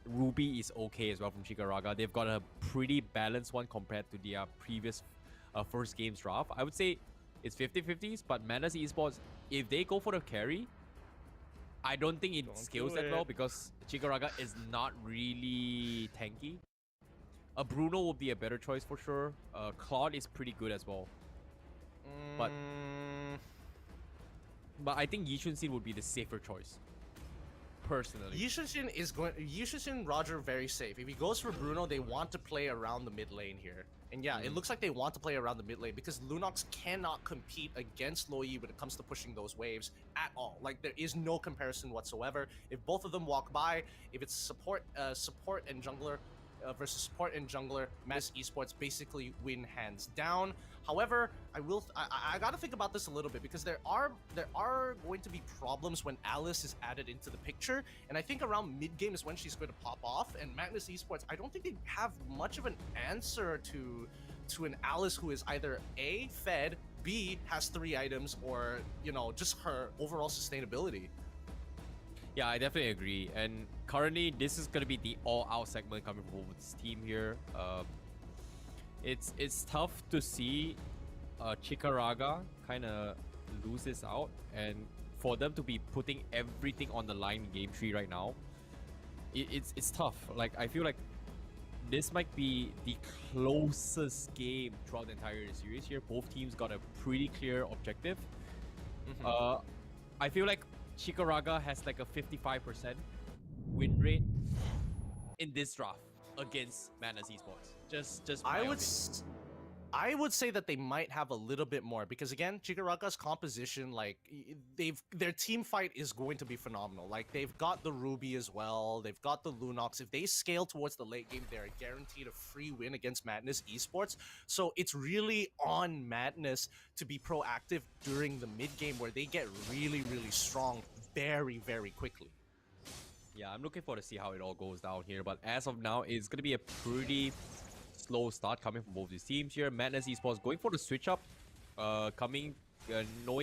Ruby is okay as well from Chicharraga. They've got a pretty balanced one compared to their previous first game's draft. I would say it's 50-50s, but Madness Esports, if they go for the carry, I don't think it scales that well, because Chicharraga is not really tanky. A Bruno would be a better choice for sure. Claude is pretty good as well. But I think Yishun Sin would be the safer choice, personally. Yishun Roger very safe. If he goes for Bruno, they want to play around the mid lane here. And yeah, it looks like they want to play around the mid lane, because Lunox cannot compete against Loyi when it comes to pushing those waves at all. Like, there is no comparison whatsoever. If both of them walk by, if it's support and jungler versus support and jungler, Madness Esports basically win hands down. However, I gotta think about this a little bit, because there are going to be problems when Alice is added into the picture, and I think around mid game is when she's going to pop off. And Madness Esports, I don't think they have much of an answer to an Alice who is either A, fed, B, has 3 items, or just her overall sustainability. Yeah, I definitely agree. And currently, this is going to be the all-out segment coming from this team here. It's tough to see Chicharraga kind of loses out, and for them to be putting everything on the line in game 3 right now, it's tough. Like, I feel like this might be the closest game throughout the entire series here. Both teams got a pretty clear objective. I feel like Chikaraga has like a 55% win rate in this draft against Madness Esports. Just my opinion. I would say that they might have a little bit more because again, Chikaraga's composition, like their team fight is going to be phenomenal. Like they've got the Ruby as well, they've got the Lunox. If they scale towards the late game, they're guaranteed a free win against Madness Esports. So it's really on Madness to be proactive during the mid game where they get really, really strong very, very quickly. Yeah, I'm looking forward to see how it all goes down here. But as of now, it's going to be a pretty slow start coming from both these teams here. Madness Esports going for the switch up, knowing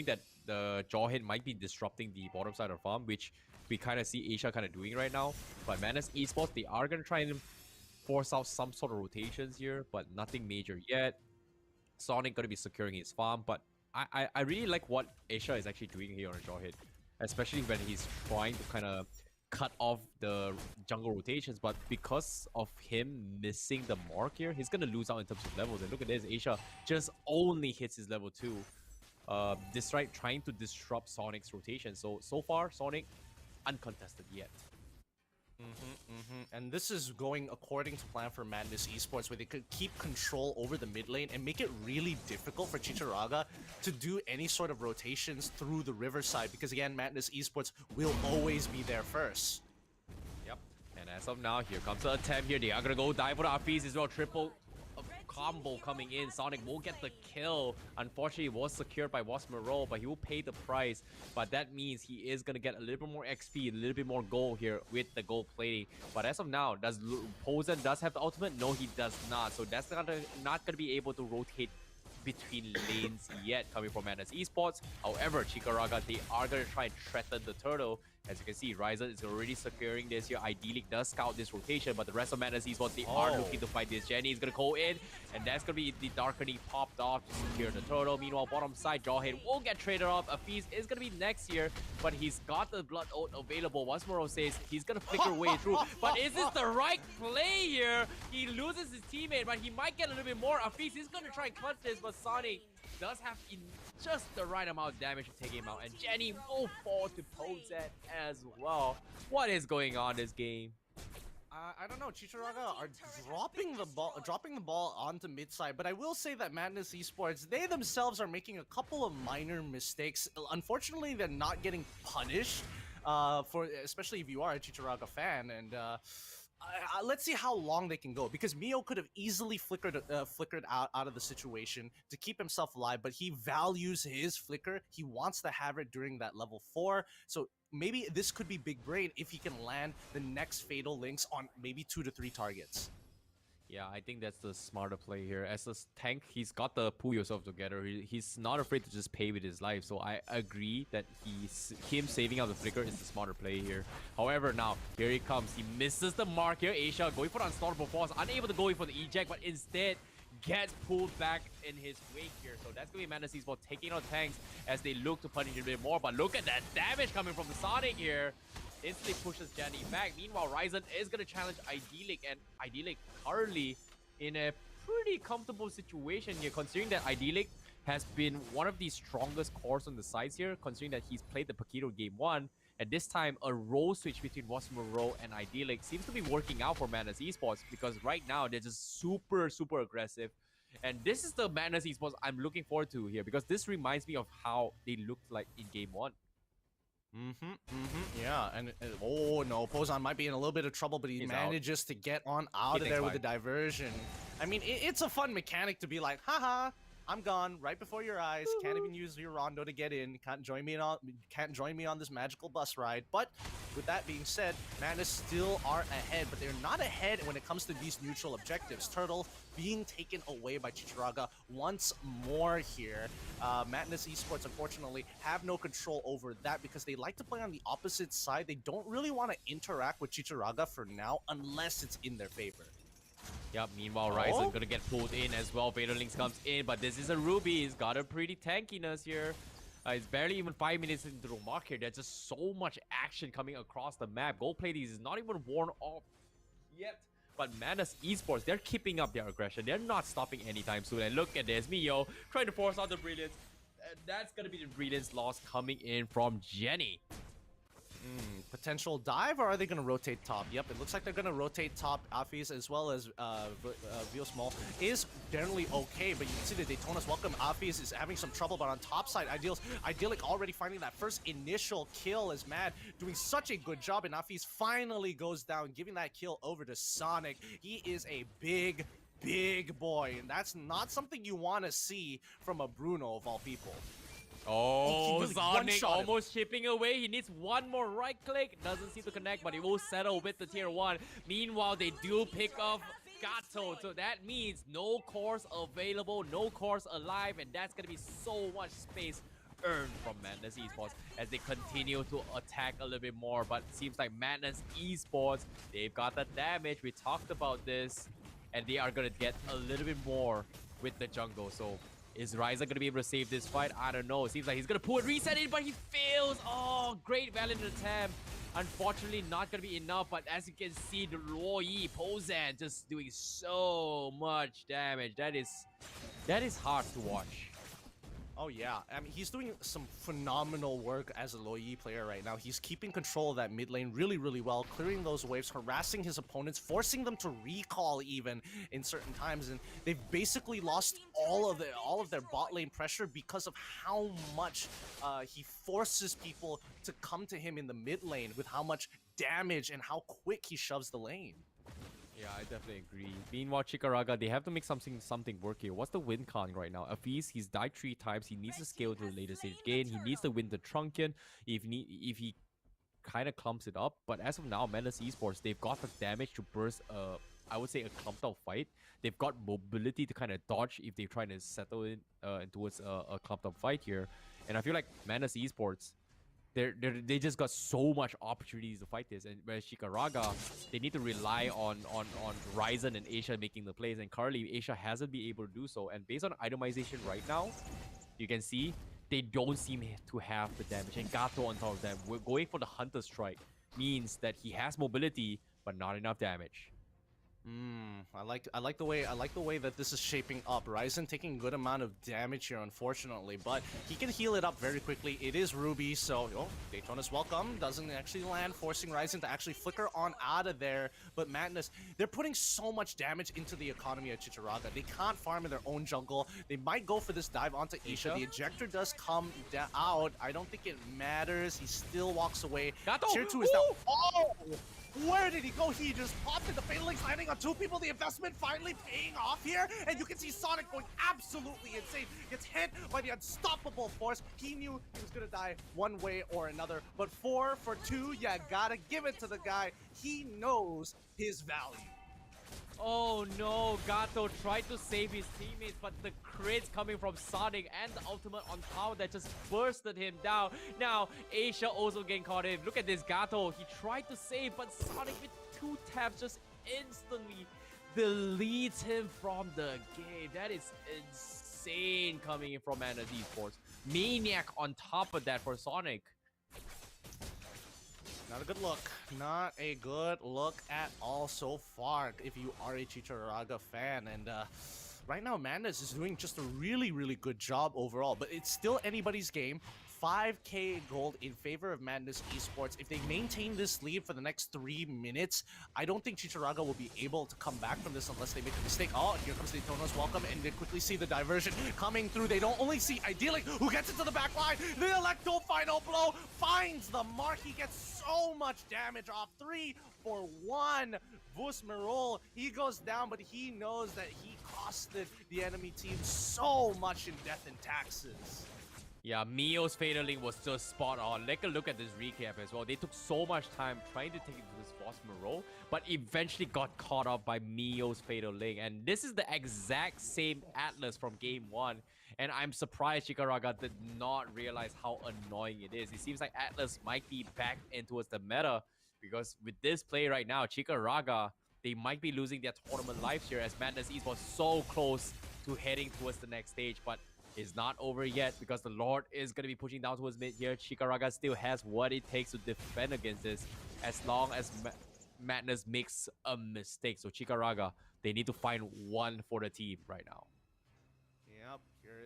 that the Jawhead might be disrupting the bottom side of the farm, which we kind of see Asia kind of doing right now. But Madness Esports, they are going to try and force out some sort of rotations here, but nothing major yet. Sonic going to be securing his farm, but I really like what Asia is actually doing here on Jawhead, especially when he's trying to kind of cut off the jungle rotations, but because of him missing the mark here, he's gonna lose out in terms of levels. And look at this, Asia just only hits his level 2, despite trying to disrupt Sonic's rotation. So far, Sonic uncontested yet. And this is going according to plan for Madness Esports, where they could keep control over the mid lane and make it really difficult for Chicharaga to do any sort of rotations through the riverside, because again, Madness Esports will always be there first. Yep. And as of now, here comes the attempt here. They are gonna go dive for the Hafiz as well. Triple combo coming in. Sonic will get the kill. Unfortunately, it was secured by Wasmero, but he will pay the price. But that means he is going to get a little bit more XP, a little bit more gold here with the gold plating. But as of now, does Posen does have the ultimate? No, he does not. So that's not going to be able to rotate between lanes yet coming from Madness Esports. However, Chikaraga, they are going to try and threaten the turtle. As you can see, Ryzen is already securing this here. Ideally does scout this rotation, but the rest of Madness Esports, they are looking to fight this. Jenny is going to go in, and that's going to be the Darkening popped off to secure the turtle. Meanwhile, bottom side, Jawhead will get traded off. Afiz is going to be next here, but he's got the Blood Oath available. Wasmero says he's going to flicker way through. But is this the right play here? He loses his teammate, but he might get a little bit more. Afiz is going to try and clutch this, but Sonic does have just the right amount of damage to take him out, and Jenny will fall to Poset as well. What is going on this game? I don't know. Chicharaga are dropping the ball onto mid side, but I will say that Madness Esports, they themselves are making a couple of minor mistakes. Unfortunately, they're not getting punished. Especially if you are a Chicharaga fan, and let's see how long they can go, because Mio could have easily flickered out of the situation to keep himself alive, but he values his flicker. He wants to have it during that level 4, so maybe this could be big brain if he can land the next Fatal Links on maybe 2 to 3 targets. Yeah, I think that's the smarter play here. As a tank, he's got to pull yourself together. He's not afraid to just pay with his life. So I agree that him saving out the flicker is the smarter play here. However, now, here he comes. He misses the mark here. Asia going for the unstoppable force. Unable to go in for the eject, but instead gets pulled back in his wake here. So that's going to be Madness Esports taking out tanks as they look to punish a bit more. But look at that damage coming from the Sonic here. Instantly pushes Jenny back. Meanwhile, Ryzen is going to challenge Idyllic, and Idyllic currently in a pretty comfortable situation here, considering that Idyllic has been one of the strongest cores on the sides here, considering that he's played the Paquito game 1, and this time a role switch between Wasmero and Idyllic seems to be working out for Madness Esports, because right now they're just super aggressive. And this is the Madness Esports I'm looking forward to here, because this reminds me of how they looked like in game 1. Yeah, and oh no, Pozan might be in a little bit of trouble, but he manages to get on out of there with the diversion. I mean, it's a fun mechanic to be like, haha, I'm gone right before your eyes. Can't even use your rondo to get in. Can't join me on this magical bus ride. But with that being said, Madness still are ahead, but they're not ahead when it comes to these neutral objectives. Turtle being taken away by Chicharaga once more here. Madness Esports, unfortunately, have no control over that because they like to play on the opposite side. They don't really want to interact with Chicharaga for now unless it's in their favor. Yep, meanwhile, Ryzen gonna get pulled in as well. Fatal Links comes in, but this is a Ruby. He's got a pretty tankiness here. It's barely even 5 minutes into the mark here. There's just so much action coming across the map. Gold Plates is not even worn off yet. But Madness Esports, they're keeping up their aggression. They're not stopping anytime soon. And look at this, Mio trying to force out the Brilliance. And that's gonna be the Brilliance loss coming in from Jenny. Potential dive, or are they going to rotate top? Yep, it looks like they're going to rotate top. Afis as well as Vio Small is generally okay, but you can see the Daytona's welcome. Afis is having some trouble, but on top side, Idyllic already finding that first initial kill is Mad, doing such a good job, and Afis finally goes down, giving that kill over to Sonic. He is a big boy, and that's not something you want to see from a Bruno of all people. Oh, really Sonic one-shot him. almost chipping away. He needs one more right click. Doesn't seem to connect, but he will settle with the tier 1. Meanwhile, they do pick off Gato. So that means no cores available, no cores alive, and that's going to be so much space earned from Madness Esports as they continue to attack a little bit more. But it seems like Madness Esports, they've got the damage. We talked about this, and they are going to get a little bit more with the jungle. So is Ryza going to be able to save this fight? I don't know. It seems like he's going to pull it, reset it, but he fails. Oh, great valiant attempt. Unfortunately, not going to be enough, but as you can see, the Luoyi Pozan just doing so much damage. That is hard to watch. Oh yeah, I mean, he's doing some phenomenal work as a Luoyi player right now. He's keeping control of that mid lane really well, clearing those waves, harassing his opponents, forcing them to recall even in certain times, and they've basically lost all of their bot lane pressure because of how much he forces people to come to him in the mid lane with how much damage and how quick he shoves the lane. Yeah, I definitely agree. Meanwhile, Chikaraga, they have to make something work here. What's the win con right now? Afis, he's died 3 times. He needs to scale to the later stage gain. He needs to win the Trunkion if he kind of clumps it up. But as of now, Madness Esports, they've got the damage to burst I would say a clumped out fight. They've got mobility to kind of dodge if they're trying to settle in towards a clumped up fight here. And I feel like Madness Esports, they just got so much opportunities to fight this, and whereas Chikaraga, they need to rely on Ryzen and Asia making the plays, and currently Asia hasn't been able to do so. And based on itemization right now, you can see they don't seem to have the damage, and Gato on top of them. We're going for the Hunter Strike, means that he has mobility but not enough damage. I like the way that this is shaping up. Ryzen taking a good amount of damage here, unfortunately, but he can heal it up very quickly. It is Ruby, so Daytona's welcome. Doesn't actually land, forcing Ryzen to actually flicker on out of there. But Madness, they're putting so much damage into the economy of Chikaraga. They can't farm in their own jungle. They might go for this dive onto Isha. The ejector does come out. I don't think it matters. He still walks away. Gato! Tier 2 is down. Oh! Where did he go? He just popped into Fatal Links, landing on 2 people. The investment finally paying off here. And you can see Sonic going absolutely insane. Gets hit by the unstoppable force. He knew he was going to die one way or another. But 4 for 2, you gotta give it to the guy. He knows his value. Oh no, Gato tried to save his teammates, but the crits coming from Sonic and the ultimate on power that just bursted him down. Now, Asia also getting caught in. Look at this Gato. He tried to save, but Sonic with 2 taps just instantly deletes him from the game. That is insane coming in from Madness Esports. Maniac on top of that for Sonic. Not a good look. Not a good look at all so far if you are a Chikaraga fan. And right now, Madness is doing just a really good job overall. But it's still anybody's game. 5k gold in favor of Madness Esports. If they maintain this lead for the next 3 minutes, I don't think Chikaraga will be able to come back from this unless they make a mistake. Oh, here comes Daytona's welcome, and they quickly see the diversion coming through. They don't only see Idyllic, who gets into the back line. The Electo final blow finds the mark. He gets so much damage off. 3 for 1. Vus Merol, he goes down, but he knows that he costed the enemy team so much in death and taxes. Yeah, Mio's Fatal Link was just spot on. Take a look at this recap as well. They took so much time trying to take it to this Vosmer role, but eventually got caught up by Mio's Fatal Link. And this is the exact same Atlas from game 1. And I'm surprised Chikaraga did not realize how annoying it is. It seems like Atlas might be back in towards the meta, because with this play right now, Chikaraga, they might be losing their tournament lives here, as Madness Esports so close to heading towards the next stage. But it's not over yet, because the Lord is going to be pushing down towards mid here. Chikaraga still has what it takes to defend against this, as long as Madness makes a mistake. So Chikaraga, they need to find one for the team right now. Yep,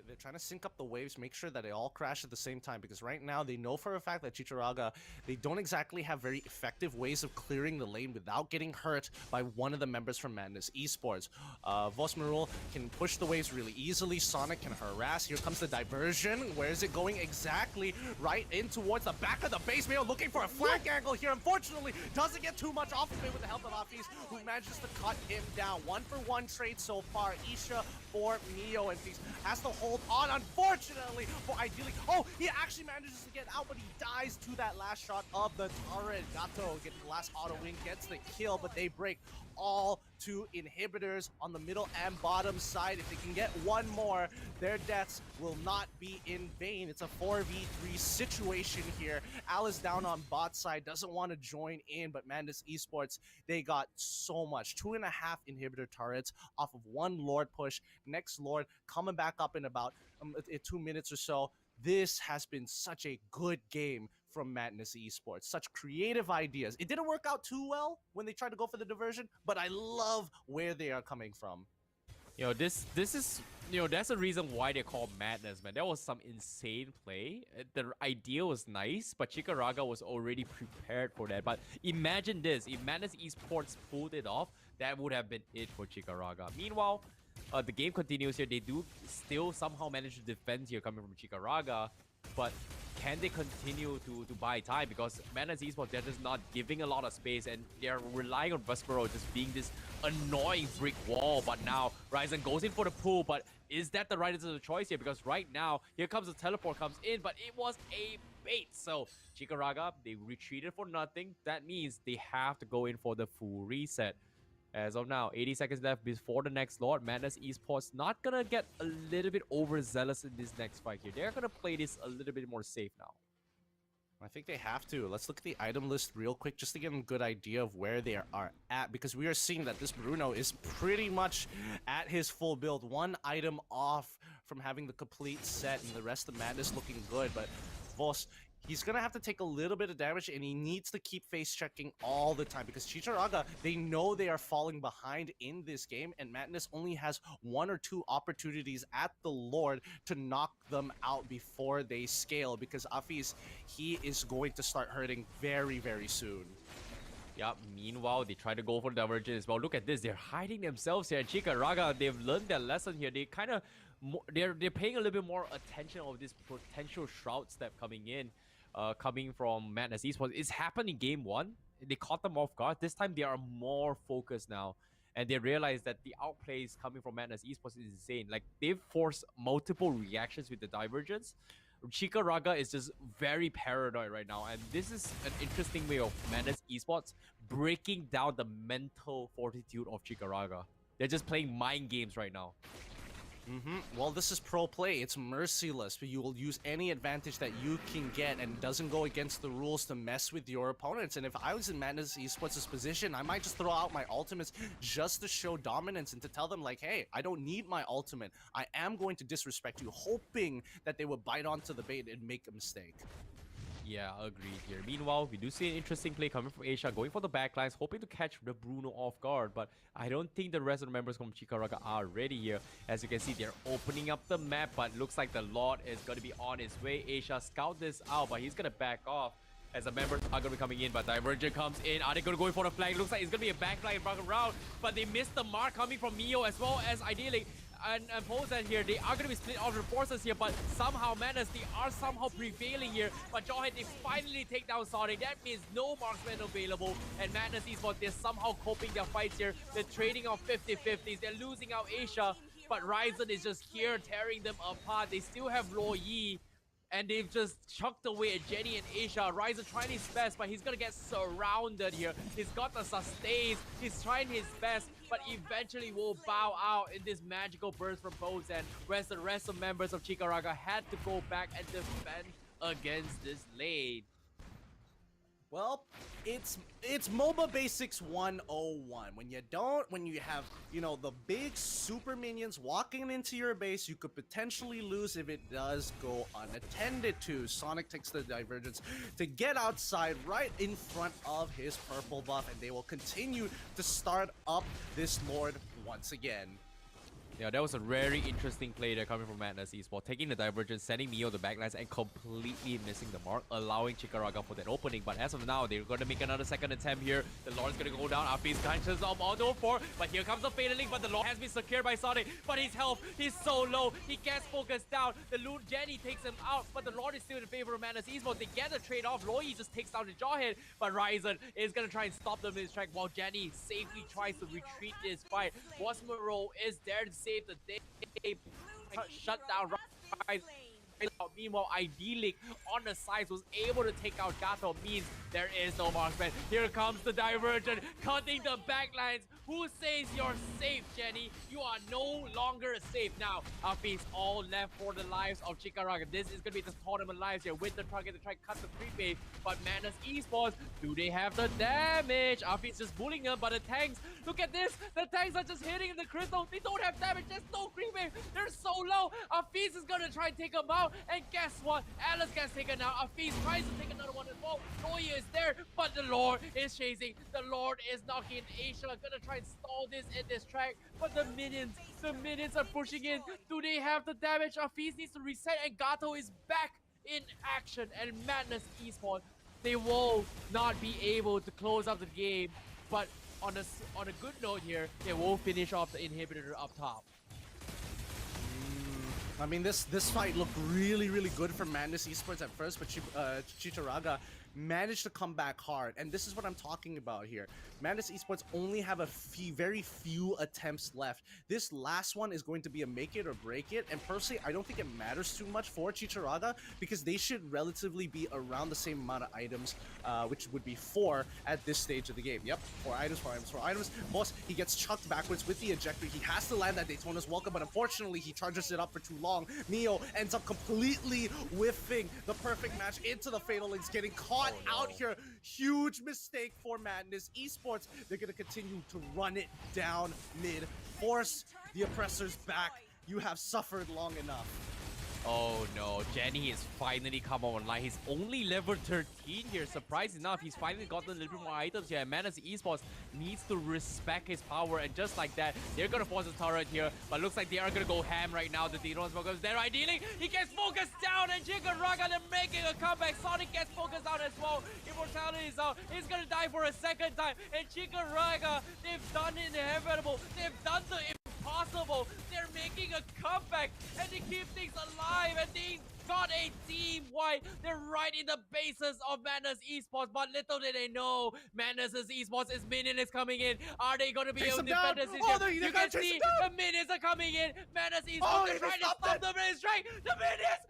they're trying to sync up the waves, make sure that they all crash at the same time, because right now they know for a fact that Chikaraga, they don't exactly have very effective ways of clearing the lane without getting hurt by one of the members from Madness Esports. Vosmarul can push the waves really easily, Sonic can harass, here comes the diversion, where is it going exactly? Right in towards the back of the base, Mayo looking for a flank angle here, unfortunately doesn't get too much off of it with the help of Afis, who manages to cut him down. 1-for-1 trade so far, Isha for Mio, and Feast has to hold on, unfortunately, for ideally. Oh, he actually manages to get out, but he dies to that last shot of the turret. Gato getting the last auto win, gets the kill, but they break all two inhibitors on the middle and bottom side. If they can get one more, their deaths will not be in vain. It's a 4v3 situation here. Alice down on bot side, doesn't want to join in, but Madness Esports, they got so much. 2.5 inhibitor turrets off of one Lord push. Next Lord coming back up in about 2 minutes or so. This has been such a good game from Madness Esports. Such creative ideas. It didn't work out too well when they tried to go for the diversion, but I love where they are coming from. You know, this is, you know, that's the reason why they're called Madness, man. That was some insane play. The idea was nice, but Chikaraga was already prepared for that. But imagine this, if Madness Esports pulled it off, that would have been it for Chikaraga. Meanwhile, the game continues here. They do still somehow manage to defend here coming from Chikaraga, but can they continue to buy time? Because Madness Esports, they're just not giving a lot of space, and they're relying on Vespero just being this annoying brick wall. But now Ryzen goes in for the pull, but is that the right answer to the choice here? Because right now, here comes the teleport comes in, but it was a bait. So Chikaraga, they retreated for nothing. That means they have to go in for the full reset. As of now, 80 seconds left before the next Lord. Madness Esports not gonna get a little bit overzealous in this next fight here. They're gonna play this a little bit more safe now. I think they have to. Let's look at the item list real quick just to get a good idea of where they are at, because we are seeing that this Bruno is pretty much at his full build. One item off from having the complete set, and the rest of Madness looking good, but Vos, he's gonna have to take a little bit of damage, and he needs to keep face checking all the time, because Chikaraga, they know they are falling behind in this game, and Madness only has 1 or 2 opportunities at the Lord to knock them out before they scale, because Afis, he is going to start hurting very, very soon. Yeah, meanwhile, they try to go for the divergence as well. Look at this, they're hiding themselves here. Chikaraga, they've learned their lesson here. They kind of, they're paying a little bit more attention of this potential shroud step coming in. Coming from Madness Esports. It's happened in game 1. They caught them off guard. This time they are more focused now. And they realize that the outplays coming from Madness Esports is insane. Like, they've forced multiple reactions with the divergence. Chikaraga is just very paranoid right now. And this is an interesting way of Madness Esports breaking down the mental fortitude of Chikaraga. They're just playing mind games right now. Well, this is pro play. It's merciless, but you will use any advantage that you can get, and doesn't go against the rules to mess with your opponents. And if I was in Madness Esports' position, I might just throw out my ultimates just to show dominance and to tell them, like, hey, I don't need my ultimate. I am going to disrespect you, hoping that they would bite onto the bait and make a mistake. Yeah, agreed here. Meanwhile, we do see an interesting play coming from Asia, going for the backlines, hoping to catch the Bruno off guard, but I don't think the rest of the members from Chikaraga are ready here. As you can see, they're opening up the map, but looks like the Lord is going to be on his way. Asia scout this out, but he's going to back off as the members are going to be coming in, but Divergent comes in. Are they going to go in for the flag? Looks like it's going to be a backline round, but they missed the mark coming from Mio, as well as ideally and Posen here. They are going to be split off the forces here, but somehow Madness, they are somehow prevailing here. But Jawhead, they finally take down Sonic. That means no marksman available, and Madness Esports, they're somehow coping their fights here. They're trading off 50-50s. They're losing out Asia, but Ryzen is just here tearing them apart. They still have Lo Yi, and they've just chucked away at Jenny and Asia. Ryzen trying his best, but he's gonna get surrounded here. He's got the sustains. He's trying his best, but eventually will bow out in this magical burst from Posen, whereas the rest of members of Chikaraga had to go back and defend against this lane. Well, it's MOBA Basics 101. When you have, you know, the big super minions walking into your base, you could potentially lose if it does go unattended to. Sonic takes the divergence to get outside right in front of his purple buff, and they will continue to start up this Lord once again. Yeah, that was a very interesting play there coming from Madness Esports, taking the divergence, sending Mio the backlines, and completely missing the mark, allowing Chikaraga for that opening. But as of now, they're going to make another second attempt here. The Lord's going to go down. Afi's conscious of Auto 4, but here comes the Fatal Link, but the Lord has been secured by Sonic, but his health is so low. He gets focused down. The Loot Jenny takes him out, but the Lord is still in favor of Madness Esports. They get the trade-off. Loyi just takes down the Jawhead, but Ryzen is going to try and stop them in his track while Jenny safely tries to retreat this fight. Wasmero is there to save the day. Shut down Ryzen. Meanwhile, Idyllic on the sides was able to take out Gato. Means there is no marksman. Here comes the divergent, cutting the backlines. Who says you're safe, Jenny? You are no longer safe now. Afi's all left for the lives of Chikaraga. This is going to be the tournament lives here with the target to try to cut the creep wave. But Madness Esports, do they have the damage? Afi's just bullying them, but the tanks, look at this. The tanks are just hitting the crystal. They don't have damage. There's no creep wave. They're so low. Afis is going to try and take them out. And guess what? Alice gets taken out. Afis tries to take another one as well. Noya is there, but the Lord is chasing. The Lord is knocking. Asia gonna try and stall this in this track, but the minions are pushing in. Do they have the damage? Afis needs to reset, and Gato is back in action. And Madness Esports, they will not be able to close out the game, but on a good note here, they will finish off the inhibitor up top. I mean, this fight looked really good for Madness Esports at first, but Chikaraga managed to come back hard, and this is what I'm talking about here. Madness Esports only have very few attempts left. This last one is going to be a make it or break it, and personally, I don't think it matters too much for Chikaraga because they should relatively be around the same amount of items, which would be 4 at this stage of the game. Yep, 4 items. Boss, he gets chucked backwards with the ejector. He has to land that Daytona's welcome, but unfortunately, he charges it up for too long. Neo ends up completely whiffing the perfect match into the Fatal Links, getting caught out here. Huge mistake for Madness Esports. They're going to continue to run it down mid, force the oppressors back. You have suffered long enough. Oh no, Jenny has finally come online. He's only level 13 here. Surprised enough, he's finally gotten a little bit more items here. And Madness Esports needs to respect his power. And just like that, they're going to force a turret here. But looks like they are going to go ham right now. The Dino's focus there. Ideally, he gets focused down. And Chikaraga, they're making a comeback. Sonic gets focused out as well. Immortality is out. He's going to die for a second time. And Chikaraga, they've done the inevitable. They've done the impossible. They're making a comeback and they keep things alive, and they got a team wipe. They're right in the bases of Madness Esports, but little did they know Madness Esports' is minion is coming in. Are they going to be able to defend this? You can see the minions are coming in. Madness Esports is trying to stop the minions strike. The minions!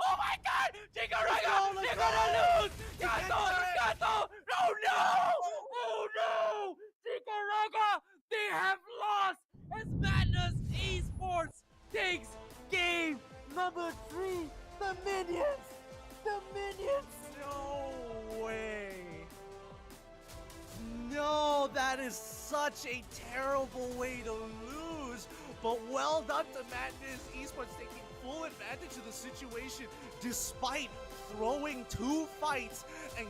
Oh my god! Chikaraga! They're gonna lose! Gato! Oh no! Chikaraga! They have lost as Madness Esports takes game number 3. The minions! No way. No, that is such a terrible way to lose. But well done to Madness Esports taking full advantage of the situation despite throwing 2 fights and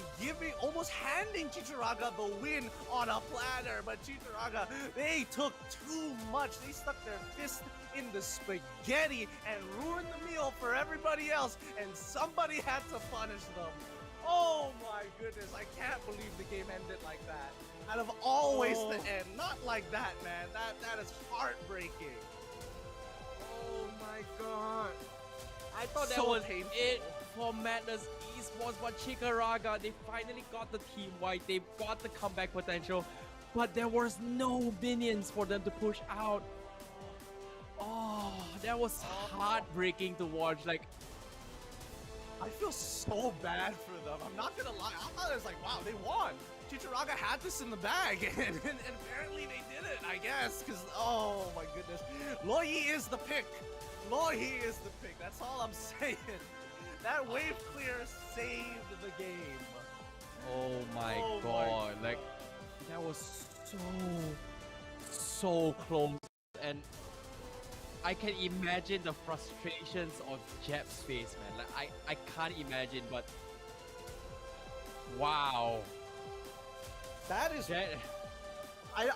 almost handing Chikaraga the win on a platter. But Chikaraga, they took too much. They stuck their fist in the spaghetti and ruined the meal for everybody else, and somebody had to punish them. Oh my goodness, I can't believe the game ended like that. Out of all ways to end, not like that, man. That is heartbreaking. Oh my god. I thought that So was painful. it for Madness Esports, but Chikaraga, they finally got the team white. They've got the comeback potential, but there was no minions for them to push out. Oh, that was heartbreaking to watch. Like, I feel so bad for them. I'm not gonna lie. I thought it was like, wow, they won. Chikaraga had this in the bag, and apparently they didn't, I guess, because, oh my goodness. Loyi is the pick. Loyi is the pick. That's all I'm saying. That wave clear saved the game. Oh my Oh my god, like that was so close, and I can imagine the frustrations on Jeb's face, man. Like I can't imagine, but wow. That is... Jeb, I'm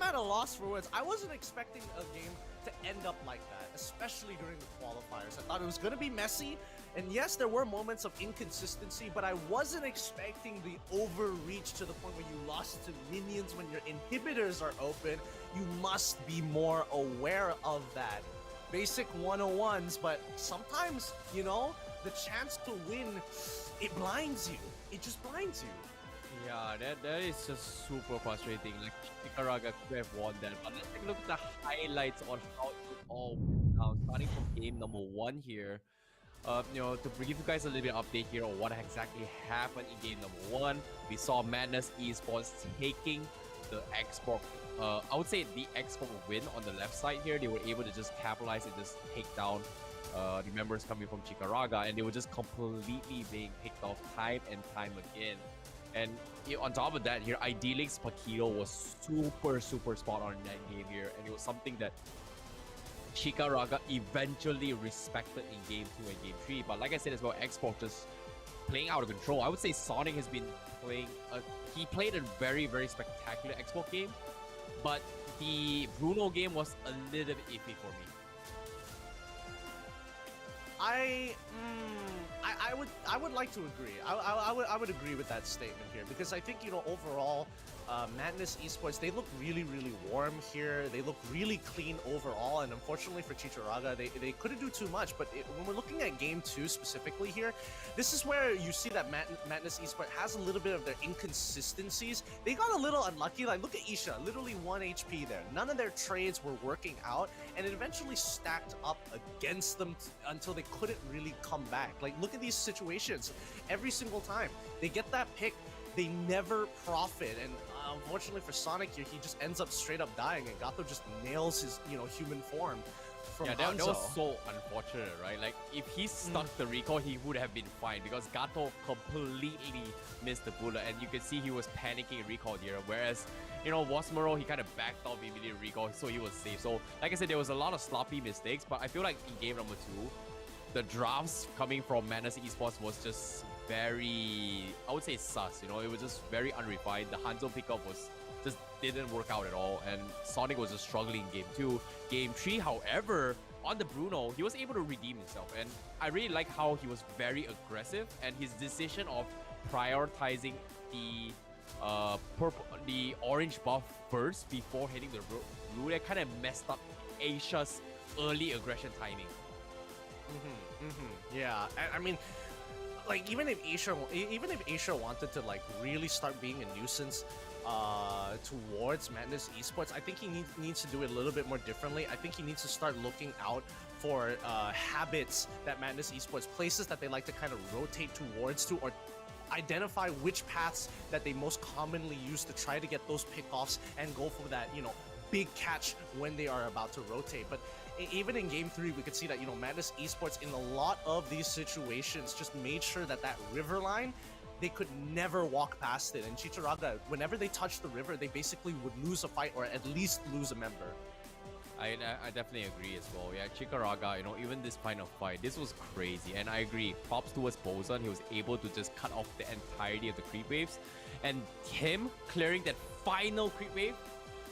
at a loss for words. I wasn't expecting a game to end up like that, especially during the qualifiers. I thought it was going to be messy, and yes, there were moments of inconsistency, but I wasn't expecting the overreach to the point where you lost to minions when your inhibitors are open. You must be more aware of that. Basic 101s, but sometimes, you know, the chance to win, it blinds you. It just blinds you. yeah, that is just super frustrating. Like Nicaraga could have won that, but let's take a look at the highlights on how it all went down. Starting from game number 1 here. To give you guys a little bit of update here on what exactly happened in game number 1. We saw Madness Esports taking the export. I would say the export win on the left side here. They were able to just capitalize and just take down the members coming from Chicaraga, and they were just completely being picked off time and time again. And on top of that here, Idyllic's Paquito was super spot on in that game here, and it was something that Chicaraga eventually respected in game 2 and game 3. But like I said as well, Export just playing out of control. I would say Sonic has been playing he played a very spectacular Export game, but the Bruno game was a little bit iffy for me. I would like to agree. I would agree with that statement here, because I think, you know, overall, Madness Esports, they look really warm here. They look really clean overall, and unfortunately for Chicharraga, they couldn't do too much. But when we're looking at game 2 specifically here, this is where you see that Madness Esports has a little bit of their inconsistencies. They got a little unlucky. Like, look at Isha, literally 1 HP there. None of their trades were working out, and it eventually stacked up against them until they couldn't really come back. Like, look at these situations. Every single time they get that pick, they never profit, and unfortunately for Sonic here, he just ends up straight up dying, and Gato just nails his, you know, human form from that Hanzo. was so unfortunate, right? Like, if he stuck the recall, he would have been fine, because Gato completely missed the bullet, and you could see he was panicking in recall here, whereas, you know, Wasmoro, he kind of backed off immediate recall, so he was safe. So, like I said, there was a lot of sloppy mistakes, but I feel like in game number 2, the drafts coming from Madness Esports was just very, I would say, sus. You know, it was just very unrefined. The Hanzo pickup was just didn't work out at all, and Sonic was just struggling in game 2. Game 3, however, on the Bruno, he was able to redeem himself, and I really like how he was very aggressive, and his decision of prioritizing the the orange buff first before hitting the blue, that kind of messed up Asia's early aggression timing. Yeah, I mean, like, even if Asia wanted to, like, really start being a nuisance towards Madness Esports, I think he needs to do it a little bit more differently. I think he needs to start looking out for habits that Madness Esports, places that they like to kind of rotate towards to, or identify which paths that they most commonly use to try to get those pickoffs and go for that, you know, big catch when they are about to rotate. But even in game 3, we could see that, you know, Madness Esports in a lot of these situations just made sure that that river line, they could never walk past it. And Chicharraga, whenever they touched the river, they basically would lose a fight, or at least lose a member. I definitely agree as well. Yeah, Chicaraga, you know, even this kind of fight, this was crazy. And I agree, props towards Bozan. He was able to just cut off the entirety of the creep waves. And him clearing that final creep wave,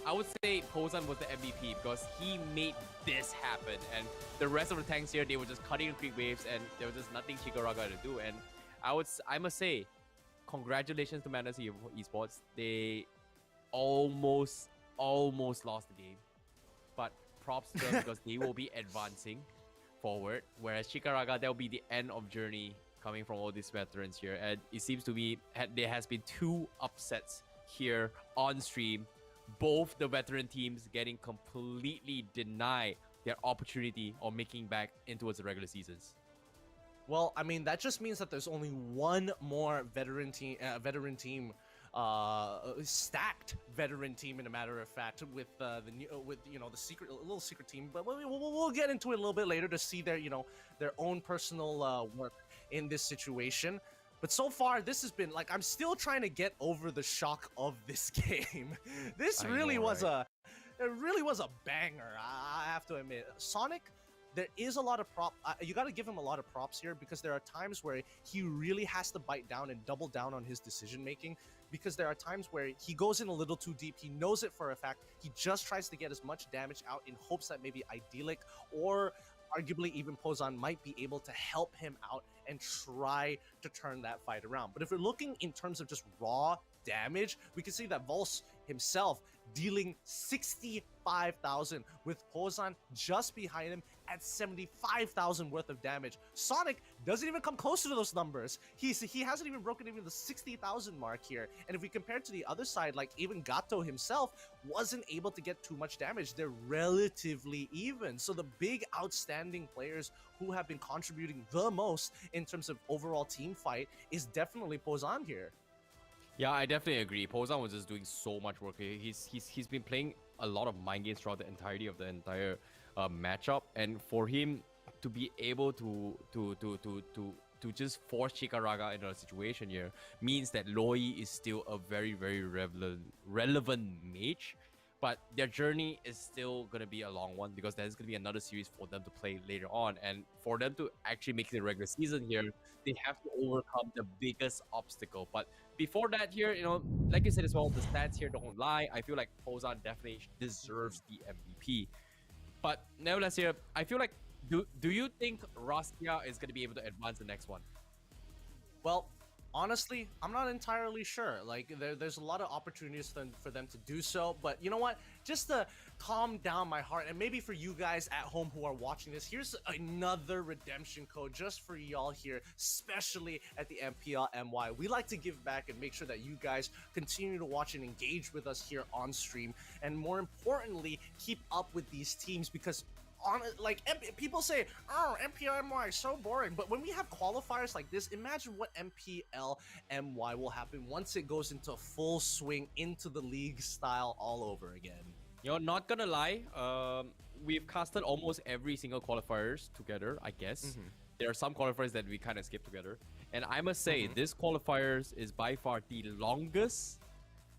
I would say Bozan was the MVP, because he made this happen. And the rest of the tanks here, they were just cutting the creep waves, and there was just nothing Chicaraga to do. And I must say, congratulations to Madness Esports. They almost lost the game. But props to them, because they will be advancing forward, whereas Chicaraga, that will be the end of journey coming from all these veterans here. And it seems to be there has been 2 upsets here on stream, both the veteran teams getting completely denied their opportunity of making back into the regular seasons. Well, I mean, that just means that there's only one more stacked veteran team, in a matter of fact, with the little secret team. But we'll get into it a little bit later to see their, you know, their own personal work in this situation. But so far, this has been like, I'm still trying to get over the shock of this game. This really was a banger, I have to admit. Sonic, there is a lot of you got to give him a lot of props here, because there are times where he really has to bite down and double down on his decision making, because there are times where he goes in a little too deep. He knows it for a fact. He just tries to get as much damage out in hopes that maybe Idyllic or arguably even Pozan might be able to help him out and try to turn that fight around. But if we're looking in terms of just raw damage, we can see that Volse himself dealing 65,000 with Pozan just behind him at 75,000 worth of damage. Sonic doesn't even come close to those numbers. He hasn't even broken even the 60,000 mark here. And if we compare to the other side, like even Gato himself wasn't able to get too much damage. They're relatively even. So the big outstanding players who have been contributing the most in terms of overall team fight is definitely Pozan here. Yeah, I definitely agree. Pozan was just doing so much work. He's been playing a lot of mind games throughout the entirety of the entire matchup, and for him to be able to just force Chikaraga into a situation here means that Loi is still a very relevant mage. But their journey is still going to be a long one, because there's going to be another series for them to play later on. And for them to actually make the regular season here, they have to overcome the biggest obstacle. But before that here, you know, like you said as well, the stats here don't lie. I feel like Pozan definitely deserves the MVP. But nevertheless here, I feel like, do you think Rastia is going to be able to advance the next one? Well, honestly, I'm not entirely sure. Like, there's a lot of opportunities for them to do so, but you know what? Just to calm down my heart, and maybe for you guys at home who are watching this, here's another redemption code just for y'all here, especially at the MPL-MY. We like to give back and make sure that you guys continue to watch and engage with us here on stream, and more importantly, keep up with these teams, because people say, oh, MPL-MY is so boring, but when we have qualifiers like this, imagine what MPL-MY will happen once it goes into full swing into the league style all over again. You know, not gonna lie, we've casted almost every single qualifiers together, I guess. There are some qualifiers that we kind of skip together, and I must say, this qualifiers is by far the longest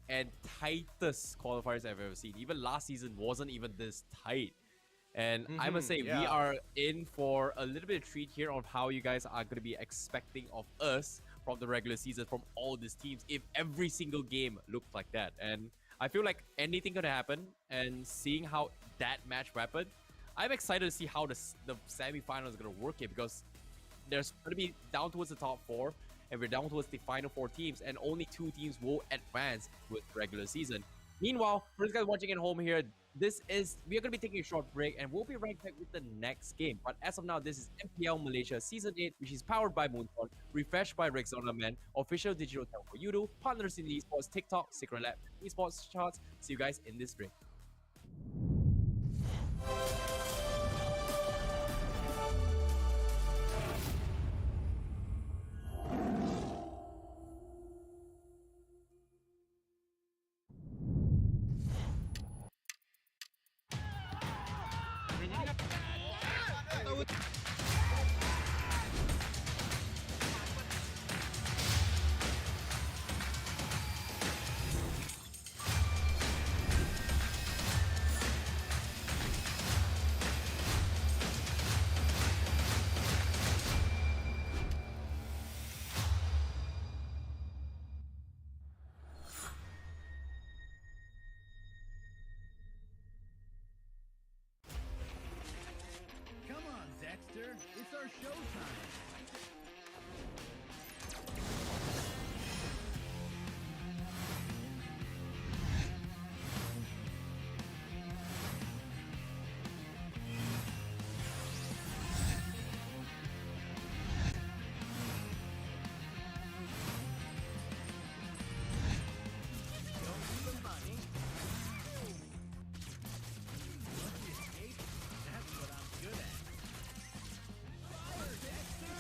and tightest qualifiers I've ever seen. Even last season wasn't even this tight. And I must say, we are in for a little bit of treat here on how you guys are going to be expecting of us from the regular season, from all these teams, if every single game looked like that. And I feel like anything could happen, and seeing how that match happened, I'm excited to see how the semi-final is going to work here, because there's going to be down towards the top 4, and we're down towards the final 4 teams, and only 2 teams will advance with regular season. Meanwhile, for you guys watching at home here, we are going to be taking a short break, and we'll be right back with the next game. But as of now, this is MPL Malaysia Season 8, which is powered by Moonton, refreshed by Rexona Man, official digital telco Yudu, partners in the Esports, TikTok, Secret Lab, Esports charts. See you guys in this break. Come on, Dexter. It's our showtime. That's what I'm good at. Fire, Dexter!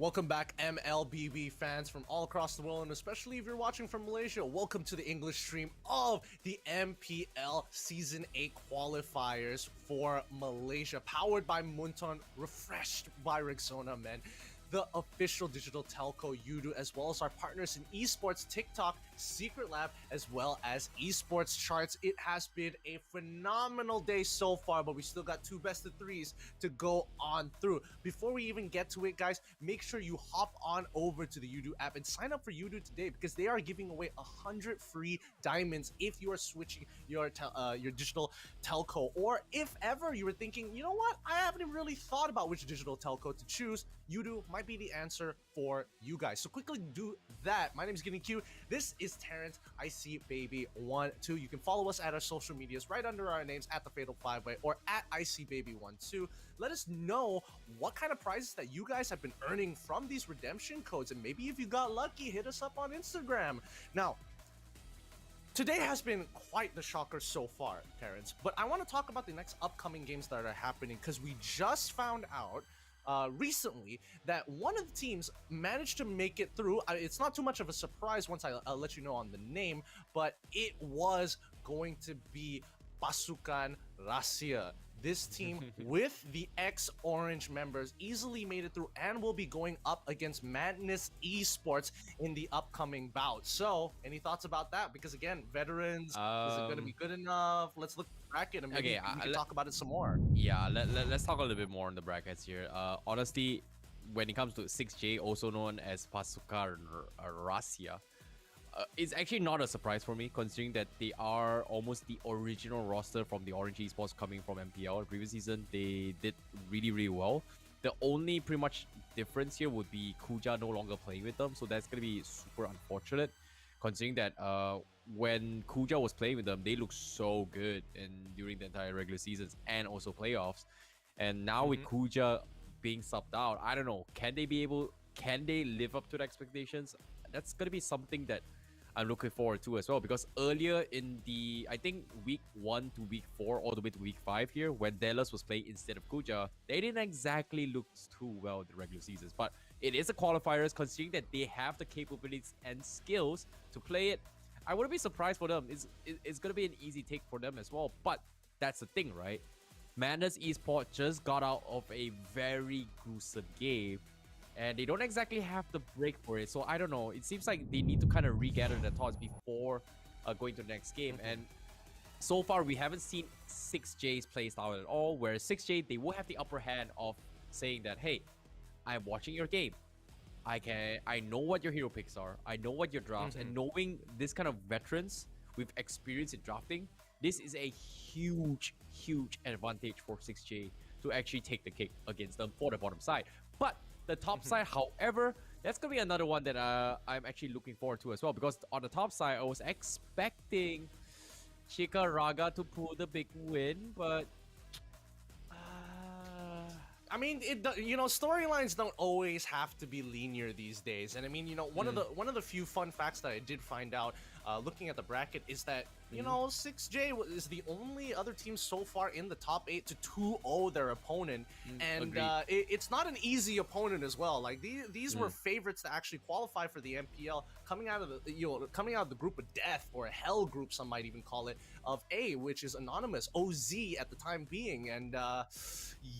Welcome back, MLBB fans from all across the world, and especially if you're watching from Malaysia, welcome to the English stream of the MPL Season 8 qualifiers for Malaysia, powered by Munton, refreshed by Rexona, man. The official digital telco Yudu, as well as our partners in esports, TikTok, Secret Lab, as well as esports charts. It has been a phenomenal day so far, but we still got 2 best of 3s to go on through. Before we even get to it, guys, make sure you hop on over to the Yudu app and sign up for Yudu today, because they are giving away 100 free diamonds if you are switching your digital telco, or if ever you were thinking, you know what, I haven't really thought about which digital telco to choose. Yudu might be the answer for you guys. So quickly do that. My name is Getting Cute. This is Terrence, ICBaby12. You can follow us at our social medias right under our names at the Fatal 5-Way or at ICBaby12. Let us know what kind of prizes that you guys have been earning from these redemption codes, and maybe if you got lucky, hit us up on Instagram. Now, today has been quite the shocker so far, Terrence, but I want to talk about the next upcoming games that are happening, because we just found out recently that one of the teams managed to make it through. It's not too much of a surprise once I'll let you know on the name, but it was going to be Pasukan Rahasia. This team with the ex-Orange members easily made it through and will be going up against Madness Esports in the upcoming bout. So, any thoughts about that? Because again, veterans, is it going to be good enough? Let's look at the bracket and maybe we can talk about it some more. Yeah, let's talk a little bit more on the brackets here. Honestly, when it comes to 6J, also known as Pasukan Rahasia, it's actually not a surprise for me, considering that they are almost the original roster from the Orange Esports coming from MPL. Previous season, they did really well. The only pretty much difference here would be Kuja no longer playing with them, so that's going to be super unfortunate, considering that when Kuja was playing with them, they looked so good during the entire regular seasons and also playoffs. And now with Kuja being subbed out, I don't know, can they live up to the expectations? That's going to be something that I'm looking forward to as well, because earlier in the, I think, week 1 to week 4 all the way to week 5 here, when Dallas was playing instead of Kuja, they didn't exactly look too well in the regular seasons. But it is a qualifiers, considering that they have the capabilities and skills to play it. I wouldn't be surprised for them. It's going to be an easy take for them as well. But that's the thing, right? Madness Esports just got out of a very gruesome game, and they don't exactly have the break for it. So I don't know. It seems like they need to kind of regather their thoughts before going to the next game. And so far, we haven't seen 6J's play style at all, where 6J, they will have the upper hand of saying that, hey, I'm watching your game. I know what your hero picks are. I know what your drafts. And knowing this kind of veterans with experience in drafting, this is a huge advantage for 6J to actually take the cake against them for the bottom side. But the top side, however, that's going to be another one that I'm actually looking forward to as well, because on the top side, I was expecting Chika Raga to pull the big win, but I mean, storylines don't always have to be linear these days. And I mean, one of the few fun facts that I did find out looking at the bracket is that 6J is the only other team so far in the top 8 to 2-0 their opponent, and it's not an easy opponent as well. Like these were favorites to actually qualify for the MPL, coming out of the group of death, or a hell group, some might even call it, of A, which is anonymous, OZ at the time being, and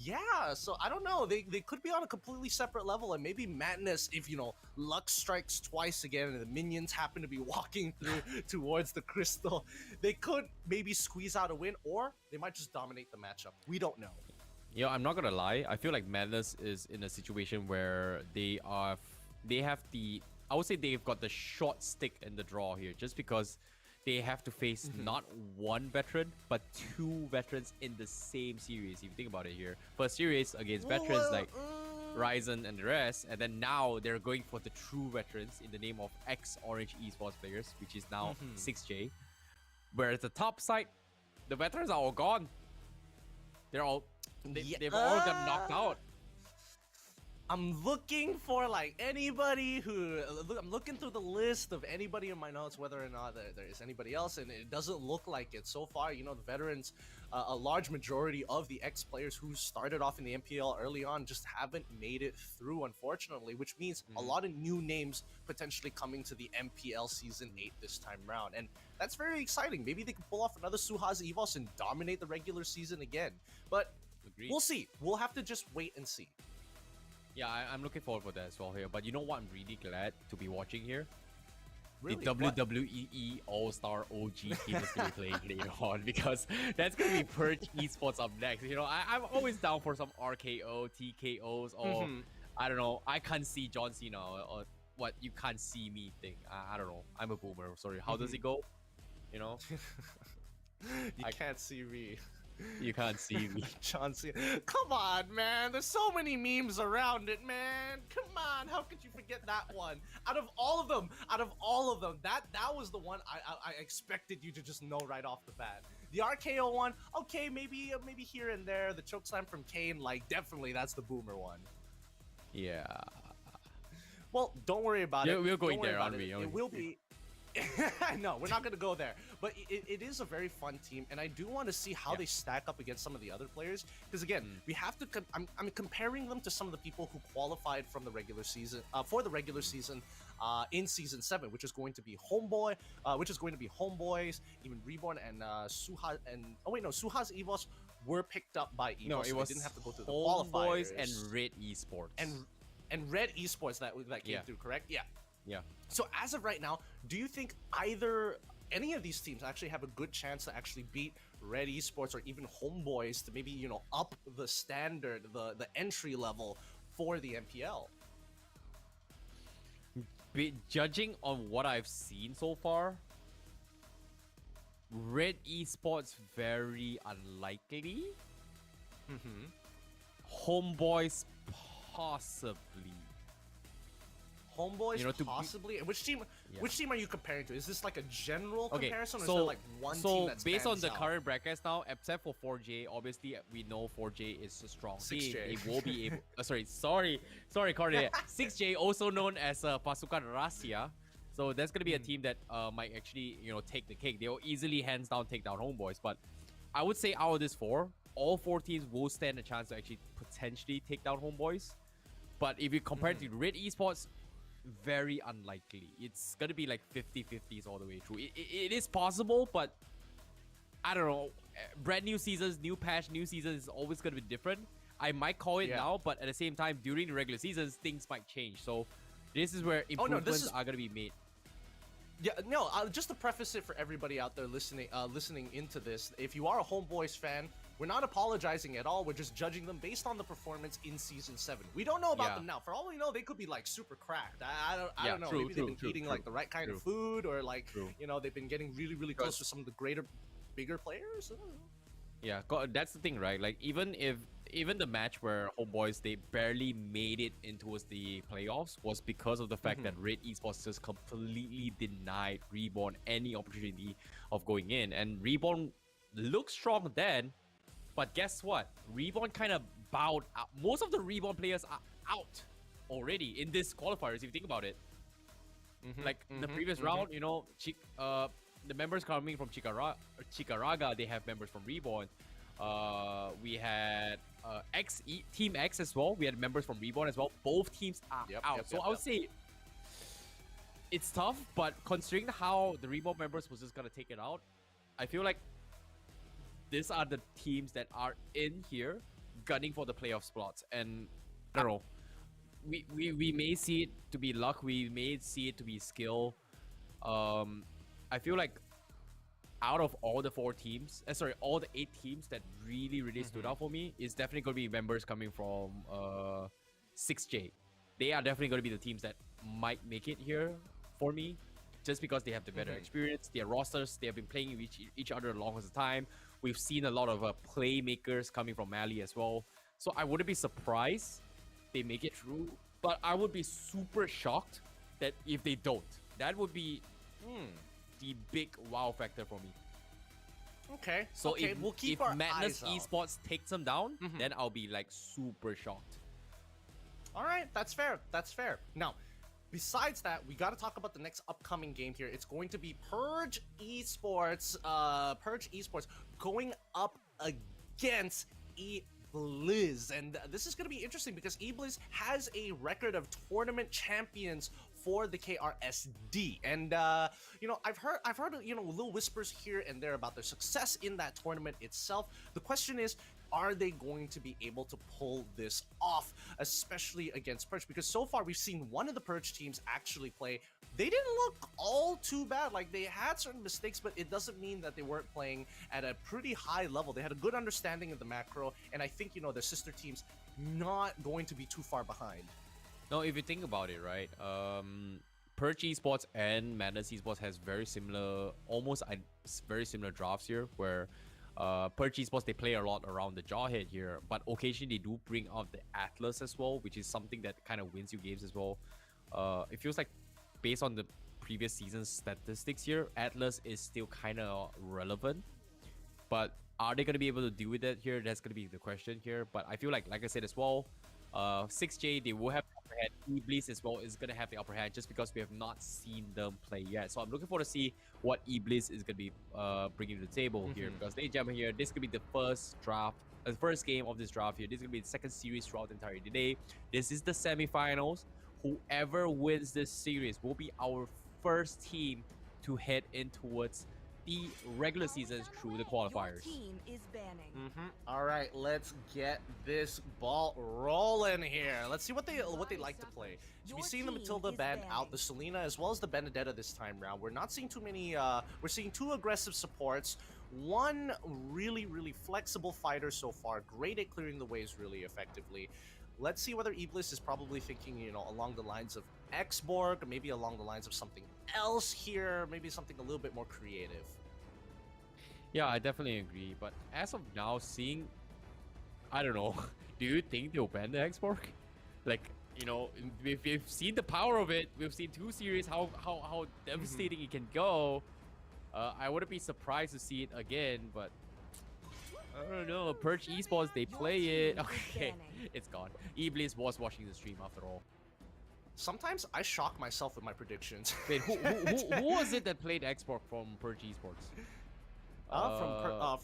yeah, so I don't know. They could be on a completely separate level, and maybe Madness, if luck strikes twice again and the minions happen to be walking through towards the crystal, they could maybe squeeze out a win, or they might just dominate the matchup. We don't know. I'm not gonna lie. I feel like Madness is in a situation where they have the, I would say they've got the short stick in the draw here, just because they have to face not one veteran, but 2 veterans in the same series. If you think about it here. First series against veterans like Ryzen and the rest, and then now they're going for the true veterans in the name of ex-Orange Esports players, which is now 6J. Whereas the top side, the veterans are all gone. They've all got knocked out. I'm looking for anybody who, I'm looking through the list of anybody in my notes, whether or not there is anybody else, and it doesn't look like it so far. The veterans a large majority of the ex-players who started off in the MPL early on just haven't made it through, unfortunately, which means a lot of new names potentially coming to the MPL Season 8 this time round. And that's very exciting. Maybe they can pull off another Suhas EVOS and dominate the regular season again. But Agreed. we'll see. We'll have to just wait and see. Yeah, I'm looking forward for that as well here. But you know what? I'm really glad to be watching here. Really? The What? WWE All-Star OG team is going to be playing later on, because that's going to be Purge Esports up next. You know, I'm always down for some RKO, TKOs, or I don't know. I can't see John Cena or what you can't see me thing. I don't know. I'm a boomer. Sorry. How does it go? You know? You can't see me. You can't see me. John Cena. Come on, man. There's so many memes around it, man. Come on. How could you forget that one? Out of all of them, that was the one I expected you to just know right off the bat. The RKO one, okay, maybe here and there. The chokeslam from Kane, like, definitely that's the boomer one. Yeah. Well, don't worry about it. We're going Don't worry there, about aren't we? It will be. No, we're not going to go there. But it is a very fun team, and I do want to see how they stack up against some of the other players. Because again, we have to. I'm comparing them to some of the people who qualified from the regular season for the regular season in Season 7, which is going to be Homeboys, even Reborn and Suha and Suha's EVOS were picked up by EVOS. No, it so was they didn't have to go through the Homeboys qualifiers and Red Esports. and Red Esports that came through, correct? Yeah. yeah. So as of right now, do you think any of these teams actually have a good chance to actually beat Red Esports or even Homeboys to maybe, you know, up the standard, the entry level for the MPL? Judging on what I've seen so far, Red Esports very unlikely. Homeboys possibly. Homeboys, You know, possibly. And which team are you comparing to? Is this like a general Okay, comparison, or so, is there like one team that's based on the out? current brackets now, except for 4J, obviously we know 4J is a strong 6J. team. They will be able. Sorry, Corey. 6J, also known as Pasukan Rahasia. So that's gonna be a team that might actually, you know, take the cake. They will easily, hands down, take down Homeboys. But I would say out of this four, all four teams will stand a chance to actually potentially take down Homeboys. But if you compare it to Red Esports, very unlikely. It's gonna be like 50-50s all the way through. It is possible, but I don't know. Brand new seasons, new patch, new season is always gonna be different. I might call it now, but at the same time, during the regular seasons, things might change. So this is where improvements are gonna be made. Yeah, no, just to preface it for everybody out there listening into this, if you are a Homeboys fan, we're not apologizing at all. We're just judging them based on the performance in Season 7. We don't know about them now. For all we know, they could be like super cracked. I don't know. Maybe they've been eating like the right kind of food, or like, you know, they've been getting really, really close to some of the bigger players. I don't know. Yeah, that's the thing, right? Like, even the match where Homeboys, they barely made it into the playoffs was because of the fact that Red Esports just completely denied Reborn any opportunity of going in. And Reborn looked strong then, but guess what? Reborn kind of bowed out. Most of the Reborn players are out already in this qualifiers, if you think about it. Like the previous round, you know, the members coming from Chicaraga, they have members from Reborn. We had Team X as well. We had members from Reborn as well. Both teams are out. I would say it's tough, but considering how the Reborn members was just gonna take it out, I feel like these are the teams that are in here gunning for the playoff spots. And I don't know. We may see it to be luck. We may see it to be skill. I feel like out of all the all the 8 teams that really stood out for me, is definitely going to be members coming from 6J. They are definitely going to be the teams that might make it here for me, just because they have the better experience. Their rosters, they have been playing with each other the longest time. We've seen a lot of playmakers coming from Mali as well. So I wouldn't be surprised they make it through, but I would be super shocked that if they don't. That would be the big wow factor for me. Okay. So okay, we'll keep our Madness eyes out. Esports takes them down, then I'll be like super shocked. All right, that's fair. That's fair. Now, besides that, we got to talk about the next upcoming game here. It's going to be Purge Esports. Purge Esports going up against Iblis. And this is going to be interesting because Iblis has a record of tournament champions for the KRSD. And you know, I've heard you know, little whispers here and there about their success in that tournament itself. The question is, are they going to be able to pull this off, especially against Purge? Because so far we've seen one of the Purge teams actually play. They didn't look all too bad. Like, they had certain mistakes, but it doesn't mean that they weren't playing at a pretty high level. They had a good understanding of the macro, and I think, you know, their sister teams not going to be too far behind. No, if you think about it, right? Purge Esports and Madness Esports has very similar, almost very similar drafts here, where Purge Esports, they play a lot around the Jawhead here, but occasionally they do bring out the Atlas as well, which is something that kind of wins you games as well. It feels like, based on the previous season's statistics here, Atlas is still kind of relevant, but are they going to be able to deal with that here? That's going to be the question here. But I feel like I said as well, 6J, they will have the upper hand. Iblis as well is going to have the upper hand just because we have not seen them play yet. So I'm looking forward to see what Iblis is going to be bringing to the table here, because they jump in here. This could be the first game of this draft here. This is going to be the second series throughout the entire day. This is the semifinals. Whoever wins this series will be our first team to head in towards the regular seasons through the qualifiers. Your team is banning. All right, let's get this ball rolling here. Let's see what they like to play. So we've seen the Matilda ban out, the Selena as well as the Benedetta this time round. We're not seeing too many. We're seeing two aggressive supports, one really flexible fighter so far, great at clearing the waves really effectively. Let's see whether Iblis is probably thinking, you know, along the lines of Xborg, or maybe along the lines of something else here, maybe something a little bit more creative. Yeah, I definitely agree. But as of now, seeing, I don't know, do you think they'll ban the Xborg? Like, you know, we've seen the power of it. We've seen two series, how devastating it can go. I wouldn't be surprised to see it again, but I don't know. Purge Esports, they play it. Okay, it's gone. Iblis was watching the stream after all. Sometimes I shock myself with my predictions. Wait, who was it that played Xborg from Purge Esports?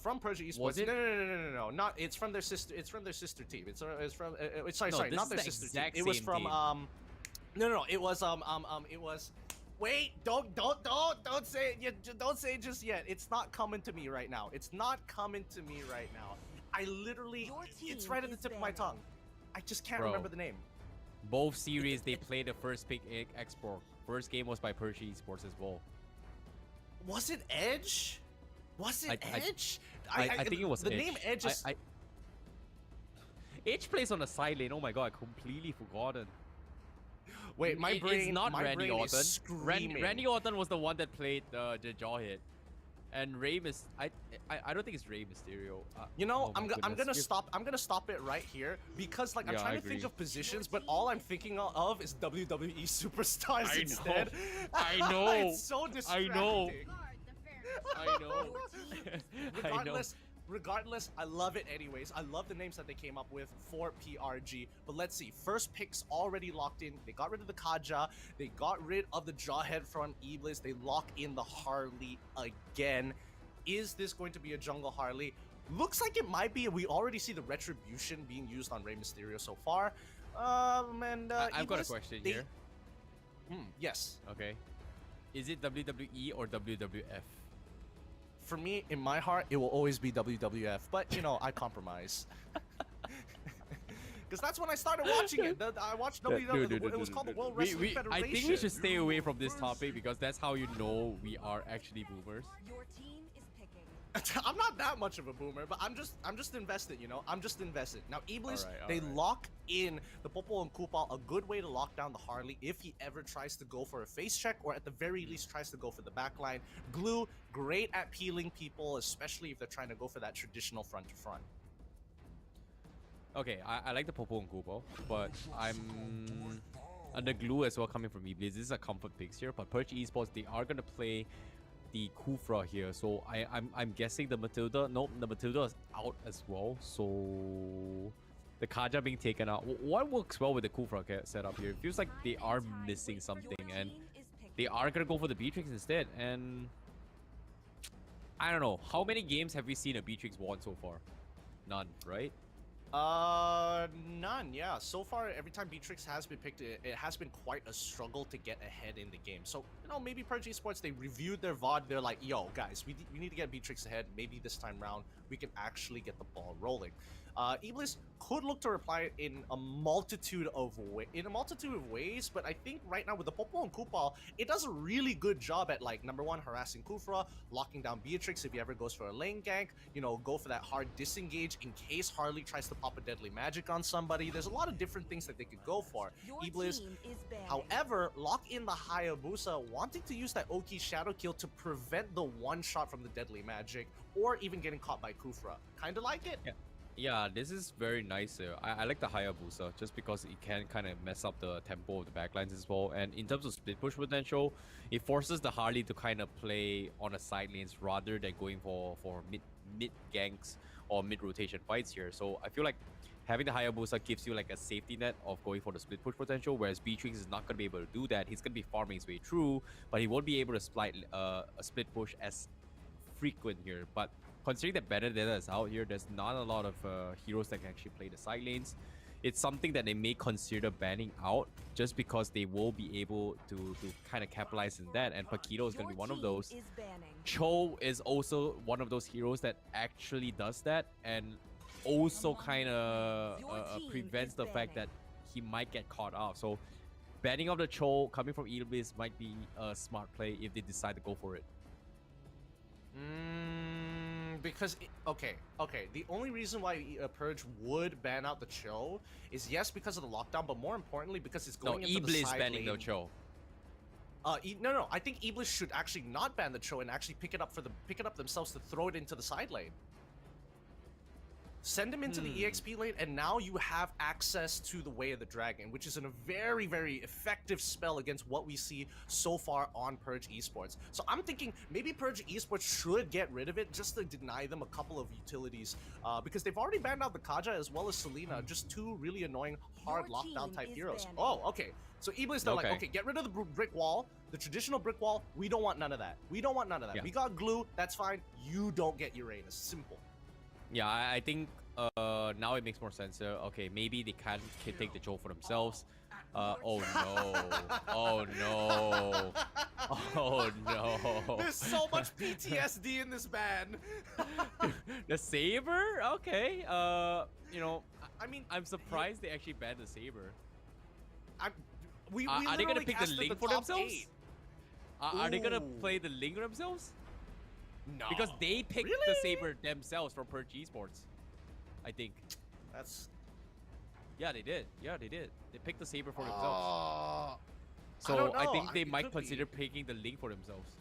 From Purge Esports. Was it? No. Not. It's from their sister. It's from their sister team. It's from. Sorry, not their sister team. It was from. No. It was It was. Wait! Don't say it. Don't say it just yet. It's not coming to me right now. It's not coming to me right now. I literally. It's right at the tip of my tongue. I just can't remember the name. Both series they played the first pick Xborg. First game was by Purge Esports as well. Was it Edge? Was it Edge? I think it was the Edge. name Edge is. Edge plays on the side lane. Oh my god, I completely forgotten. Wait, my brain. It's not my Randy brain Orton. is screaming. Randy Orton was the one that played the Jawhead. And Rey I don't think it's Rey Mysterio. You know, oh I'm gonna stop. I'm gonna stop it right here because, like, I'm trying to think of positions, but all I'm thinking of is WWE superstars instead. I know. It's so distracting. I know. Regardless, I love it anyways. I love the names that they came up with for PRG. But let's see. First pick's already locked in. They got rid of the Kaja. They got rid of the Jawhead from Iblis. They lock in the Harley again. Is this going to be a jungle Harley? Looks like it might be. We already see the Retribution being used on Rey Mysterio so far. I've got a question here. Yes. Okay. Is it WWE or WWF? For me, in my heart, it will always be WWF. But, you know, I compromise. Because that's when I started watching it. I watched WWF. It was called the World Wrestling Federation. I think we should stay away from this topic because that's how you know we are actually boomers. Your team is picking. I'm not that much of a boomer, but I'm just invested, you know? I'm just invested. Now, Iblis, they lock in the Popo and Kupal, a good way to lock down the Harley if he ever tries to go for a face check, or at the very least tries to go for the backline. Glue, great at peeling people, especially if they're trying to go for that traditional front-to-front. Okay, I like the Popo and Kupal, but I'm under Glue as well coming from Iblis. This is a comfort picks here, but Purge Esports, they are going to play the Kufra here, so I'm guessing the Matilda. Nope, the Matilda is out as well. So the Kaja being taken out. What works well with the Kufra setup here? It feels like they are missing something, and they are gonna go for the Beatrix instead. And I don't know. How many games have we seen a Beatrix won so far? None, right? None, yeah. So far, every time Beatrix has been picked, it has been quite a struggle to get ahead in the game. So, you know, maybe Purge Esports, they reviewed their VOD, they're like, yo, guys, we need to get Beatrix ahead. Maybe this time round, we can actually get the ball rolling. Iblis could look to reply in a multitude of ways, but I think right now with the Popo and Kupal, it does a really good job at, like, number one, harassing Kufra, locking down Beatrix if he ever goes for a lane gank, you know, go for that hard disengage in case Harley tries to pop a deadly magic on somebody. There's a lot of different things that they could go for. Your Iblis, team is banning. however, lock in the Hayabusa, wanting to use that Oki Shadow Kill to prevent the one shot from the deadly magic, or even getting caught by Kufra. Kinda like it? Yeah, this is very nice. I like the Hayabusa just because it can kind of mess up the tempo of the backlines as well. And in terms of split push potential, it forces the Harley to kind of play on the side lanes rather than going for mid ganks or mid rotation fights here. So I feel like having the Hayabusa gives you like a safety net of going for the split push potential, whereas Beatrix is not going to be able to do that. He's going to be farming his way through, but he won't be able to a split push as frequent here. But considering that Benedetta is out here, there's not a lot of heroes that can actually play the side lanes. It's something that they may consider banning out just because they will be able to kind of capitalize in that, and Paquito is going to be one of those. Is banning. Cho is also one of those heroes that actually does that and also kind of prevents the fact that he might get caught off. So banning of the Cho coming from Iblis might be a smart play if they decide to go for it. Because okay, the only reason why Purge would ban out the Cho is yes because of the lockdown, but more importantly because it's going into the Iblis side banning lane. the Cho. No, I think Iblis should actually not ban the Cho and actually pick it up themselves to throw it into the side lane. Send him into the EXP lane, and now you have access to the Way of the Dragon, which is a very, very effective spell against what we see so far on Purge Esports. So I'm thinking maybe Purge Esports should get rid of it just to deny them a couple of utilities, because they've already banned out the Kaja as well as Selena, just two really annoying hard Your lockdown team type is heroes. banning. Oh, okay. So Iblis, they're like, okay, get rid of the brick wall, the traditional brick wall. We don't want none of that. We don't want none of that. Yeah. We got glue. That's fine. You don't get Uranus. Simple. Yeah, I think now it makes more sense. Okay, maybe they can take the Cho for themselves. Oh no! Oh no! Oh no! There's so much PTSD in this ban. The Saber? Okay. You know, I mean, I'm surprised they actually banned the Saber. We Are they gonna literally pick the casted Link for top themselves? 8. Are they gonna Ooh. play the Link themselves? No, Because they picked Really? the Saber themselves from Purge Esports. I think. That's Yeah, they did. Yeah, they did. They picked the Saber for themselves. I So don't I know. think they It might could be. consider picking the Link for themselves.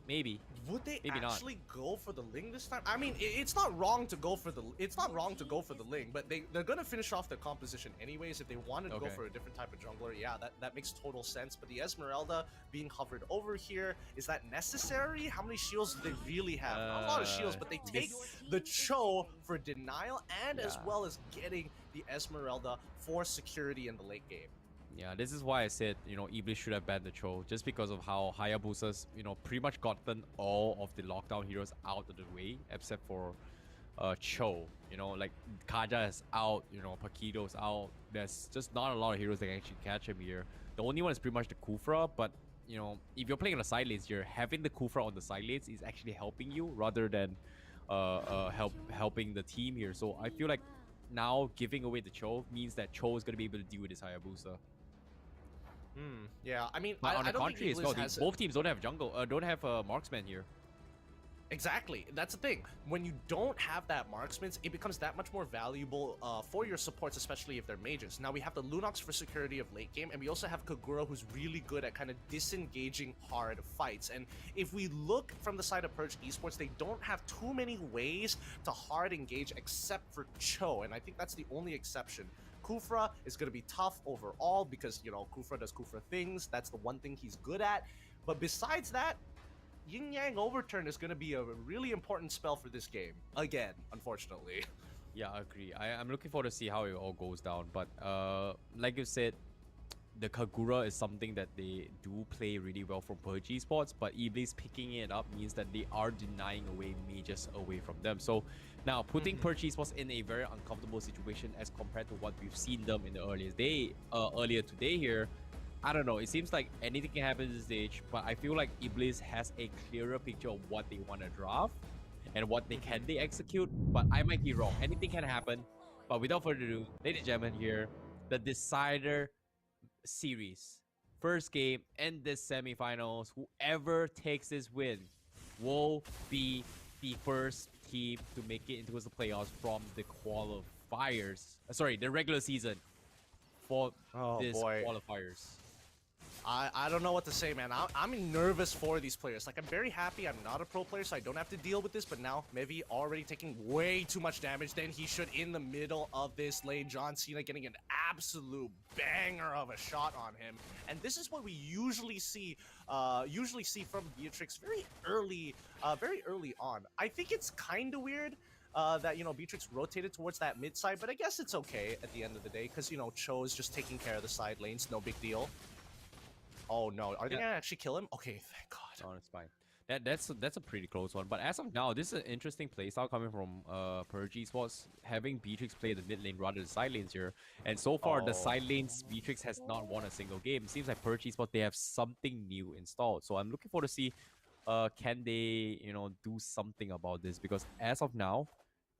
Maybe. Would they Maybe not. actually go for the Ling this time? I mean, it's not wrong to go for the Ling, but they're gonna finish off their composition anyways. If they wanted to go Okay. for a different type of jungler, yeah, that makes total sense. But the Esmeralda being hovered over here, is that necessary? How many shields do they really have? Not a lot of shields, but they take the Cho for denial and as Yeah. well as getting the Esmeralda for security in the late game. Yeah, this is why I said, you know, Iblis should have banned the Cho, just because of how Hayabusa's, you know, pretty much gotten all of the lockdown heroes out of the way, except for Cho. You know, like Kaja is out, you know, Paquito's out. There's just not a lot of heroes that can actually catch him here. The only one is pretty much the Kufra, but, you know, if you're playing on the side lanes here, having the Kufra on the side lanes is actually helping you rather than helping the team here. So I feel like now giving away the Cho means that Cho is going to be able to deal with this Hayabusa. Yeah, I mean, But on I the don't contrary think as well, Iblis has both teams don't have jungle, don't have marksman here. Exactly. That's the thing. When you don't have that marksman, it becomes that much more valuable for your supports, especially if they're mages. Now we have the Lunox for security of late game, and we also have Kagura, who's really good at kind of disengaging hard fights. And if we look from the side of Purge Esports, they don't have too many ways to hard engage except for Cho, and I think that's the only exception. Kufra is going to be tough overall because, you know, Kufra does Kufra things. That's the one thing he's good at. But besides that, Yin Yang Overturn is going to be a really important spell for this game. Again, unfortunately. Yeah, I agree. I'm looking forward to see how it all goes down. But like you said, the Kagura is something that they do play really well from PUBG Esports, but Iblis picking it up means that they are denying away majors away from them. So now putting PUBG Esports in a very uncomfortable situation as compared to what we've seen them in the earlier today here. I don't know, it seems like anything can happen at this stage, but I feel like Iblis has a clearer picture of what they want to draft and what they execute, but I might be wrong. Anything can happen. But without further ado, ladies and gentlemen, here, the decider series. First game in this semifinals. Whoever takes this win will be the first team to make it into the playoffs from the qualifiers. Sorry, the regular season for qualifiers. I don't know what to say, man. I'm nervous for these players. Like, I'm very happy I'm not a pro player, so I don't have to deal with this. But now, Mevi already taking way too much damage than he should in the middle of this lane. John Cena getting an absolute banger of a shot on him. And this is what we usually see from Beatrix very early on. I think it's kind of weird that, you know, Beatrix rotated towards that mid side, but I guess it's okay at the end of the day because, you know, Cho is just taking care of the side lanes. No big deal. Oh no, are they gonna actually kill him? Okay, thank God. Oh, it's fine. That's a pretty close one. But as of now, this is an interesting playstyle coming from PUBG Esports, having Beatrix play the mid lane rather than the side lanes here. And so far, the side lanes, Beatrix has not won a single game. It seems like PUBG Esports, they have something new installed. So I'm looking forward to see can they, you know, do something about this, because as of now,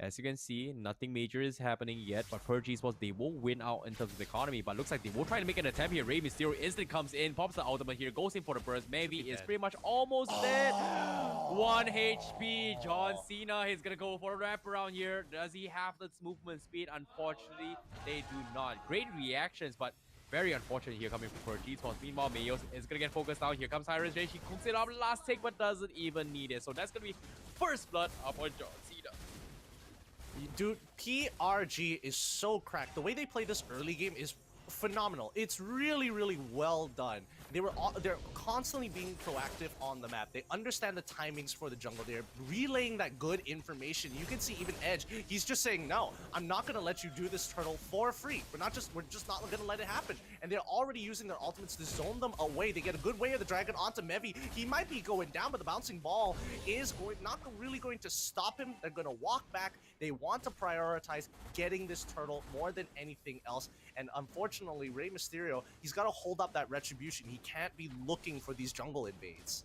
as you can see, nothing major is happening yet, but PUBG Esports, they will win out in terms of economy, but looks like they will try to make an attempt here. Rey Mysterio instantly comes in, pops the ultimate here, goes in for the burst. Maybe is pretty much almost dead. 1 HP. John Cena, he's gonna go for a wraparound here. Does he have this movement speed? Unfortunately, they do not. Great reactions, but very unfortunate here coming from PUBG Esports. Meanwhile, Mayos is gonna get focused down. Here comes Hyrus J. She cooks it up last take, but doesn't even need it. So that's gonna be first blood up on John Cena. Dude, PRG is so cracked. The way they play this early game is phenomenal. It's really, really well done. They're constantly being proactive on the map. They understand the timings for the jungle. They're relaying that good information. You can see even Edge, he's just saying, no, I'm not gonna let you do this, turtle, for free. We're just not gonna let it happen. And they're already using their ultimates to zone them away. They get a good way of the dragon onto Mevi. He might be going down, but the bouncing ball is not really going to stop him. They're gonna walk back. They want to prioritize getting this turtle more than anything else. And unfortunately, Rey Mysterio, he's got to hold up that retribution. He can't be looking for these jungle invades.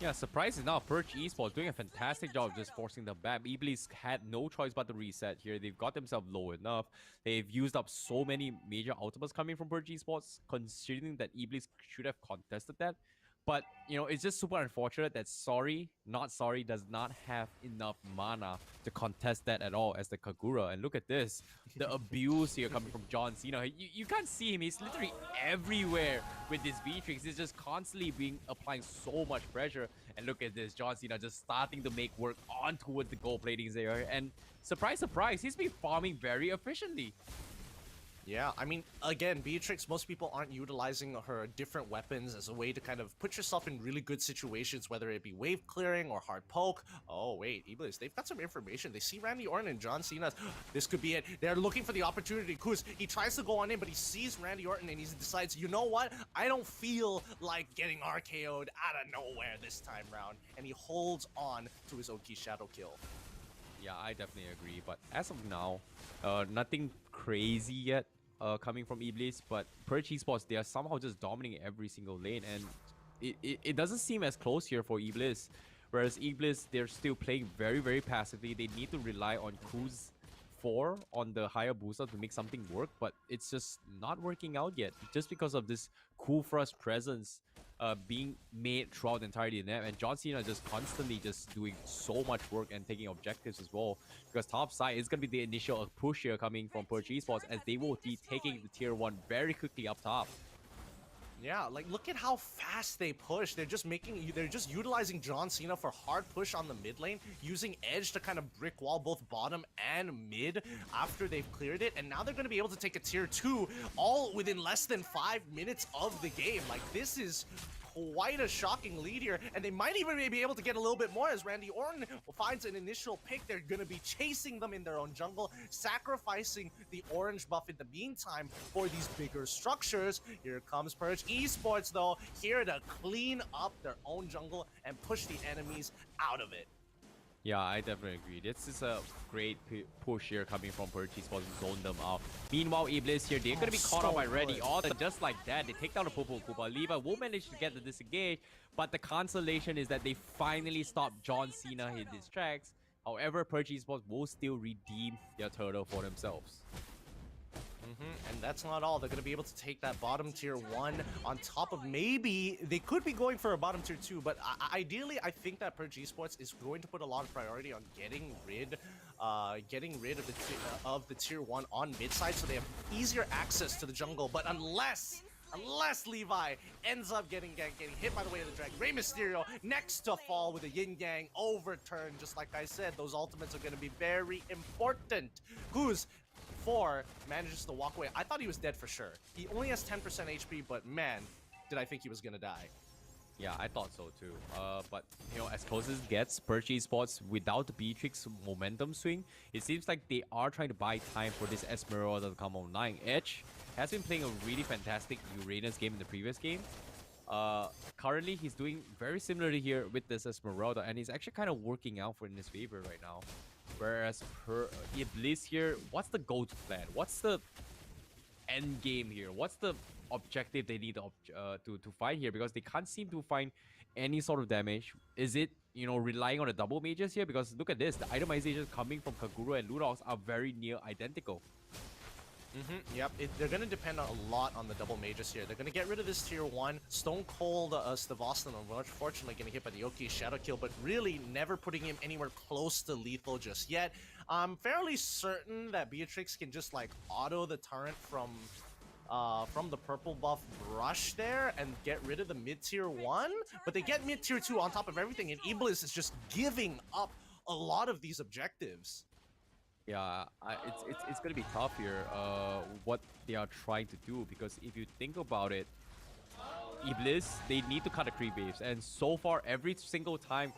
Yeah, surprising now, PUBG Esports doing a fantastic job of just forcing them back. Iblis had no choice but to reset here. They've got themselves low enough. They've used up so many major ultimates coming from PUBG Esports, considering that Iblis should have contested that. But, you know, it's just super unfortunate that Not Sorry does not have enough mana to contest that at all as the Kagura. And look at this. The abuse here coming from John Cena. You can't see him. He's literally everywhere with this Beatrix. He's just constantly applying so much pressure. And look at this. John Cena just starting to make work on towards the gold platings there. And surprise, surprise, he's been farming very efficiently. Yeah, I mean, again, Beatrix, most people aren't utilizing her different weapons as a way to kind of put yourself in really good situations, whether it be wave clearing or hard poke. Oh, wait, Iblis, they've got some information. They see Randy Orton and John Cena. This could be it. They're looking for the opportunity. Kuz, he tries to go on in, but he sees Randy Orton and he decides, you know what? I don't feel like getting RKO'd out of nowhere this time round. And he holds on to his own key shadow kill. Yeah, I definitely agree. But as of now, nothing crazy yet coming from Iblis. But PUBG Esports, they are somehow just dominating every single lane. And it doesn't seem as close here for Iblis. Whereas Iblis, they're still playing very, very passively. They need to rely on Kuz 4 on the higher booster to make something work, but it's just not working out yet, just because of this Kufra's presence being made throughout the entirety of the map, and John Cena just constantly just doing so much work and taking objectives as well, because top side is going to be the initial push here coming from PUBG Esports, as they will be taking the tier 1 very quickly up top. Yeah, like look at how fast they push. They're just utilizing John Cena for hard push on the mid lane, using Edge to kind of brick wall both bottom and mid after they've cleared it, and now they're going to be able to take a tier 2 all within less than 5 minutes of the game. Like, this is quite a shocking lead here, and they might even be able to get a little bit more as Randy Orton finds an initial pick. They're going to be chasing them in their own jungle, sacrificing the orange buff in the meantime for these bigger structures. Here comes Purge Esports, though, here to clean up their own jungle and push the enemies out of it. Yeah, I definitely agree. This is a great push here coming from Purge Esports to zone them out. Meanwhile, Iblis here, they're going to be caught out by Ready On, and just like that, they take down the purple Koopa. Levi will manage to get the disengage, but the consolation is that they finally stop John Cena in his tracks. However, Purge Esports will still redeem their turtle for themselves. And that's not all. They're going to be able to take that bottom tier 1 on top of maybe they could be going for a bottom tier 2, but ideally I think that Purge Esports is going to put a lot of priority on getting rid of the tier 1 on mid side so they have easier access to the jungle. But unless Levi ends up getting ganked, getting hit by the Way of the Dragon, Rey Mysterio next to fall with a Yin Yang overturn. Just like I said, those ultimates are going to be very important. Who's 4 manages to walk away. I thought he was dead for sure. He only has 10% HP, but man, did I think he was gonna die. Yeah, I thought so too. But, you know, as close as it gets, Purge Esports without the Beatrix momentum swing, it seems like they are trying to buy time for this Esmeralda to come online. Edge has been playing a really fantastic Uranus game in the previous game. Currently, he's doing very similarly here with this Esmeralda, and he's actually kind of working out in his favor right now. Whereas per Iblis here, what's the go-to plan? What's the end game here? What's the objective they need to find here? Because they can't seem to find any sort of damage. Is it, you know, relying on the double mages here? Because look at this, the itemizations coming from Kagura and Ludox are very near identical. Yep, they're going to depend a lot on the double mages here. They're going to get rid of this tier 1. Stone Cold Stavostan, unfortunately, getting hit by the Oki Shadow Kill, but really never putting him anywhere close to lethal just yet. I'm fairly certain that Beatrix can just like auto the turret from the purple buff brush there and get rid of the mid tier 1, but they get mid tier 2 on top of everything, and Iblis is just giving up a lot of these objectives. Yeah, it's gonna be tough here, what they are trying to do, because if you think about it, Iblis, they need to cut the creep waves, and so far every single time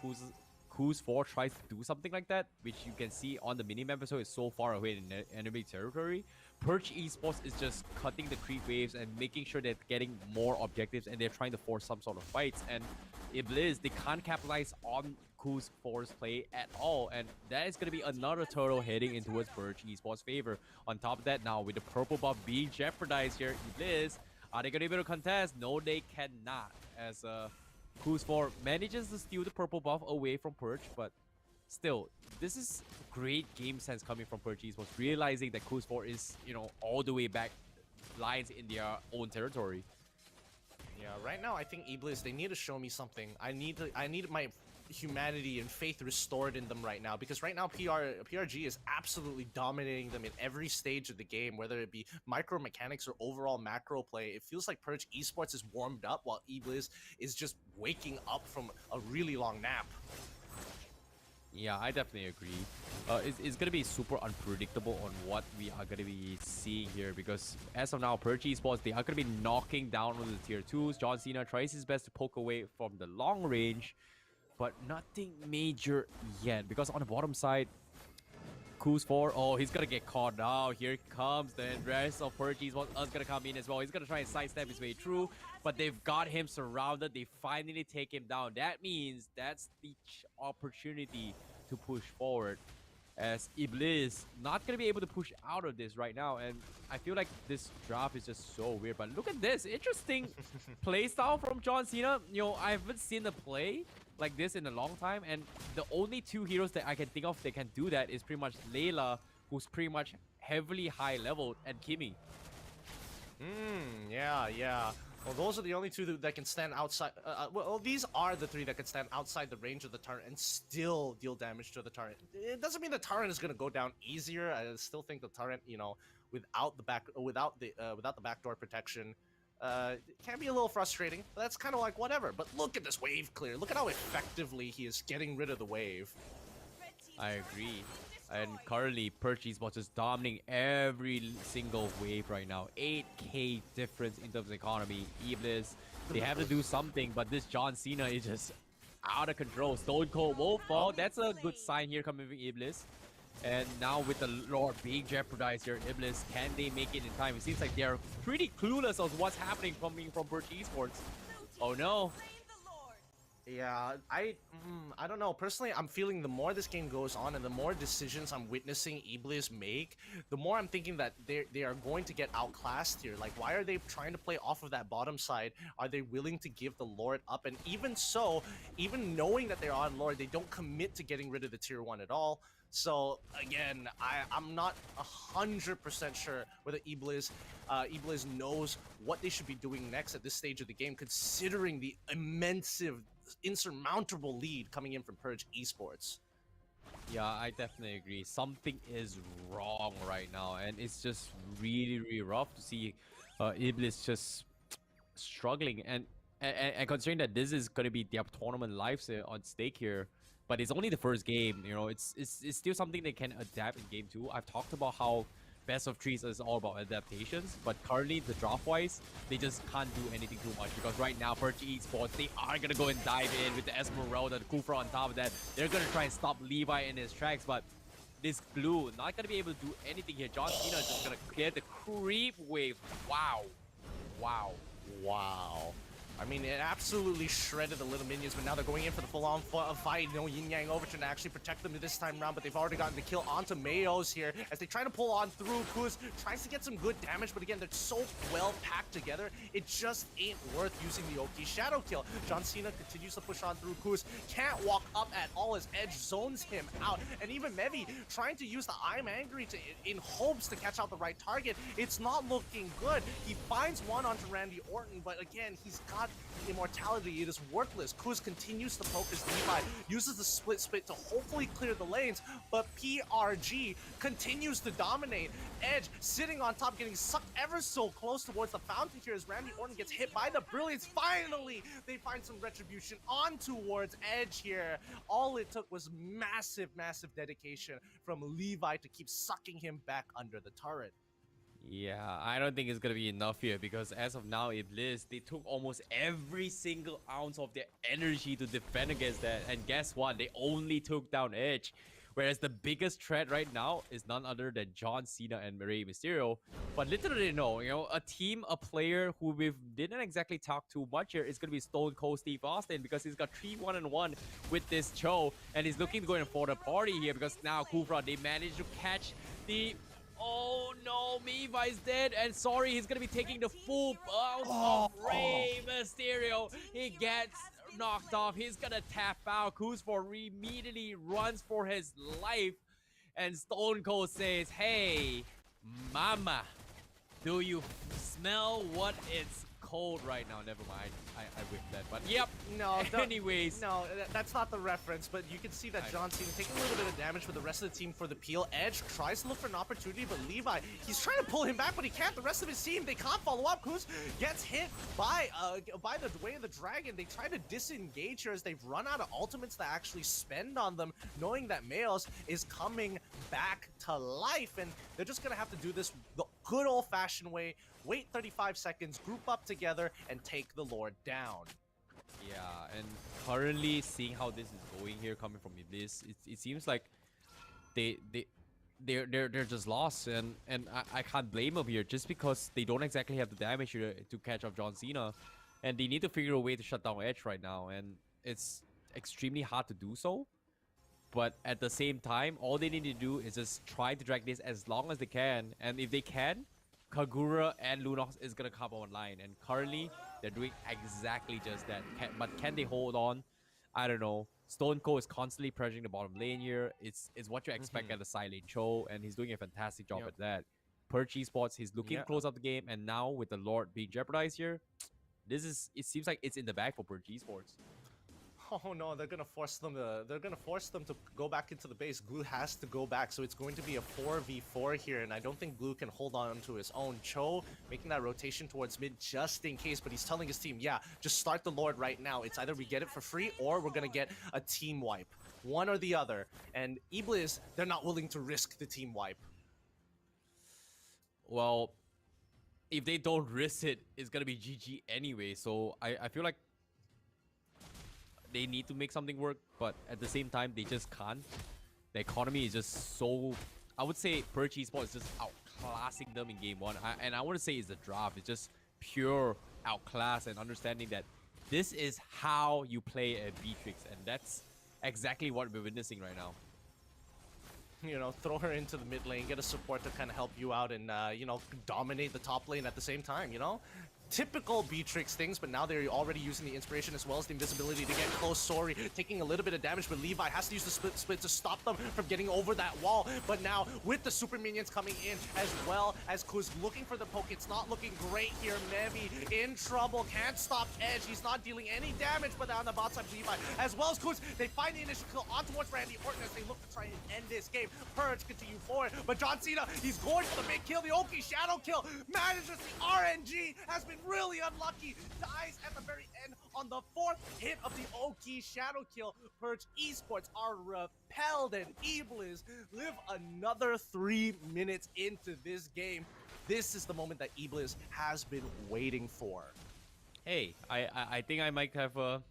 Kuz 4 tries to do something like that, which you can see on the minimap, so it's so far away in enemy territory, Purge Esports is just cutting the creep waves and making sure they're getting more objectives, and they're trying to force some sort of fights. And Iblis, they can't capitalize on Kuz 4's play at all, and that is going to be another turtle heading in towards Purge Esports' favor. On top of that, now with the purple buff being jeopardized here, Iblis, are they going to be able to contest? No, they cannot, as Kuz 4 manages to steal the purple buff away from Purge, but still, this is great game sense coming from Purge Esports, realizing that Kuz 4 is, you know, all the way back lines in their own territory. Yeah, right now I think Iblis, they need to show me something. I need my humanity and faith restored in them right now, because right now PRG is absolutely dominating them in every stage of the game, whether it be micro mechanics or overall macro play. It feels like Purge Esports is warmed up while Iblis is just waking up from a really long nap. Yeah, I definitely agree. It's going to be super unpredictable on what we are going to be seeing here, because as of now, Purge Esports, they are going to be knocking down on the tier 2s. John Cena tries his best to poke away from the long range, but nothing major yet, because on the bottom side, Kuz 4, oh, he's gonna get caught now. Here comes the rest of Purge Esports is gonna come in as well. He's gonna try and sidestep his way through, but they've got him surrounded. They finally take him down. That means that's the opportunity to push forward, as Iblis not gonna be able to push out of this right now. And I feel like this draft is just so weird, but look at this interesting playstyle from John Cena. You know, I haven't seen the play like this in a long time, and the only 2 heroes that I can think of that can do that is pretty much Layla, who's pretty much heavily high leveled, and Kimmy. Yeah. Well, those are the only 2 that can stand outside. Well, these are the 3 that can stand outside the range of the turret and still deal damage to the turret. It doesn't mean the turret is going to go down easier. I still think the turret, you know, without the backdoor protection, it can be a little frustrating. But that's kind of like whatever. But look at this wave clear. Look at how effectively he is getting rid of the wave. I agree. And currently, Perch Esports is dominating every single wave right now. 8k difference in terms of economy. Iblis, they have to do something, but this John Cena is just out of control. Stone Cold will fall. That's a good sign here coming from Iblis. And now with the Lord being jeopardized here, Iblis, can they make it in time? It seems like they're pretty clueless of what's happening coming from Perch Esports. Oh no. Yeah, I don't know. Personally, I'm feeling the more this game goes on and the more decisions I'm witnessing Iblis make, the more I'm thinking that they are going to get outclassed here. Like, why are they trying to play off of that bottom side? Are they willing to give the Lord up? And even so, even knowing that they're on Lord, they don't commit to getting rid of the tier 1 at all. So again, I'm not 100% sure whether Iblis knows what they should be doing next at this stage of the game, considering the immense, insurmountable lead coming in from Purge Esports. Yeah, I definitely agree. Something is wrong right now, and it's just really, really rough to see Iblis just struggling. And considering that this is going to be their tournament lives on stake here, but it's only the first game, you know, it's still something they can adapt in game 2. I've talked about how best of 3s is all about adaptations, but currently the draft wise, they just can't do anything too much because right now Perch Esports, they are gonna go and dive in with the Esmeralda, the Kufra on top of that. They're gonna try and stop Levi in his tracks, but this blue not gonna be able to do anything here. John Cena is just gonna clear the creep wave. Wow. I mean, it absolutely shredded the little minions, but now they're going in for the full-on fight. No Yin Yang Overture to actually protect them this time around, but they've already gotten the kill onto Mayos here as they try to pull on through. Kuz tries to get some good damage, but again, they're so well packed together, it just ain't worth using the Oki Shadow kill. John Cena continues to push on through. Kuz can't walk up at all as Edge zones him out, and even Mevi trying to use the I'm Angry in hopes to catch out the right target. It's not looking good. He finds one onto Randy Orton, but again, he's got immortality. It is worthless. Kuz continues to poke his Levi, uses the split to hopefully clear the lanes, but PRG continues to dominate. Edge sitting on top, getting sucked ever so close towards the fountain here as Randy Orton gets hit by the Brilliance. Finally, they find some retribution on towards Edge here. All it took was massive dedication from Levi to keep sucking him back under the turret. Yeah, I don't think it's gonna be enough here because as of now, Iblis, they took almost every single ounce of their energy to defend against that. And guess what? They only took down Edge. Whereas the biggest threat right now is none other than John Cena and Rey Mysterio. But little do they know, you know, a player who we didn't exactly talk too much here is going to be Stone Cold Steve Austin because he's got 3-1-1 with this Cho. And he's looking to go in for the party here because now Kufra, they managed to catch the... Oh no, Levi's dead, and sorry, he's gonna be taking the full bounce of Rey Mysterio. He gets knocked off, he's gonna tap out. Kuzfor immediately runs for his life, and Stone Cold says, "Hey, mama, do you smell what it's cold right now?" Never mind, I whipped that, but yep. No, anyways. No, that's not the reference, but you can see that John Cena taking a little bit of damage for the rest of the team for the peel. Edge tries to look for an opportunity, but Levi, he's trying to pull him back, but he can't. The rest of his team, they can't follow up. Kuz gets hit by the Way of the Dragon. They try to disengage here as they've run out of ultimates to actually spend on them, knowing that Mayos is coming back to life, and they're just gonna have to do this the good old-fashioned way. Wait 35 seconds, group up together, and take the Lord down. Yeah, and currently seeing how this is going here, coming from Iblis, it seems like they're just lost, and I can't blame them here just because they don't exactly have the damage here to catch up John Cena, and they need to figure a way to shut down Edge right now, and it's extremely hard to do so. But at the same time, all they need to do is just try to drag this as long as they can, and if they can, Kagura and Lunox is gonna come online, and currently they're doing exactly just that. But can they hold on? I don't know. Stone Cold is constantly pressuring the bottom lane here. It's what you expect at the side lane Cho, and he's doing a fantastic job at that. Perch Esports, he's looking to close out the game, and now with the Lord being jeopardized here, it seems like it's in the bag for Perch Esports. Oh no, they're gonna force them to go back into the base. Glue has to go back, so it's going to be a 4v4 here, and I don't think Glue can hold on to his own. Cho making that rotation towards mid just in case, but he's telling his team, yeah, just start the Lord right now. It's either we get it for free or we're gonna get a team wipe. One or the other. And Iblis, they're not willing to risk the team wipe. Well, if they don't risk it, it's gonna be GG anyway. So I feel like they need to make something work, but at the same time, they just can't. The economy is just so... I would say Perch Esports is just outclassing them in game one. And I want to say it's the draft. It's just pure outclass and understanding that this is how you play a Beatrix. And that's exactly what we're witnessing right now. You know, throw her into the mid lane, get a support to kind of help you out and, you know, dominate the top lane at the same time, you know? Typical Beatrix things, but now they're already using the inspiration as well as the invisibility to get close. Sorry, taking a little bit of damage, but Levi has to use the split to stop them from getting over that wall. But now, with the super minions coming in, as well as Kuz looking for the poke, it's not looking great here. Mevi in trouble, can't stop Edge. He's not dealing any damage, but on the bot side, Levi, as well as Kuz, they find the initial kill on towards Randy Orton as they look to try and end this game. Purge continue forward, but John Cena, he's going for the big kill, the Oki shadow kill, manages the RNG, has been really unlucky, dies at the very end on the 4th hit of the Oki shadow kill. Purge Esports are repelled and Iblis live another 3 minutes into this game. This is the moment that Iblis has been waiting for. Hey, I think I might have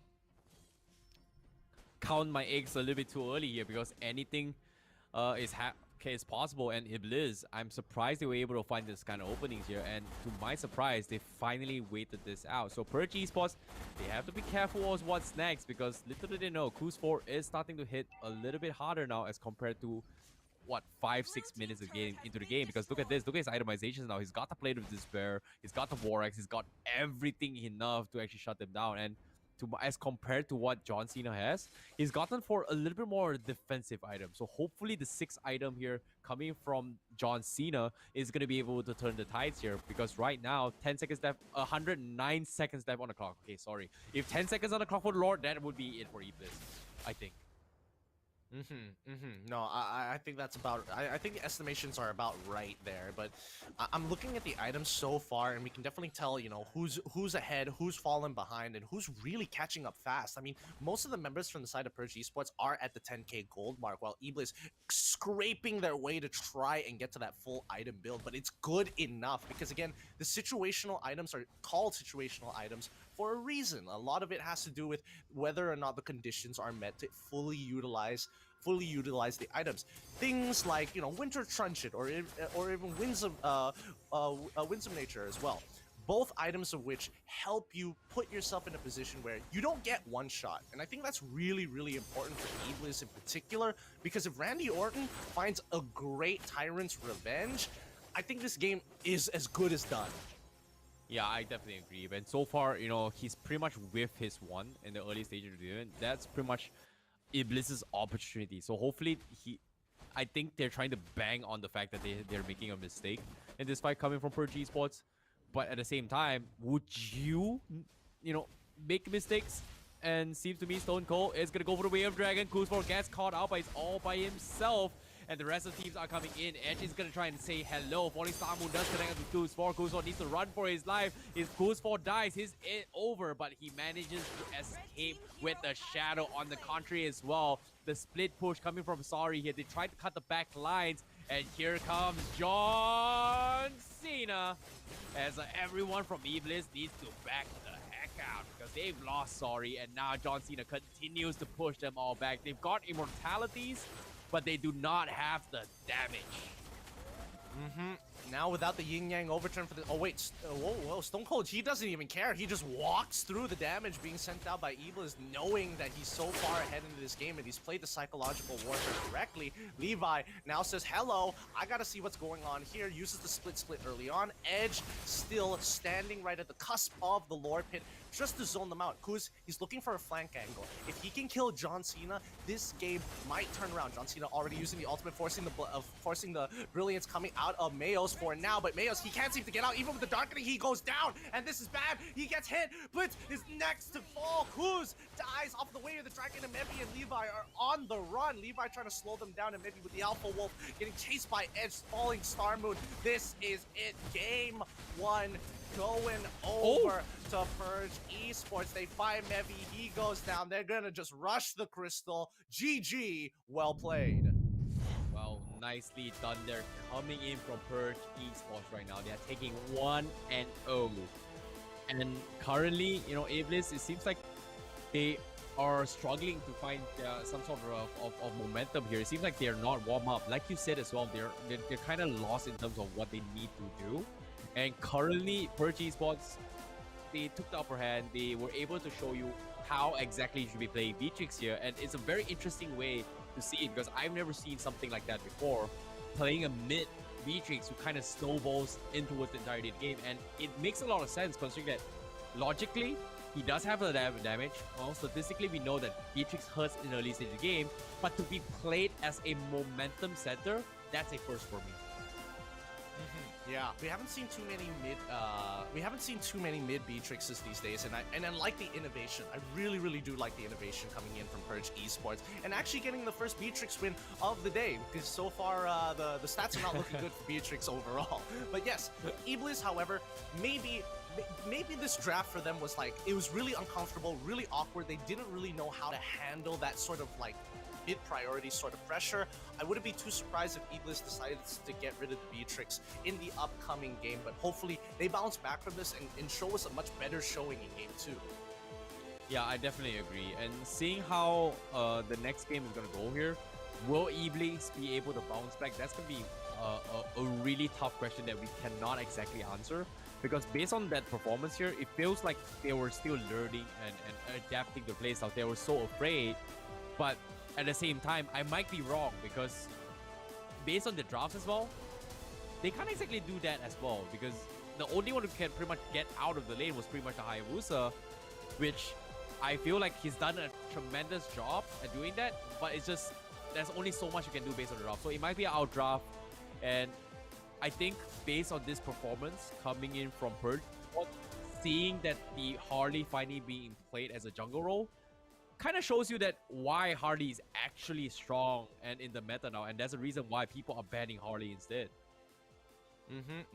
count my eggs a little bit too early here, because anything is possible, and Iblis, I'm surprised they were able to find this kind of openings here, and to my surprise, they finally waited this out. So Purge Esports, they have to be careful of what's next, because little did they know, Kuz 4 is starting to hit a little bit harder now as compared to, what, 5-6 minutes of game into the game. Because look at this, look at his itemizations now. He's got the Plate of Despair, he's got the War Axe, he's got everything enough to actually shut them down. And as compared to what John Cena has, he's gotten for a little bit more defensive item. So hopefully the 6th item here coming from John Cena is going to be able to turn the tides here, because right now 10 seconds left, 109 seconds left on the clock. Okay, sorry. If 10 seconds on the clock for the Lord, that would be it for Iblis, I think. No, I think that's about... I think the estimations are about right there, but I'm looking at the items so far, and we can definitely tell, you know, who's ahead, who's fallen behind, and who's really catching up fast. I mean, most of the members from the side of Purge Esports are at the 10k gold mark, while Iblis scraping their way to try and get to that full item build, but it's good enough, because again, the situational items are called situational items for a reason. A lot of it has to do with whether or not the conditions are met to fully utilize the items. Things like, you know, Winter Trunchet or even Winds of Nature as well. Both items of which help you put yourself in a position where you don't get one shot. And I think that's really, really important for Iblis in particular, because if Randy Orton finds a great Tyrant's Revenge, I think this game is as good as done. Yeah, I definitely agree. And so far, you know, he's pretty much with his one in the early stage of the game. That's pretty much Iblis's opportunity. So hopefully I think they're trying to bang on the fact that they're making a mistake in this fight coming from Purge Esports. But at the same time, would you know, make mistakes? And seems to me Stone Cold is gonna go for the Way of Dragon. Kuzfor gets caught out, but he's all by himself. And the rest of the teams are coming in. Edge is gonna try and say hello. Falling Star Moon does connect with Kuzfor. Kuzfor needs to run for his life. If Kuzfor dies, he's over. But he manages to escape with the shadow on the contrary as well. The split push coming from Sorry here. They tried to cut the back lines. And here comes John Cena. As everyone from Iblis needs to back the heck out, because they've lost Sorry. And now John Cena continues to push them all back. They've got immortalities, but they do not have the damage. Now without the yin-yang overturn for the... Oh wait, whoa, Stone Cold, he doesn't even care. He just walks through the damage being sent out by Iblis, knowing that he's so far ahead into this game and he's played the psychological warfare correctly. Levi now says, hello, I gotta see what's going on here. Uses the split early on. Edge still standing right at the cusp of the Lord Pit. just to zone them out. Kuz, he's looking for a flank angle. If he can kill John Cena, this game might turn around. John Cena already using the ultimate, forcing the brilliance coming out of Mayos for now, but Mayos, he can't seem to get out. Even with the darkening, he goes down, and this is bad. He gets hit. Blitz is next to fall. Kuz dies off the way of the dragon, and Mevi and Levi are on the run. Levi trying to slow them down, and Mevi with the Alpha Wolf getting chased by Edge, falling Star Moon. This is it. Game 1 going over to Purge Esports. They find Mevi. He goes down. They're going to just rush the crystal. GG. Well played. Well, nicely done there. Coming in from Purge Esports right now. They are taking 1-0. And currently, you know, Iblis, it seems like they are struggling to find some sort of momentum here. It seems like they're not warm up. Like you said as well, they're kind of lost in terms of what they need to do. And currently, Purge Esports, they took the upper hand. They were able to show you how exactly you should be playing Beatrix here. And it's a very interesting way to see it because I've never seen something like that before. Playing a mid Beatrix who kind of snowballs in towards the entirety of the game. And it makes a lot of sense considering that logically, he does have a damage. Well, statistically, we know that Beatrix hurts in the early stage of the game, but to be played as a momentum center, that's a first for me. Yeah, we haven't seen too many mid Beatrixes these days, and I like the innovation. I really do like the innovation coming in from Purge Esports, and actually getting the first Beatrix win of the day, because so far the stats are not looking good for Beatrix overall. But yes, Iblis, however, maybe this draft for them was like, it was really uncomfortable, really awkward. They didn't really know how to handle that sort of like mid-priority sort of pressure. I wouldn't be too surprised if Iblis decided to get rid of the Beatrix in the upcoming game, but hopefully they bounce back from this and show us a much better showing in game 2. Yeah, I definitely agree. And seeing how the next game is going to go here, will Iblis be able to bounce back? That's going to be a really tough question that we cannot exactly answer. Because based on that performance here, it feels like they were still learning and adapting to playstyle. They were so afraid, but at the same time, I might be wrong because based on the drafts as well, they can't exactly do that as well because the only one who can pretty much get out of the lane was pretty much the Hayabusa, which I feel like he's done a tremendous job at doing that, but it's just, there's only so much you can do based on the draft. So it might be an out draft, and I think based on this performance coming in from Purge, seeing that the Harley finally being played as a jungle role, kind of shows you that why Harley is actually strong and in the meta now, and that's the reason why people are banning Harley instead.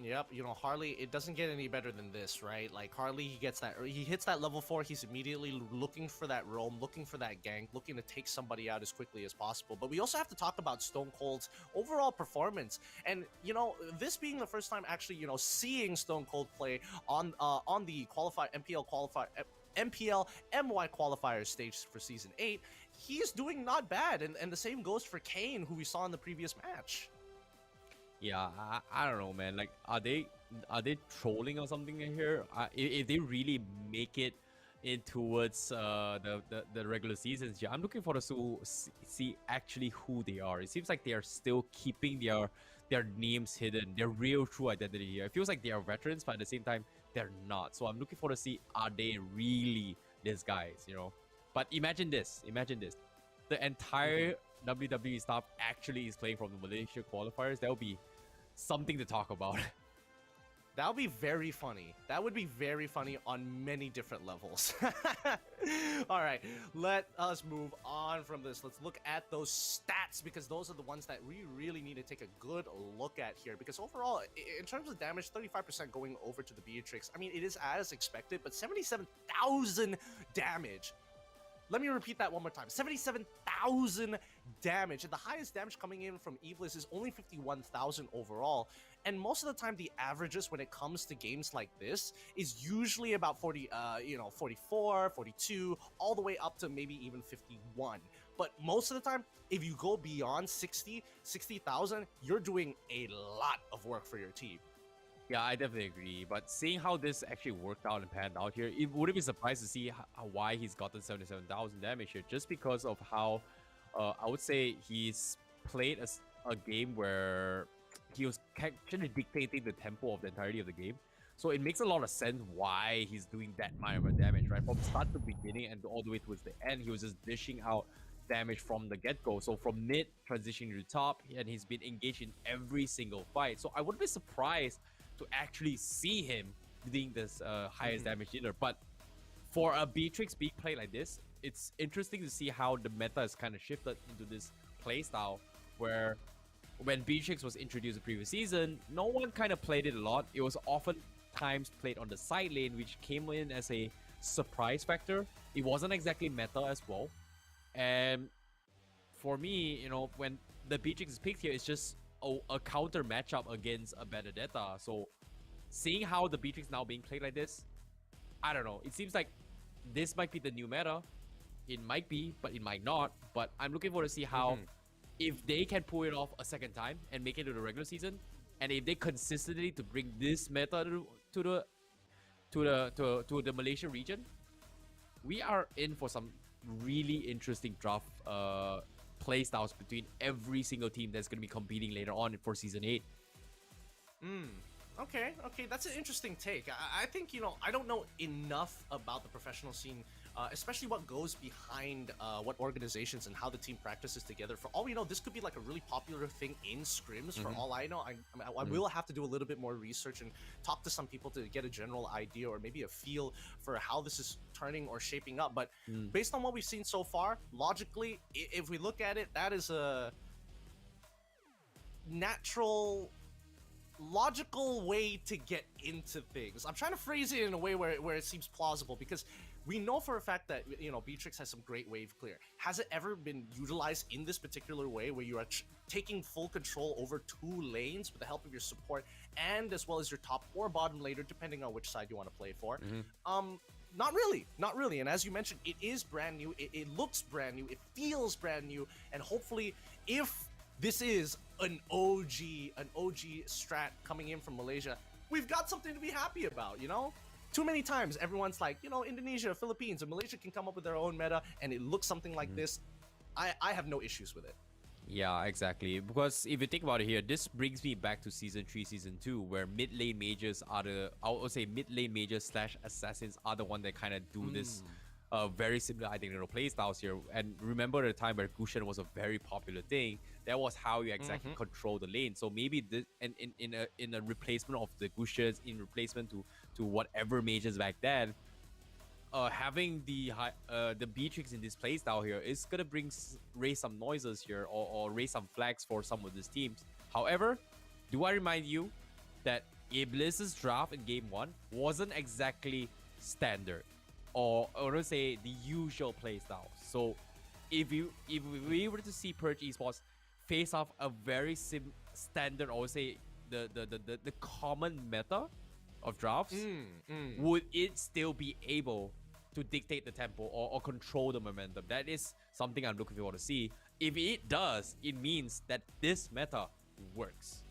Yep, you know, Harley, it doesn't get any better than this, right? Like, Harley, he hits that level 4, he's immediately looking for that roam, looking for that gank, looking to take somebody out as quickly as possible. But we also have to talk about Stone Cold's overall performance. And, you know, this being the first time actually, you know, seeing Stone Cold play on the MPL-MY qualifier stage for Season 8, he's doing not bad. And the same goes for Kane, who we saw in the previous match. Yeah, I don't know, man. Like, are they trolling or something in here? If they really make it in towards the regular seasons, yeah, I'm looking forward to see actually who they are. It seems like they are still keeping their names hidden, their real true identity here. It feels like they are veterans, but at the same time, they're not. So I'm looking forward to see, are they really these guys, you know? But imagine this. The entire WWE staff actually is playing from the Malaysia qualifiers. That would be something to talk about. That would be very funny. That would be very funny on many different levels. All right, let us move on from this. Let's look at those stats because those are the ones that we really need to take a good look at here. Because overall, in terms of damage, 35% going over to the Beatrix. I mean, it is as expected, but 77,000 damage. Let me repeat that one more time. 77,000 damage. And the highest damage coming in from Iblis is only 51,000 overall. And most of the time, the averages when it comes to games like this is usually about 44, 42, all the way up to maybe even 51. But most of the time, if you go beyond 60,000, you're doing a lot of work for your team. Yeah, I definitely agree. But seeing how this actually worked out and panned out here, it wouldn't be surprised to see why he's gotten 77,000 damage here. Just because of how, I would say, he's played a game where he was actually dictating the tempo of the entirety of the game. So it makes a lot of sense why he's doing that amount of damage, right? From start to beginning and all the way towards the end, he was just dishing out damage from the get-go. So from mid, transitioning to top, and he's been engaged in every single fight. So I wouldn't be surprised to actually see him being this highest damage dealer. But for a Beatrix being played like this, it's interesting to see how the meta has kind of shifted into this playstyle where when Beatrix was introduced the previous season, no one kind of played it a lot. It was often times played on the side lane, which came in as a surprise factor. It wasn't exactly meta as well. And for me, you know, when the Beatrix is picked here, it's just a counter matchup against a Benedetta. So seeing how the Beatrix now being played like this, I don't know. It seems like this might be the new meta. It might be, but it might not. But I'm looking forward to see how, if they can pull it off a second time and make it to the regular season, and if they consistently to bring this meta to the Malaysia region, we are in for some really interesting draft play styles between every single team that's going to be competing later on for Season 8. Okay, that's an interesting take. I think, you know, I don't know enough about the professional scene, especially what goes behind what organizations and how the team practices together. For all we know, this could be like a really popular thing in scrims. For all I know, I will have to do a little bit more research and talk to some people to get a general idea or maybe a feel for how this is turning or shaping up. But based on what we've seen so far, logically, if we look at it, that is a logical way to get into things. I'm trying to phrase it in a way where it seems plausible, because we know for a fact that, you know, Beatrix has some great wave clear. Has it ever been utilized in this particular way where you are taking full control over two lanes with the help of your support and as well as your top or bottom laner, depending on which side you want to play for? Not really. And as you mentioned, it is brand new. It looks brand new. It feels brand new. And hopefully, if this is an OG strat coming in from Malaysia, we've got something to be happy about, you know? Too many times, everyone's like, you know, Indonesia, Philippines, and Malaysia can come up with their own meta, and it looks something like this. I have no issues with it. Yeah, exactly. Because if you think about it here, this brings me back to Season 3, Season 2, where mid lane mages are I would say mid lane mages / assassins are the one that kind of do this very similar identical play styles here. And remember the time where Gushan was a very popular thing. That was how you exactly control the lane. So maybe this, and in a replacement of the Gushans, in replacement to whatever mages back then, having the Beatrix in this playstyle here is gonna raise some noises here, or raise some flags for some of these teams. However, do I remind you that Iblis's draft in Game 1 wasn't exactly standard, or to say the usual playstyle. So if we were to see Purge Esports face off a very standard, or say the common meta of drafts, would it still be able to dictate the tempo or control the momentum? That is something I'm looking forward to see. If it does, it means that this meta works.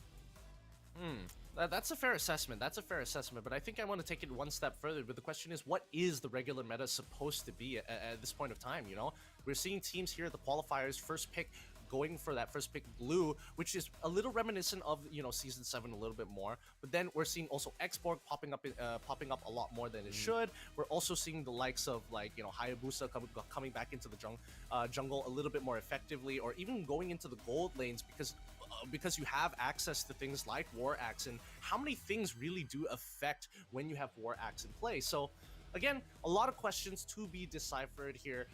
That's a fair assessment. But I think I want to take it one step further. But the question is, what is the regular meta supposed to be at this point of time? You know, we're seeing teams here at the qualifiers first pick going for that first pick blue, which is a little reminiscent of, you know, Season 7 a little bit more. But then we're seeing also Xborg popping up a lot more than it should. We're also seeing the likes of, like, you know, Hayabusa coming back into the jungle a little bit more effectively, or even going into the gold lanes, because you have access to things like War Axe, and how many things really do affect when you have War Axe in play. So again, a lot of questions to be deciphered here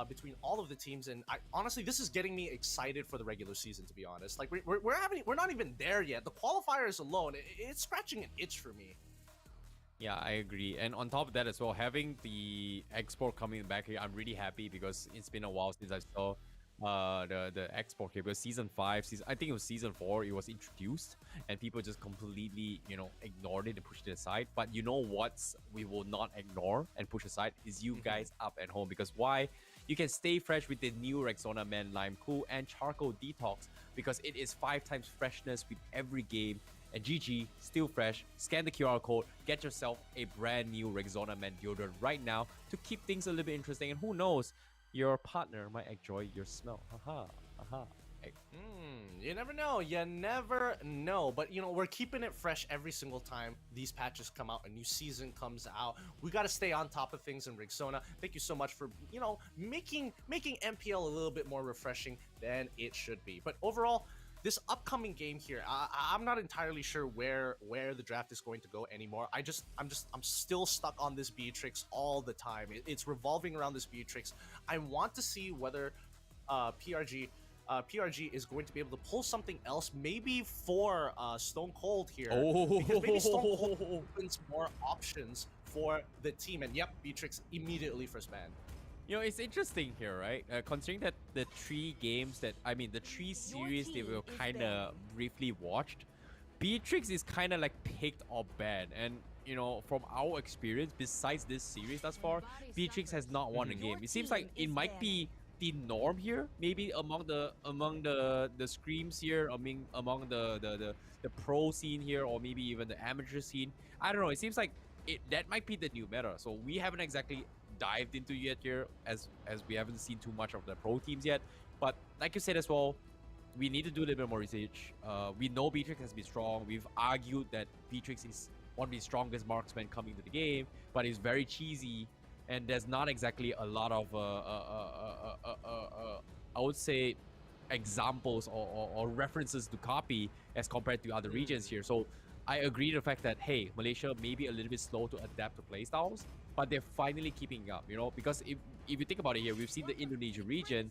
between all of the teams, and honestly, this is getting me excited for the regular season, to be honest. Like, we're not even there yet. The qualifiers alone, it's scratching an itch for me. Yeah, I agree. And on top of that as well, having the export coming back here, I'm really happy, because it's been a while since I saw the export here. Because Season 5, I think it was Season 4, it was introduced, and people just completely, you know, ignored it and pushed it aside. But you know what we will not ignore and push aside is you guys up at home. Because why? You can stay fresh with the new Rexona Man Lime Cool and Charcoal Detox, because it is 5 times freshness with every game. And GG, still fresh. Scan the QR code, get yourself a brand new Rexona Man deodorant right now to keep things a little bit interesting. And who knows, your partner might enjoy your smell. Haha. right? You never know. You never know. But, you know, we're keeping it fresh every single time these patches come out, a new season comes out. We got to stay on top of things in Rigzona. Thank you so much for, you know, making MPL a little bit more refreshing than it should be. But overall, this upcoming game here, I'm not entirely sure where the draft is going to go anymore. I'm still stuck on this Beatrix all the time. It's revolving around this Beatrix. I want to see whether PRG is going to be able to pull something else, maybe for Stone Cold here. Because maybe Stone Cold opens more options for the team. And yep, Beatrix immediately first ban. You know, it's interesting here, right? Considering that the three series they were kind of briefly watched, Beatrix is kind of like picked or banned. And, you know, from our experience, besides this series thus far, Beatrix has not won a game. It seems like it might be the norm here, maybe among the screams here, among the pro scene here, or maybe even the amateur scene. I don't know. It seems like that might be the new meta. So we haven't exactly dived into yet here, as we haven't seen too much of the pro teams yet. But like you said as well, we need to do a little bit more research. We know Beatrix has been strong. We've argued that Beatrix is one of the strongest marksmen coming to the game, but it's very cheesy, and there's not exactly a lot of I would say examples or references to copy as compared to other regions here. So I agree to the fact that, hey, Malaysia may be a little bit slow to adapt to playstyles, but they're finally keeping up, you know, because if you think about it here, we've seen the Indonesia region,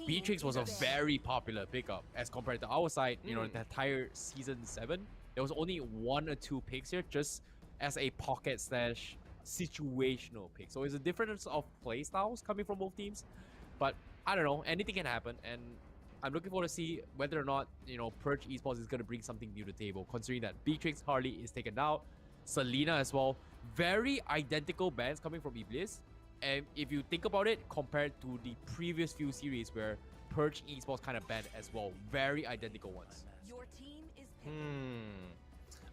Beatrix was a very popular pickup as compared to our side, you know, the entire season 7. There was only 1 or 2 picks here just as a pocket slash situational pick. So it's a difference of playstyles coming from both teams, but I don't know, anything can happen, and I'm looking forward to see whether or not, you know, Purge Esports is going to bring something new to the table, considering that Beatrix Harley is taken out, Selena as well. Very identical bans coming from Iblis. And if you think about it, compared to the previous few series where Purge Esports kind of banned as well, very identical ones. Your team is picking.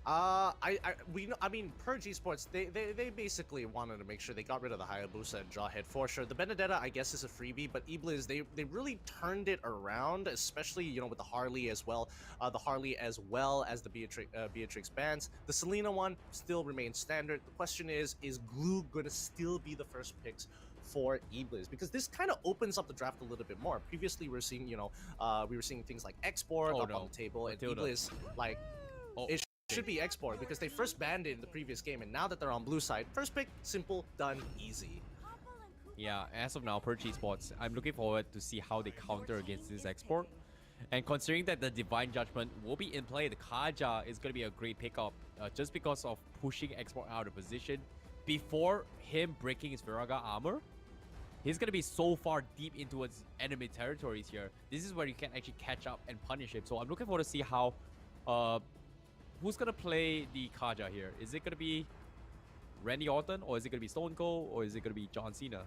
I mean, Purge Esports, they basically wanted to make sure they got rid of the Hayabusa and Jawhead for sure. The Benedetta, I guess, is a freebie, but Iblis, they really turned it around, especially, you know, with the Harley as well. The Harley as well as the Beatrix bans. The Selena one still remains standard. The question is Glue going to still be the first picks for Iblis? Because this kind of opens up the draft a little bit more. Previously, we were seeing, you know, we were seeing things like Export on the table, and Iblis, like, it should be Export because they first banned it in the previous game, and now that they're on blue side, first pick, simple, done, easy. Yeah, as of now, Purge Esports, I'm looking forward to see how they counter against this Export. And considering that the Divine Judgment will be in play, the Kaja is going to be a great pickup just because of pushing Export out of position. Before him breaking his Viraga armor, he's going to be so far deep into his enemy territories here. This is where you can actually catch up and punish him. So I'm looking forward to see how who's going to play the Kaja here? Is it going to be Randy Orton, or is it going to be Stone Cold, or is it going to be John Cena?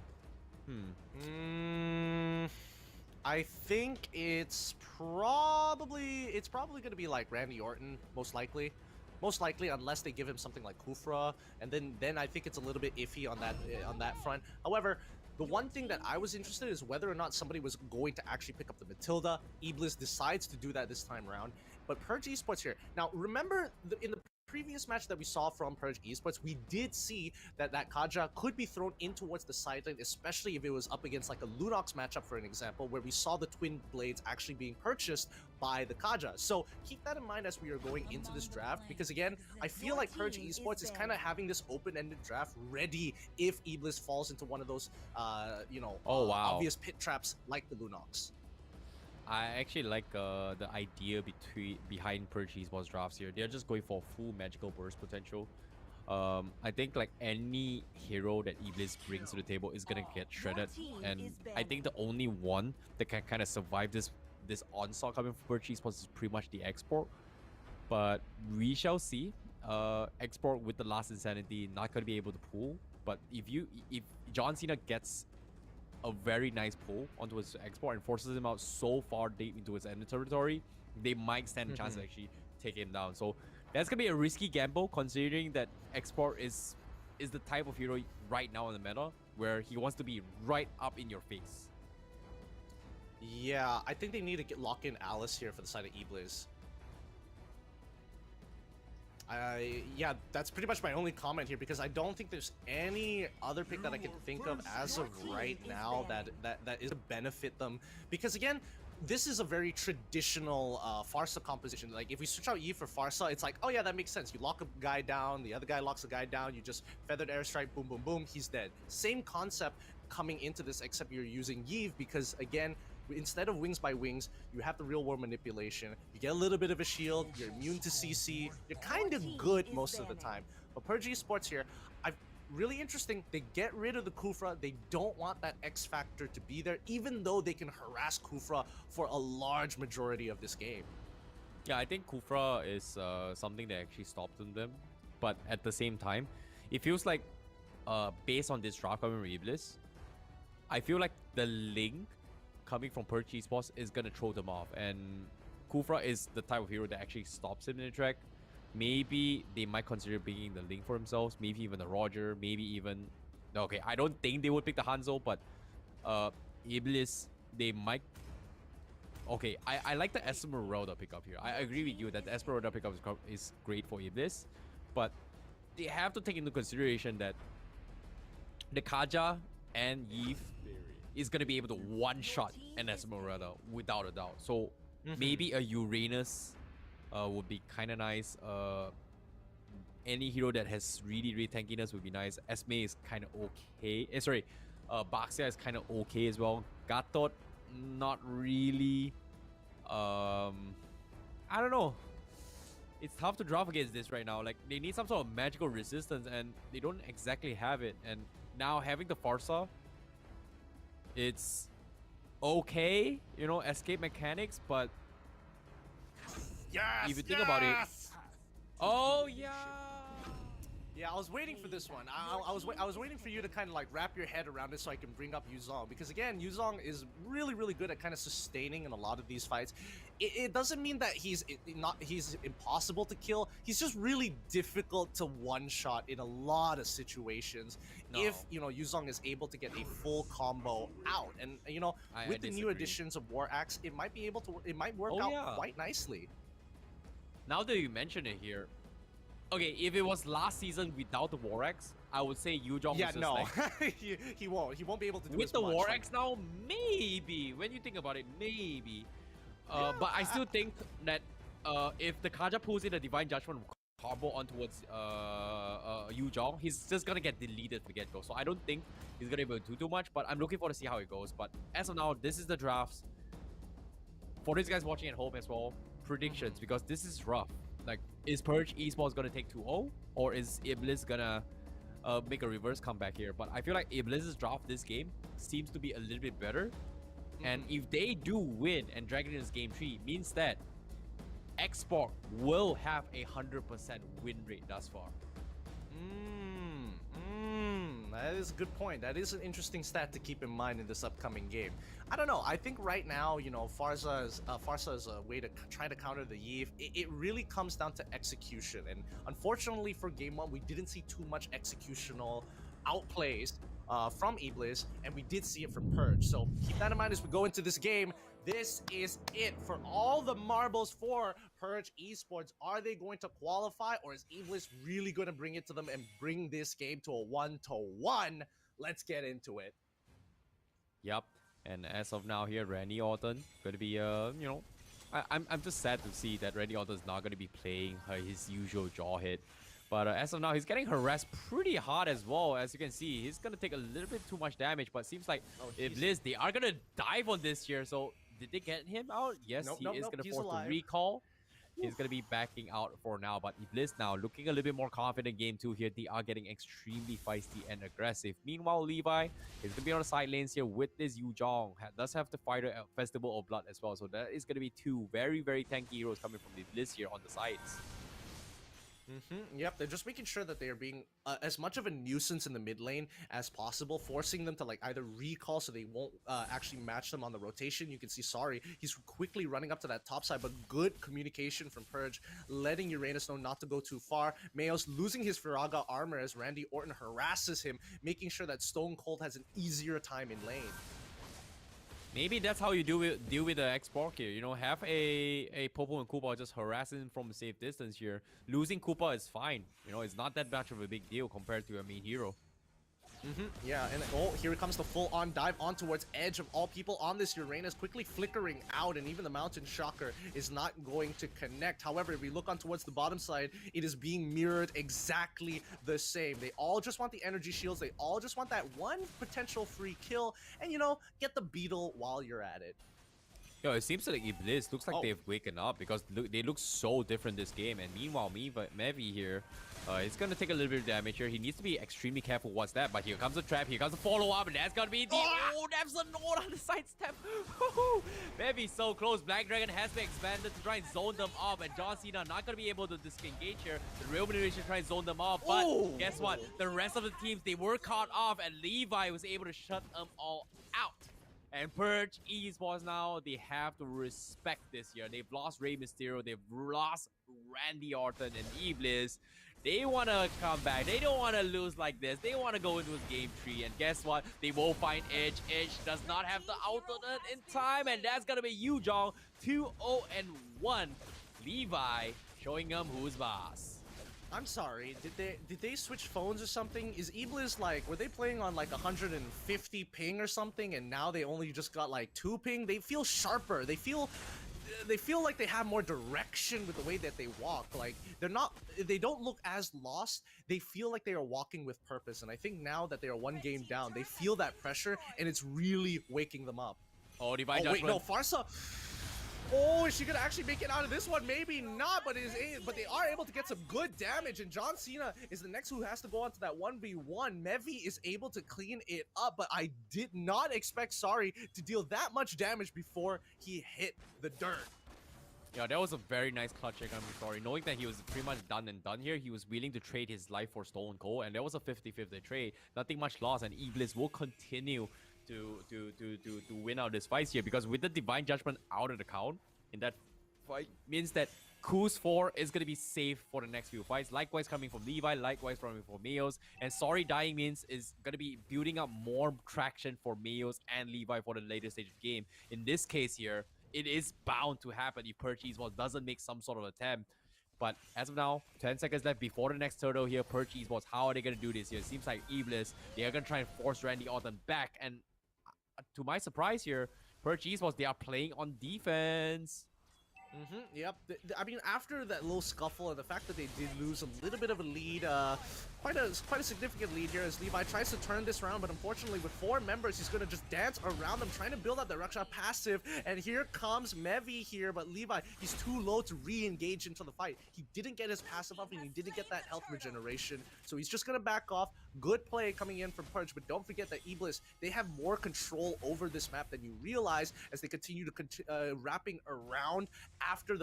I think it's probably going to be like Randy Orton, most likely, unless they give him something like Kufra, and then I think it's a little bit iffy on that front. However, the one thing that I was interested in is whether or not somebody was going to actually pick up the Matilda. Iblis decides to do that this time around, but Purge Esports here. Now, remember, in the previous match that we saw from Purge Esports, we did see that Kaja could be thrown in towards the sideline, especially if it was up against like a Lunox matchup, for an example, where we saw the twin blades actually being purchased by the Kaja. So keep that in mind as we are going into this draft, because again, I feel like Purge Esports is kind of having this open-ended draft ready if Iblis falls into one of those, obvious pit traps like the Lunox. I actually like the idea behind Purge Esports drafts here. They're just going for full magical burst potential. I think like any hero that Iblis brings to the table is gonna get shredded, and I think the only one that can kind of survive this onslaught coming from Purge Esports is pretty much the Export. But we shall see. Export with the last Insanity not gonna be able to pull. But if John Cena gets a very nice pull onto his Export and forces him out so far deep into his enemy territory, they might stand a chance to actually take him down. So that's gonna be a risky gamble, considering that Export is the type of hero right now in the meta where he wants to be right up in your face. Yeah, I think they need to lock in Alice here for the side of Iblis. Yeah, that's pretty much my only comment here because I don't think there's any other pick that I can think of as of right now that is to benefit them. Because again, this is a very traditional Farsa composition. Like if we switch out Yi for Farsa, it's like, oh yeah, that makes sense. You lock a guy down, the other guy locks a guy down, you just feathered airstrike, boom, boom, boom, he's dead. Same concept coming into this, except you're using Yve because again, instead of wings by wings, you have the real world manipulation. You get a little bit of a shield, you're immune to CC, you're kind of good most of the time. But per Esports here, really interesting, they get rid of the Kufra, they don't want that X factor to be there, even though they can harass Kufra for a large majority of this game. Yeah, I think Kufra is something that actually stops them, but at the same time, it feels like based on this draft coming from Iblis, I feel like the link coming from Perch Esports is gonna throw them off, and Kufra is the type of hero that actually stops him in the track. Maybe they might consider picking the Link for themselves, maybe even the Roger, maybe even... Okay, I don't think they would pick the Hanzo, but Iblis, they might... Okay, I like the Esmeralda pickup here. I agree with you that the Esmeralda pickup is great for Iblis, but they have to take into consideration that the Kaja and Yve is going to be able to one-shot an Esmeralda without a doubt. So maybe a Uranus would be kind of nice. Any hero that has really tankiness would be nice. Esme is kind of okay. Baxia is kind of okay as well. Gatot, not really. I don't know. It's tough to draft against this right now. Like, they need some sort of magical resistance, and they don't exactly have it. And now having the Farsa, it's okay, you know, escape mechanics, but Yes! if you think about it, oh yeah. Yeah, I was waiting for this one. I was waiting for you to kind of like wrap your head around it so I can bring up Yuzong, because again, Yuzong is really good at kind of sustaining in a lot of these fights. It doesn't mean that he's impossible to kill. He's just really difficult to one-shot in a lot of situations. If you know Yuzong is able to get a full combo out, and you know with the new additions of War Axe, it might work out quite nicely. Now that you mention it here. Okay, if it was last season without the War Axe, I would say Yuzong was just like... he won't be able to do with as the much. War Axe now, maybe. When you think about it, maybe. But I still think that if the Kaja pulls in a Divine Judgment combo on towards Yuzong, he's just gonna get deleted to get-go. So I don't think he's gonna be able to do too much, but I'm looking forward to see how it goes. But as of now, this is the drafts. For these guys watching at home as well, predictions, because this is rough. Like, is Purge Esports gonna take 2-0, or is Iblis gonna make a reverse comeback here? But I feel like Iblis' draft this game seems to be a little bit better. And if they do win and drag it into game 3, means that Xbox will have a 100% win rate thus far. That is a good point. That is an interesting stat to keep in mind in this upcoming game. I don't know. I think right now, you know, Farsa is a way to try to counter the Yve. It really comes down to execution. And unfortunately for Game 1, we didn't see too much executional outplays from Iblis, and we did see it from Purge. So keep that in mind as we go into this game. This is it for all the marbles for Purge Esports. Are they going to qualify, or is Iblis really going to bring it to them and bring this game to a 1-1? Let's get into it. Yep. And as of now here, Randy Orton going to be, you know, I'm just sad to see that Randy Orton is not going to be playing his usual jaw hit. But as of now, he's getting harassed pretty hard as well. As you can see, he's going to take a little bit too much damage. But seems like Iblis, they are going to dive on this here. So did they get him out? Yes, he is going to force the recall. He's going to be backing out for now. But Iblis now looking a little bit more confident game 2 here. They are getting extremely feisty and aggressive. Meanwhile, Levi is going to be on the side lanes here with this Yuzong. Does have to fight a Festival of Blood as well. So that is going to be two very tanky heroes coming from Iblis here on the sides. Yep, they're just making sure that they are being as much of a nuisance in the mid lane as possible, forcing them to like either recall so they won't actually match them on the rotation. You can see, he's quickly running up to that top side, but good communication from Purge, letting Uranus know not to go too far. Mayos losing his Firaga armor as Randy Orton harasses him, making sure that Stone Cold has an easier time in lane. Maybe that's how you deal with the X-Borg here. You know, have a Popo and Koopa just harassing him from a safe distance here. Losing Koopa is fine. You know, it's not that much of a big deal compared to a main hero. Yeah, and here comes the full-on dive on towards Edge of all people on this Uranus, quickly flickering out, and even the Mountain Shocker is not going to connect. However, if we look on towards the bottom side, it is being mirrored exactly the same. They all just want the energy shields, they all just want that one potential free kill, and you know, get the beetle while you're at it. Yo, it seems like Iblis looks like they've waken up because they look so different this game. And meanwhile, Mevi here, it's gonna take a little bit of damage here. He needs to be extremely careful what's that. But here comes the trap, here comes the follow-up, and that's gonna be the... Oh, that's a note on the sidestep. Mevi so close. Black Dragon has been expanded to try and zone them off. And John Cena not gonna be able to disengage here. The Real Manipulation try and zone them off. But guess what? The rest of the teams, they were caught off. And Levi was able to shut them all out. And Purge Esports now, they have to respect this year. They've lost Rey Mysterio, they've lost Randy Orton and Iblis. They want to come back. They don't want to lose like this. They want to go into this game 3. And guess what? They will find Edge. Edge does not have the alternate in time. And that's going to be Yu Jong 2-0-1. Levi showing them who's boss. I'm sorry, did they switch phones or something? Is Iblis like, were they playing on like 150 ping or something and now they only just got like 2 ping? They feel sharper. They feel like they have more direction with the way that they walk. Like they don't look as lost. They feel like they are walking with purpose. And I think now that they are 1 game down, they feel that pressure and it's really waking them up. Oh, Divine Wait, Judgment. no, Farsa. Oh, is she gonna actually make it out of this one? Maybe not, but they are able to get some good damage, and John Cena is the next who has to go onto that 1v1. Mevi is able to clean it up, but I did not expect Sari to deal that much damage before he hit the dirt. Yeah, that was a very nice clutch check, I'm sorry. Knowing that he was pretty much done and done here, he was willing to trade his life for Stone Cold, and that was a 50-50 trade. Nothing much lost, and Iblis will continue to win out this fight here, because with the Divine Judgment out of the count in that fight means that Kuz 4 is going to be safe for the next few fights. Likewise coming from Levi, likewise coming from Mayos, and Sorry dying means is going to be building up more traction for Mayos and Levi for the later stage of the game. In this case here, it is bound to happen if Purge Esports doesn't make some sort of attempt. But as of now, 10 seconds left before the next turtle here. Purge Esports, how are they going to do this here? It seems like Iblis, they are going to try and force Randy Orton back, and to my surprise here, Purge Esports, they are playing on defense. Yep. I mean, after that little scuffle and the fact that they did lose a little bit of a lead, quite a significant lead here as Levi tries to turn this around, but unfortunately with 4 members, he's going to just dance around them, trying to build up the Raksha passive, and here comes Mevi here, but Levi, he's too low to re-engage into the fight. He didn't get his passive up, and he didn't get that health regeneration, so he's just going to back off. Good play coming in from Purge, but don't forget that Iblis, they have more control over this map than you realize as they continue to wrapping around after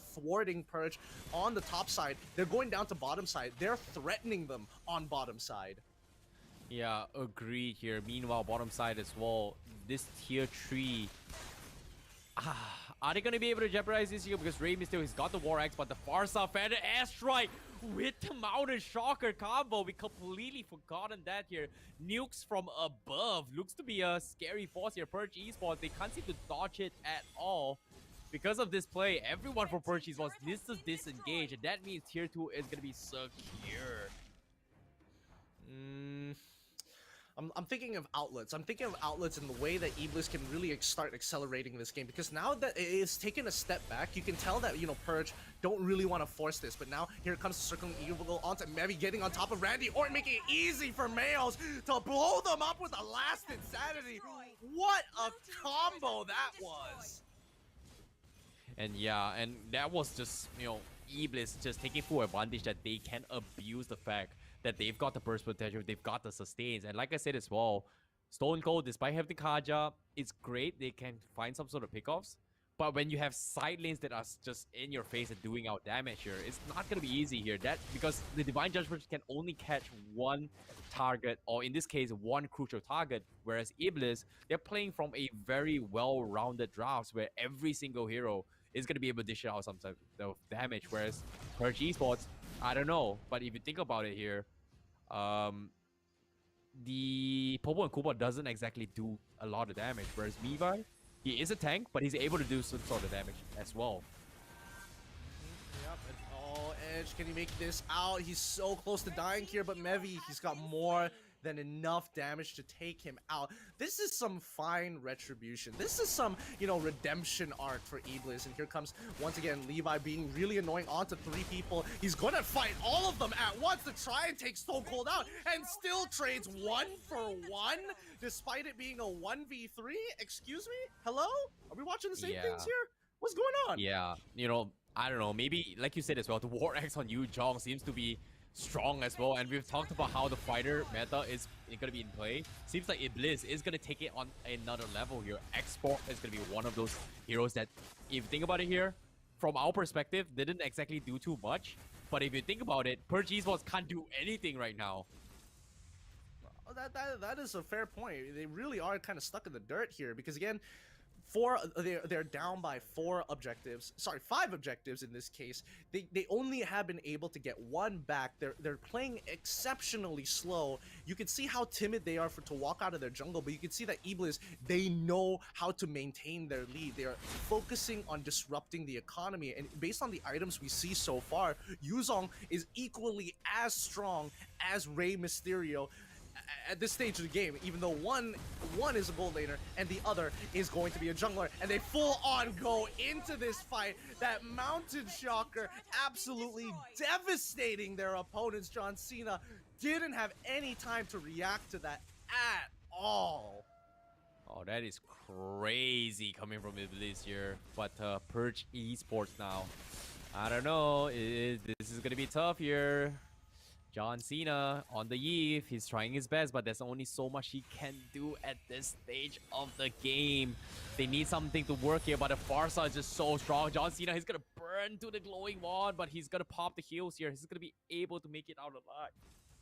thwarting Purge on the top side. They're going down to bottom side. They're threatening them on bottom side. Yeah, agreed here. Meanwhile, bottom side as well, this tier 3. Are they going to be able to jeopardize this here? Because Rey Mysterio, he's got the War Axe, but the Farsa Feather Airstrike with the Mountain Shocker combo. We completely forgotten that here. Nukes from above. Looks to be a scary force here. Purge Esports, they can't seem to dodge it at all. Because of this play, everyone from Purge Esports needs to disengage, and that means tier 2 is going to be secure. I'm thinking of outlets. I'm thinking of outlets in the way that Iblis can really start accelerating this game, because now that it is taken a step back, you can tell that, you know, Purge don't really want to force this, but now here comes the circling evil onto Mevi, getting on top of Randy Orton, making it easy for Mayos to blow them up with the last insanity. What a combo that was! And yeah, and that was just, you know, Iblis just taking full advantage that they can abuse the fact that they've got the burst potential, they've got the sustains. And like I said as well, Stone Cold, despite having Kaja, it's great. They can find some sort of pickoffs. But when you have side lanes that are just in your face and doing out damage here, it's not going to be easy here. Because the Divine Judgment can only catch one target, or in this case, one crucial target. Whereas Iblis, they're playing from a very well-rounded draft where every single hero is going to be able to dish out some type of damage. Whereas Purge Esports, I don't know. But if you think about it here, the Popo and Koopa doesn't exactly do a lot of damage, whereas Levi, he is a tank, but he's able to do some sort of damage as well. Yep, and oh, Edge, can he make this out? He's so close to dying here, but Mevi, he's got more than enough damage to take him out. This is some fine retribution. This is some, you know, redemption arc for Iblis. And here comes, once again, Levi being really annoying onto 3 people. He's gonna fight all of them at once to try and take Stone Cold out, and still trades 1 for 1, despite it being a 1v3. Excuse me? Hello? Are we watching the same things here? What's going on? Yeah, you know, I don't know, maybe, like you said as well, the War Axe on Yu Jong seems to be strong as well, and we've talked about how the fighter meta is going to be in play. Seems like Iblis is going to take it on another level here. Export is going to be one of those heroes that, if you think about it here, from our perspective, they didn't exactly do too much, but if you think about it, Purge Esports can't do anything right now. That is a fair point. They really are kind of stuck in the dirt here, because again, they're down by 5 objectives in this case. They only have been able to get 1 back. They're playing exceptionally slow. You can see how timid they are to walk out of their jungle, but you can see that Iblis, they know how to maintain their lead. They are focusing on disrupting the economy, and based on the items we see so far, Yuzong is equally as strong as Rey Mysterio at this stage of the game, even though one is a gold laner and the other is going to be a jungler, and they full on go into this fight. That Mountain Shocker absolutely devastating their opponents. John Cena didn't have any time to react to that at all. Oh, that is crazy coming from Iblis here. But Purge Esports now, I don't know, this is gonna be tough here. John Cena on the eve, he's trying his best, but there's only so much he can do at this stage of the game. They need something to work here, but the Farsa is just so strong. John Cena, he's gonna burn to the glowing wand, but he's gonna pop the heals here. He's gonna be able to make it out alive.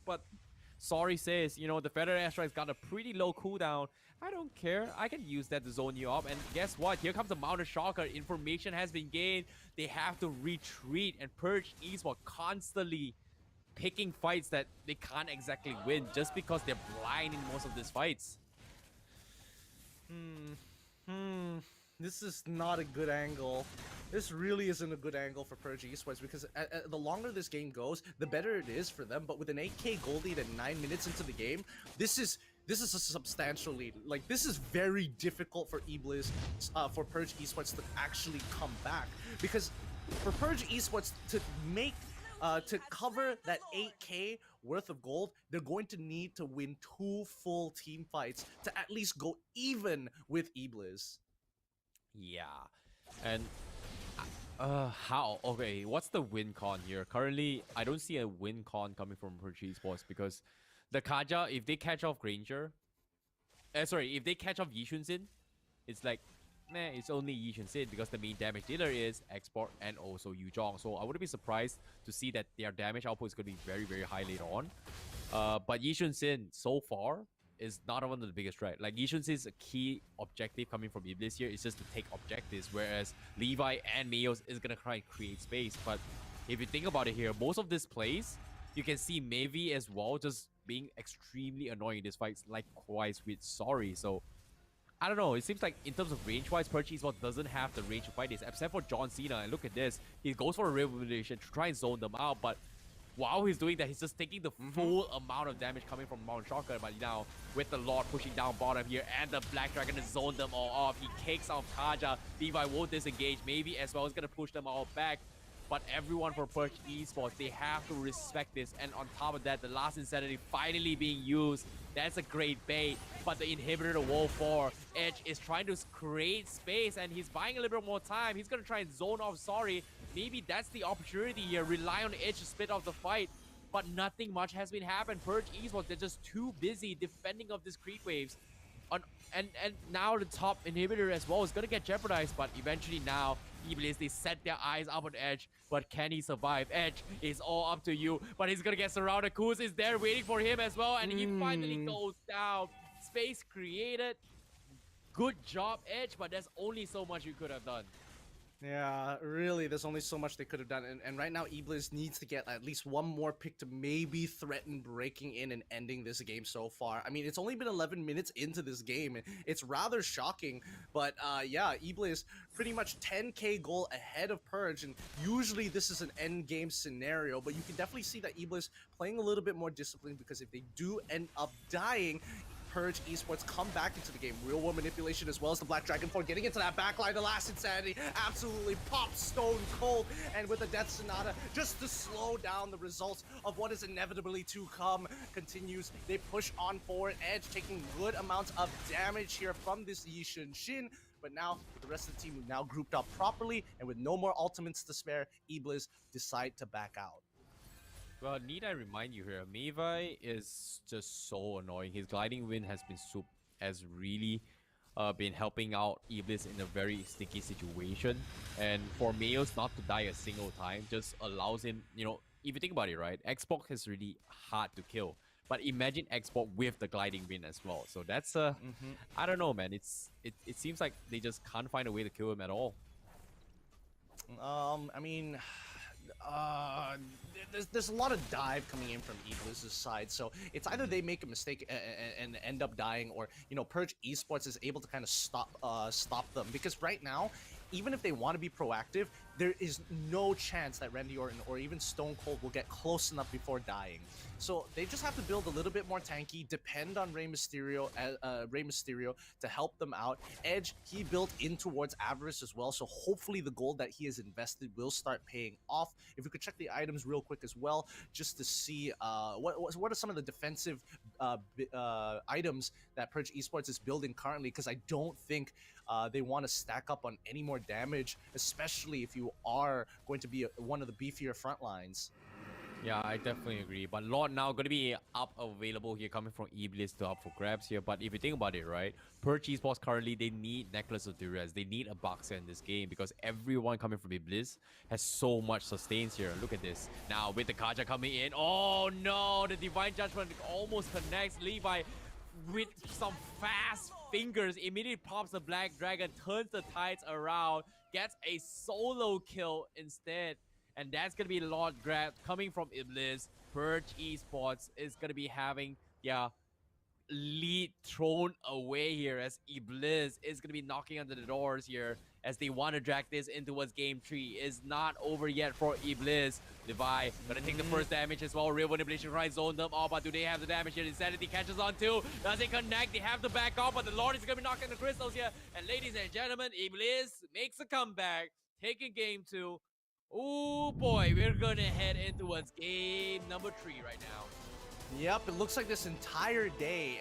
But Sorry says, you know, the Feather Airstrike's got a pretty low cooldown. I don't care. I can use that to zone you up. And guess what? Here comes the Mountain Shocker. Information has been gained. They have to retreat, and Purge Esports constantly picking fights that they can't exactly win just because they're blind in most of these fights. This is not a good angle. This really isn't a good angle for Purge Esports, because the longer this game goes, the better it is for them. But with an 8k gold lead at 9 minutes into the game, this is a substantial lead. Like, this is very difficult for Iblis, for Purge Esports to actually come back, because for Purge Esports to make to cover that 8k worth of gold, they're going to need to win 2 full team fights to at least go even with Iblis. Yeah, and how? Okay, what's the win con here? Currently, I don't see a win con coming from Purge Esports, because the Kaja, if they catch off Granger, if they catch off Yishun Sin, it's like, meh, it's only Yishun Sin, because the main damage dealer is Export and also Yu Zhong. So I wouldn't be surprised to see that their damage output is going to be very, very high later on. But Yishun Sin, so far, is not one of the biggest threat. Like, Yishun Sin's a key objective coming from Iblis here is just to take objectives, whereas Levi and Mayos is going to try and create space. But if you think about it here, most of these plays, you can see Mavi as well just being extremely annoying in this fight, likewise with Sorry. So I don't know, it seems like in terms of range-wise, Purge Esports doesn't have the range to fight this, except for John Cena. And look at this, he goes for a revolution to try and zone them out, but while he's doing that, he's just taking the full amount of damage coming from Mountain Shocker. But now, with the Lord pushing down bottom here and the Black Dragon to zone them all off, he kicks off Kaja. Levi won't disengage, maybe as well. He's going to push them all back. But everyone for Purge Esports, they have to respect this. And on top of that, the last Insanity finally being used. That's a great bait. But the inhibitor to Wall 4, Edge is trying to create space, and he's buying a little bit more time. He's going to try and zone off Sorry. Maybe that's the opportunity here. Rely on Edge to split off the fight. But nothing much has been happened. Purge Esports, they're just too busy defending of these creep waves. And now the top inhibitor as well is going to get jeopardized, but eventually now Iblis, they set their eyes up on Edge, but can he survive? Edge is all up to you, but he's going to get surrounded. Kuz is there waiting for him as well, and he finally goes down. Space created. Good job, Edge, but there's only so much you could have done. Yeah, really, there's only so much they could have done. And right now, Iblis needs to get at least one more pick to maybe threaten breaking in and ending this game so far. I mean, it's only been 11 minutes into this game. It's rather shocking. But yeah, Iblis pretty much 10k goal ahead of Purge. And usually this is an end game scenario. But you can definitely see that Iblis playing a little bit more disciplined, because if they do end up dying, Purge Esports come back into the game. Real world manipulation as well as the Black Dragon Force getting into that backline. The last Insanity absolutely pops stone cold, and with the Death Sonata just to slow down the results of what is inevitably to come continues. They push on forward. Edge taking good amounts of damage here from this Yishin Shin. But now, with the rest of the team now grouped up properly and with no more ultimates to spare, Iblis decide to back out. Well, need I remind you here, Mevai is just so annoying. His gliding wind has really been helping out Iblis in a very sticky situation. And for Mayos not to die a single time just allows him, you know, if you think about it, right? Xbox is really hard to kill. But imagine Xbox with the gliding wind as well. So that's I don't know, man. It seems like they just can't find a way to kill him at all. I mean, there's a lot of dive coming in from Iblis' side, so it's either they make a mistake and end up dying, or you know, Purge Esports is able to kind of stop them. Because right now, even if they want to be proactive, there is no chance that Randy Orton or even Stone Cold will get close enough before dying. So they just have to build a little bit more tanky, depend on Rey Mysterio to help them out. Edge, he built in towards Avarice as well, so hopefully the gold that he has invested will start paying off. If we could check the items real quick as well, just to see what are some of the defensive items that Purge Esports is building currently, because I don't think they want to stack up on any more damage, especially if you are going to be one of the beefier front lines. Yeah, I definitely agree. But Lord now going to be up available here, coming from Iblis to up for grabs here. But if you think about it, right, Purge Esports currently, they need Necklace of Duress. They need a boxer in this game, because everyone coming from Iblis has so much sustains here. Look at this. Now with the Kaja coming in. Oh no, the Divine Judgment almost connects. Levi with some fast fingers immediately pops the Black Dragon, turns the tides around, gets a solo kill instead. And that's going to be Lord Grab coming from Iblis. Purge Esports is going to be having their lead thrown away here, as Iblis is going to be knocking on the doors here as they want to drag this in towards game 3. Is not over yet for Iblis. Levi going to take the first damage as well. Real manipulation right, zone them all, but do they have the damage here? Insanity catches on too. Does it connect? They have to back off, but the Lord is going to be knocking the crystals here. And ladies and gentlemen, Iblis makes a comeback, taking game 2. Oh boy, we're gonna head in towards game number 3 right now. Yep, it looks like this entire day,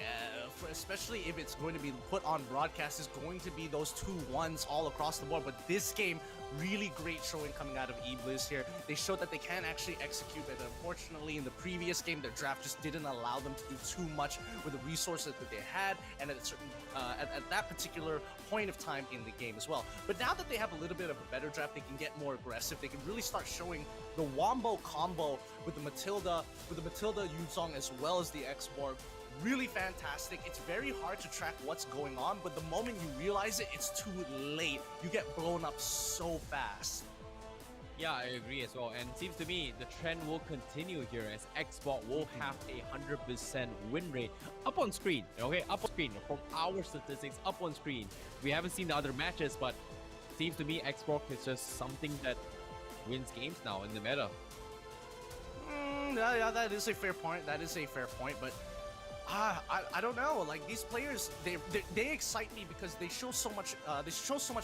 especially if it's going to be put on broadcast, is going to be those 2-1s all across the board. But this game, really great showing coming out of Iblis here. They showed that they can actually execute, but unfortunately in the previous game, their draft just didn't allow them to do too much with the resources that they had, and at a certain at that particular point of time in the game as well. But now that they have a little bit of a better draft, they can get more aggressive. They can really start showing the Wombo combo with the Matilda, Yuzong, as well as the X-Borg. Really fantastic. It's very hard to track what's going on, but the moment you realize it, it's too late. You get blown up so fast. Yeah, I agree as well. And it seems to me the trend will continue here, as Xbox will have a 100% win rate up on screen. Okay, up on screen from our statistics, up on screen. We haven't seen the other matches, but it seems to me Xbox is just something that wins games now in the meta. Yeah, that is a fair point. But I don't know. Like, these players, they excite me because they show so much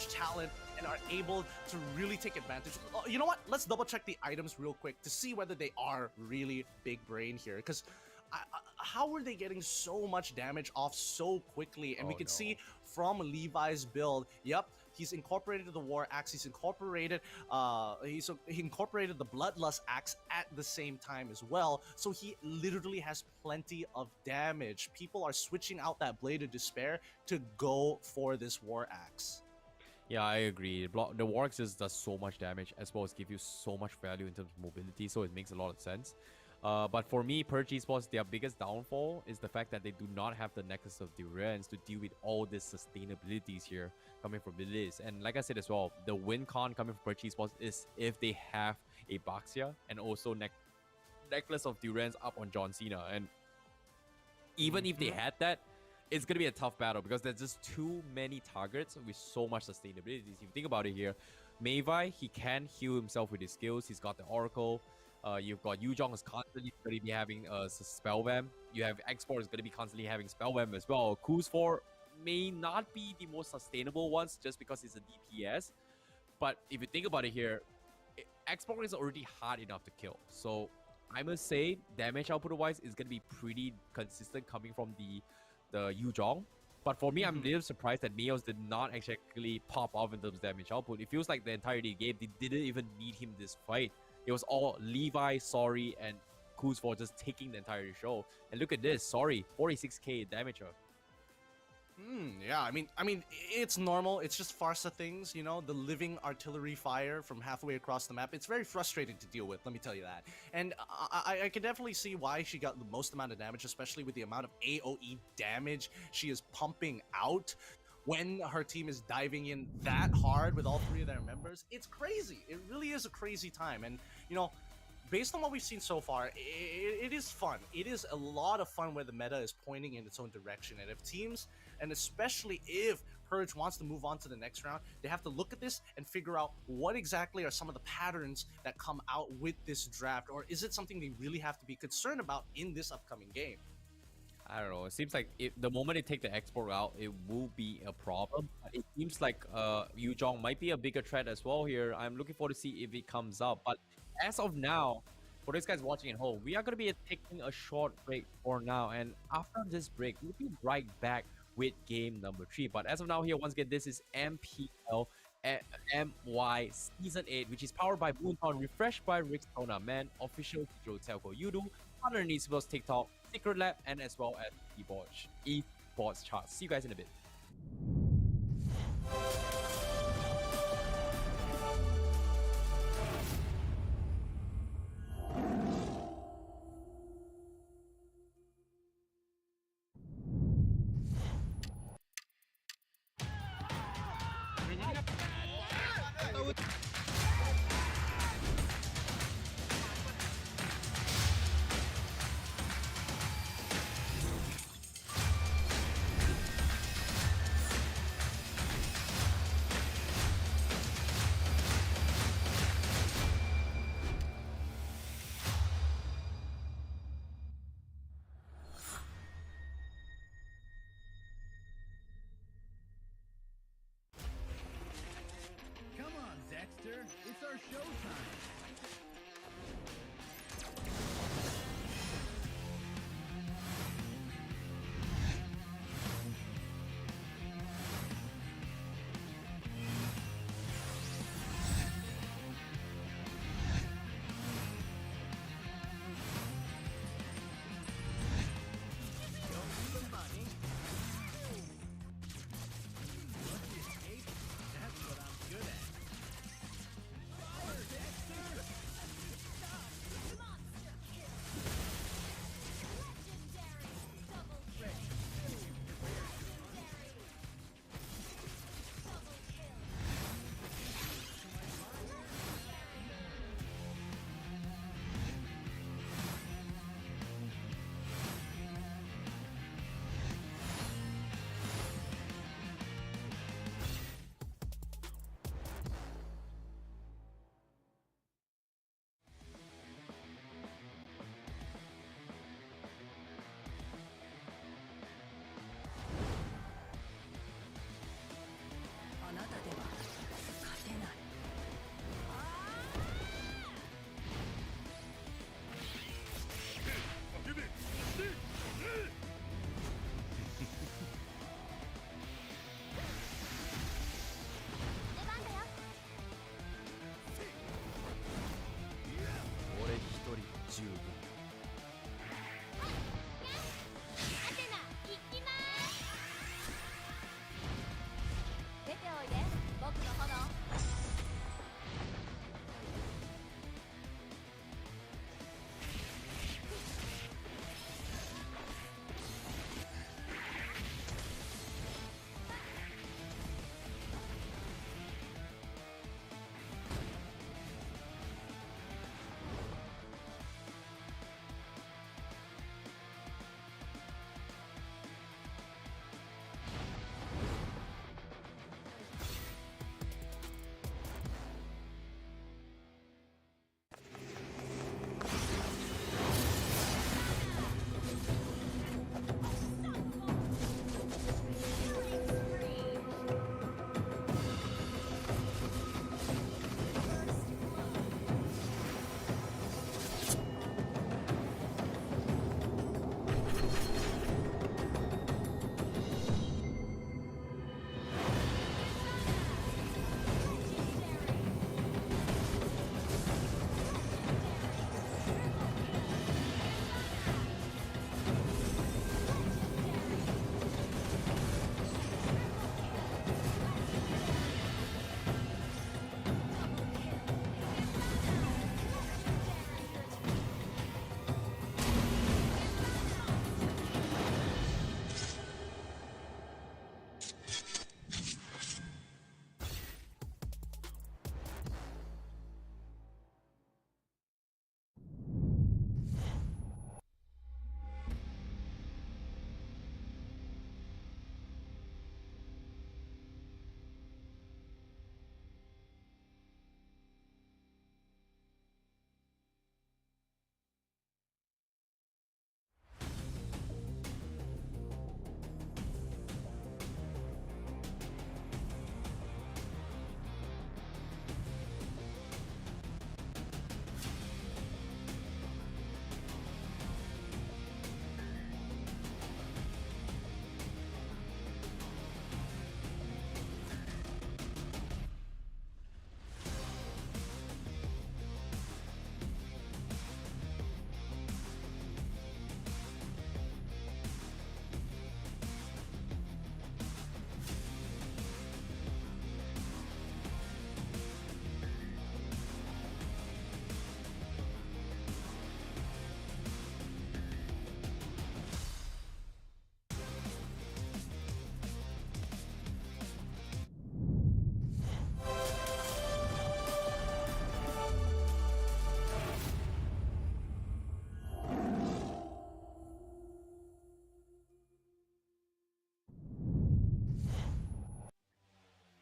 talent and are able to really take advantage. You know what? Let's double check the items real quick to see whether they are really big brain here. Because how are they getting so much damage off so quickly? And we can see from Levi's build, yep, he's incorporated the War Axe, he incorporated the Bloodlust Axe at the same time as well. So he literally has plenty of damage. People are switching out that Blade of Despair to go for this War Axe. Yeah, I agree. The War Axe just does so much damage, as well as give you so much value in terms of mobility, so it makes a lot of sense. But for me, Purge Esports, their biggest downfall is the fact that they do not have the Nexus of Durance to deal with all these sustainabilities here coming from the list. And like I said as well, the win con coming from Purge Esports is if they have a Baxia and also Necklace of Durance up on John Cena. And even if they had that, it's going to be a tough battle because there's just too many targets with so much sustainability. If you think about it here, Mayvi, he can heal himself with his skills. He's got the Oracle. You've got Yuzhong is constantly going to be having Spellbam. You have Export is going to be constantly having Spellbam as well. Kuz4 may not be the most sustainable ones just because it's a DPS. But if you think about it here, Export is already hard enough to kill. So I must say, damage output wise is going to be pretty consistent coming from the Yuzhong. But for me, I'm a little surprised that Meos did not actually pop off in terms of damage output. It feels like the entirety of the game, they didn't even need him this fight. It was all Levi, Sorry, and Kuz4 just taking the entire show. And look at this, Sorry, 46k damage. Yeah, I mean, it's normal. It's just Farsa things, you know, the living artillery fire from halfway across the map. It's very frustrating to deal with, let me tell you that. And I can definitely see why she got the most amount of damage, especially with the amount of AoE damage she is pumping out when her team is diving in that hard with all three of their members. It's crazy. It really is a crazy time. And, you know, based on what we've seen so far, it is fun. It is a lot of fun where the meta is pointing in its own direction. And if teams, and especially if Purge wants to move on to the next round, they have to look at this and figure out what exactly are some of the patterns that come out with this draft. Or is it something they really have to be concerned about in this upcoming game? I don't know. It seems like the moment they take the export out, it will be a problem. It seems like Yuzhong might be a bigger threat as well here. I'm looking forward to see if it comes up. But as of now, for those guys watching at home, we are going to be taking a short break for now. And after this break, we'll be right back with game number 3. But as of now here, once again, this is MPL-MY Season 8, which is powered by Moonton, refreshed by Rick Stona, man, official Digital Telco Yudu, underneath Esports TikTok, Secret Lab, and as well as Esports charts. See you guys in a bit. Come on, Dexter.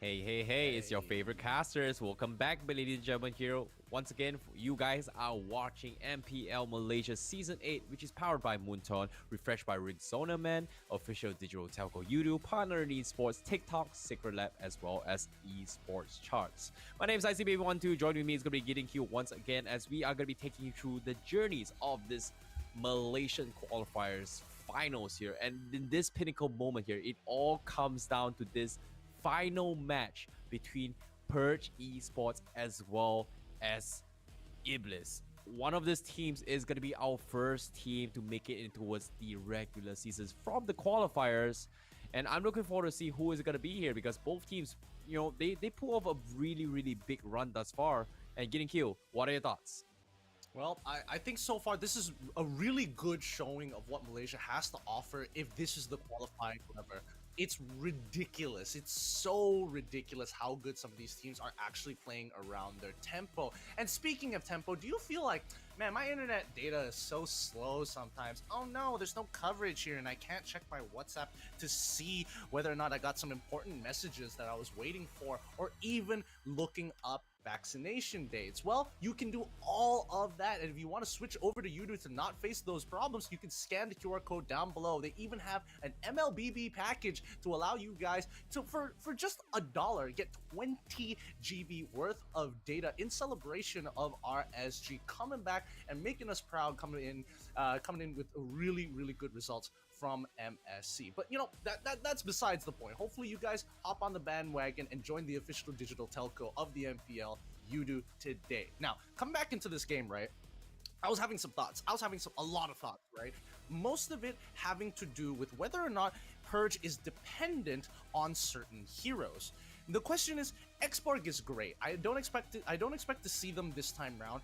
Hey, it's your favorite casters. Welcome back, ladies and gentlemen, here. Once again, you guys are watching MPL Malaysia Season 8, which is powered by Moonton, refreshed by Ringzona Man, official digital telco YouTube, partner in Esports, TikTok, Secret Lab, as well as Esports charts. My name is ICBaby12. Joining me is going to be Getting Q once again, as we are going to be taking you through the journeys of this Malaysian qualifiers finals here. And in this pinnacle moment here, it all comes down to this final match between Purge Esports as well as Iblis. One of these teams is going to be our first team to make it in towards the regular seasons from the qualifiers, and I'm looking forward to see who is going to be here, because both teams, you know, they pull off a really big run thus far. And Getting Q, what are your thoughts? Well, I think so far this is a really good showing of what Malaysia has to offer if this is the qualifying whatever. It's ridiculous. It's so ridiculous how good some of these teams are actually playing around their tempo. And speaking of tempo, do you feel like, man, my internet data is so slow sometimes? Oh no, there's no coverage here and I can't check my WhatsApp to see whether or not I got some important messages that I was waiting for, or even looking up vaccination dates. Well, you can do all of that, and if you want to switch over to YouTube to not face those problems, you can scan the QR code down below. They even have an MLBB package to allow you guys to, for just $1, get 20 GB worth of data in celebration of RSG coming back and making us proud, coming in with really good results from MSC. But you know, that's besides the point. Hopefully you guys hop on the bandwagon and join the official digital telco of the MPL YouTube today. Now, come back into this game, right? I was having some thoughts. A lot of thoughts, right? Most of it having to do with whether or not Purge is dependent on certain heroes. The question is, Xborg is great. I don't expect to see them this time round.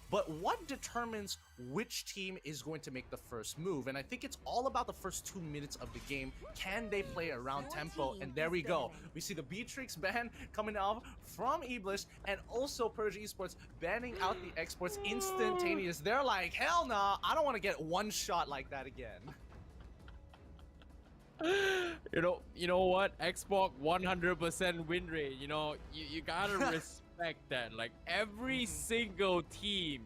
But what determines which team is going to make the first move? And I think it's all about the first 2 minutes of the game. Can they play around tempo? And there we go. We see the Beatrix ban coming out from Iblis, and also Purge Esports banning out the exports instantaneous. They're like, hell nah, I don't want to get one shot like that again. You know what? Xbox 100% win rate. You know, you gotta respect that. Like, every single team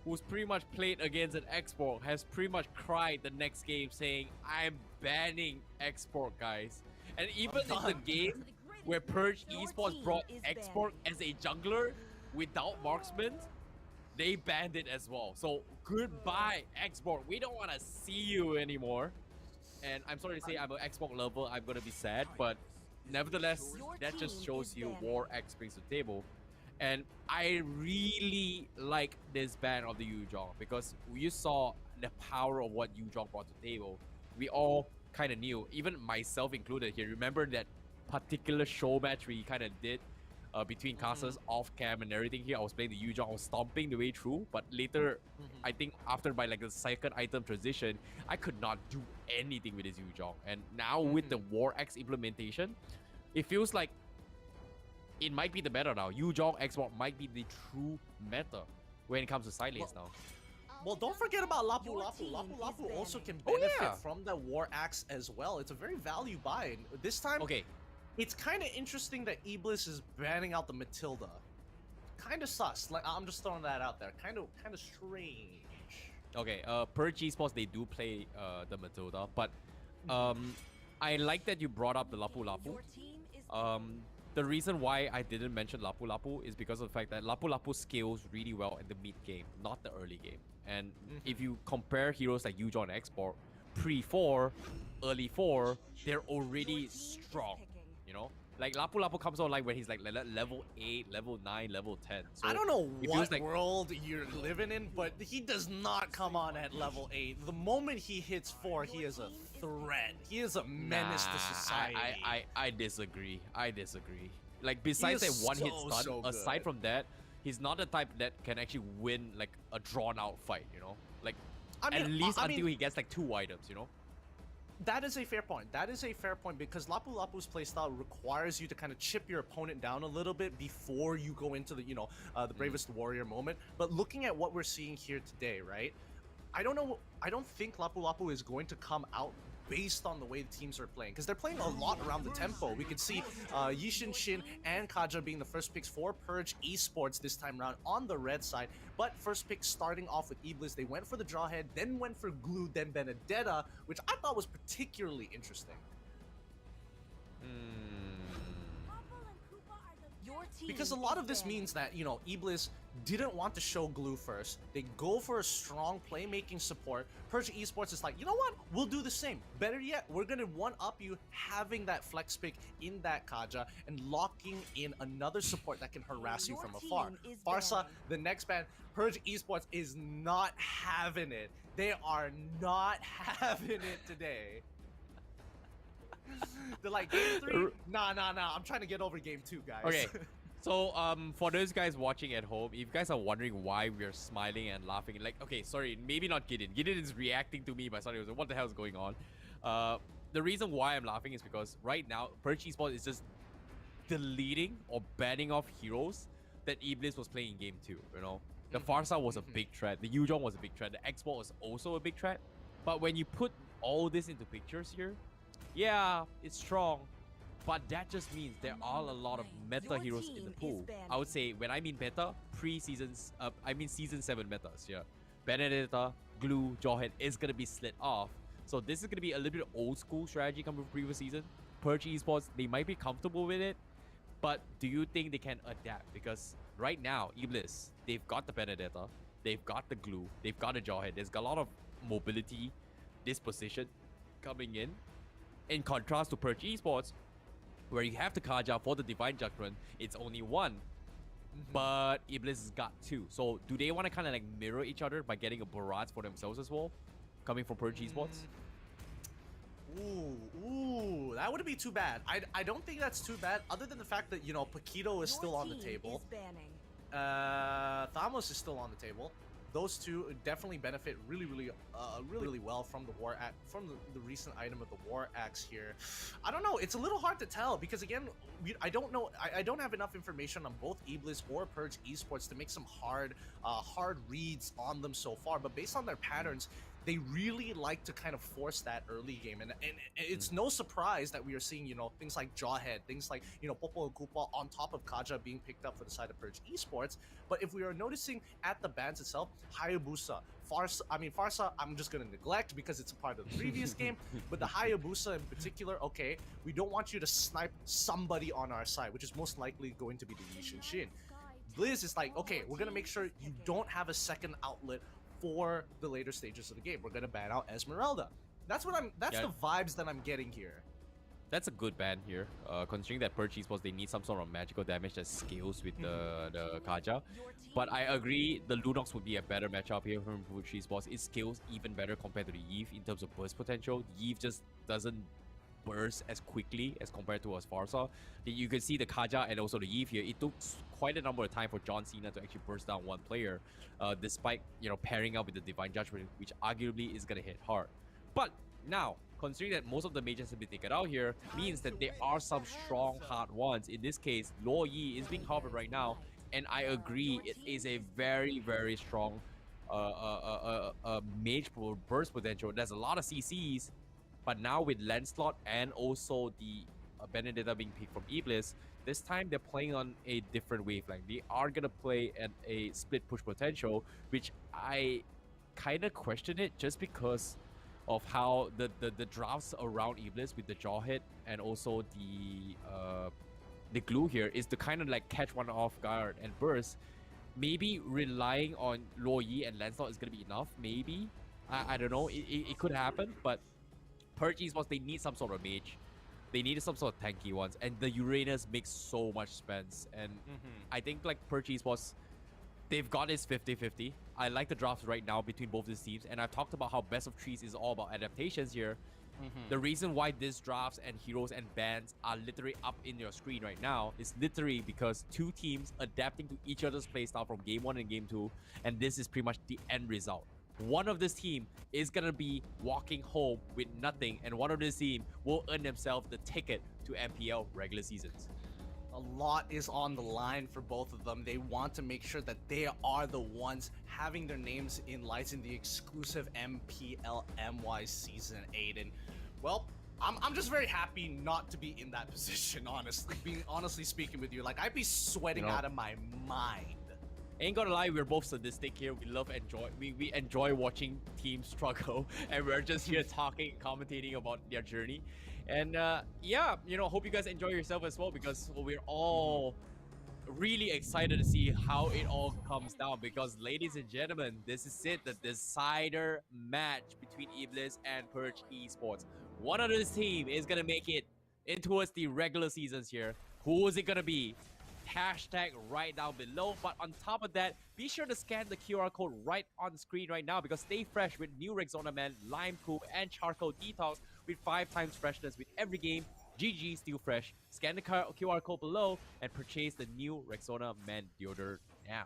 who's pretty much played against an Xbox has pretty much cried the next game saying, I'm banning Xbox, guys. And even in the game where Purge Esports brought Xbox as a jungler without marksman, they banned it as well. So goodbye, Xbox. We don't want to see you anymore. And I'm sorry to say, I'm an Xbox lover, I'm gonna be sad, but nevertheless, that just shows you War X brings to the table. And I really like this ban of the Yuzhong, because you saw the power of what Yuzhong brought to the table. We all kind of knew, even myself included here. Remember that particular show match we kind of did between casters off cam and everything here? I was playing the Yuzhong, I was stomping the way through, but later, I think after by like the second item transition, I could not do anything with this Yuzhong. And now with the War X implementation, it feels like it might be the meta now. Yuzhong Xbox might be the true meta when it comes to side lanes now. Well, don't forget about Lapu Lapu. Lapu Lapu also can benefit from the War Axe as well. It's a very value buy. And this time, it's kind of interesting that Iblis is banning out the Matilda. Kind of sus. Like, I'm just throwing that out there. Kind of strange. Okay, Purge Esports, they do play the Matilda, but I like that you brought up the Lapu Lapu. The reason why I didn't mention Lapu Lapu is because of the fact that Lapu Lapu scales really well in the mid game, not the early game. And if you compare heroes like Yuzhong and Export, pre-4, early 4, they're already strong, you know? Like, Lapu Lapu comes on like when he's like level 8, level 9, level 10. So I don't know what like world you're living in, but he does not come on at level 8. The moment he hits 4, he is a threat. He is a menace to society. I disagree. I disagree. Like, besides that one hit stun, aside from that, he's not the type that can actually win like a drawn out fight, you know? Like, at least until he gets like 2 items, you know? That is a fair point. That is a fair point, because Lapu Lapu's playstyle requires you to kind of chip your opponent down a little bit before you go into the, you know, the bravest warrior moment. But looking at what we're seeing here today, right? I don't know. I don't think Lapu Lapu is going to come out based on the way the teams are playing, because they're playing a lot around the tempo. We could see Yishin Shin and Kaja being the first picks for Purge Esports this time around on the red side, but first pick starting off with Iblis. They went for the Jawhead, then went for Glue, then Benedetta, which I thought was particularly interesting. Your team Because a lot is of this banned. means that, you know, Iblis didn't want to show Glue first. They go for a strong playmaking support. Purge Esports is like, you know what? We'll do the same. Better yet, we're going to one-up you having that flex pick in that Kaja and locking in another support that can harass you Your from team afar. is Farsa, banned. the next ban, Purge Esports is not having it. They are not having it today. They're like, game 3? Nah. I'm trying to get over game 2, guys. Okay. So, for those guys watching at home, if you guys are wondering why we're smiling and laughing, like, okay, sorry, maybe not Gideon. Gideon is reacting to me by starting, what the hell is going on? The reason why I'm laughing is because right now, Purge Esports is just deleting or banning off heroes that Iblis was playing in game 2, you know? The Farsa was a big threat, the Yuzhong was a big threat, the Xbox was also a big threat. But when you put all this into pictures here, yeah, it's strong, but that just means there are a lot of meta Your heroes in the team is pool. banned. I would say, when I mean meta, pre-seasons, I mean season 7 metas, yeah. Benedetta, Glue, Jawhead is gonna be slid off. So this is gonna be a little bit old school strategy coming from previous season. Purge Esports, they might be comfortable with it, but do you think they can adapt? Because right now, Iblis, they've got the Benedetta, they've got the Glue, they've got the Jawhead. There's got a lot of mobility, disposition coming in contrast to Purge Esports, where you have the Kaja for the Divine Judgment, it's only one. But Iblis has got 2. So do they want to kind of like mirror each other by getting a Barrage for themselves as well? Coming from Purge Esports? Ooh, that wouldn't be too bad. I don't think that's too bad, other than the fact that, you know, Paquito is Your still on the team table. is banning. Thamos is still on the table. Those two definitely benefit really well from the war axe, from the recent item of the war axe here. I don't know. It's a little hard to tell because again, I don't know. I don't have enough information on both Iblis or Purge Esports to make some hard reads on them so far. But based on their patterns, they really like to kind of force that early game, and it's no surprise that we are seeing, you know, things like Jawhead, things like, you know, Popo and Koopa on top of Kaja being picked up for the side of Purge Esports. But if we are noticing at the bans itself, Hayabusa, Farsa, I'm just gonna neglect because it's a part of the previous game. But the Hayabusa in particular, okay, we don't want you to snipe somebody on our side, which is most likely going to be the Yishin Shin. Blizz is like, okay, we're gonna make sure you don't have a second outlet for the later stages of the game. We're gonna ban out Esmeralda. That's the vibes that I'm getting here. That's a good ban here, considering that Purge Esports, they need some sort of magical damage that scales with the Kaja. But I agree, the Lunox would be a better matchup here from Purge Esports. It scales even better compared to the Yve in terms of burst potential. Yve just doesn't burst as quickly as compared to Farsa. You can see the Kaja and also the Yve here. It took quite a number of time for John Cena to actually burst down one player, despite, you know, pairing up with the Divine Judgment, which arguably is gonna hit hard. But now, considering that most of the mages have been taken out here, means that there are some strong hard ones. In this case, Luo Yi is being covered right now, and I agree, it is a very strong mage burst potential. There's a lot of CCs, but now with Lancelot and also the Benedetta being picked from Iblis, this time they're playing on a different wavelength. They are gonna play at a split push potential, which I kind of question it just because of how the drafts around Iblis with the Jawhead and also the Glue here is to kind of like catch one off guard and burst. Maybe relying on Luo Yi and Lancelot is gonna be enough. Maybe I don't know. It could happen, but Purge Esports, they need some sort of mage. They needed some sort of tanky ones, and the Uranus makes so much sense. And I think like Purge Esports, they've got this 50-50. I like the drafts right now between both these teams, and I've talked about how Best of Threes is all about adaptations here. The reason why these drafts and heroes and bans are literally up in your screen right now is literally because two teams adapting to each other's playstyle from game 1 and game 2, and this is pretty much the end result. One of this team is gonna be walking home with nothing, and one of this team will earn themselves the ticket to MPL regular seasons. A lot is on the line for both of them. They want to make sure that they are the ones having their names in lights in the exclusive MPL-MY Season 8. And, well, I'm just very happy not to be in that position, honestly. Honestly speaking with you, like, I'd be sweating out of my mind. Ain't gonna lie, we're both sadistic here. We we enjoy watching teams struggle, and we're just here talking, commentating about their journey. And yeah, you know, hope you guys enjoy yourself as well, because we're all really excited to see how it all comes down. Because, ladies and gentlemen, this is it, the decider match between Iblis and Purge Esports. One of this team is gonna make it in towards the regular seasons here. Who is it gonna be? Hashtag right down below. But on top of that, be sure to scan the QR code right on the screen right now, because stay fresh with new Rexona Man, Lime Cool, and Charcoal Detox with 5 times freshness with every game. GG, still fresh. Scan the QR code below and purchase the new Rexona Man deodorant now.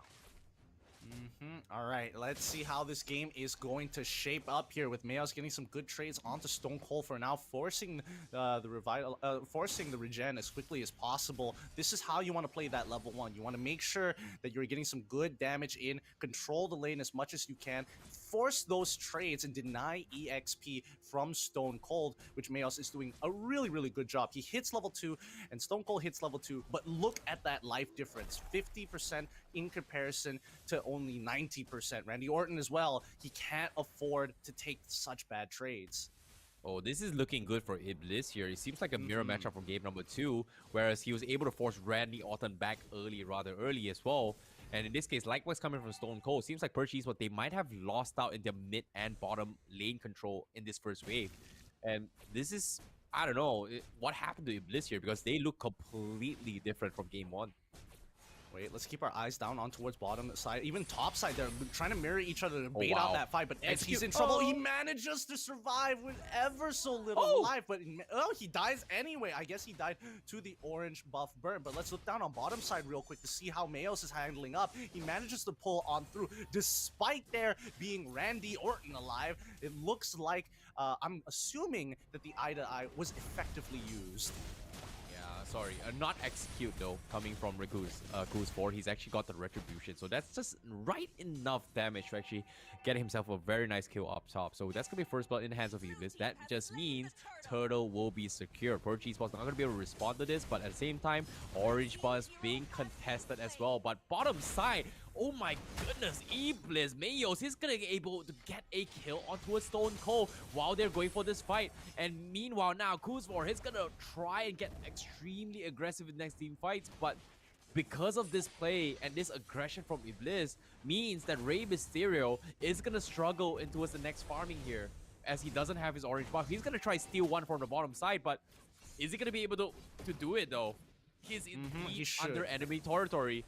All right, let's see how this game is going to shape up here, with Mayos getting some good trades onto Stone Cold for now, forcing forcing the regen as quickly as possible. This is how you want to play that level 1. You want to make sure that you're getting some good damage in, control the lane as much as you can, force those trades and deny EXP from Stone Cold, which Mayos is doing a really good job. He hits level 2 and Stone Cold hits level 2, but look at that life difference, 50% in comparison to only 90%. Randy Orton as well, he can't afford to take such bad trades. Oh, this is looking good for Iblis here. It seems like a mirror matchup from game number 2, whereas he was able to force Randy Orton back rather early as well. And in this case, likewise coming from Stone Cold, seems like Purge Esports, they might have lost out in their mid and bottom lane control in this first wave. And this is, I don't know, what happened to Iblis here, because they look completely different from game 1. Wait, let's keep our eyes down on towards bottom side, even top side. They're trying to mirror each other to bait out that fight, but Edge, he's in trouble. He manages to survive with ever so little life, but he dies anyway. I guess he died to the orange buff burn. But let's look down on bottom side real quick to see how Mayos is handling up. He manages to pull on through, despite there being Randy Orton alive. It looks like, I'm assuming that the eye-to-eye was effectively used. Sorry, not execute though, coming from Kuz 4. He's actually got the retribution, so that's just right enough damage to actually get himself a very nice kill up top. So that's gonna be first blood in the hands of Iblis. That just means Turtle will be secure. Purge Esports not gonna be able to respond to this, but at the same time, Orange Buzz being contested as well. But bottom side, oh my goodness, Iblis, Mayos, he's gonna be able to get a kill onto a Stone Cold while they're going for this fight. And meanwhile now, Kuz 4, he's gonna try and get extremely aggressive in next team fights, but because of this play and this aggression from Iblis means that Rey Mysterio is gonna struggle into the next farming here, as he doesn't have his orange buff. He's gonna try steal one from the bottom side, but is he gonna be able to do it though? He's in deep under enemy territory.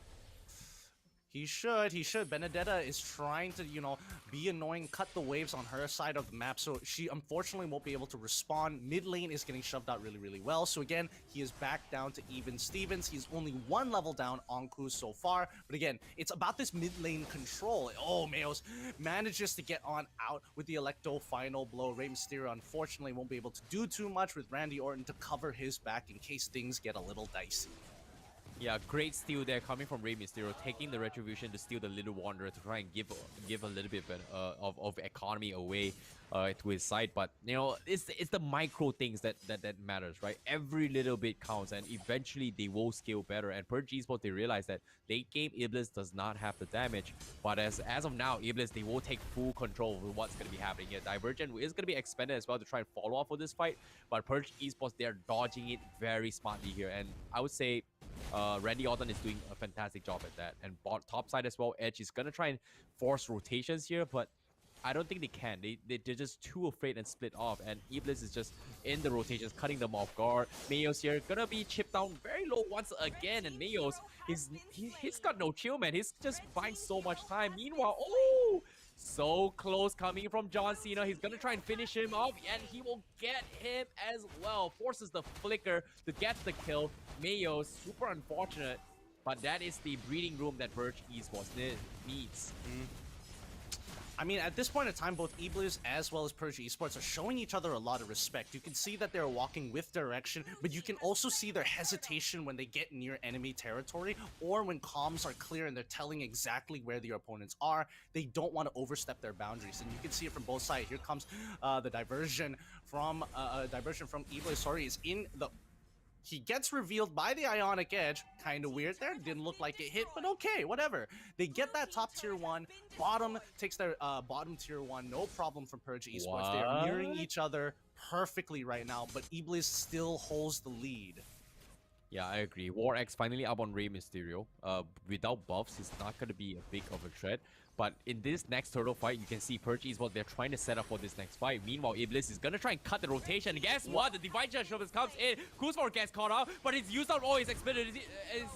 He should. Benedetta is trying to, you know, be annoying, cut the waves on her side of the map, so she unfortunately won't be able to respond. Mid lane is getting shoved out really well, so again, he is back down to even Stevens. He's only 1 level down on Kuz so far, but again, it's about this mid lane control. Oh, Mayos manages to get on out with the Electo final blow. Rey Mysterio unfortunately won't be able to do too much with Randy Orton to cover his back in case things get a little dicey. Yeah, great steal there coming from Rey Mysterio, taking the retribution to steal the Little Wanderer to try and give a little bit of economy away to his side. But you know, it's the micro things that matters, right? Every little bit counts, and eventually they will scale better. And Purge Esports, they realize that late game Iblis does not have the damage, but as of now, Iblis, they will take full control of what's going to be happening here. Divergent is going to be expanded as well to try and follow up for this fight, but Purge Esports, they're dodging it very smartly here, and I would say Randy Orton is doing a fantastic job at that. And top side as well, Edge is gonna try and force rotations here, but I don't think they can. They're just too afraid and split off, and Iblis is just in the rotations, cutting them off guard. Mayos here gonna be chipped down very low once again, and Mayos, he's got no chill, man. He's just buying so much time. Meanwhile, oh, so close coming from John Cena. He's gonna try and finish him off, and he will get him as well. Forces the flicker to get the kill. Mayos, super unfortunate, but that is the breeding room that Purge Esports needs. I mean, at this point in time, both Iblis as well as Purge Esports are showing each other a lot of respect. You can see that they're walking with direction, but you can also see their hesitation when they get near enemy territory or when comms are clear and they're telling exactly where their opponents are. They don't want to overstep their boundaries, and you can see it from both sides. Here comes the diversion from Iblis. Sorry, is in the. He gets revealed by the Ionic Edge. Kind of weird there. Didn't look like it hit, but okay, whatever. They get that top tier 1. Bottom takes their bottom tier 1. No problem from Purge Esports. They're mirroring each other perfectly right now, but Iblis still holds the lead. Yeah, I agree. War X finally up on Rey Mysterio. Without buffs, he's not going to be a big of a threat. But in this next turtle fight, you can see Purge Esports, they're trying to set up for this next fight. Meanwhile, Iblis is going to try and cut the rotation. And guess what? The Divine Judgment comes in. Kuzfor gets caught out, but he's used out all his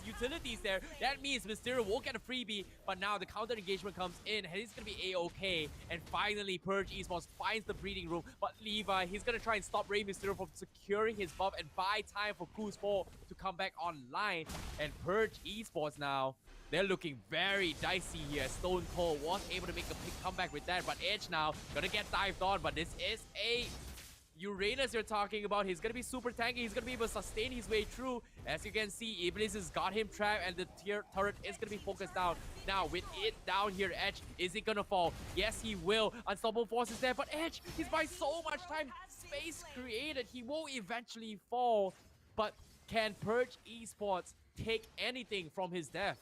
utilities there. That means Mysterio will get a freebie, but now the counter engagement comes in, and he's going to be A-okay. And finally, Purge Esports finds the breeding room. But Levi, he's going to try and stop Rey Mysterio from securing his buff and buy time for Kuzfor to come back online. And Purge Esports now, they're looking very dicey here. Stone Cold was able to make a big comeback with that, but Edge now gonna get dived on. But this is a Uranus you're talking about. He's gonna be super tanky. He's gonna be able to sustain his way through. As you can see, Iblis has got him trapped, and the turret is gonna be focused down. Now with it down here, Edge, is he gonna fall? Yes, he will. Unstoppable Force is there, but Edge, he's by so much time. Space created. He will eventually fall, but can Purge Esports take anything from his death?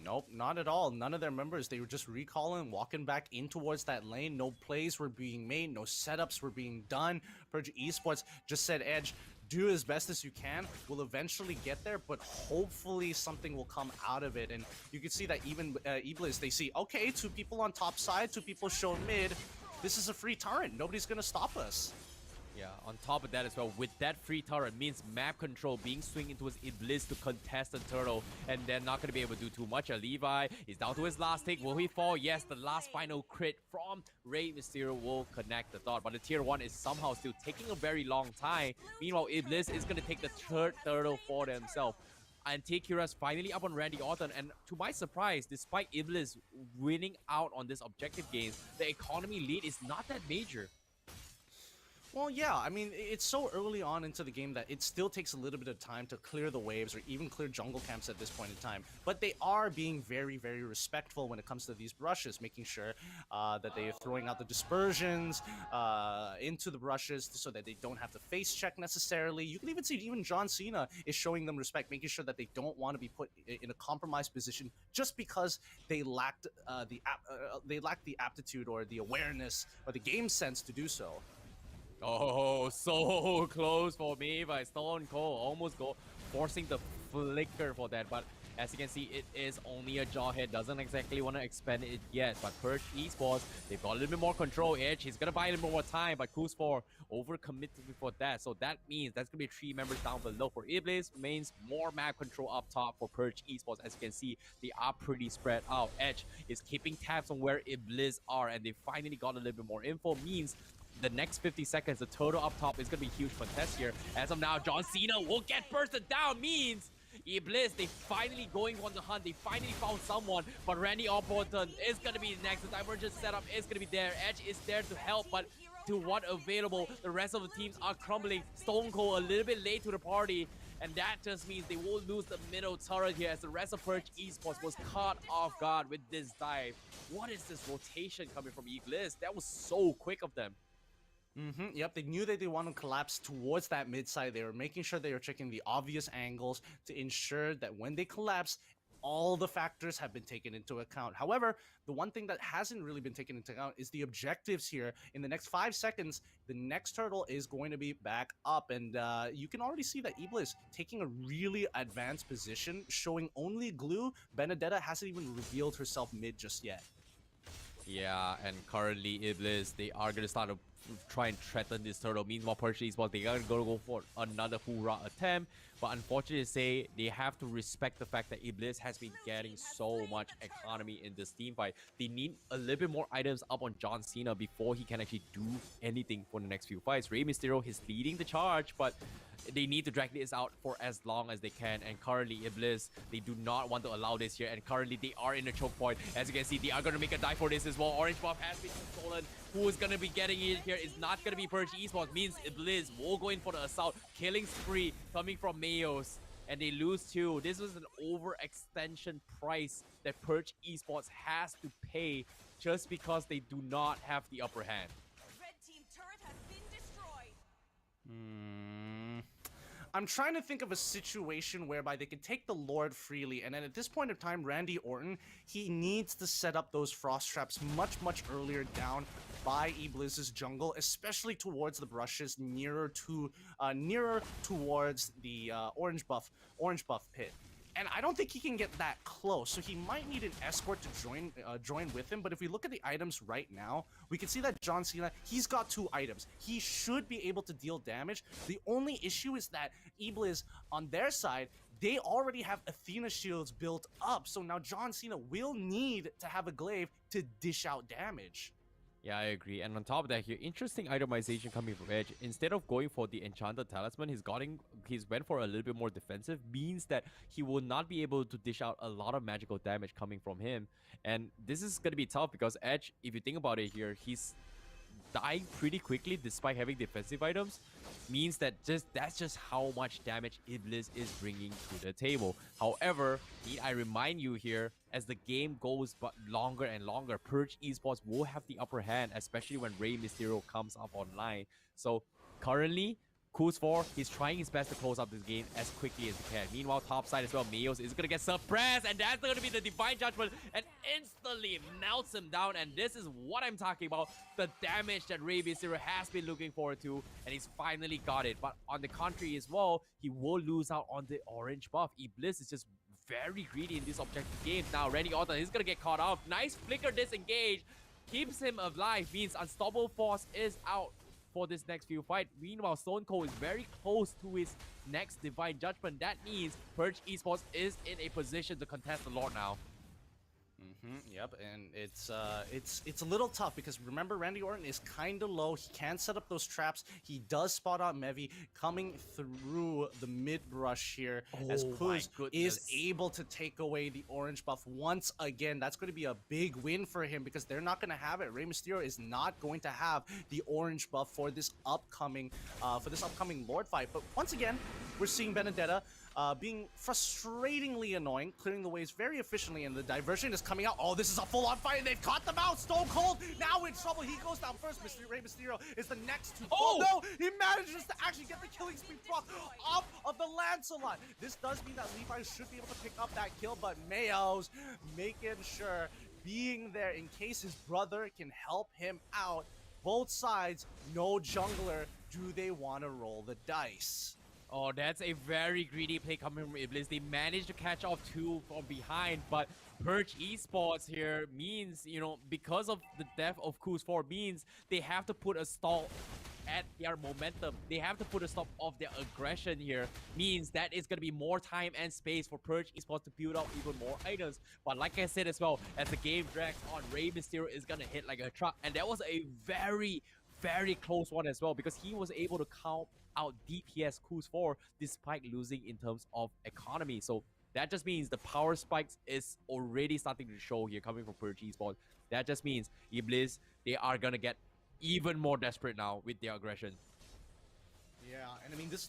Nope, not at all. None of their members, they were just recalling, walking back in towards that lane. No plays were being made, no setups were being done. Purge Esports just said, Edge, do as best as you can. We'll eventually get there, but hopefully something will come out of it. And you can see that even Iblis, they see, okay, 2 people on top side, 2 people shown mid. This is a free turret. Nobody's gonna stop us. Yeah, on top of that as well, with that free turret means map control being swinged into his Iblis to contest the turtle, and they're not going to be able to do too much. Levi is down to his last tick. Will he fall? Yes, the last final crit from Rey Mysterio will connect the dot, but the tier 1 is somehow still taking a very long time. Meanwhile, Iblis is going to take the third turtle for themselves. And Takira's finally up on Randy Orton, and to my surprise, despite Iblis winning out on this objective games, the economy lead is not that major. Well, yeah, I mean, it's so early on into the game that it still takes a little bit of time to clear the waves or even clear jungle camps at this point in time. But they are being very, very respectful when it comes to these brushes, making sure that they are throwing out the dispersions into the brushes so that they don't have to face check necessarily. You can even see even John Cena is showing them respect, making sure that they don't want to be put in a compromised position just because they lacked the aptitude or the awareness or the game sense to do so. Oh, so close for me by Stone Cold. Almost forcing the flicker for that. But as you can see, it is only a jawhead. Doesn't exactly want to expand it yet. But Purge Esports, they've got a little bit more control. Edge, he's going to buy a little bit more time. But Kuzfor overcommitted before that. So that means that's going to be 3 members down below for Iblis. Means more map control up top for Purge Esports. As you can see, they are pretty spread out. Edge is keeping tabs on where Iblis are. And they finally got a little bit more info. Means the next 50 seconds, the total up top is going to be a huge contest here. As of now, John Cena will get bursted down. Means Iblis, they finally going on the hunt. They finally found someone. But Randy Orton is going to be next. The divergence setup is going to be there. Edge is there to help, but to what available? The rest of the teams are crumbling. Stone Cold a little bit late to the party. And that just means they will lose the middle turret here as the rest of Purge Esports was caught off guard with this dive. What is this rotation coming from Iblis? That was so quick of them. Yep, they knew that they wanted to collapse towards that mid side. They were making sure they were checking the obvious angles to ensure that when they collapse, all the factors have been taken into account. However, the one thing that hasn't really been taken into account is the objectives here. In the next 5 seconds, the next turtle is going to be back up. And you can already see that Iblis taking a really advanced position, showing only glue. Benedetta hasn't even revealed herself mid just yet. Yeah, and currently Iblis, they are going to start to try and threaten this turtle. Meanwhile, Purge Esports, they are going to go for another hoorah attempt. But unfortunately to say, they have to respect the fact that Iblis has been getting so much economy in this team fight. They need a little bit more items up on John Cena before he can actually do anything for the next few fights. Rey Mysterio is leading the charge, but they need to drag this out for as long as they can. And currently, Iblis, they do not want to allow this here. And currently, they are in a choke point. As you can see, they are going to make a dive for this as well. Orange buff has been stolen. Who is going to be getting it here is not going to be Purge Esports. Means Iblis will go in for the assault. Killing spree coming from Mayos. And they lose too. This was an overextension price that Purge Esports has to pay just because they do not have the upper hand. Red team turret has been destroyed. I'm trying to think of a situation whereby they can take the Lord freely, and then at this point in time, Randy Orton, he needs to set up those frost traps much earlier down by Iblis's jungle, especially towards the brushes nearer towards the orange buff pit. And I don't think he can get that close, so he might need an escort to join with him. But if we look at the items right now, we can see that John Cena, he's got 2 items. He should be able to deal damage. The only issue is that Iblis, on their side, they already have Athena shields built up. So now John Cena will need to have a glaive to dish out damage. Yeah, I agree. And on top of that here, interesting itemization coming from Edge. Instead of going for the Enchanted Talisman, he's went for a little bit more defensive, means that he will not be able to dish out a lot of magical damage coming from him. And this is going to be tough because Edge, if you think about it here, he's dying pretty quickly despite having defensive items, means that that's just how much damage Iblis is bringing to the table. However, I remind you here, as the game goes longer and longer, Purge Esports will have the upper hand, especially when Rey Mysterio comes up online. So currently, Kuz4, he's trying his best to close up this game as quickly as he can. Meanwhile, top side as well, Mayos is going to get suppressed, and that's going to be the Divine Judgment, and instantly melts him down. And this is what I'm talking about, the damage that Rey Mysterio has been looking forward to, and he's finally got it. But on the contrary as well, he will lose out on the orange buff. Iblis is just very greedy in this objective game. Now, Randy Orton, he's going to get caught off. Nice flicker disengage, keeps him alive, means Unstoppable Force is out for this next few fight. Meanwhile, Stone Cold is very close to his next Divine Judgment. That means Purge Esports is in a position to contest the Lord now. Yep, and it's a little tough because remember, Randy Orton is kind of low. He can set up those traps. He does spot out Mevi coming through the mid brush here as Kuz is able to take away the orange buff once again. That's going to be a big win for him because they're not going to have it. Rey Mysterio is not going to have the orange buff for this upcoming Lord fight. But once again, we're seeing Benedetta being frustratingly annoying, clearing the ways very efficiently, and the diversion is coming out. Oh, this is a full-on fight, and they've caught them out. Stone Cold now in trouble. He goes down first. Rey Mysterio is the next to... Oh, no! He manages to actually get the killing spree proc off of the Lancelot. This does mean that Levi should be able to pick up that kill, but Mayos making sure, being there in case his brother can help him out. Both sides, no jungler. Do they want to roll the dice? Oh, that's a very greedy play coming from Iblis. They managed to catch off 2 from behind, but Purge Esports here means, you know, because of the death of Kuz4, means they have to put a stall at their momentum. They have to put a stop of their aggression here. Means that it's going to be more time and space for Purge Esports to build up even more items. But like I said as well, as the game drags on, Rey Mysterio is going to hit like a truck. And that was a very close one as well, because he was able to count out DPS Kuz4 despite losing in terms of economy. So that just means the power spikes is already starting to show here coming from Purge Esports. That just means Iblis, they are gonna get even more desperate now with their aggression. Yeah, and I mean, this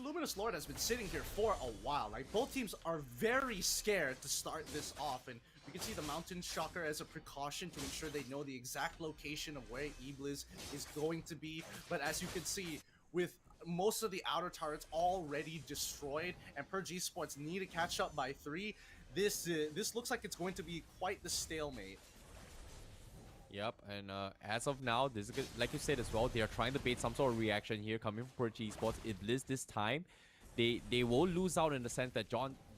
Luminous Lord has been sitting here for a while. Like, both teams are very scared to start this off, and we can see the Mountain Shocker as a precaution to ensure they know the exact location of where Iblis is going to be. But as you can see, with most of the outer turrets already destroyed, and Purge Esports need to catch up by 3, this looks like it's going to be quite the stalemate. Yep, and as of now, this is good. Like you said as well, they are trying to bait some sort of reaction here coming from Purge Esports. Iblis this time, they will lose out in the sense that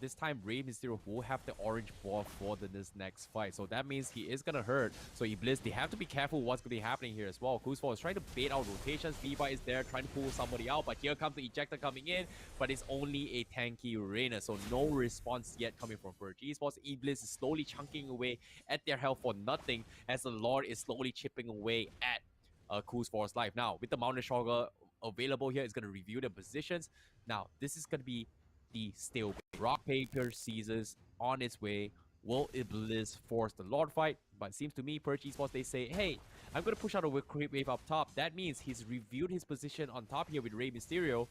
this time Rey Mysterio will have the orange ball for this next fight. So that means he is gonna hurt. So Iblis, they have to be careful what's gonna be happening here as well. Kuzfor is trying to bait out rotations. Levi is there trying to pull somebody out, but here comes the ejector coming in, but it's only a tanky Reina. So no response yet coming from Purge Esports. Iblis is slowly chunking away at their health for nothing as the Lord is slowly chipping away at Kuzfor's life. Now, with the Mountain Shocker available here, it's going to review the positions. Now, this is going to be the stalemate. Rock, paper, scissors on its way. Will Iblis force the Lord fight? But it seems to me, Purge Esports, they say, hey, I'm going to push out a creep wave up top. That means he's reviewed his position on top here with Rey Mysterio.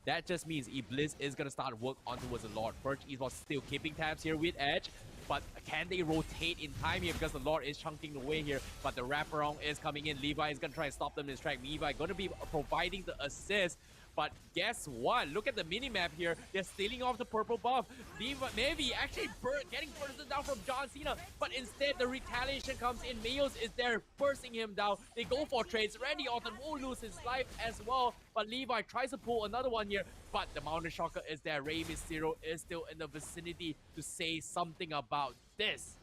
That just means Iblis is going to start work on towards the Lord. Purge Esports still keeping tabs here with Edge. But can they rotate in time here? Because the Lord is chunking away here. But the wraparound is coming in. Levi is going to try and stop them in his track. Levi going to be providing the assist. But guess what? Look at the minimap here. They're stealing off the purple buff. Levi, maybe actually getting bursted down from John Cena. But instead, the retaliation comes in. Mayos is there bursting him down. They go for trades. Randy Orton will lose his life as well. But Levi tries to pull another one here. But the Mountain Shocker is there. Rey Mysterio is still in the vicinity to say something about this.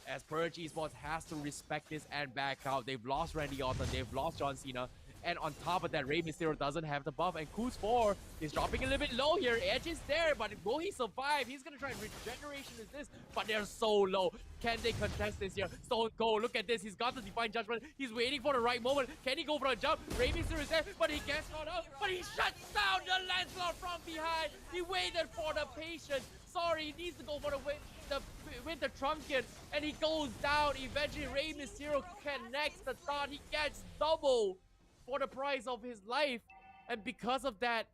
As Purge Esports has to respect this and back out. They've lost Randy Orton. They've lost John Cena. And on top of that, Rey Mysterio doesn't have the buff. And Kuz4 is dropping a little bit low here. Edge is there, but will he survive? He's going to try and regeneration is this, but they're so low. Can they contest this here? Stone Cold, look at this. He's got the Divine Judgment. He's waiting for the right moment. Can he go for a jump? Rey Mysterio is there, but he gets caught up. But he shuts down the Lancelot from behind. He waited for the patience. Sorry, he needs to go for the Winter Trunket, and he goes down. Eventually, Rey Mysterio connects the thought. He gets double for the price of his life, and because of that,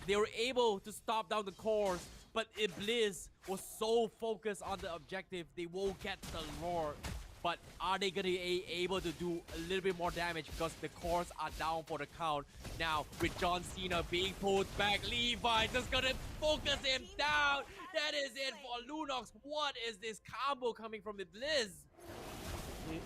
they were able to stop down the course. But Iblis was so focused on the objective, they won't get the Lord. But are they gonna be able to do a little bit more damage because the cores are down for the count? Now, with John Cena being pulled back, Levi just gonna focus him down. That is it for Lunox. What is this combo coming from Iblis?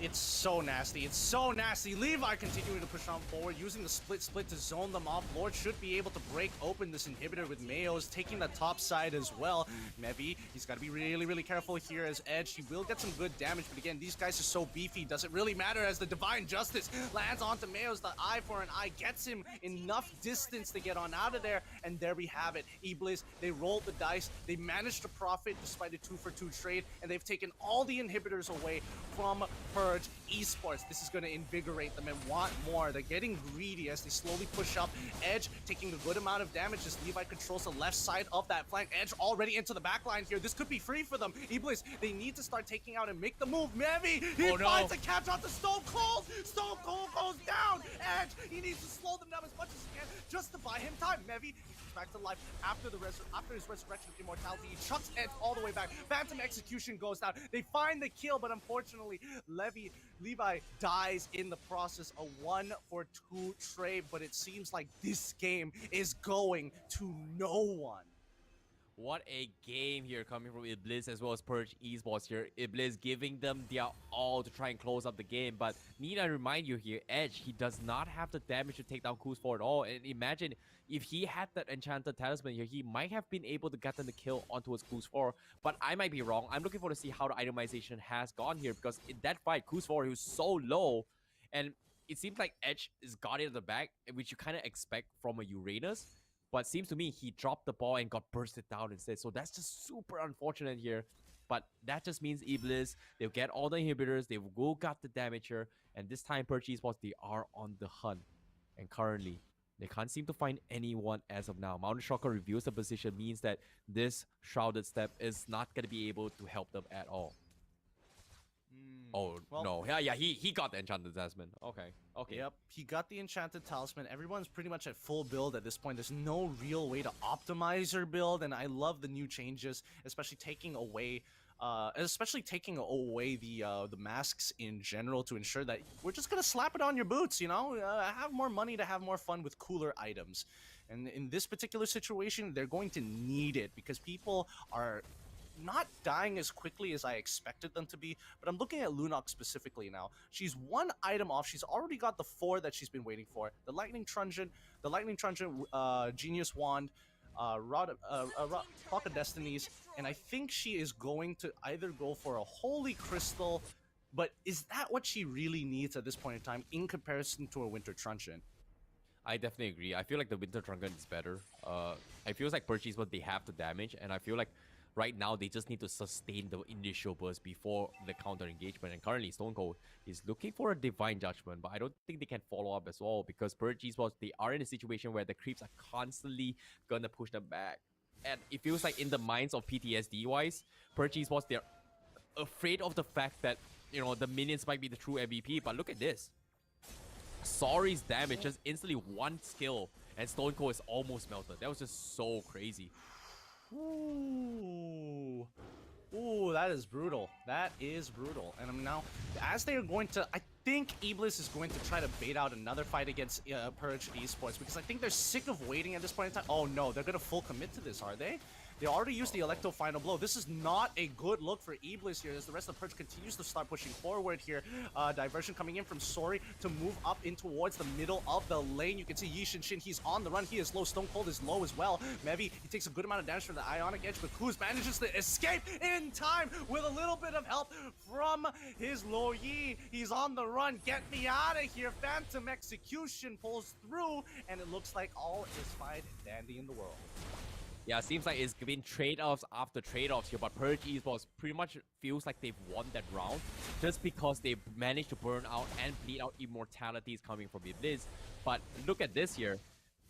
It's so nasty. It's so nasty. Levi continuing to push on forward, using the split to zone them off. Lord should be able to break open this inhibitor with Mayos, taking the top side as well. Mevi, he's got to be really, really careful here as Edge. He will get some good damage, but again, these guys are so beefy. Doesn't really matter as the Divine Justice lands onto Mayos. The eye for an eye gets him enough distance to get on out of there, and there we have it. Iblis, they rolled the dice. They managed to profit despite a 2-for-2 trade, and they've taken all the inhibitors away from Purge Esports. This is going to invigorate them and want more. They're getting greedy as they slowly push up. Edge taking a good amount of damage as Levi controls the left side of that flank. Edge already into the back line here. This could be free for them. Iblis, they need to start taking out and make the move. Mevi, he finds a catch on the Stone Cold. Stone Cold goes down. Edge, he needs to slow them down as much as he can just to buy him time. Mevi, he comes back to life after his resurrection of immortality. He chucks Edge all the way back. Phantom Execution goes down. They find the kill, but unfortunately, Levi dies in the process. A 1-for-2 trade, but it seems like this game is going to no one. What a game here coming from Iblis as well as Purge Esports here. Iblis giving them their all to try and close up the game. But need I remind you here, Edge, he does not have the damage to take down Kuz4 at all. And imagine if he had that Enchanted Talisman here, he might have been able to get them the kill onto his Kuz4. But I might be wrong. I'm looking forward to see how the itemization has gone here. Because in that fight, Kuz4, he was so low. And it seems like Edge is got it in the back, which you kind of expect from a Uranus. But seems to me he dropped the ball and got bursted down instead. So that's just super unfortunate here. But that just means Iblis, they'll get all the inhibitors, they will got the damager. And this time, Purge Esports, they are on the hunt. And currently, they can't seem to find anyone as of now. Mountain Shocker reviews the position, means that this Shrouded Step is not going to be able to help them at all. Oh, well, no. Yeah, he got the Enchanted Talisman. Okay. Yep, he got the Enchanted Talisman. Everyone's pretty much at full build at this point. There's no real way to optimize your build, and I love the new changes, especially taking away the masks in general to ensure that we're just gonna slap it on your boots, you know? Have more money to have more fun with cooler items. And in this particular situation, they're going to need it because people are not dying as quickly as I expected them to be, but I'm looking at Lunox specifically now. She's one item off. She's already got the 4 that she's been waiting for. The Lightning Truncheon, Genius Wand, Rock of Destinies, and I think she is going to either go for a Holy Crystal, but is that what she really needs at this point in time in comparison to a Winter Truncheon? I definitely agree. I feel like the Winter Truncheon is better. I feel like Purge Esports, they have the damage, and I feel like right now they just need to sustain the initial burst before the counter engagement. And currently Stone Cold is looking for a Divine Judgment, but I don't think they can follow up as well because Purge Esports, they are in a situation where the creeps are constantly gonna push them back. And it feels like in the minds of PTSD wise, Purge Esports, they're afraid of the fact that, you know, the minions might be the true MVP. But look at this. Sorry's damage, just instantly one skill, and Stone Cold is almost melted. That was just so crazy. Ooh. Ooh, that is brutal. That is brutal. And I'm now, as they are going to, I think Iblis is going to try to bait out another fight against Purge Esports because I think they're sick of waiting at this point in time. Oh no, they're going to full commit to this, are they? They already used the Electro Final Blow. This is not a good look for Iblis here as the rest of Purge continues to start pushing forward here. Diversion coming in from Sori to move up in towards the middle of the lane. You can see Yi Shin, he's on the run. He is low. Stone Cold is low as well. Mevi, he takes a good amount of damage from the Ionic Edge, but Kuz manages to escape in time with a little bit of help from his Lo Yi. He's on the run. Get me out of here. Phantom Execution pulls through, and it looks like all is fine and dandy in the world. Yeah, it seems like it's been trade-offs after trade-offs here, but Purge Esports pretty much feels like they've won that round just because they managed to burn out and bleed out immortalities coming from Iblis. But look at this here.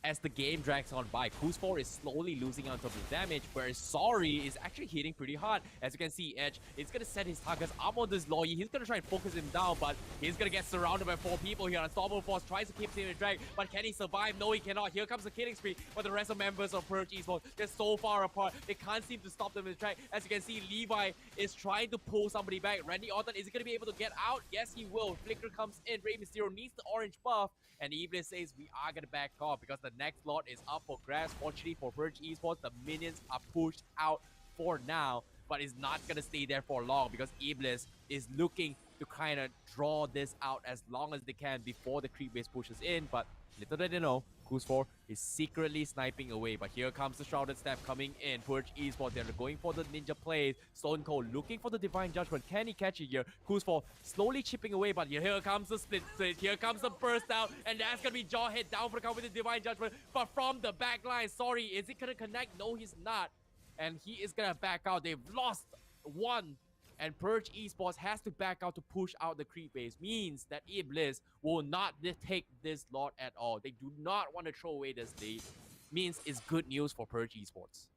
As the game drags on by, Kuz4 is slowly losing out of the damage, whereas Sorry is actually hitting pretty hard. As you can see, Edge is going to set his targets up on this Loyi. He's going to try and focus him down, but he's going to get surrounded by 4 people here. Unstoppable Force tries to keep him in drag, but can he survive? No, he cannot. Here comes the killing spree, but the rest of members of Purge Esports, they're so far apart. They can't seem to stop them in the track. As you can see, Levi is trying to pull somebody back. Randy Orton, is he going to be able to get out? Yes, he will. Flicker comes in. Rey Mysterio needs the orange buff, and Iblis says we are going to back off because the next lot is up for grabs. Fortunately for Purge Esports, the minions are pushed out for now, but it's not gonna stay there for long because Iblis is looking to kind of draw this out as long as they can before the creep base pushes in. But little did they know, Kuz4 is secretly sniping away. But here comes the Shrouded Staff coming in. Purge Esports, they're going for the ninja plays. Stone Cold looking for the Divine Judgment. Can he catch it here? Kuz4 slowly chipping away, but here comes the split. Here comes the burst out, and that's gonna be Jawhead down for the count with the Divine Judgment. But from the back line, Sorry, is it gonna connect? No, he's not. And he is gonna back out. They've lost one. And Purge Esports has to back out to push out the creep base. Means that Iblis will not take this lot at all. They do not want to throw away this lead. Means it's good news for Purge Esports.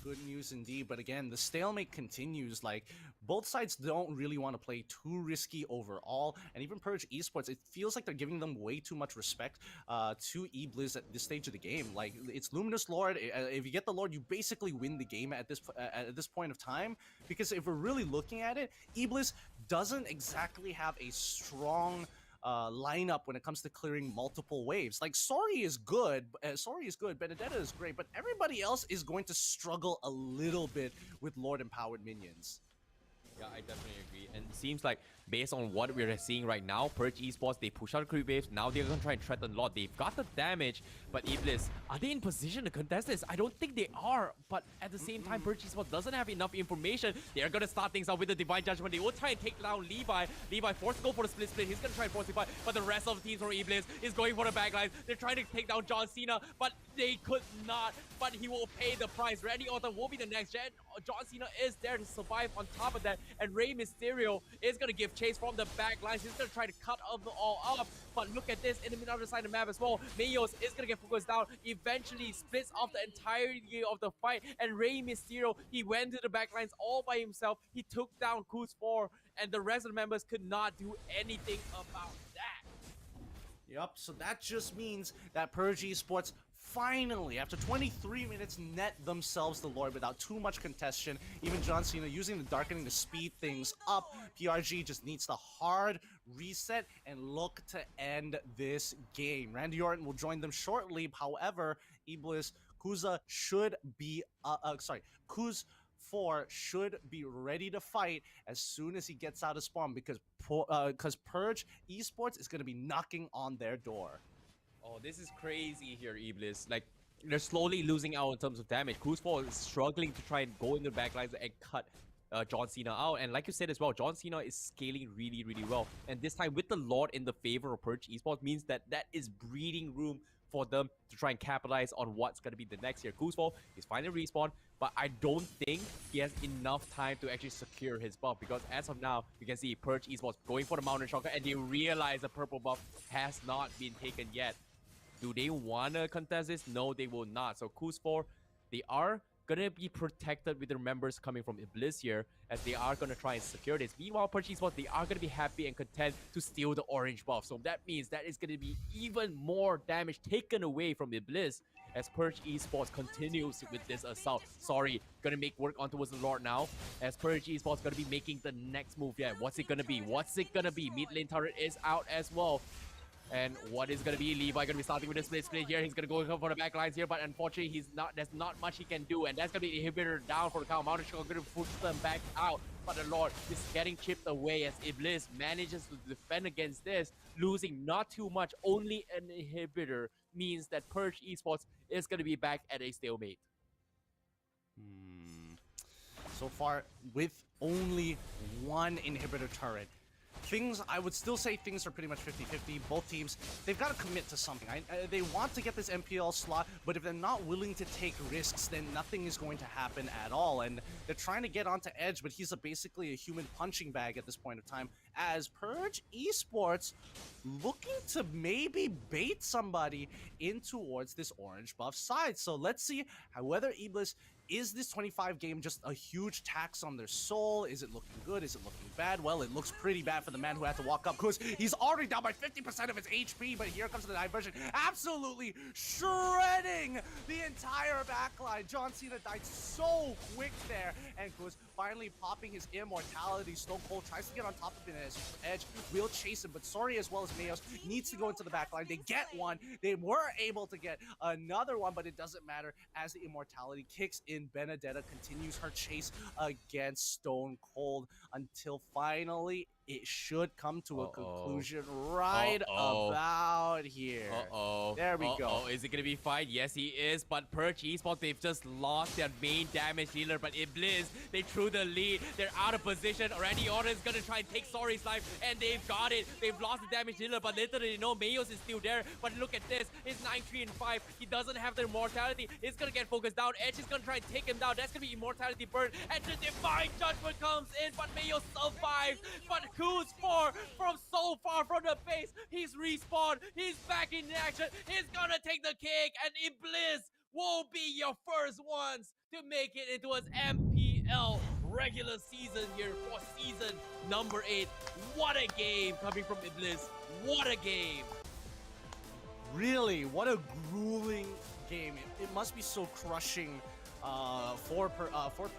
Good news indeed, but again, the stalemate continues. Like, both sides don't really want to play too risky overall, and even Purge Esports, it feels like they're giving them way too much respect to Iblis at this stage of the game. Like, it's Luminous Lord. If you get the Lord, you basically win the game at this point of time, because if we're really looking at it, Iblis doesn't exactly have a strong lineup when it comes to clearing multiple waves. Like, Sorry is good, Benedetta is great, but everybody else is going to struggle a little bit with Lord Empowered minions. Yeah, I definitely agree. And it seems like based on what we're seeing right now, Purge Esports, they push out creep waves. Now they're going to try and threaten a lot. They've got the damage, but Iblis, are they in position to contest this? I don't think they are. But at the same time, Purge Esports doesn't have enough information. They're going to start things out with the Divine Judgment. They will try and take down Levi. Levi forced to go for the split. He's going to try and force the fight. But the rest of the teams from Iblis is going for the backlines. They're trying to take down John Cena, but they could not. But he will pay the price. Randy Orton will be the next gen. John Cena is there to survive on top of that. And Rey Mysterio is going to give chase from the back lines. He's going to try to cut them all up. But look at this, enemy on the other side of the map as well. Mayos is going to get focused down. Eventually splits off the entirety of the fight. And Rey Mysterio, he went to the back lines all by himself. He took down Kuz4. And the rest of the members could not do anything about that. Yup, so that just means that Purge Esports finally, after 23 minutes, net themselves the Lord without too much contention. Even John Cena using the Darkening to speed things up. PRG just needs the hard reset and look to end this game. Randy Orton will join them shortly. However, Iblis, Kuza should be, Kuz4 should be ready to fight as soon as he gets out of spawn, because Purge Esports is going to be knocking on their door. Oh, this is crazy here, Iblis. Like, they're slowly losing out in terms of damage. Kuzfor is struggling to try and go into the backlines and cut John Cena out. And like you said as well, John Cena is scaling really, really well. And this time with the Lord in the favor of Purge Esports means that that is breeding room for them to try and capitalize on what's going to be the next year. Kuzfor is finally respawn, but I don't think he has enough time to actually secure his buff, because as of now, you can see Purge Esports going for the Mountain Shocker, and they realize the purple buff has not been taken yet. Do they want to contest this? No, they will not. So Kuzfor, they are going to be protected with their members coming from Iblis here, as they are going to try and secure this. Meanwhile, Purge Esports, they are going to be happy and content to steal the orange buff. So that means that is going to be even more damage taken away from Iblis as Purge Esports continues with this assault. Sorry, going to make work on towards the Lord now, as Purge Esports going to be making the next move. Yeah, what's it going to be? What's it going to be? Mid lane turret is out as well. And what is going to be Levi going to be starting with a split here? He's going to go for the back lines here, but unfortunately, there's not much he can do. And that's going to be inhibitor down for the count. Mountain Shocker going to push them back out. But the Lord is getting chipped away as Iblis manages to defend against this, losing not too much. Only an inhibitor means that Purge Esports is going to be back at a stalemate. So far, with only one inhibitor turret, I would still say things are pretty much 50-50. Both teams, they've got to commit to something. They want to get this MPL slot, but if they're not willing to take risks, then nothing is going to happen at all. And they're trying to get onto Edge, but he's basically a human punching bag at this point of time, as Purge Esports looking to maybe bait somebody in towards this orange buff side. So let's see whether Iblis, is this 25 game just a huge tax on their soul? Is it looking good? Is it looking bad? Well, it looks pretty bad for the man who had to walk up, because he's already down by 50% of his HP, but here comes the diversion, absolutely shredding the entire backline. John Cena died so quick there, and Kuz finally popping his immortality. Stone Cold tries to get on top of him as Edge will chase him, but Sorry as well as Mayos needs to go into the backline. They get one. They were able to get another one, but it doesn't matter as the immortality kicks in. Benedetta continues her chase against Stone Cold until finally it should come to a conclusion right about here. There we go. Is it going to be fine? Yes, he is. But Purge Esports, they've just lost their main damage dealer. But Iblis, they threw the lead. They're out of position. Randy Orton is going to try and take Sorry's life. And they've got it. They've lost the damage dealer. But literally, no, Mayos is still there. But look at this. It's 9-3-5. He doesn't have the immortality. It's going to get focused down. Edge is going to try and take him down. That's going to be immortality burn. And the Divine Judgment comes in. But Mayos survives. But Kuzfor from so far from the base, he's respawned, he's back in action, he's gonna take the cake, and Iblis will be your first ones to make it into his MPL regular season here for season number 8. What a game coming from Iblis. What a game. Really, what a grueling game. It must be so crushing for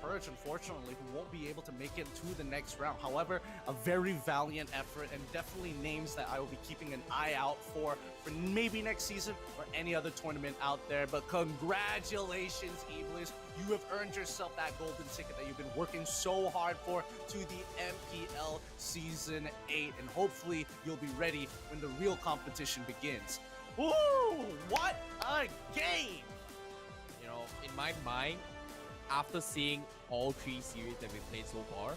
Purge, unfortunately, who won't be able to make it to the next round. However, a very valiant effort, and definitely names that I will be keeping an eye out for maybe next season or any other tournament out there. But congratulations, Iblis. You have earned yourself that golden ticket that you've been working so hard for to the MPL Season 8, and hopefully you'll be ready when the real competition begins. Ooh, what a game! You know, in my mind, after seeing all 3 series that we played so far,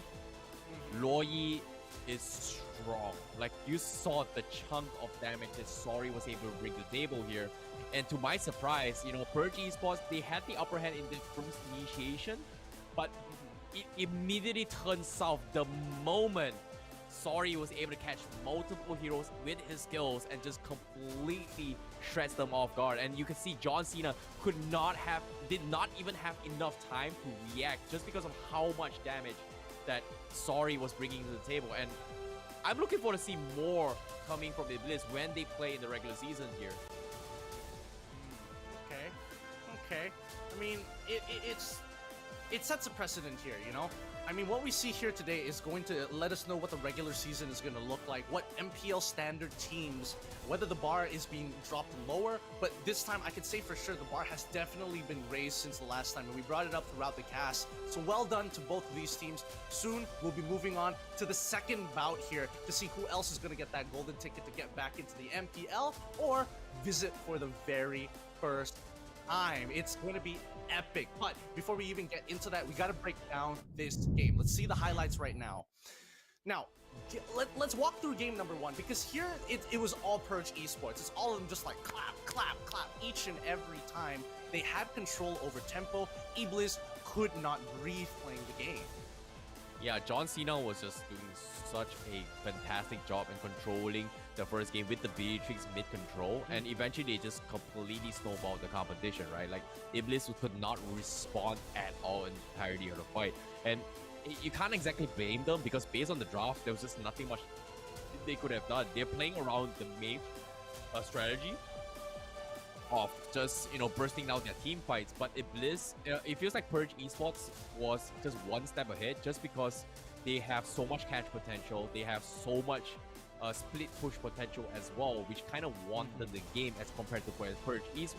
Loyi is strong. Like, you saw the chunk of damage that Sorry was able to bring to the table here. And to my surprise, you know, Purge Esports, they had the upper hand in the first initiation, but it immediately turned south the moment Sorry was able to catch multiple heroes with his skills and just completely shreds them off guard. And you can see John Cena did not even have enough time to react just because of how much damage that Sorry was bringing to the table. And I'm looking forward to see more coming from Iblis when they play in the regular season here. Okay. I mean, it sets a precedent here, you know? I mean, what we see here today is going to let us know what the regular season is going to look like, what MPL standard teams, whether the bar is being dropped lower, but this time I can say for sure the bar has definitely been raised since the last time, and we brought it up throughout the cast. So well done to both of these teams. Soon, we'll be moving on to the second bout here to see who else is going to get that golden ticket to get back into the MPL or visit for the very first time. It's going to be epic. But before we even get into that, we got to break down this game. Let's see the highlights right now. Now, let's walk through game number 1, because here it was all Purge Esports. It's all of them just like clap, clap, clap each and every time. They had control over tempo. Iblis could not breathe playing the game. Yeah, John Cena was just doing such a fantastic job in controlling the first game with the Beatrix mid-control, and eventually they just completely snowballed the competition, right? Like, Iblis could not respond at all in the entirety of the fight. And you can't exactly blame them, because based on the draft, there was just nothing much they could have done. They're playing around the main strategy of just, bursting out their team fights. But Iblis, it feels like Purge Esports was just one step ahead, just because they have so much catch potential, they have so much split push potential as well, which kind of wanted the game as compared to Purge East,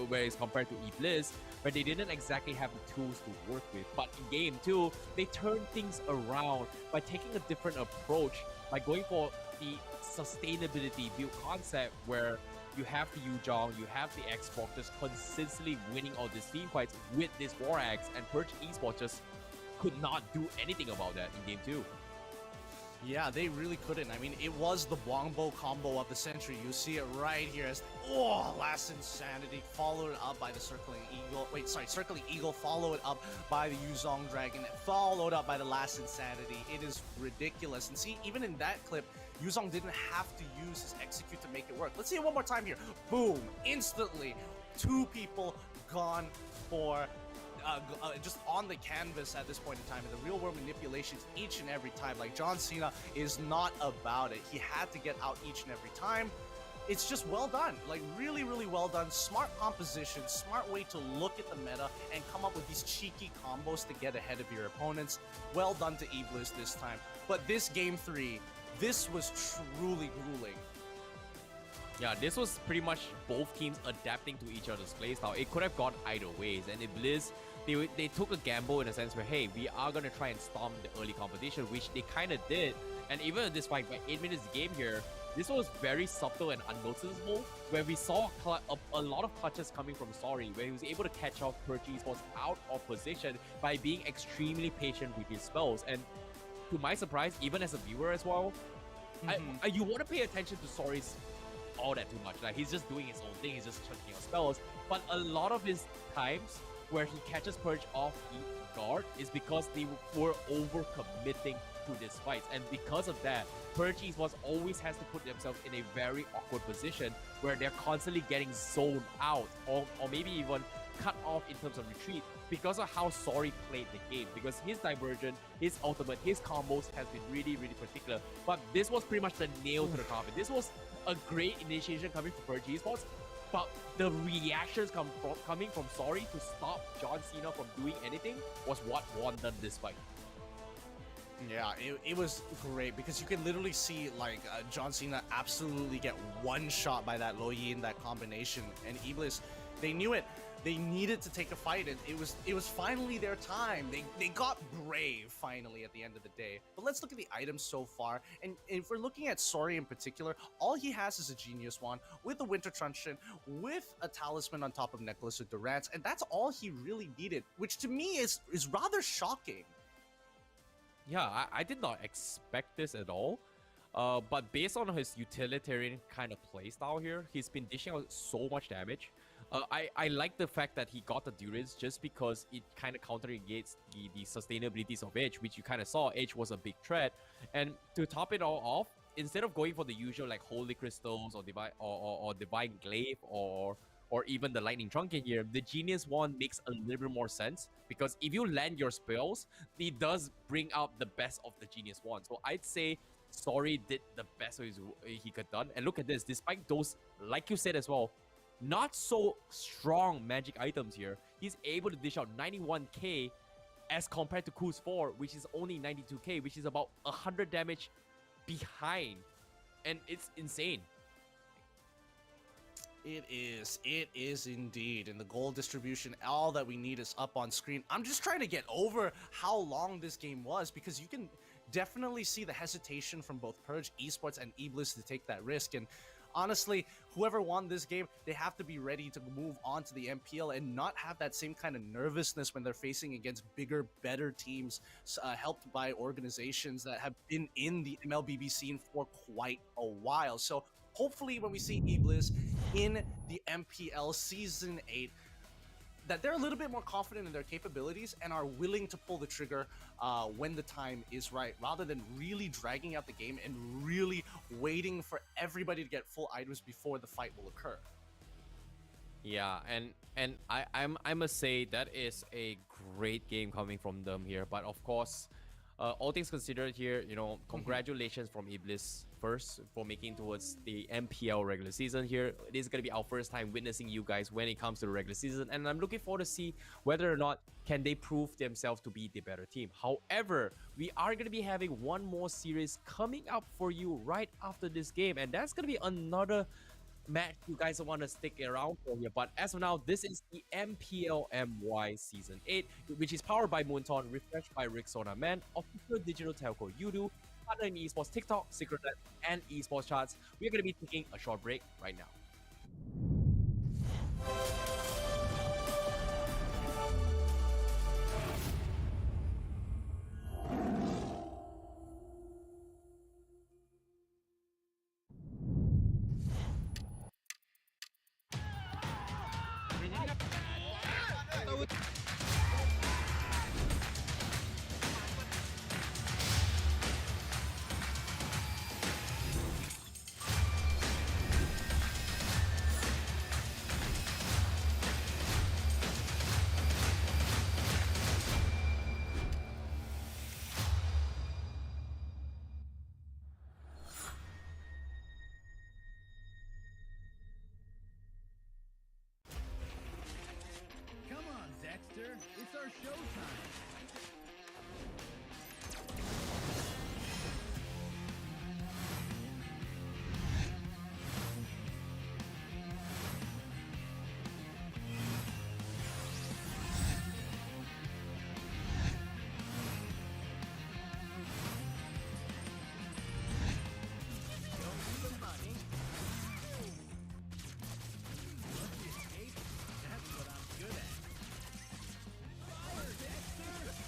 whereas compared to Iblis, where they didn't exactly have the tools to work with. But in game 2, they turned things around by taking a different approach, by going for the sustainability build concept, where you have the Yuzhong, you have the Xbox just consistently winning all these team fights with this War Axe, and Purge Esports just could not do anything about that in game 2. Yeah, they really couldn't. I mean, it was the Wongbo combo of the century. You see it right here as, Last Insanity, followed up by the Circling Eagle. Circling Eagle, followed up by the Yuzhong Dragon, followed up by the Last Insanity. It is ridiculous. And see, even in that clip, Yuzhong didn't have to use his execute to make it work. Let's see it one more time here. Boom! Instantly, 2 people gone for just on the canvas at this point in time, and the real world manipulations each and every time. Like, John Cena is not about it. He had to get out each and every time. It's just well done, like really, really well done. Smart composition, smart way to look at the meta and come up with these cheeky combos to get ahead of your opponents. Well done to Iblis this time. But this game 3, this was truly grueling. Yeah, this was pretty much both teams adapting to each other's playstyle. It could have gone either ways, and Iblis, they took a gamble in a sense where, hey, we are going to try and storm the early competition, which they kind of did. And even at this fight, by 8 minutes of game here, this was very subtle and unnoticeable, where we saw a lot of clutches coming from Sorry, where he was able to catch off Purge Esports out of position by being extremely patient with his spells. And to my surprise, even as a viewer as well, you want to pay attention to Sorry's all that too much. Like, he's just doing his own thing, he's just chucking out spells. But a lot of his times where he catches Purge off guard is because they were over-committing to this fight. And because of that, Purge Esports always has to put themselves in a very awkward position where they're constantly getting zoned out, or maybe even cut off in terms of retreat, because of how Sorry played the game. Because his diversion, his ultimate, his combos has been really, really particular. But this was pretty much the nail to the coffin. This was a great initiation coming from Purge Esports, but the reactions coming from Sorry to stop John Cena from doing anything was what won them this fight. Yeah, it was great, because you can literally see, like, John Cena absolutely get one shot by that Lo Yi in that combination, and Iblis, they knew it. They needed to take a fight, and it was finally their time. They got brave finally at the end of the day. But let's look at the items so far, and if we're looking at Sorry in particular, all he has is a Genius Wand with a Winter Truncheon, with a Talisman on top of Necklace of Durance, and that's all he really needed, which to me is rather shocking. Yeah, I did not expect this at all. But based on his utilitarian kind of playstyle here, he's been dishing out so much damage. I like the fact that he got the Durance just because it kind of counter-negates the sustainabilities of Edge, which you kind of saw. Edge was a big threat. And to top it all off, instead of going for the usual like Holy Crystals or Divine Glaive or even the Lightning Truncheon here, the Genius Wand makes a little bit more sense, because if you land your spells, it does bring out the best of the Genius Wand. So I'd say Sorry did the best he could done. And look at this, despite those, like you said as well, not so strong magic items here, he's able to dish out 91k as compared to Ku's 4, which is only 92k, which is about 100 damage behind. And it's insane. It is indeed. And the gold distribution, all that we need is up on screen. I'm just trying to get over how long this game was, because you can definitely see the hesitation from both Purge Esports and Iblis to take that risk. And honestly, whoever won this game, they have to be ready to move on to the MPL and not have that same kind of nervousness when they're facing against bigger, better teams helped by organizations that have been in the MLBB scene for quite a while. So hopefully when we see Iblis in the MPL Season 8, that they're a little bit more confident in their capabilities and are willing to pull the trigger when the time is right, rather than really dragging out the game and really waiting for everybody to get full items before the fight will occur. Yeah, and I must say that is a great game coming from them here. But of course, all things considered here, you know, congratulations from Iblis first for making towards the MPL regular season here. It is going to be our first time witnessing you guys when it comes to the regular season, and I'm looking forward to see whether or not can they prove themselves to be the better team. However, we are going to be having one more series coming up for you right after this game, and that's going to be another match you guys want to stick around for here. But as of now, this is the MPL-MY Season 8, which is powered by Moonton, refreshed by Rixona Man, official digital telco Udo, partner in esports TikTok, Secretnet, and esports charts. We're going to be taking a short break right now. Come on, Dexter. It's our showtime. That's what I'm good at. Fire, Dexter!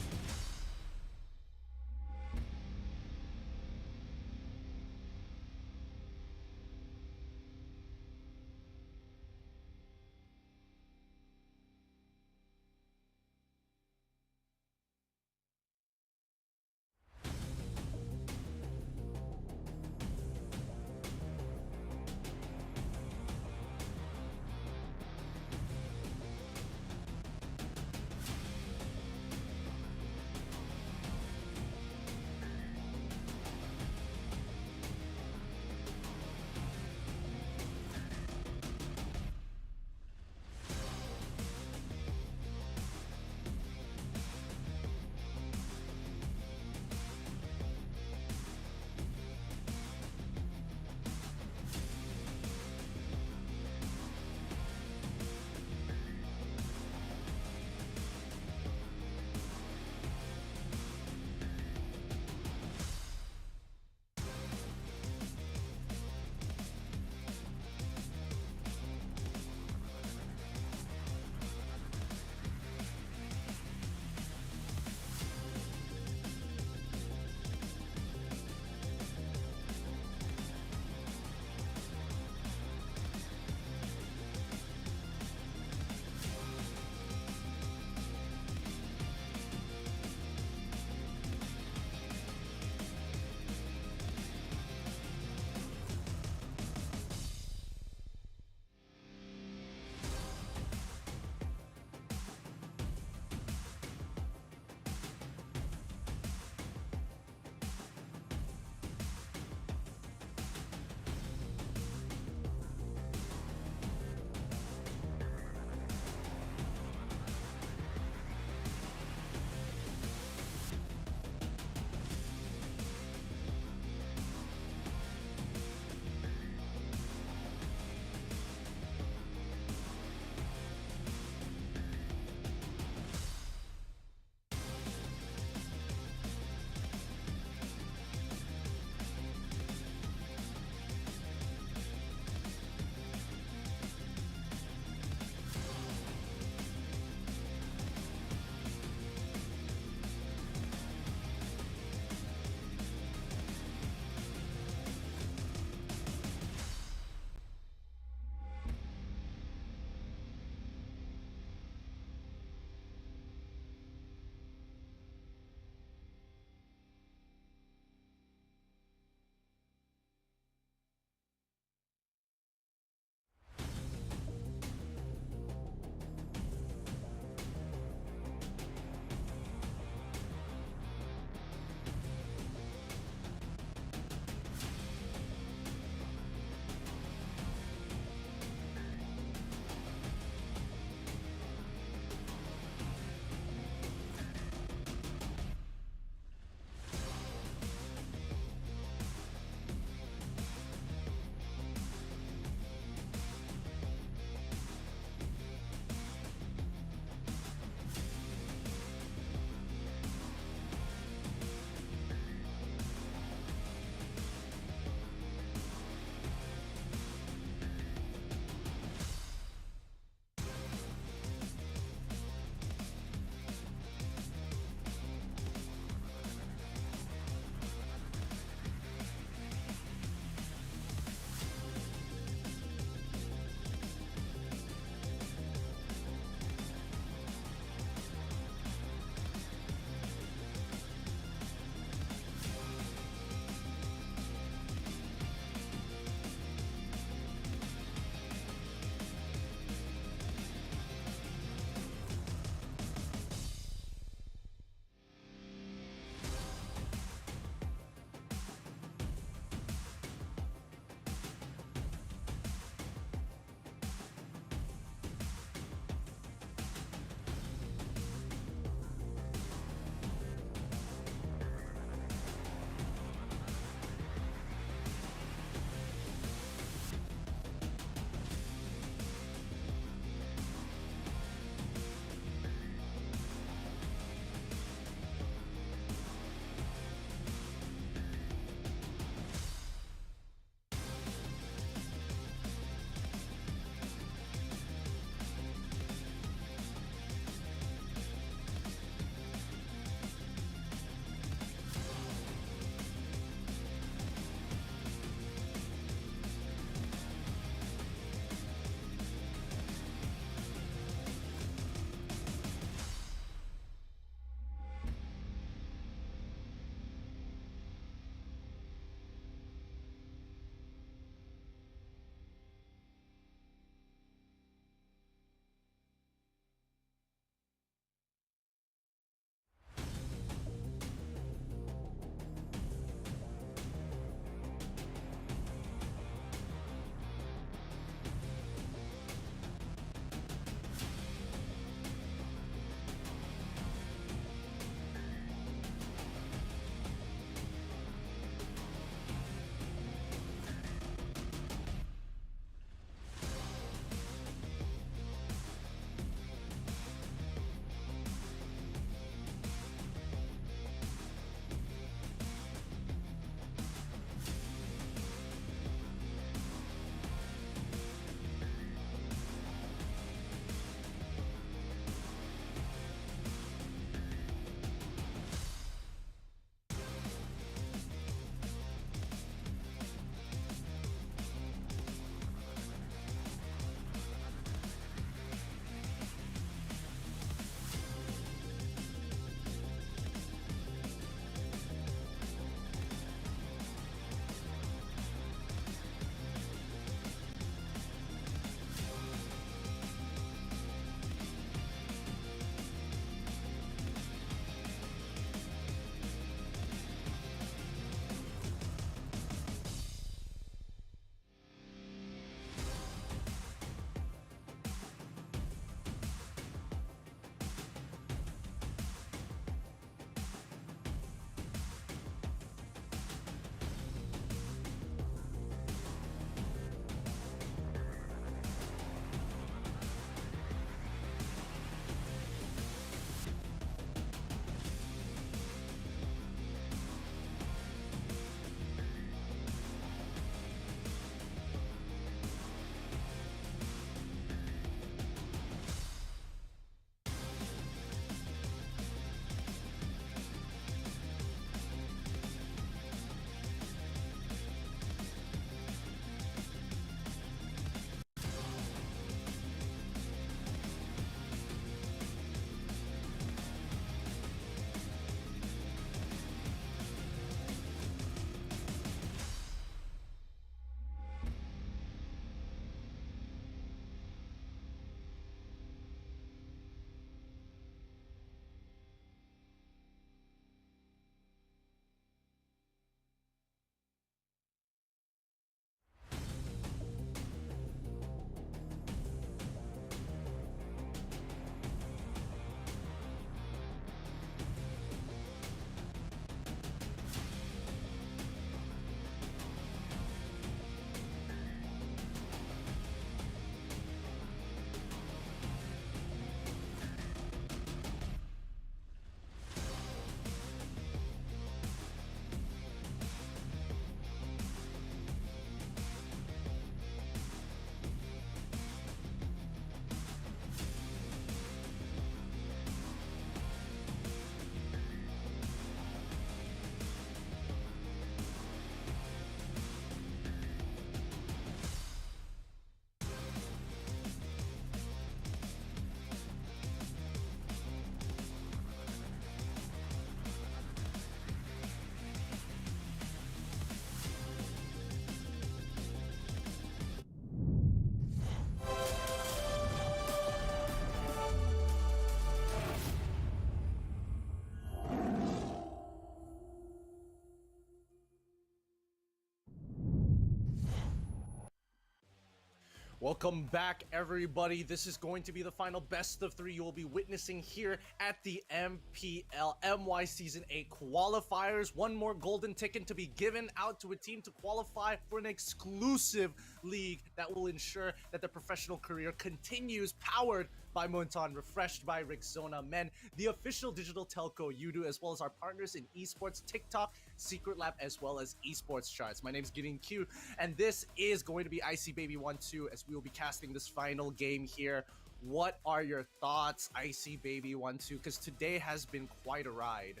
Welcome back, everybody. This is going to be the final best of 3 you will be witnessing here at the MPL-MY Season 8 qualifiers. One more golden ticket to be given out to a team to qualify for an exclusive league that will ensure that their professional career continues, powered by Monton, refreshed by Rixona Men, the official digital telco Yudu, as well as our partners in esports, TikTok, Secret Lab, as well as esports charts. My name is Gideon Q, and this is going to be Icy Baby 1-2 as we will be casting this final game here. What are your thoughts, Icy Baby 1-2? Because today has been quite a ride.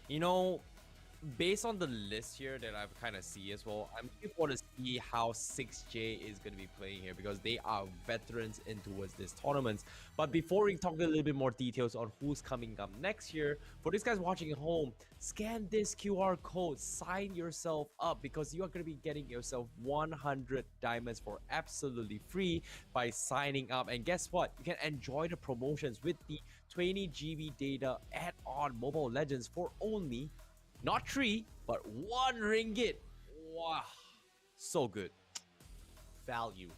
You know, based on the list here that I've kind of see as well, I'm looking forward to see how 6J is going to be playing here because they are veterans in towards this tournament. But before we talk a little bit more details on who's coming up next year, for these guys watching at home, scan this QR code, sign yourself up because you are going to be getting yourself 100 diamonds for absolutely free by signing up. And guess what? You can enjoy the promotions with the 20 GB data add-on Mobile Legends for only not 3, but 1 ringgit. Wow, so good. Value.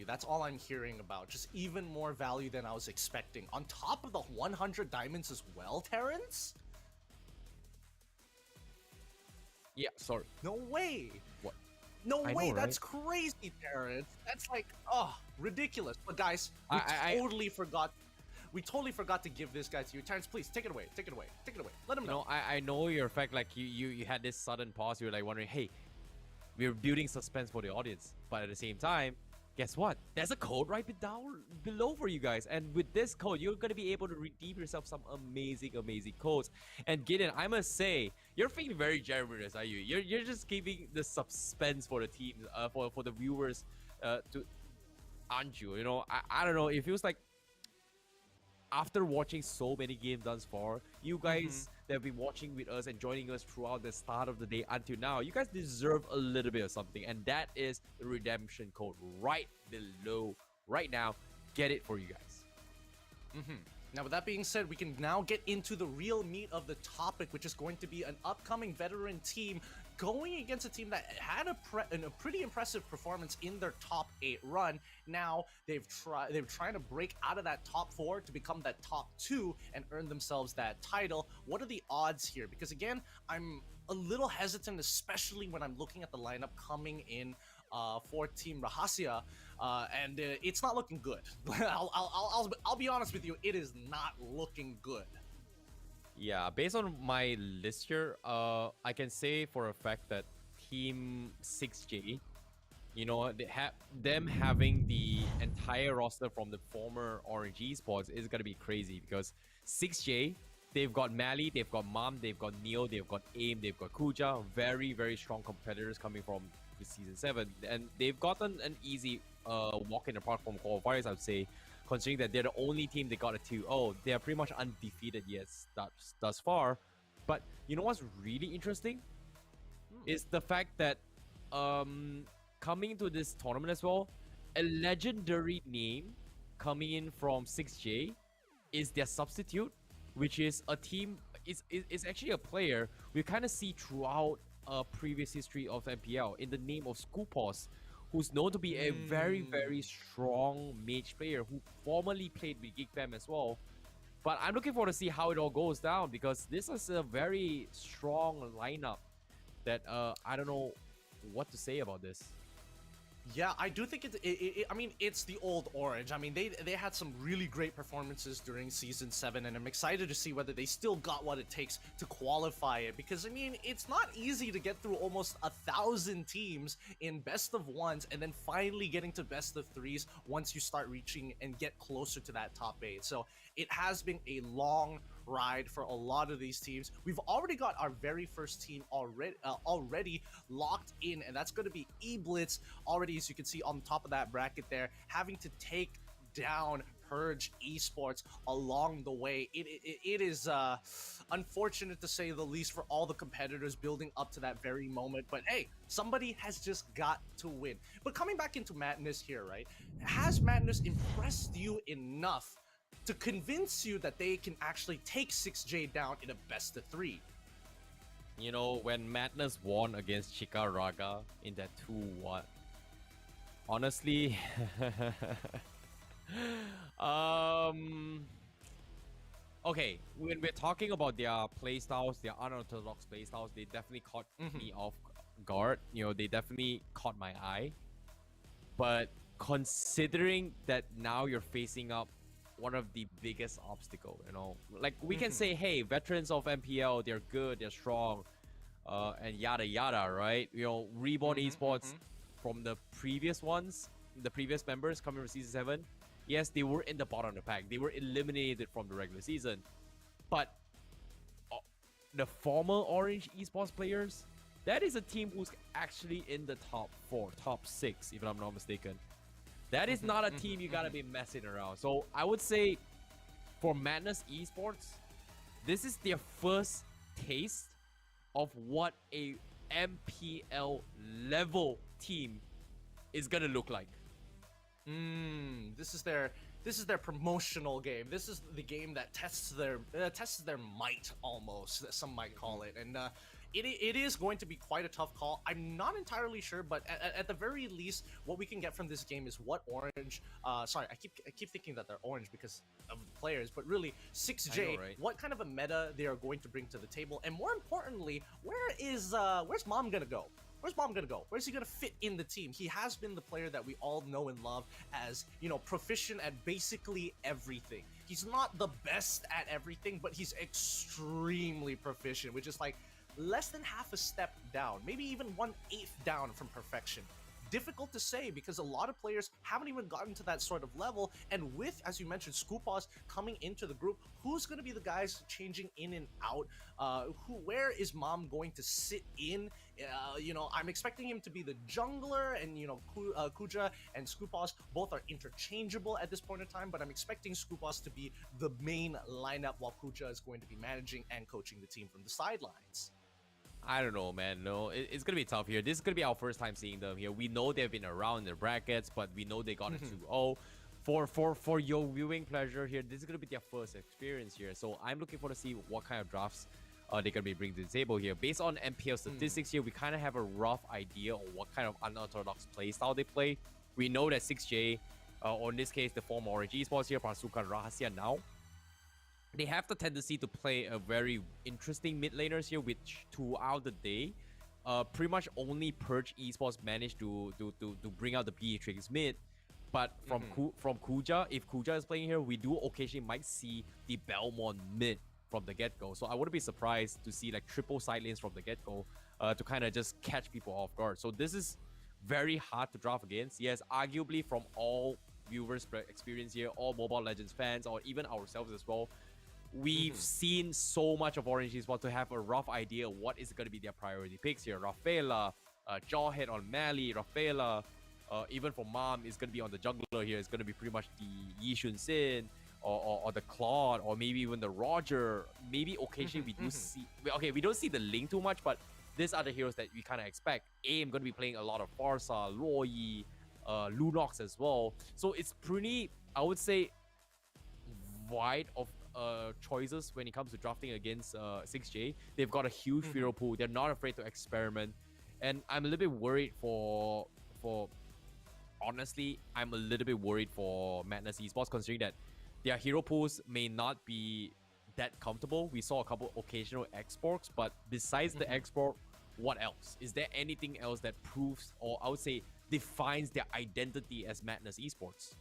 That's all I'm hearing about. Just even more value than I was expecting. On top of the 100 diamonds as well, Terrence? Yeah, sorry. No way. What? No I way. know, That's right? crazy, Terrence. That's like, oh, ridiculous. But guys, we I totally forgot. We totally forgot to give this guy to you. Terrence, please, take it away. Take it away. Take it away. Let him know. No, I know your fact. Like you had this sudden pause. You were like wondering, hey, we're building suspense for the audience, but at the same time, guess what? There's a code right down below for you guys, and with this code, you're gonna be able to redeem yourself some amazing codes. And Gideon, I must say, you're feeling very generous, are you? You're just giving the suspense for the teams, for the viewers, aren't you? You know, I don't know. It feels like, after watching so many games thus far, you guys that have been watching with us and joining us throughout the start of the day until now, you guys deserve a little bit of something, and that is the redemption code right below right now. Get it for you guys. Now, with that being said, we can now get into the real meat of the topic, which is going to be an upcoming veteran team going against a team that had a pretty impressive performance in their top 8 run. Now they're trying to break out of that top 4 to become that top 2 and earn themselves that title. What are the odds here? Because again, I'm a little hesitant, especially when I'm looking at the lineup coming in for Team Rahasia, and it's not looking good. I'll be honest with you, it is not looking good. Yeah, based on my list here, I can say for a fact that Team 6J, you know, them having the entire roster from the former Orange Esports is gonna be crazy because 6J, they've got Mali, they've got Mom, they've got Neo, they've got AIM, they've got Kuja, very strong competitors coming from the Season 7, and they've gotten an easy walk in the park from qualifiers, I would say, considering that they're the only team that got a 2-0. They are pretty much undefeated thus far. But you know what's really interesting? Is the fact that coming into this tournament as well, a legendary name coming in from 6J is their substitute, which is a team, is actually a player we kind of see throughout previous history of MPL in the name of Scoopos, who's known to be a very strong mage player who formerly played with GigFam as well. But I'm looking forward to see how it all goes down because this is a very strong lineup that I don't know what to say about this. Yeah, I do think I mean, it's the old Orange. I mean, they had some really great performances during Season 7, and I'm excited to see whether they still got what it takes to qualify it. Because, I mean, it's not easy to get through almost 1,000 teams in best of 1s, and then finally getting to best of 3s once you start reaching and get closer to that top 8. So, it has been a long ride for a lot of these teams. We've already got our very first team already locked in, and that's going to be E-Blitz already, as you can see on top of that bracket there, having to take down Purge Esports along the way. It is unfortunate to say the least for all the competitors building up to that very moment, but hey, somebody has just got to win. But coming back into Madness here, right? Has Madness impressed you enough to convince you that they can actually take 6J down in a best of 3? You know, when Madness won against Chika Raga in that 2-1, Honestly, okay, when we're talking about their playstyles, their unorthodox playstyles, they definitely caught me off guard. You know, they definitely caught my eye. But considering that now you're facing up one of the biggest obstacle, you know, like we can say, hey, veterans of MPL, they're good, they're strong, and yada yada, right? You know, Reborn Esports from the previous ones, the previous members coming from season 7, yes, they were in the bottom of the pack. They were eliminated from the regular season. But the former Orange Esports players, that is a team who's actually in the top 4, top 6, if I'm not mistaken. That is not a team you gotta be messing around. So I would say for Madness Esports, this is their first taste of what a MPL level team is gonna look like. This is their promotional game. This is the game that tests their might, almost, some might call it. And it is going to be quite a tough call. I'm not entirely sure, but at the very least, what we can get from this game is what Orange. Sorry, I keep thinking that they're Orange because of the players, but really 6J. I know, right? What kind of a meta they are going to bring to the table, and more importantly, where's Mom gonna go? Where's Mom gonna go? Where's he gonna fit in the team? He has been the player that we all know and love as, you know, proficient at basically everything. He's not the best at everything, but he's extremely proficient, which is like less than half a step down, maybe even 1/8 down from perfection. Difficult to say because a lot of players haven't even gotten to that sort of level, and with, as you mentioned, Scoopos coming into the group, who's going to be the guys changing in and out? Where is Mom going to sit in? You know, I'm expecting him to be the jungler, and you know, Kuja and Scoopos both are interchangeable at this point in time, but I'm expecting Scoopos to be the main lineup while Kuja is going to be managing and coaching the team from the sidelines. I don't know, man. No, it's gonna be tough here. This is gonna be our first time seeing them here. We know they've been around in the brackets, but we know they got a 2-0. For your viewing pleasure here, this is gonna be their first experience here. So I'm looking forward to see what kind of drafts they're gonna be bringing to the table here. Based on MPL statistics here, we kind of have a rough idea of what kind of unorthodox playstyle they play. We know that 6J, or in this case, the former Orange Esports here, Pasukan Rahasia now, they have the tendency to play a very interesting mid laners here, which throughout the day, pretty much only Purge Esports managed to bring out the Beatrix mid. But from Kuja, if Kuja is playing here, we do occasionally might see the Belmont mid from the get-go. So I wouldn't be surprised to see like triple side lanes from the get-go to kind of just catch people off guard. So this is very hard to draft against. Yes, arguably from all viewers' experience here, all Mobile Legends fans, or even ourselves as well, we've seen so much of Orange Esports to have a rough idea of what is going to be their priority picks here. Rafaela, Jawhead on Mally, Rafaela, even for Mom is going to be on the jungler here. It's going to be pretty much the Yishun Sin or the Claude, or maybe even the Roger. Maybe occasionally we do see... Okay, we don't see the Link too much, but these are the heroes that we kind of expect. I'm going to be playing a lot of Farsa, Luoyi, Lunox as well. So it's pretty, I would say, wide of choices when it comes to drafting against 6J. They've got a huge hero pool. They're not afraid to experiment, and I'm a little bit worried for honestly, I'm a little bit worried for Madness Esports, considering that their hero pools may not be that comfortable. We saw a couple occasional exports, but besides the export, what else? Is there anything else that proves, or I would say defines their identity as Madness Esports?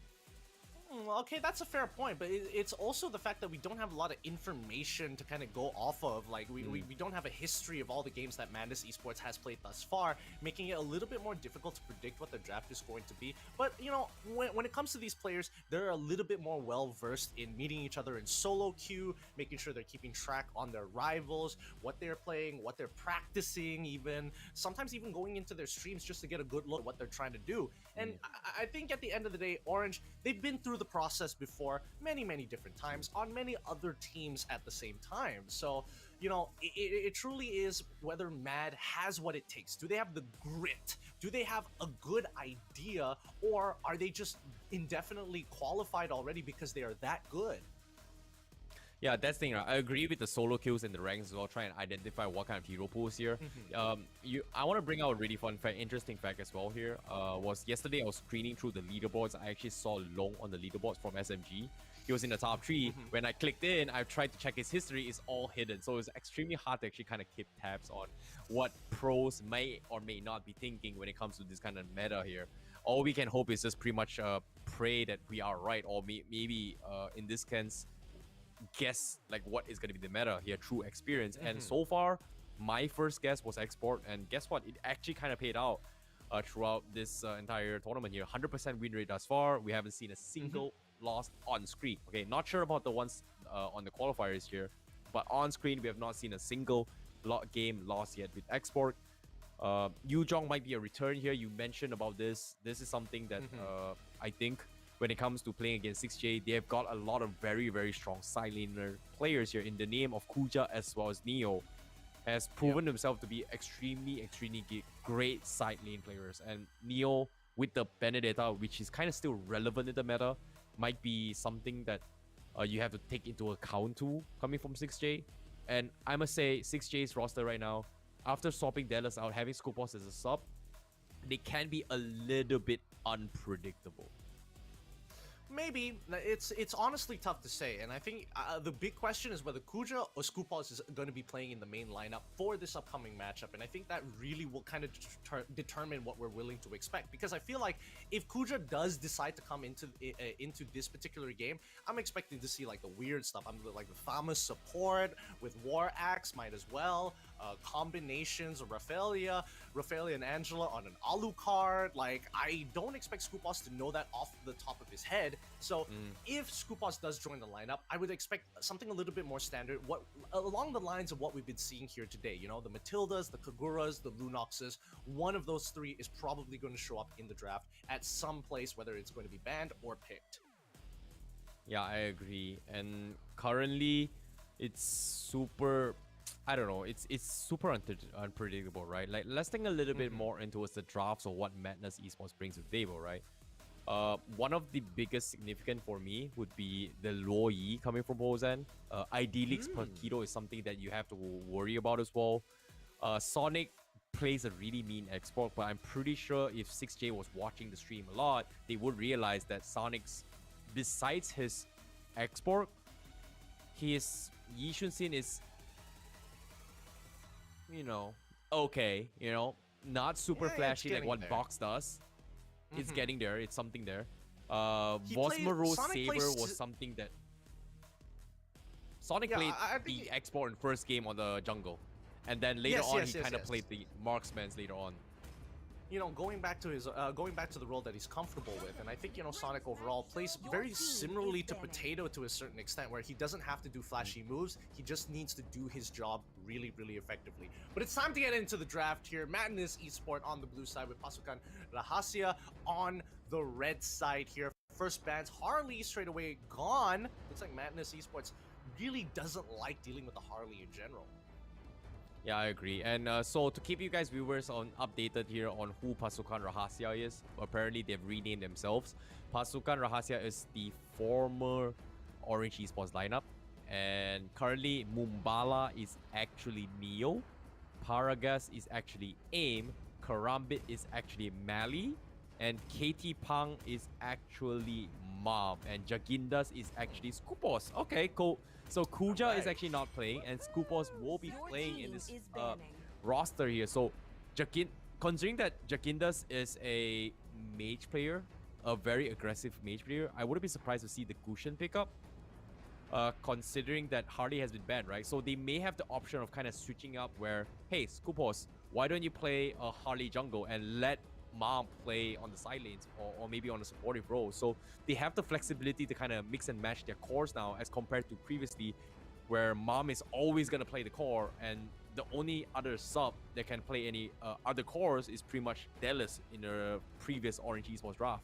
Okay, that's a fair point, but it's also the fact that we don't have a lot of information to kind of go off of. Like, we don't have a history of all the games that Madness Esports has played thus far, making it a little bit more difficult to predict what the draft is going to be. But, you know, when it comes to these players, they're a little bit more well-versed in meeting each other in solo queue, making sure they're keeping track on their rivals, what they're playing, what they're practicing even, sometimes even going into their streams just to get a good look at what they're trying to do. And I think at the end of the day, Orange, they've been through the process before many different times on many other teams at the same time. So, you know, it truly is whether Mad has what it takes. Do they have the grit? Do they have a good idea? Or are they just indefinitely qualified already because they are that good? Yeah, that's the thing. Right? I agree with the solo kills in the ranks as well. Try and identify what kind of hero pools here. I want to bring out a really fun fact, interesting fact as well here. Was yesterday I was screening through the leaderboards. I actually saw Long on the leaderboards from SMG. He was in the top 3. When I clicked in, I tried to check his history. It's all hidden. So it's extremely hard to actually kind of keep tabs on what pros may or may not be thinking when it comes to this kind of meta here. All we can hope is just pretty much pray that we are right, or maybe in this sense, guess like what is going to be the meta here through experience. And so far, my first guess was export, and guess what? It actually kind of paid out throughout this entire tournament here. 100% win rate thus far. We haven't seen a single loss on screen. Okay, not sure about the ones on the qualifiers here, but on screen we have not seen a single game lost yet with export. Yu Jong might be a return here. You mentioned about this. This is something that I think when it comes to playing against 6J, they have got a lot of very, very strong side laner players here in the name of Kuja as well as Neo. Has proven himself to be extremely great side lane players. And Neo with the Benedetta, which is kind of still relevant in the meta, might be something that you have to take into account too, coming from 6J. And I must say, 6J's roster right now, after swapping Dallas out, having Skupos as a sub, they can be a little bit unpredictable. Maybe. It's honestly tough to say, and I think the big question is whether Kuja or Skupos is going to be playing in the main lineup for this upcoming matchup, and I think that really will kind of determine what we're willing to expect, because I feel like if Kuja does decide to come into this particular game, I'm expecting to see like the weird stuff. I'm like the famous support with War Axe, might as well, combinations of Raphaelia and Angela on an Alucard. Like, I don't expect Skupos to know that off the top of his head. So if Skupos does join the lineup, I would expect something a little bit more standard, along the lines of what we've been seeing here today. You know, the Matildas, the Kaguras, the Lunoxes. One of those 3 is probably going to show up in the draft at some place, whether it's going to be banned or picked. Yeah, I agree. And currently, it's super, I don't know, it's super unpredictable, right? Like, let's think a little bit more into the drafts or what Madness Esports brings to the table, right? One of the biggest significant for me would be the Luo Yi coming from Bozan. Idealix per Keto is something that you have to worry about as well. Sonic plays a really mean export, but I'm pretty sure if 6J was watching the stream a lot, they would realize that Sonic's, besides his export, his Yi Shun Xin is, you know, okay, you know, not super flashy like what Box does. It's getting there. It's something there. Vosmoro's Saber was something that Sonic played the export in first game on the jungle, and then later on he kind of played the marksmans later on. You know, going back to the role that he's comfortable with, and I think, you know, Sonic overall plays very similarly to Potato to a certain extent, where he doesn't have to do flashy moves. He just needs to do his job really, really effectively. But it's time to get into the draft here. Madness Esports on the blue side with Pasukan Rahasia on the red side here. First bans, Harley straight away gone. Looks like Madness Esports really doesn't like dealing with the Harley in general. Yeah, I agree. And so to keep you guys viewers updated here on who Pasukan Rahasia is, apparently they've renamed themselves. Pasukan Rahasia is the former Orange Esports lineup, and currently Mumbala is actually Neo, Paragas is actually AIM, Karambit is actually Mali, and KT Pang is actually Mom, and Jagindas is actually Skupos. Okay, cool. So Kuja is actually not playing, and Skupos will be playing in this roster here. So considering that Jagindas is a mage player, a very aggressive mage player, I wouldn't be surprised to see the Gushen pick up. Considering that Harley has been banned, right? So they may have the option of kind of switching up where, hey, Skupos, why don't you play a Harley jungle and let Mom play on the side lanes or maybe on a supportive role. So they have the flexibility to kind of mix and match their cores now, as compared to previously where Mom is always going to play the core, and the only other sub that can play any other cores is pretty much Dallas in the previous Orange Esports draft.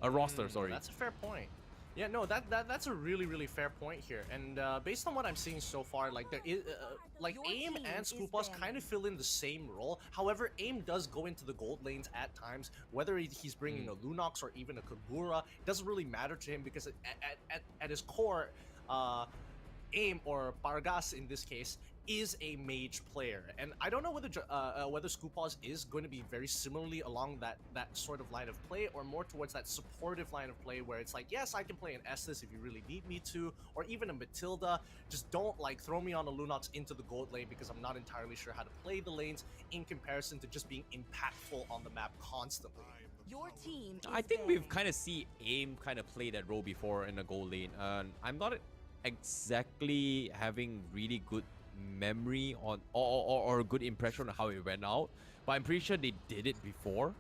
Roster, sorry. That's a fair point. Yeah, no, that's a really, really fair point here. And based on what I'm seeing so far, like there is, like AIM and Skupos kind of fill in the same role. However, AIM does go into the gold lanes at times, whether he's bringing a Lunox or even a Kagura. It doesn't really matter to him, because at his core, AIM, or Pargas in this case, is a mage player, and I don't know whether Scoopause is going to be very similarly along that sort of line of play, or more towards that supportive line of play where it's like, yes, I can play an Estus if you really need me to, or even a Matilda. Just don't like throw me on a Lunox into the gold lane because I'm not entirely sure how to play the lanes in comparison to just being impactful on the map constantly. Your team is I think we've banned. kind of see AIM kind of play that role before in the gold lane. I'm not exactly having really good memory on or a good impression on how it went out, but I'm pretty sure they did it before.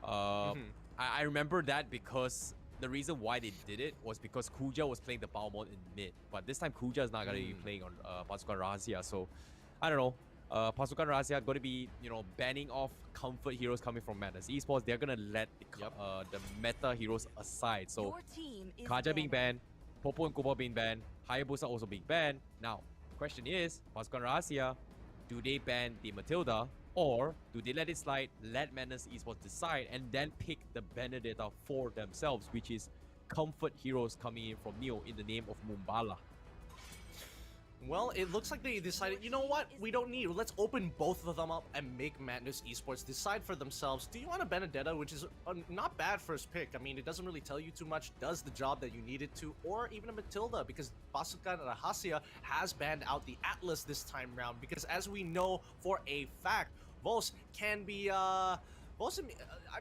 I remember that because the reason why they did it was because Kuja was playing the power mode in mid, but this time Kuja is not going to be playing on Pasukan Rahasia, so I don't know. Pasukan Rahasia going to be, you know, banning off comfort heroes coming from Madness Esports. They're going to let the meta heroes aside. So Your team is Kaja being banned, Popo and Kubo being banned, Hayabusa also being banned. Now, question is, Pasukan Rahasia, do they ban the Matilda, or do they let it slide, let Madness Esports decide, and then pick the Benedetta for themselves, which is comfort heroes coming in from Neo in the name of Mumbala? Well, it looks like they decided, you know what, we don't need, let's open both of them up and make Madness Esports decide for themselves. Do you want a Benedetta, which is a not bad first pick? I mean, it doesn't really tell you too much, does the job that you need it to, or even a Matilda, because Pasukan Rahasia has banned out the Atlas this time round, because as we know for a fact, Vos can be, I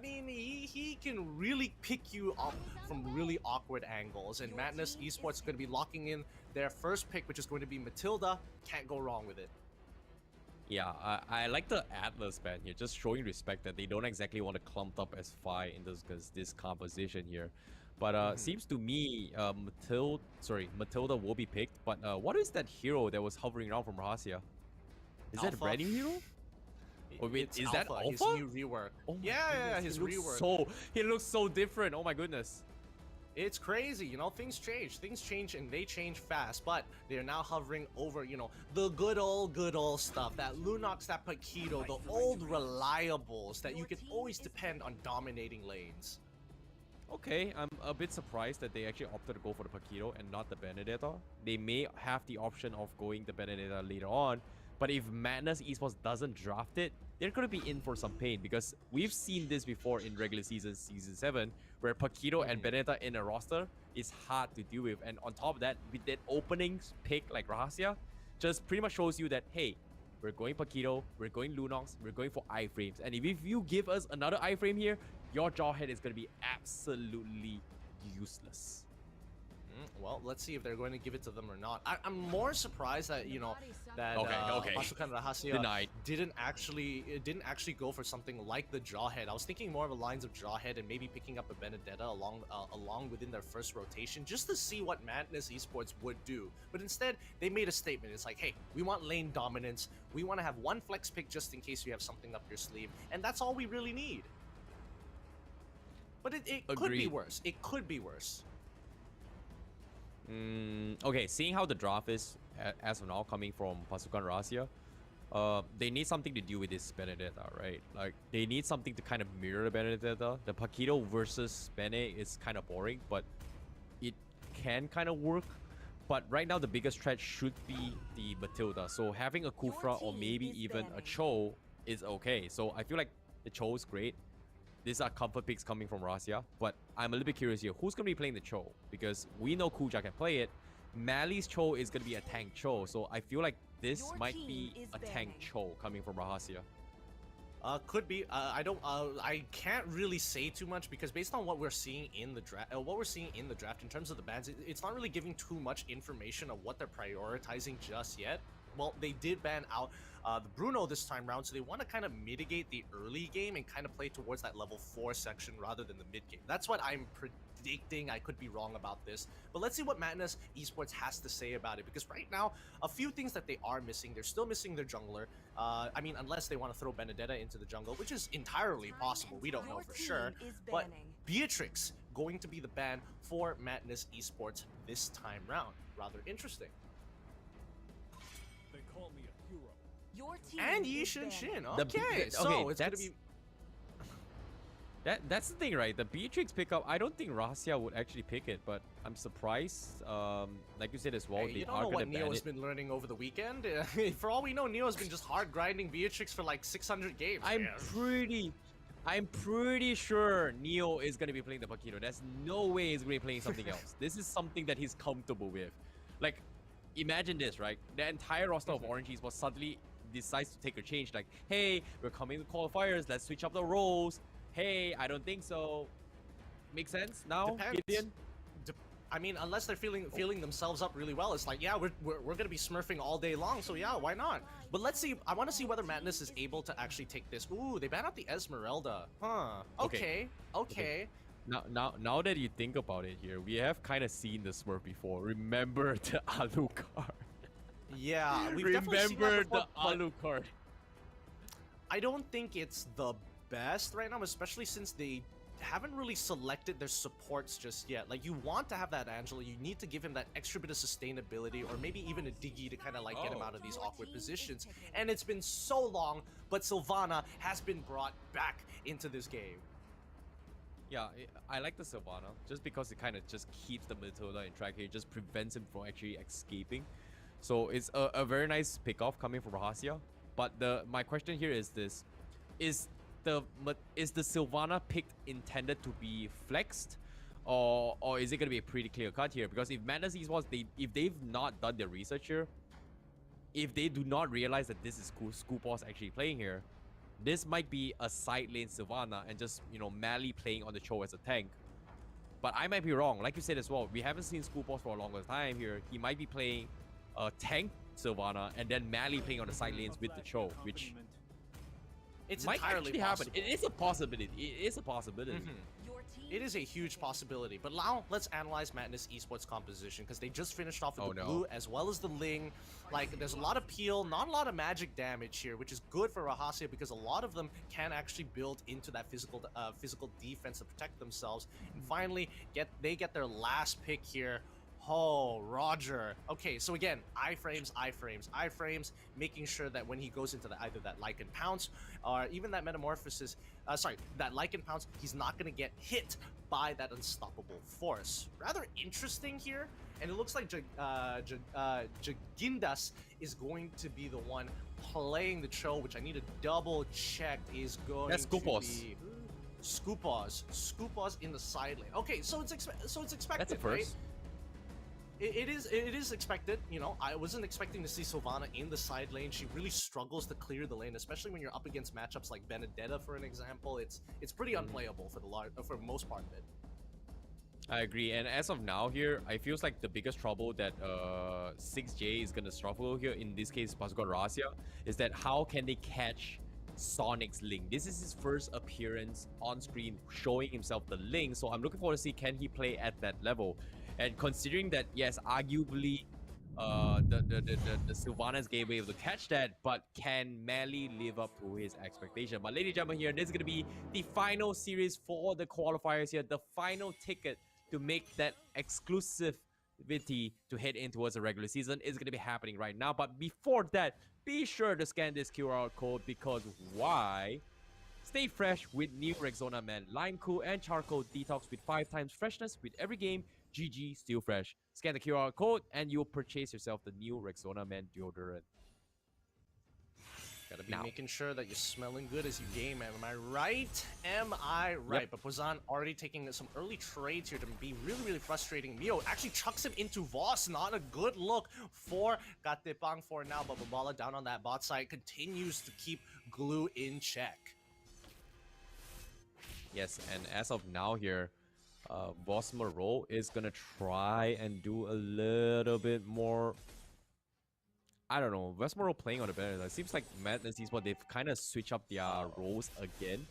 mean, he can really pick you up from really awkward angles, and Madness Esports is going to be locking in their first pick, which is going to be Matilda. Can't go wrong with it. Yeah, I like the Atlas ban here, just showing respect that they don't exactly want to clump up as Fi in this composition here. But seems to me Matilda will be picked, but what is that hero that was hovering around from Rahasia? Is that a brand new hero? Oh, wait, It's is that Alpha, his Alpha? new rework. Oh my yeah, goodness, his he looks rework. he looks so different. Oh my goodness. It's crazy, you know, things change and they change fast, but they're now hovering over, you know, the good old stuff, that Lunox, that Paquito, the old reliables that you can always depend on dominating lanes. Okay, I'm a bit surprised that they actually opted to go for the Paquito and not the Benedetta. They may have the option of going the Benedetta later on, but if Madness Esports doesn't draft it, they're going to be in for some pain, because we've seen this before in regular season 7, where Paquito and Benedetta in a roster is hard to deal with. And on top of that, with that opening pick like Rahasia, just pretty much shows you that, hey, we're going Paquito, we're going Lunox, we're going for iframes. And if you give us another iframe here, your Jawhead is going to be absolutely useless. Well, let's see if they're going to give it to them or not. I'm more surprised that, you know, that Okay. Pasukan Rahasia Denied. didn't actually go for something like the Jawhead. I was thinking more of the lines of Jawhead and maybe picking up a Benedetta along within their first rotation, just to see what Madness Esports would do. But instead, they made a statement. It's like, hey, we want lane dominance. We want to have one flex pick just in case you have something up your sleeve, and that's all we really need. But it could be worse. It could be worse. Okay, seeing how the draft is as of now coming from Pasukan Rahasia, they need something to do with this Benedetta, right? Like, they need something to kind of mirror the Benedetta. The Paquito versus Bene is kind of boring, but it can kind of work. But right now, the biggest threat should be the Matilda. So having a Kufra or maybe even a Cho is okay. So I feel like the Cho is great. These are comfort picks coming from Rahasia, but I'm a little bit curious here. Who's going to be playing the Cho? Because we know Kuja can play it. Mali's Cho is going to be a tank Cho, so I feel like this might be a tank Cho coming from Rahasia. Could be. I can't really say too much, because based on what we're seeing in the draft, in terms of the bans, it's not really giving too much information of what they're prioritizing just yet. Well, they did ban out the Bruno this time round, so they want to kind of mitigate the early game and kind of play towards that level 4 section rather than the mid game. That's what I'm predicting. I could be wrong about this, but let's see what Madness Esports has to say about it, because right now, a few things that they are missing. They're still missing their jungler. I mean, unless they want to throw Benedetta into the jungle, which is entirely possible. We don't know for sure. But Beatrix going to be the ban for Madness Esports this time round. Rather interesting. They call me a hero. Your team And Yi is Shin banned. Shin. Okay, so it's that's gonna be. That's the thing, right? The Beatrix pickup, I don't think Rahasia would actually pick it, but I'm surprised. Like you said as well, Hey, they you don't are know gonna what ban Neo's it. been learning over the weekend. For all we know, Neo's been just hard grinding Beatrix for like 600 games. I'm pretty sure Neo is gonna be playing the Paquito. There's no way he's gonna be playing something else. This is something that he's comfortable with. Like, imagine this, right? The entire roster of Orange Esports suddenly decides to take a change. Like, hey, we're coming to qualifiers. Let's switch up the roles. Hey, I don't think so. Make sense now, Depends. Gideon? I mean, unless they're feeling themselves up really well, it's like, yeah, we're gonna be smurfing all day long, so yeah, why not? But let's see. I want to see whether Madness is able to actually take this. Ooh, they ban out the Esmeralda. Huh. Okay. Now that you think about it here, we have kind of seen the Smurf before. Remember the Alucard. Yeah, we've definitely seen that Remember before, the but Alucard. I don't think it's the best right now, especially since they haven't really selected their supports just yet. Like, you want to have that Angela, you need to give him that extra bit of sustainability, or maybe even a Diggy to kind of like get him out of these awkward positions. And it's been so long, but Sylvana has been brought back into this game. Yeah, I like the Sylvana just because it kind of just keeps the Matilda in track here, just prevents him from actually escaping. So it's a very nice pickoff coming from Rahasia. But my question here is this: is the Sylvana picked intended to be flexed, or is it gonna be a pretty clear cut here? Because if Madness Esports, if they've not done their research here, if they do not realize that this is Scoopos actually playing here, this might be a side lane Sylvana and just, you know, Mally playing on the Cho as a tank. But I might be wrong. Like you said as well, we haven't seen Scoopos for a longer time here. He might be playing a tank Sylvana and then Mally playing on the side lanes with the Cho, which It's might entirely actually happen. possible. It is a possibility. It is a possibility. Your team It is a huge possibility. But now let's analyze Madness Esports composition, because they just finished off with the blue as well as the Ling. Like, there's a lot of peel, not a lot of magic damage here, which is good for Rahasia because a lot of them can actually build into that physical defense to protect themselves. And finally, they get their last pick here. Oh, Roger. Okay, so again, iframes, making sure that when he goes into either that Lycan Pounce or even that Metamorphosis, that Lycan Pounce, he's not going to get hit by that unstoppable force. Rather interesting here, and it looks like Jagindas is going to be the one playing the Cho, which I need to double check is going That's to Scoopos. be Scoopos in the side lane. Okay, so it's expected, That's a first. right? It is expected, you know. I wasn't expecting to see Sylvana in the side lane. She really struggles to clear the lane, especially when you're up against matchups like Benedetta, for an example. It's pretty unplayable for the most part of it. I agree. And as of now here, I feels like the biggest trouble that 6J is gonna struggle here, in this case Pasukan Rahasia, is that how can they catch Sonic's Link? This is his first appearance on screen showing himself the Link, so I'm looking forward to see can he play at that level. And considering that, yes, arguably the Sylvana's game will be able to catch that, but can Mally live up to his expectation? But ladies and gentlemen, here, this is going to be the final series for the qualifiers here, the final ticket to make that exclusivity to head in towards the regular season is going to be happening right now. But before that, be sure to scan this QR code, because why? Stay fresh with new Rexona Man Line Cool and Charcoal Detox with 5 times freshness with every game. GG, still fresh. Scan the QR code and you'll purchase yourself the new Rexona Man deodorant. Gotta be making sure that you're smelling good as you game, man. Am I right? Am I right? Yep. But Pozan already taking some early trades here to be really, really frustrating. Mio actually chucks him into Voss. Not a good look for Gatepang for now, but Babala down on that bot side continues to keep Glue in check. Yes, and as of now here, Voss Moreau is gonna try and do a little bit more. I don't know, Voss Moreau playing on the better side. It seems like Madness Esports, they've kind of switched up their roles again.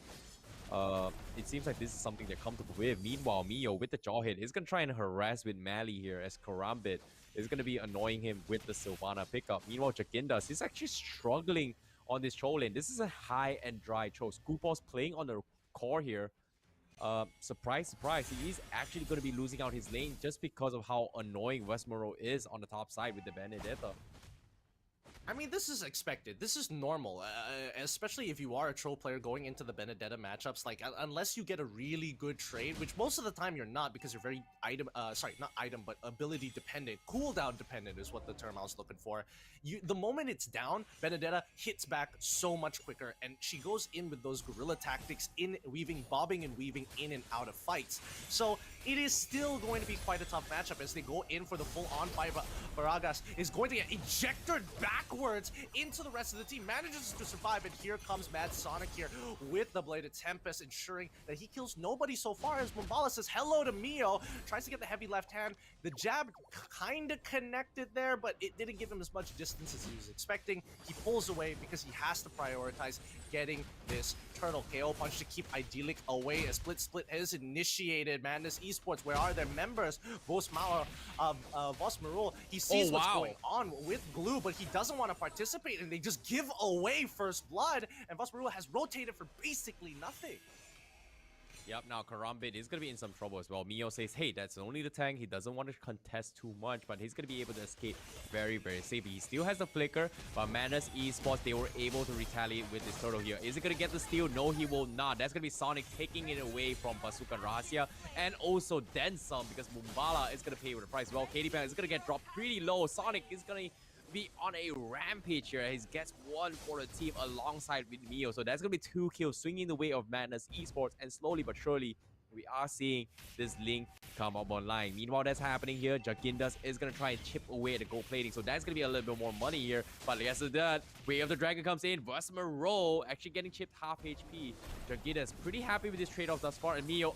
It seems like this is something they're comfortable with. Meanwhile, Mio with the Jawhead is gonna try and harass with Mally here, as Karambit is gonna be annoying him with the Sylvana pickup. Meanwhile, Jagindas is actually struggling on this Cho lane. This is a high and dry Cho. Scoopos playing on the core here. Surprise, surprise, he is actually going to be losing out his lane just because of how annoying Westmoro is on the top side with the Benedetta. I mean, this is expected. This is normal, especially if you are a troll player going into the Benedetta matchups. Like, unless you get a really good trade, which most of the time you're not because you're very but ability dependent, cooldown dependent is what the term I was looking for. The moment it's down, Benedetta hits back so much quicker, and she goes in with those guerrilla tactics, bobbing and weaving in and out of fights. So it is still going to be quite a tough matchup as they go in for the full-on fight. Baragas is going to get ejected backwards into the rest of the team, manages to survive, and here comes Mad Sonic here with the Blade of Tempest, ensuring that he kills nobody so far as Mumbala says hello to Mio, tries to get the heavy left hand. The jab kind of connected there, but it didn't give him as much distance as he was expecting. He pulls away because he has to prioritize getting this turtle KO punch to keep Idyllic away. A split has initiated. Madness Esports, where are their members? Vos Marul, he sees what's going on with Glue, but he doesn't want to participate, and they just give away first blood, and Vos Marul has rotated for basically nothing. Yep, now Karambit is going to be in some trouble as well. Mio says, hey, that's only the tank. He doesn't want to contest too much, but he's going to be able to escape very, very safely. He still has the flicker, but Madness Esports, they were able to retaliate with this turtle here. Is it going to get the steal? No, he will not. That's going to be Sonic taking it away from Bazooka Rahasia, and also then some, because Mumbala is going to pay with the price. Well, Katie Pan is going to get dropped pretty low. Sonic is going to be on a rampage here. He gets one for the team alongside with Mio. So that's going to be 2 kills swinging the way of Madness Esports. And slowly but surely, we are seeing this link come up online. Meanwhile, that's happening here. Jagindas is going to try and chip away at the gold plating. So that's going to be a little bit more money here. But yes, it does. Way of the Dragon comes in. Vesmero actually getting chipped half HP. Jagindas pretty happy with this trade-off thus far. And Mio,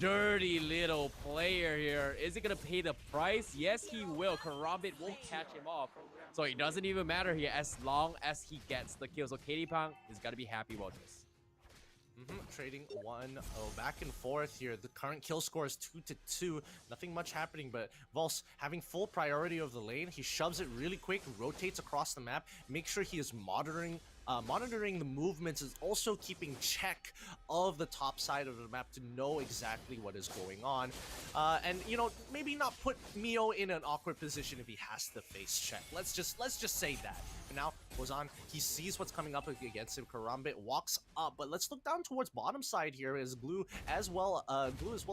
dirty little player here. Is he gonna pay the price? Yes, he will. Karambit won't catch him off. So it doesn't even matter here as long as he gets the kill. So Katie Pang is gonna be happy about this. Trading 1-0 back and forth here. The current kill score is 2-2. Nothing much happening, but Vols having full priority of the lane. He shoves it really quick, rotates across the map, make sure he is monitoring the movements, is also keeping check of the top side of the map to know exactly what is going on. And you know, maybe not put Mio in an awkward position if he has to face check. Let's just say that. And now goes on, he sees what's coming up against him. Karambit walks up, but let's look down towards bottom side here as Glue as well as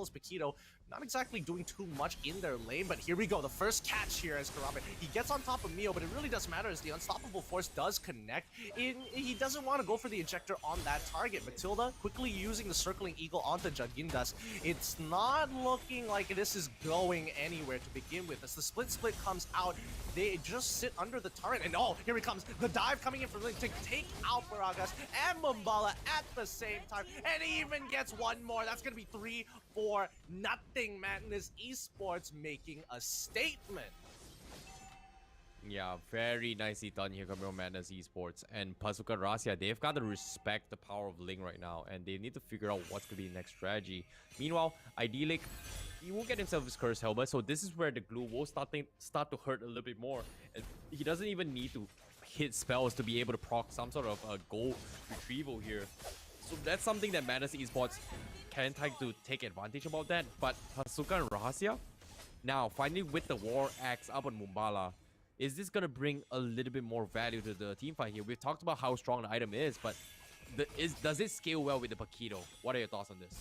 Paquito not exactly doing too much in their lane, but here we go. The first catch here as Karambit. He gets on top of Mio, but it really doesn't matter as the Unstoppable Force does connect. He doesn't want to go for the ejector on that target. Matilda quickly using the Circling Eagle onto Jagindas. It's not looking like this is going anywhere to begin with. As the split comes out, they just sit under the turret, and here he comes. The dive coming in for Link to take out Baragas and Mumbala at the same time, and he even gets one more. That's going to be 3-4-0. Madness Esports making a statement. Yeah, very nicely done here from Madness Esports. And Bazooka Rahasia, they've got to respect the power of Ling right now, and they need to figure out what's going to be the next strategy. Meanwhile, Idyllic, he won't get himself his Curse Helmet, so this is where the glue will start to hurt a little bit more. And he doesn't even need to hit spells to be able to proc some sort of a gold retrieval here. So that's something that Madness Esports can try to take advantage about that. But Bazooka and Rahasia, now finally with the War Axe up on Mumbala, is this going to bring a little bit more value to the team fight here? We've talked about how strong the item is, but does it scale well with the Paquito? What are your thoughts on this?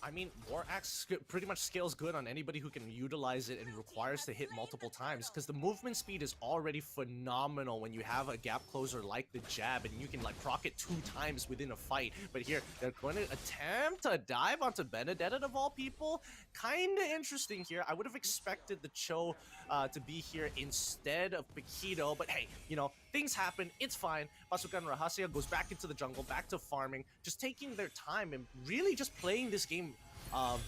I mean, War Axe pretty much scales good on anybody who can utilize it and requires to hit multiple times, because the movement speed is already phenomenal when you have a gap closer like the jab, and you can like proc it 2 times within a fight. But here, they're going to attempt to dive onto Benedetta of all people. Kind of interesting here. I would have expected the Cho to be here instead of Paquito, but hey, you know, things happen. It's fine. Bazooka and Rahasia goes back into the jungle, back to farming, just taking their time and really just playing this game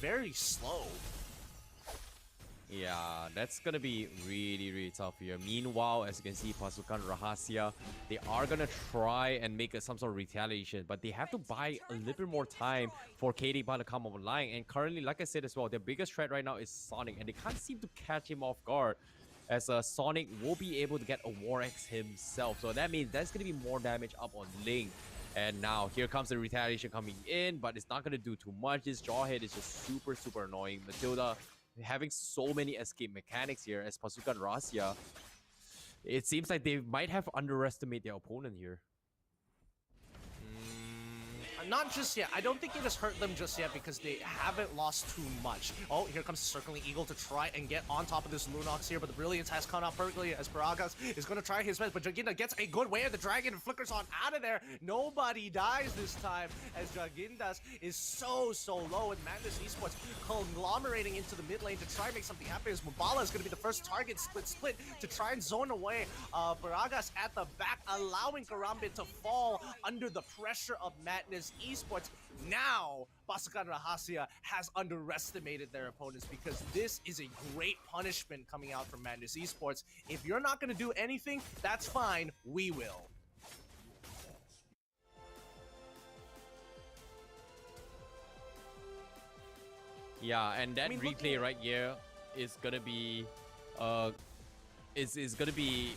very slow. Yeah, that's gonna be really, really tough here. Meanwhile, as you can see, Bazooka and Rahasia, they are gonna try and make some sort of retaliation, but they have to buy a little bit more time for KD to come online. And currently, like I said as well, their biggest threat right now is Sonic, and they can't seem to catch him off guard, as Sonic will be able to get a War Axe himself. So that means that's gonna be more damage up on Ling. And now here comes the retaliation coming in, but it's not going to do too much. This Jawhead is just super, super annoying. Matilda having so many escape mechanics here as Bazooka and Rahasia. it seems like they might have underestimated their opponent here. Not just yet. I don't think it has hurt them just yet because they haven't lost too much. Oh, here comes Circling Eagle to try and get on top of this Lunox here, but the Brilliance has come out perfectly as Paragas is going to try his best, but Jaginda gets a good way of the Dragon and flickers on out of there. Nobody dies this time as Jagindas is so low, and Madness Esports conglomerating into the mid lane to try and make something happen as Mubala is going to be the first target split to try and zone away Paragas at the back, allowing Karambit to fall under the pressure of Madness Esports. Now, Pasukan Rahasia has underestimated their opponents because this is a great punishment coming out from Madness Esports. If you're not going to do anything, that's fine. We will. Yeah, and that replay right here is gonna be is gonna be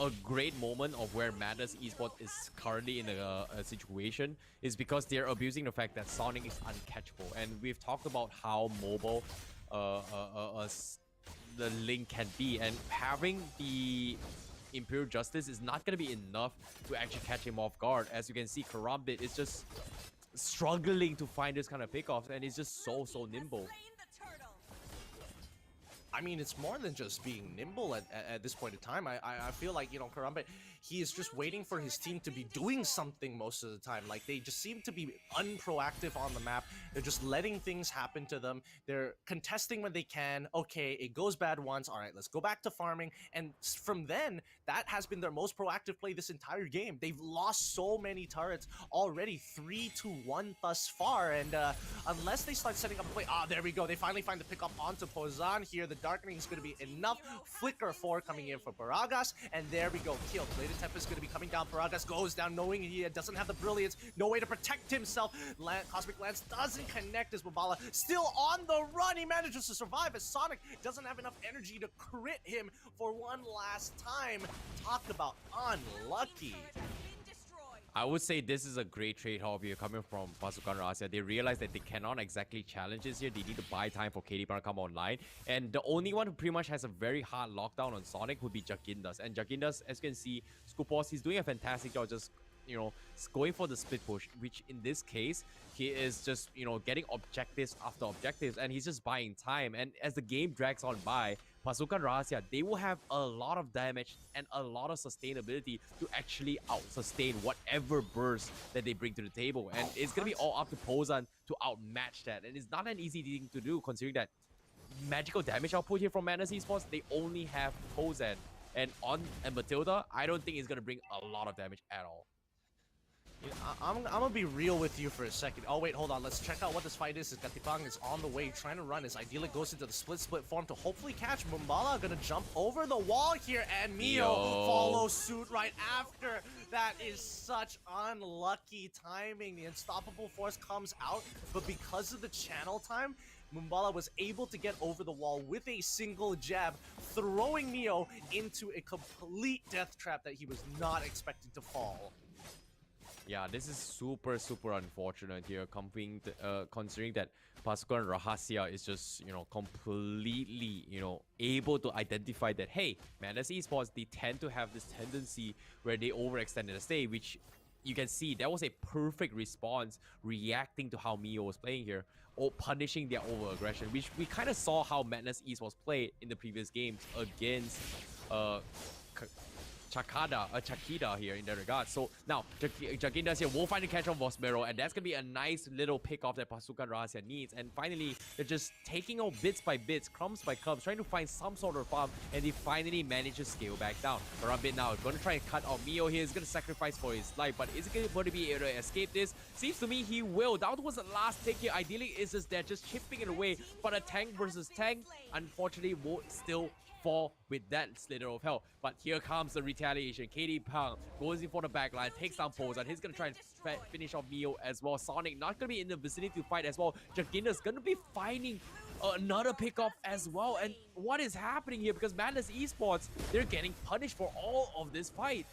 a great moment of where Madness Esports is currently in a situation is because they're abusing the fact that Sonic is uncatchable, and we've talked about how mobile the Link can be, and having the Imperial Justice is not going to be enough to actually catch him off guard. As you can see, Karambit is just struggling to find this kind of pickoffs, and he's just so nimble. I mean, it's more than just being nimble at this point in time. I feel like, you know, Karambit, he is just waiting for his team to be doing something most of the time. Like, they just seem to be unproactive on the map. They're just letting things happen to them. They're contesting when they can. Okay, it goes bad once. All right, let's go back to farming. And from then, that has been their most proactive play this entire game. They've lost so many turrets already, 3-1 thus far. And unless they start setting up a play, there we go. They finally find the pick up onto Pozan here. The Darkening is going to be enough. Flicker 4 coming in for Paragas, and there we go. Kill. Bladed Tempest is going to be coming down. Paragas goes down knowing he doesn't have the Brilliance. No way to protect himself. Cosmic Lance doesn't connect as Mubala still on the run. He manages to survive as Sonic doesn't have enough energy to crit him for one last time. Talk about unlucky. I would say this is a great trade-off here coming from Pasukan Rahasia. They realize that they cannot exactly challenge this here. They need to buy time for KD to come online. And the only one who pretty much has a very hard lockdown on Sonic would be Jagindas. And Jagindas, as you can see, Scoopos, he's doing a fantastic job just, you know, going for the split push, which in this case, he is just, you know, getting objectives after objectives, and he's just buying time. And as the game drags on by, Pasukan Rahasia, they will have a lot of damage and a lot of sustainability to actually out-sustain whatever burst that they bring to the table. And it's going to be all up to Pozan to outmatch that. And it's not an easy thing to do, considering that magical damage output here from Madness Esports, they only have Pozan. And Matilda, I don't think it's going to bring a lot of damage at all. I'm gonna be real with you for a second. Oh wait, hold on. Let's check out what this fight is. Gatipang is on the way, trying to run. As Idyllic goes into the split form to hopefully catch Mumbala. Gonna jump over the wall here, and Mio follows suit right after. That is such unlucky timing. The Unstoppable Force comes out, but because of the channel time, Mumbala was able to get over the wall with a single jab, throwing Mio into a complete death trap that he was not expecting to fall. Yeah, this is super unfortunate here, considering that Pasukan Rahasia is just, you know, completely, you know, able to identify that, hey, Madness Esports, they tend to have this tendency where they overextend the stage, which you can see that was a perfect response reacting to how Mio was playing here, or punishing their over-aggression, which we kind of saw how Madness Esports played in the previous games against Chakida here in that regard. So now Jagindas here will finally catch on Vosmero, and that's gonna be a nice little pick off that Pasukan Rahasia needs. And finally, they're just taking out bits by bits, crumbs by crumbs, trying to find some sort of farm, and they finally manage to scale back down. Karambit now gonna try and cut out Mio here. He's gonna sacrifice for his life, but is he going to be able to escape this? Seems to me he will. That was the last take here. Ideally, is just there, just chipping it away, but a tank versus tank, unfortunately, won't still fall with that slither of hell. But here comes the retaliation. KD Pang goes in for the backline, takes down Pozan. He's gonna try and finish off Mio as well. Sonic not gonna be in the vicinity to fight as well. Jaginda's gonna be finding another pickoff as well. And what is happening here? Because Madness Esports, they're getting punished for all of this fight.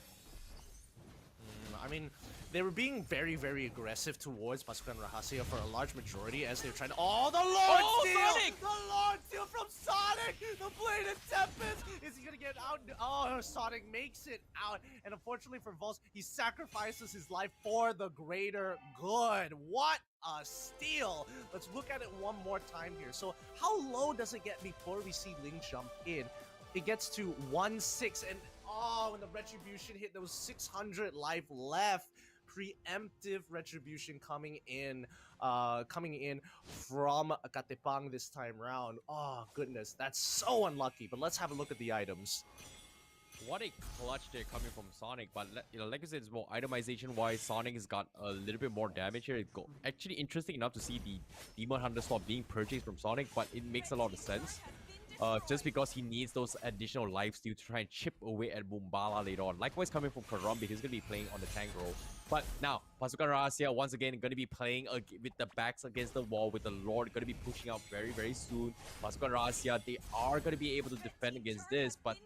I mean, they were being very, very aggressive towards Pasukan Rahasia for a large majority as they were trying to. Oh, the Lord Steal! Sonic! The Lord Steal from Sonic! The Bladed Tempest! Is he gonna get out? Oh, Sonic makes it out. And unfortunately for Vulse, he sacrifices his life for the greater good. What a steal! Let's look at it one more time here. So how low does it get before we see Ling jump in? It gets to 1-6, and oh, when the Retribution hit, there was 600 life left. Preemptive Retribution coming in from Katepang this time round. Oh, goodness, that's so unlucky. But let's have a look at the items. What a clutch there coming from Sonic, but like I said, it's more itemization wise, Sonic has got a little bit more damage here. Actually interesting enough to see the Demon Hunter Sword being purchased from Sonic, but it makes a lot of sense. Just because he needs those additional life steal to try and chip away at Mumbala later on. Likewise coming from Karambit, he's going to be playing on the tank role. But now, Pasukan Rahasia once again going to be playing with the backs against the wall, with the Lord going to be pushing out very, very soon. Pasukan Rahasia, they are going to be able to defend against this, but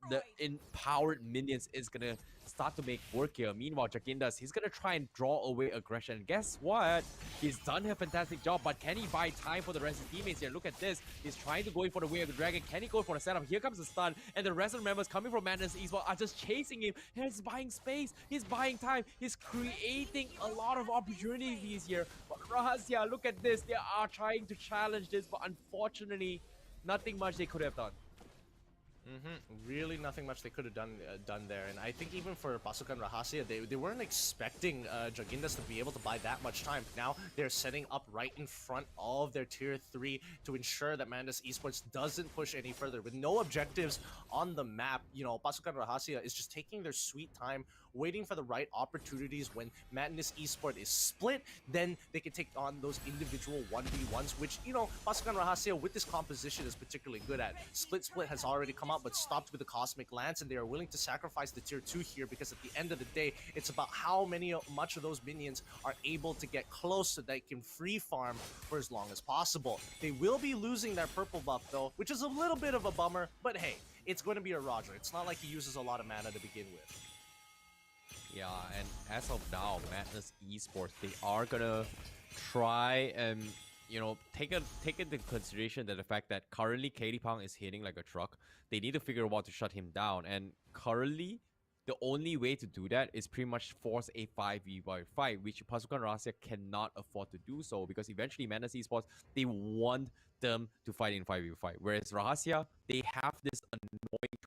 the empowered minions is going to start to make work here. Meanwhile, Jagindas, he's going to try and draw away aggression. And guess what? He's done a fantastic job, but can he buy time for the rest of his teammates here? Look at this. He's trying to go in for the Way of the Dragon. Can he go for the setup? Here comes the stun, and the rest of the members coming from Madness Esports are just chasing him. And he's buying space. He's buying time. He's creating a lot of opportunities here. But Rahasia, look at this. They are trying to challenge this, but unfortunately, nothing much they could have done. Really nothing much they could have done there. And I think even for Pasukan Rahasia, they weren't expecting Jagindas to be able to buy that much time. Now they're setting up right in front of their tier 3 to ensure that Madness Esports doesn't push any further. With no objectives on the map, you know, Pasukan Rahasia is just taking their sweet time, waiting for the right opportunities. When Madness Esports is split, then they can take on those individual 1v1s, which, you know, Pasukan Rahasia with this composition is particularly good at. Split has already come out, but stopped with the Cosmic Lance, and they are willing to sacrifice the tier 2 here because at the end of the day, it's about how much of those minions are able to get close so they can free farm for as long as possible. They will be losing their purple buff though, which is a little bit of a bummer, but hey, it's going to be a Roger. It's not like he uses a lot of mana to begin with. Yeah, and as of now, Madness Esports, they are gonna try and, you know, take into consideration that the fact that currently Katepang is hitting like a truck. They need to figure out how to shut him down, and currently the only way to do that is pretty much force a 5v5 fight, which Pasukan Rahasia cannot afford to do so, because eventually Madness Esports, they want them to fight in 5v5, whereas Rahasia, they have this annoying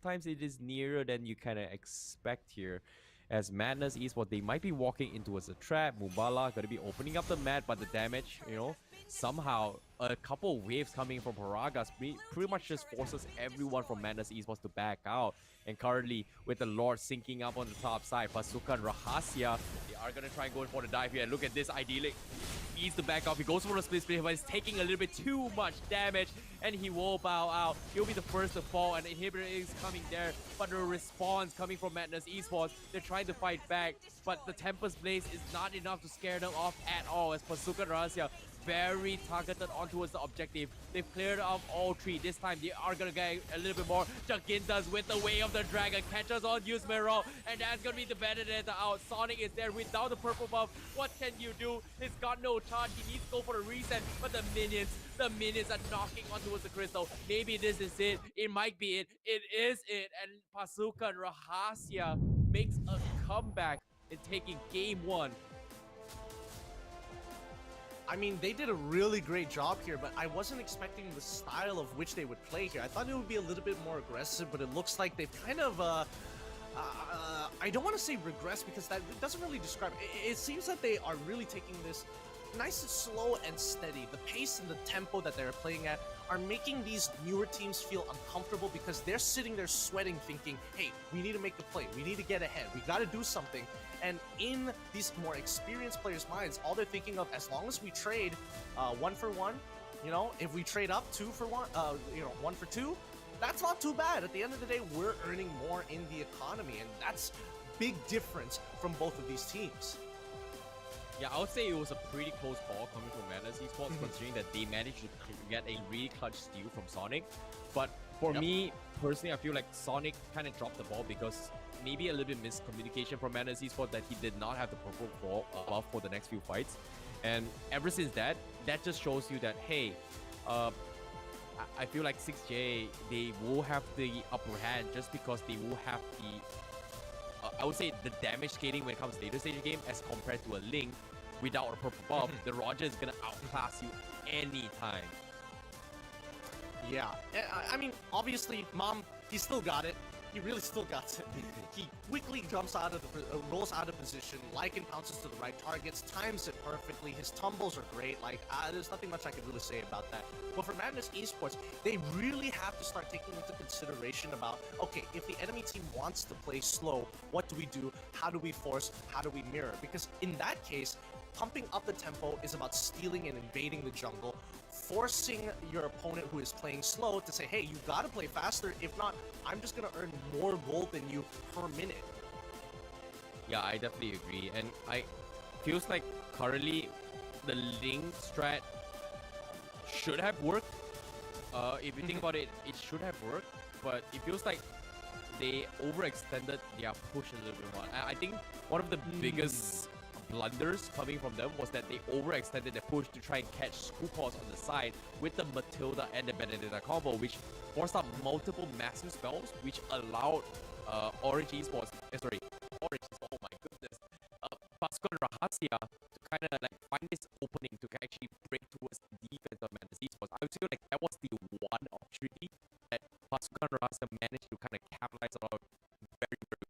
sometimes it is nearer than you kind of expect here. As Madness Esports, they might be walking into a trap. Mubala going to be opening up the mat, but the damage, somehow a couple waves coming from Paragas pretty much just forces everyone from Madness Esports to back out. And currently, with the Lord sinking up on the top side, Pasukan Rahasia, they are going to try and go for the dive here. And look at this, Idyllic needs to back off. He goes for the split, but he's taking a little bit too much damage, and he will bow out. He'll be the first to fall, and the inhibitor is coming there, but the response coming from Madness Esports, they're trying to fight back, but the Tempest Blaze is not enough to scare them off at all, as Pasukan Rahasia very targeted on towards the objective. They've cleared off all three. This time they are gonna get a little bit more. Jagintas with the Way of the Dragon catches on Yuzmero, and that's gonna be the Vendetta out. Sonic is there without the purple buff. What can you do? He's got no charge. He needs to go for the reset, but the minions are knocking on towards the crystal. Maybe this is it. It might be it. It is it. And Pasukan Rahasia makes a comeback in taking game one. I mean, they did a really great job here, but I wasn't expecting the style of which they would play here. I thought it would be a little bit more aggressive, but it looks like they've kind of, I don't want to say regress because that doesn't really describe it. It seems that they are really taking this nice and slow and steady. The pace and the tempo that they're playing at are making these newer teams feel uncomfortable because they're sitting there sweating thinking, hey, we need to make the play. We need to get ahead. We got to do something. And in these more experienced players' minds, all they're thinking of, as long as we trade 1 for 1, if we trade up 2 for 1, 1 for 2, that's not too bad. At the end of the day, we're earning more in the economy, and that's big difference from both of these teams. Yeah, I would say it was a pretty close call coming from Madness Esports, considering that they managed to get a really clutch steal from Sonic. But for me, personally, I feel like Sonic kind of dropped the ball because maybe a little bit miscommunication from Madness Esports that he did not have the purple buff for the next few fights. And ever since that just shows you that, hey, I feel like 6J, they will have the upper hand just because they will have the I would say the damage scaling when it comes to later stage game as compared to a Link without a purple buff. The Roger is gonna outclass you anytime. Yeah, I mean, obviously, Mom, he still got it. He really still got it. He quickly jumps out of the, rolls out of position, Lycan pounces to the right targets, times it perfectly. His tumbles are great. Like, there's nothing much I can really say about that. But for Madness Esports, they really have to start taking into consideration about, okay, if the enemy team wants to play slow, what do we do? How do we force? How do we mirror? Because in that case, pumping up the tempo is about stealing and invading the jungle, forcing your opponent who is playing slow to say, hey, you gotta play faster. If not, I'm just gonna earn more gold than you per minute. Yeah, I definitely agree. And I feels like currently the Link strat should have worked. If you think about it, it should have worked. But it feels like they overextended their push a little bit more. I think one of the biggest blunders coming from them was that they overextended the push to try and catch Scoopos on the side with the Matilda and the Benedetta combo, which forced out multiple massive spells, which allowed Orange Esports, oh my goodness, Pasukan Rahasia to kind of like find this opening to actually break towards the defense of Madness Esports. I would feel like that was the one opportunity that Pasukan Rahasia managed to kind of capitalize on very, very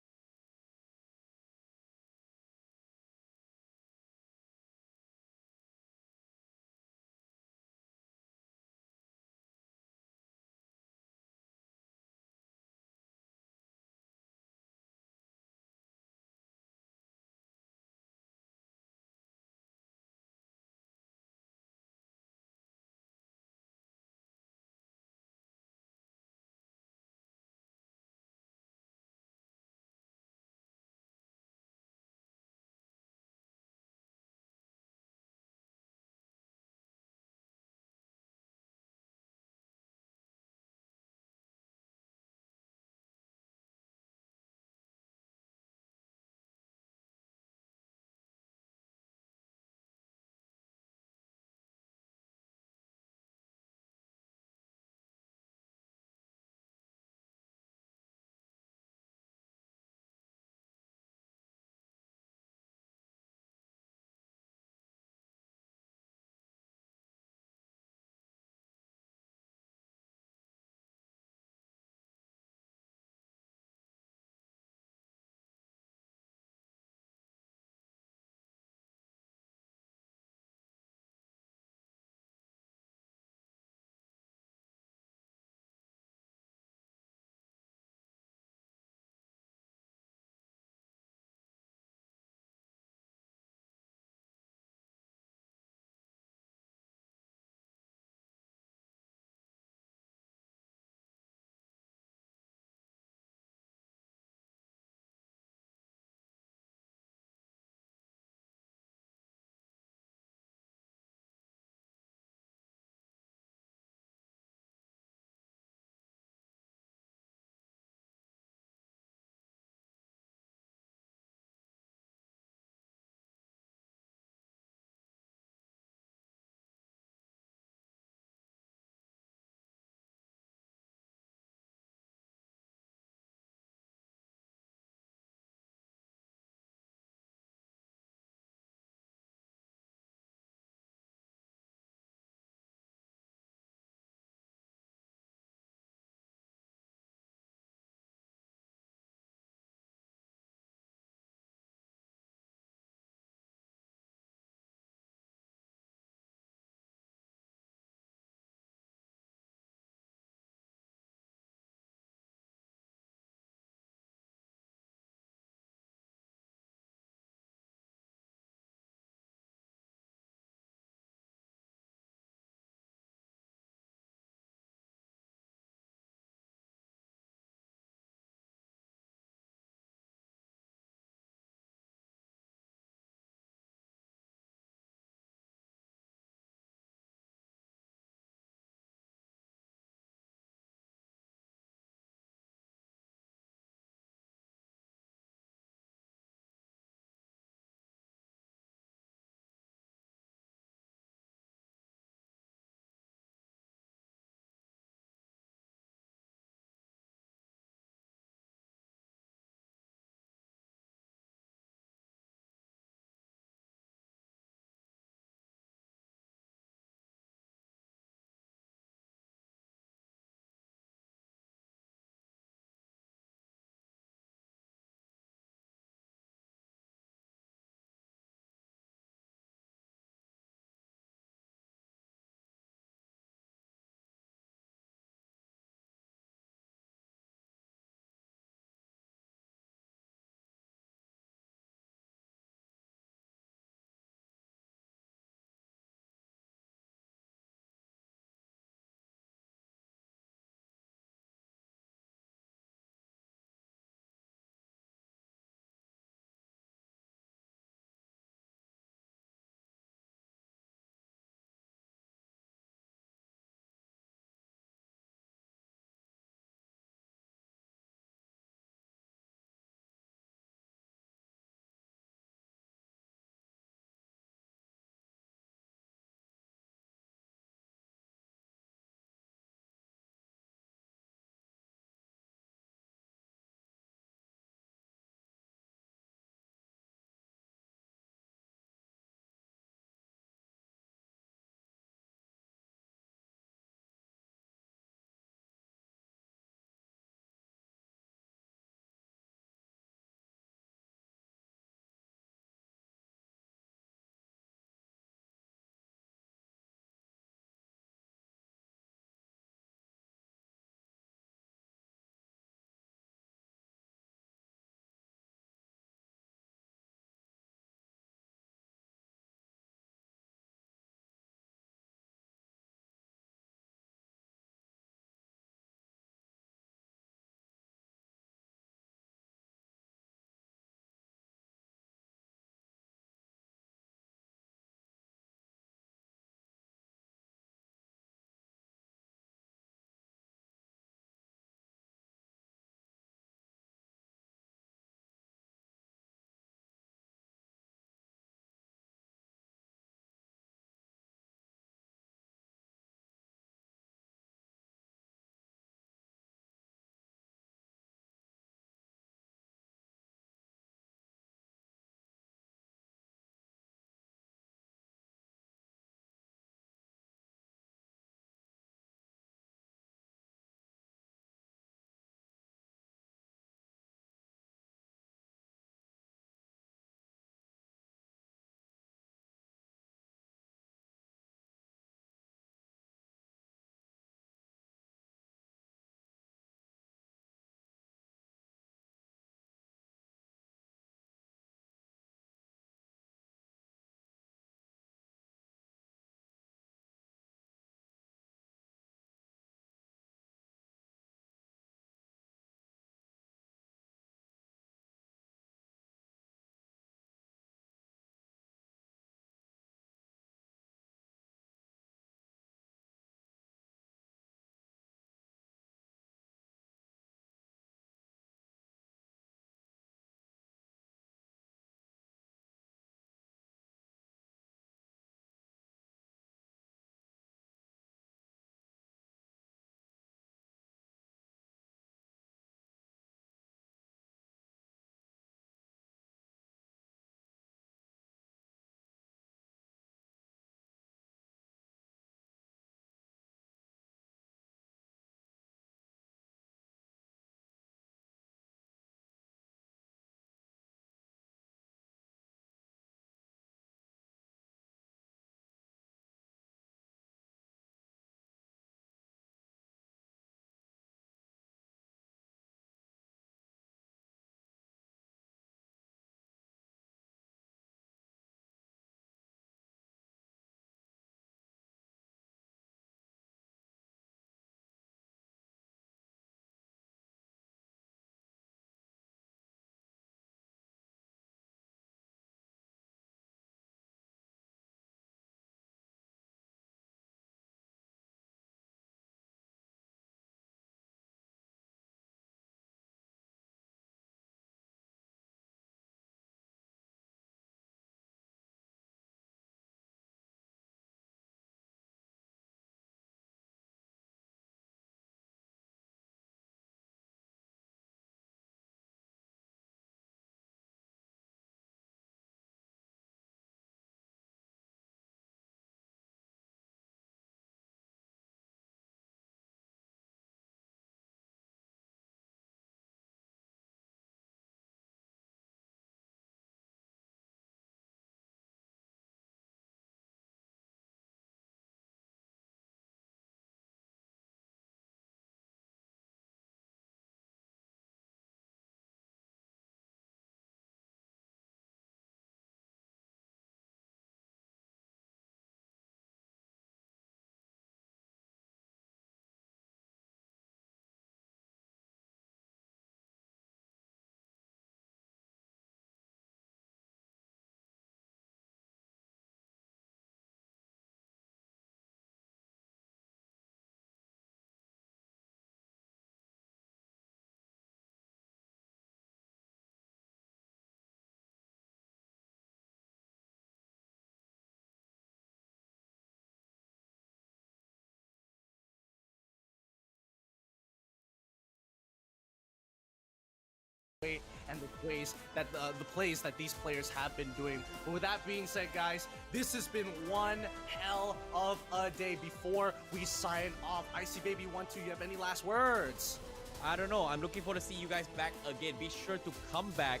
way and the ways that the plays that these players have been doing. But with that being said, guys, this has been one hell of a day. Before we sign off, Icy Baby 1-2, you have any last words? I don't know. I'm looking forward to see you guys back again. Be sure to come back.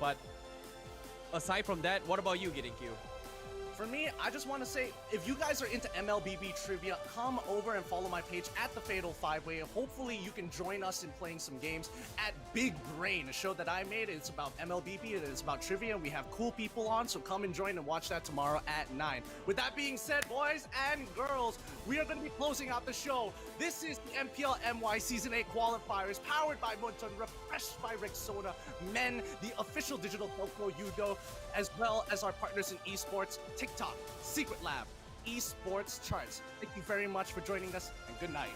But aside from that, what about you, Getting Q? For me, I just want to say, if you guys are into MLBB trivia, come over and follow my page at the Fatal 5-Way. Hopefully, you can join us in playing some games at Big Brain, a show that I made. It's about MLBB, it's about trivia, and we have cool people on, so come and join and watch that tomorrow at 9. With that being said, boys and girls, we are going to be closing out the show. This is the MPL-MY Season 8 Qualifiers, powered by Munton, refreshed by Rexona, Men, the official digital telco Yudo, as well as our partners in Esports, TikTok, Secret Lab, Esports Charts. Thank you very much for joining us, and good night.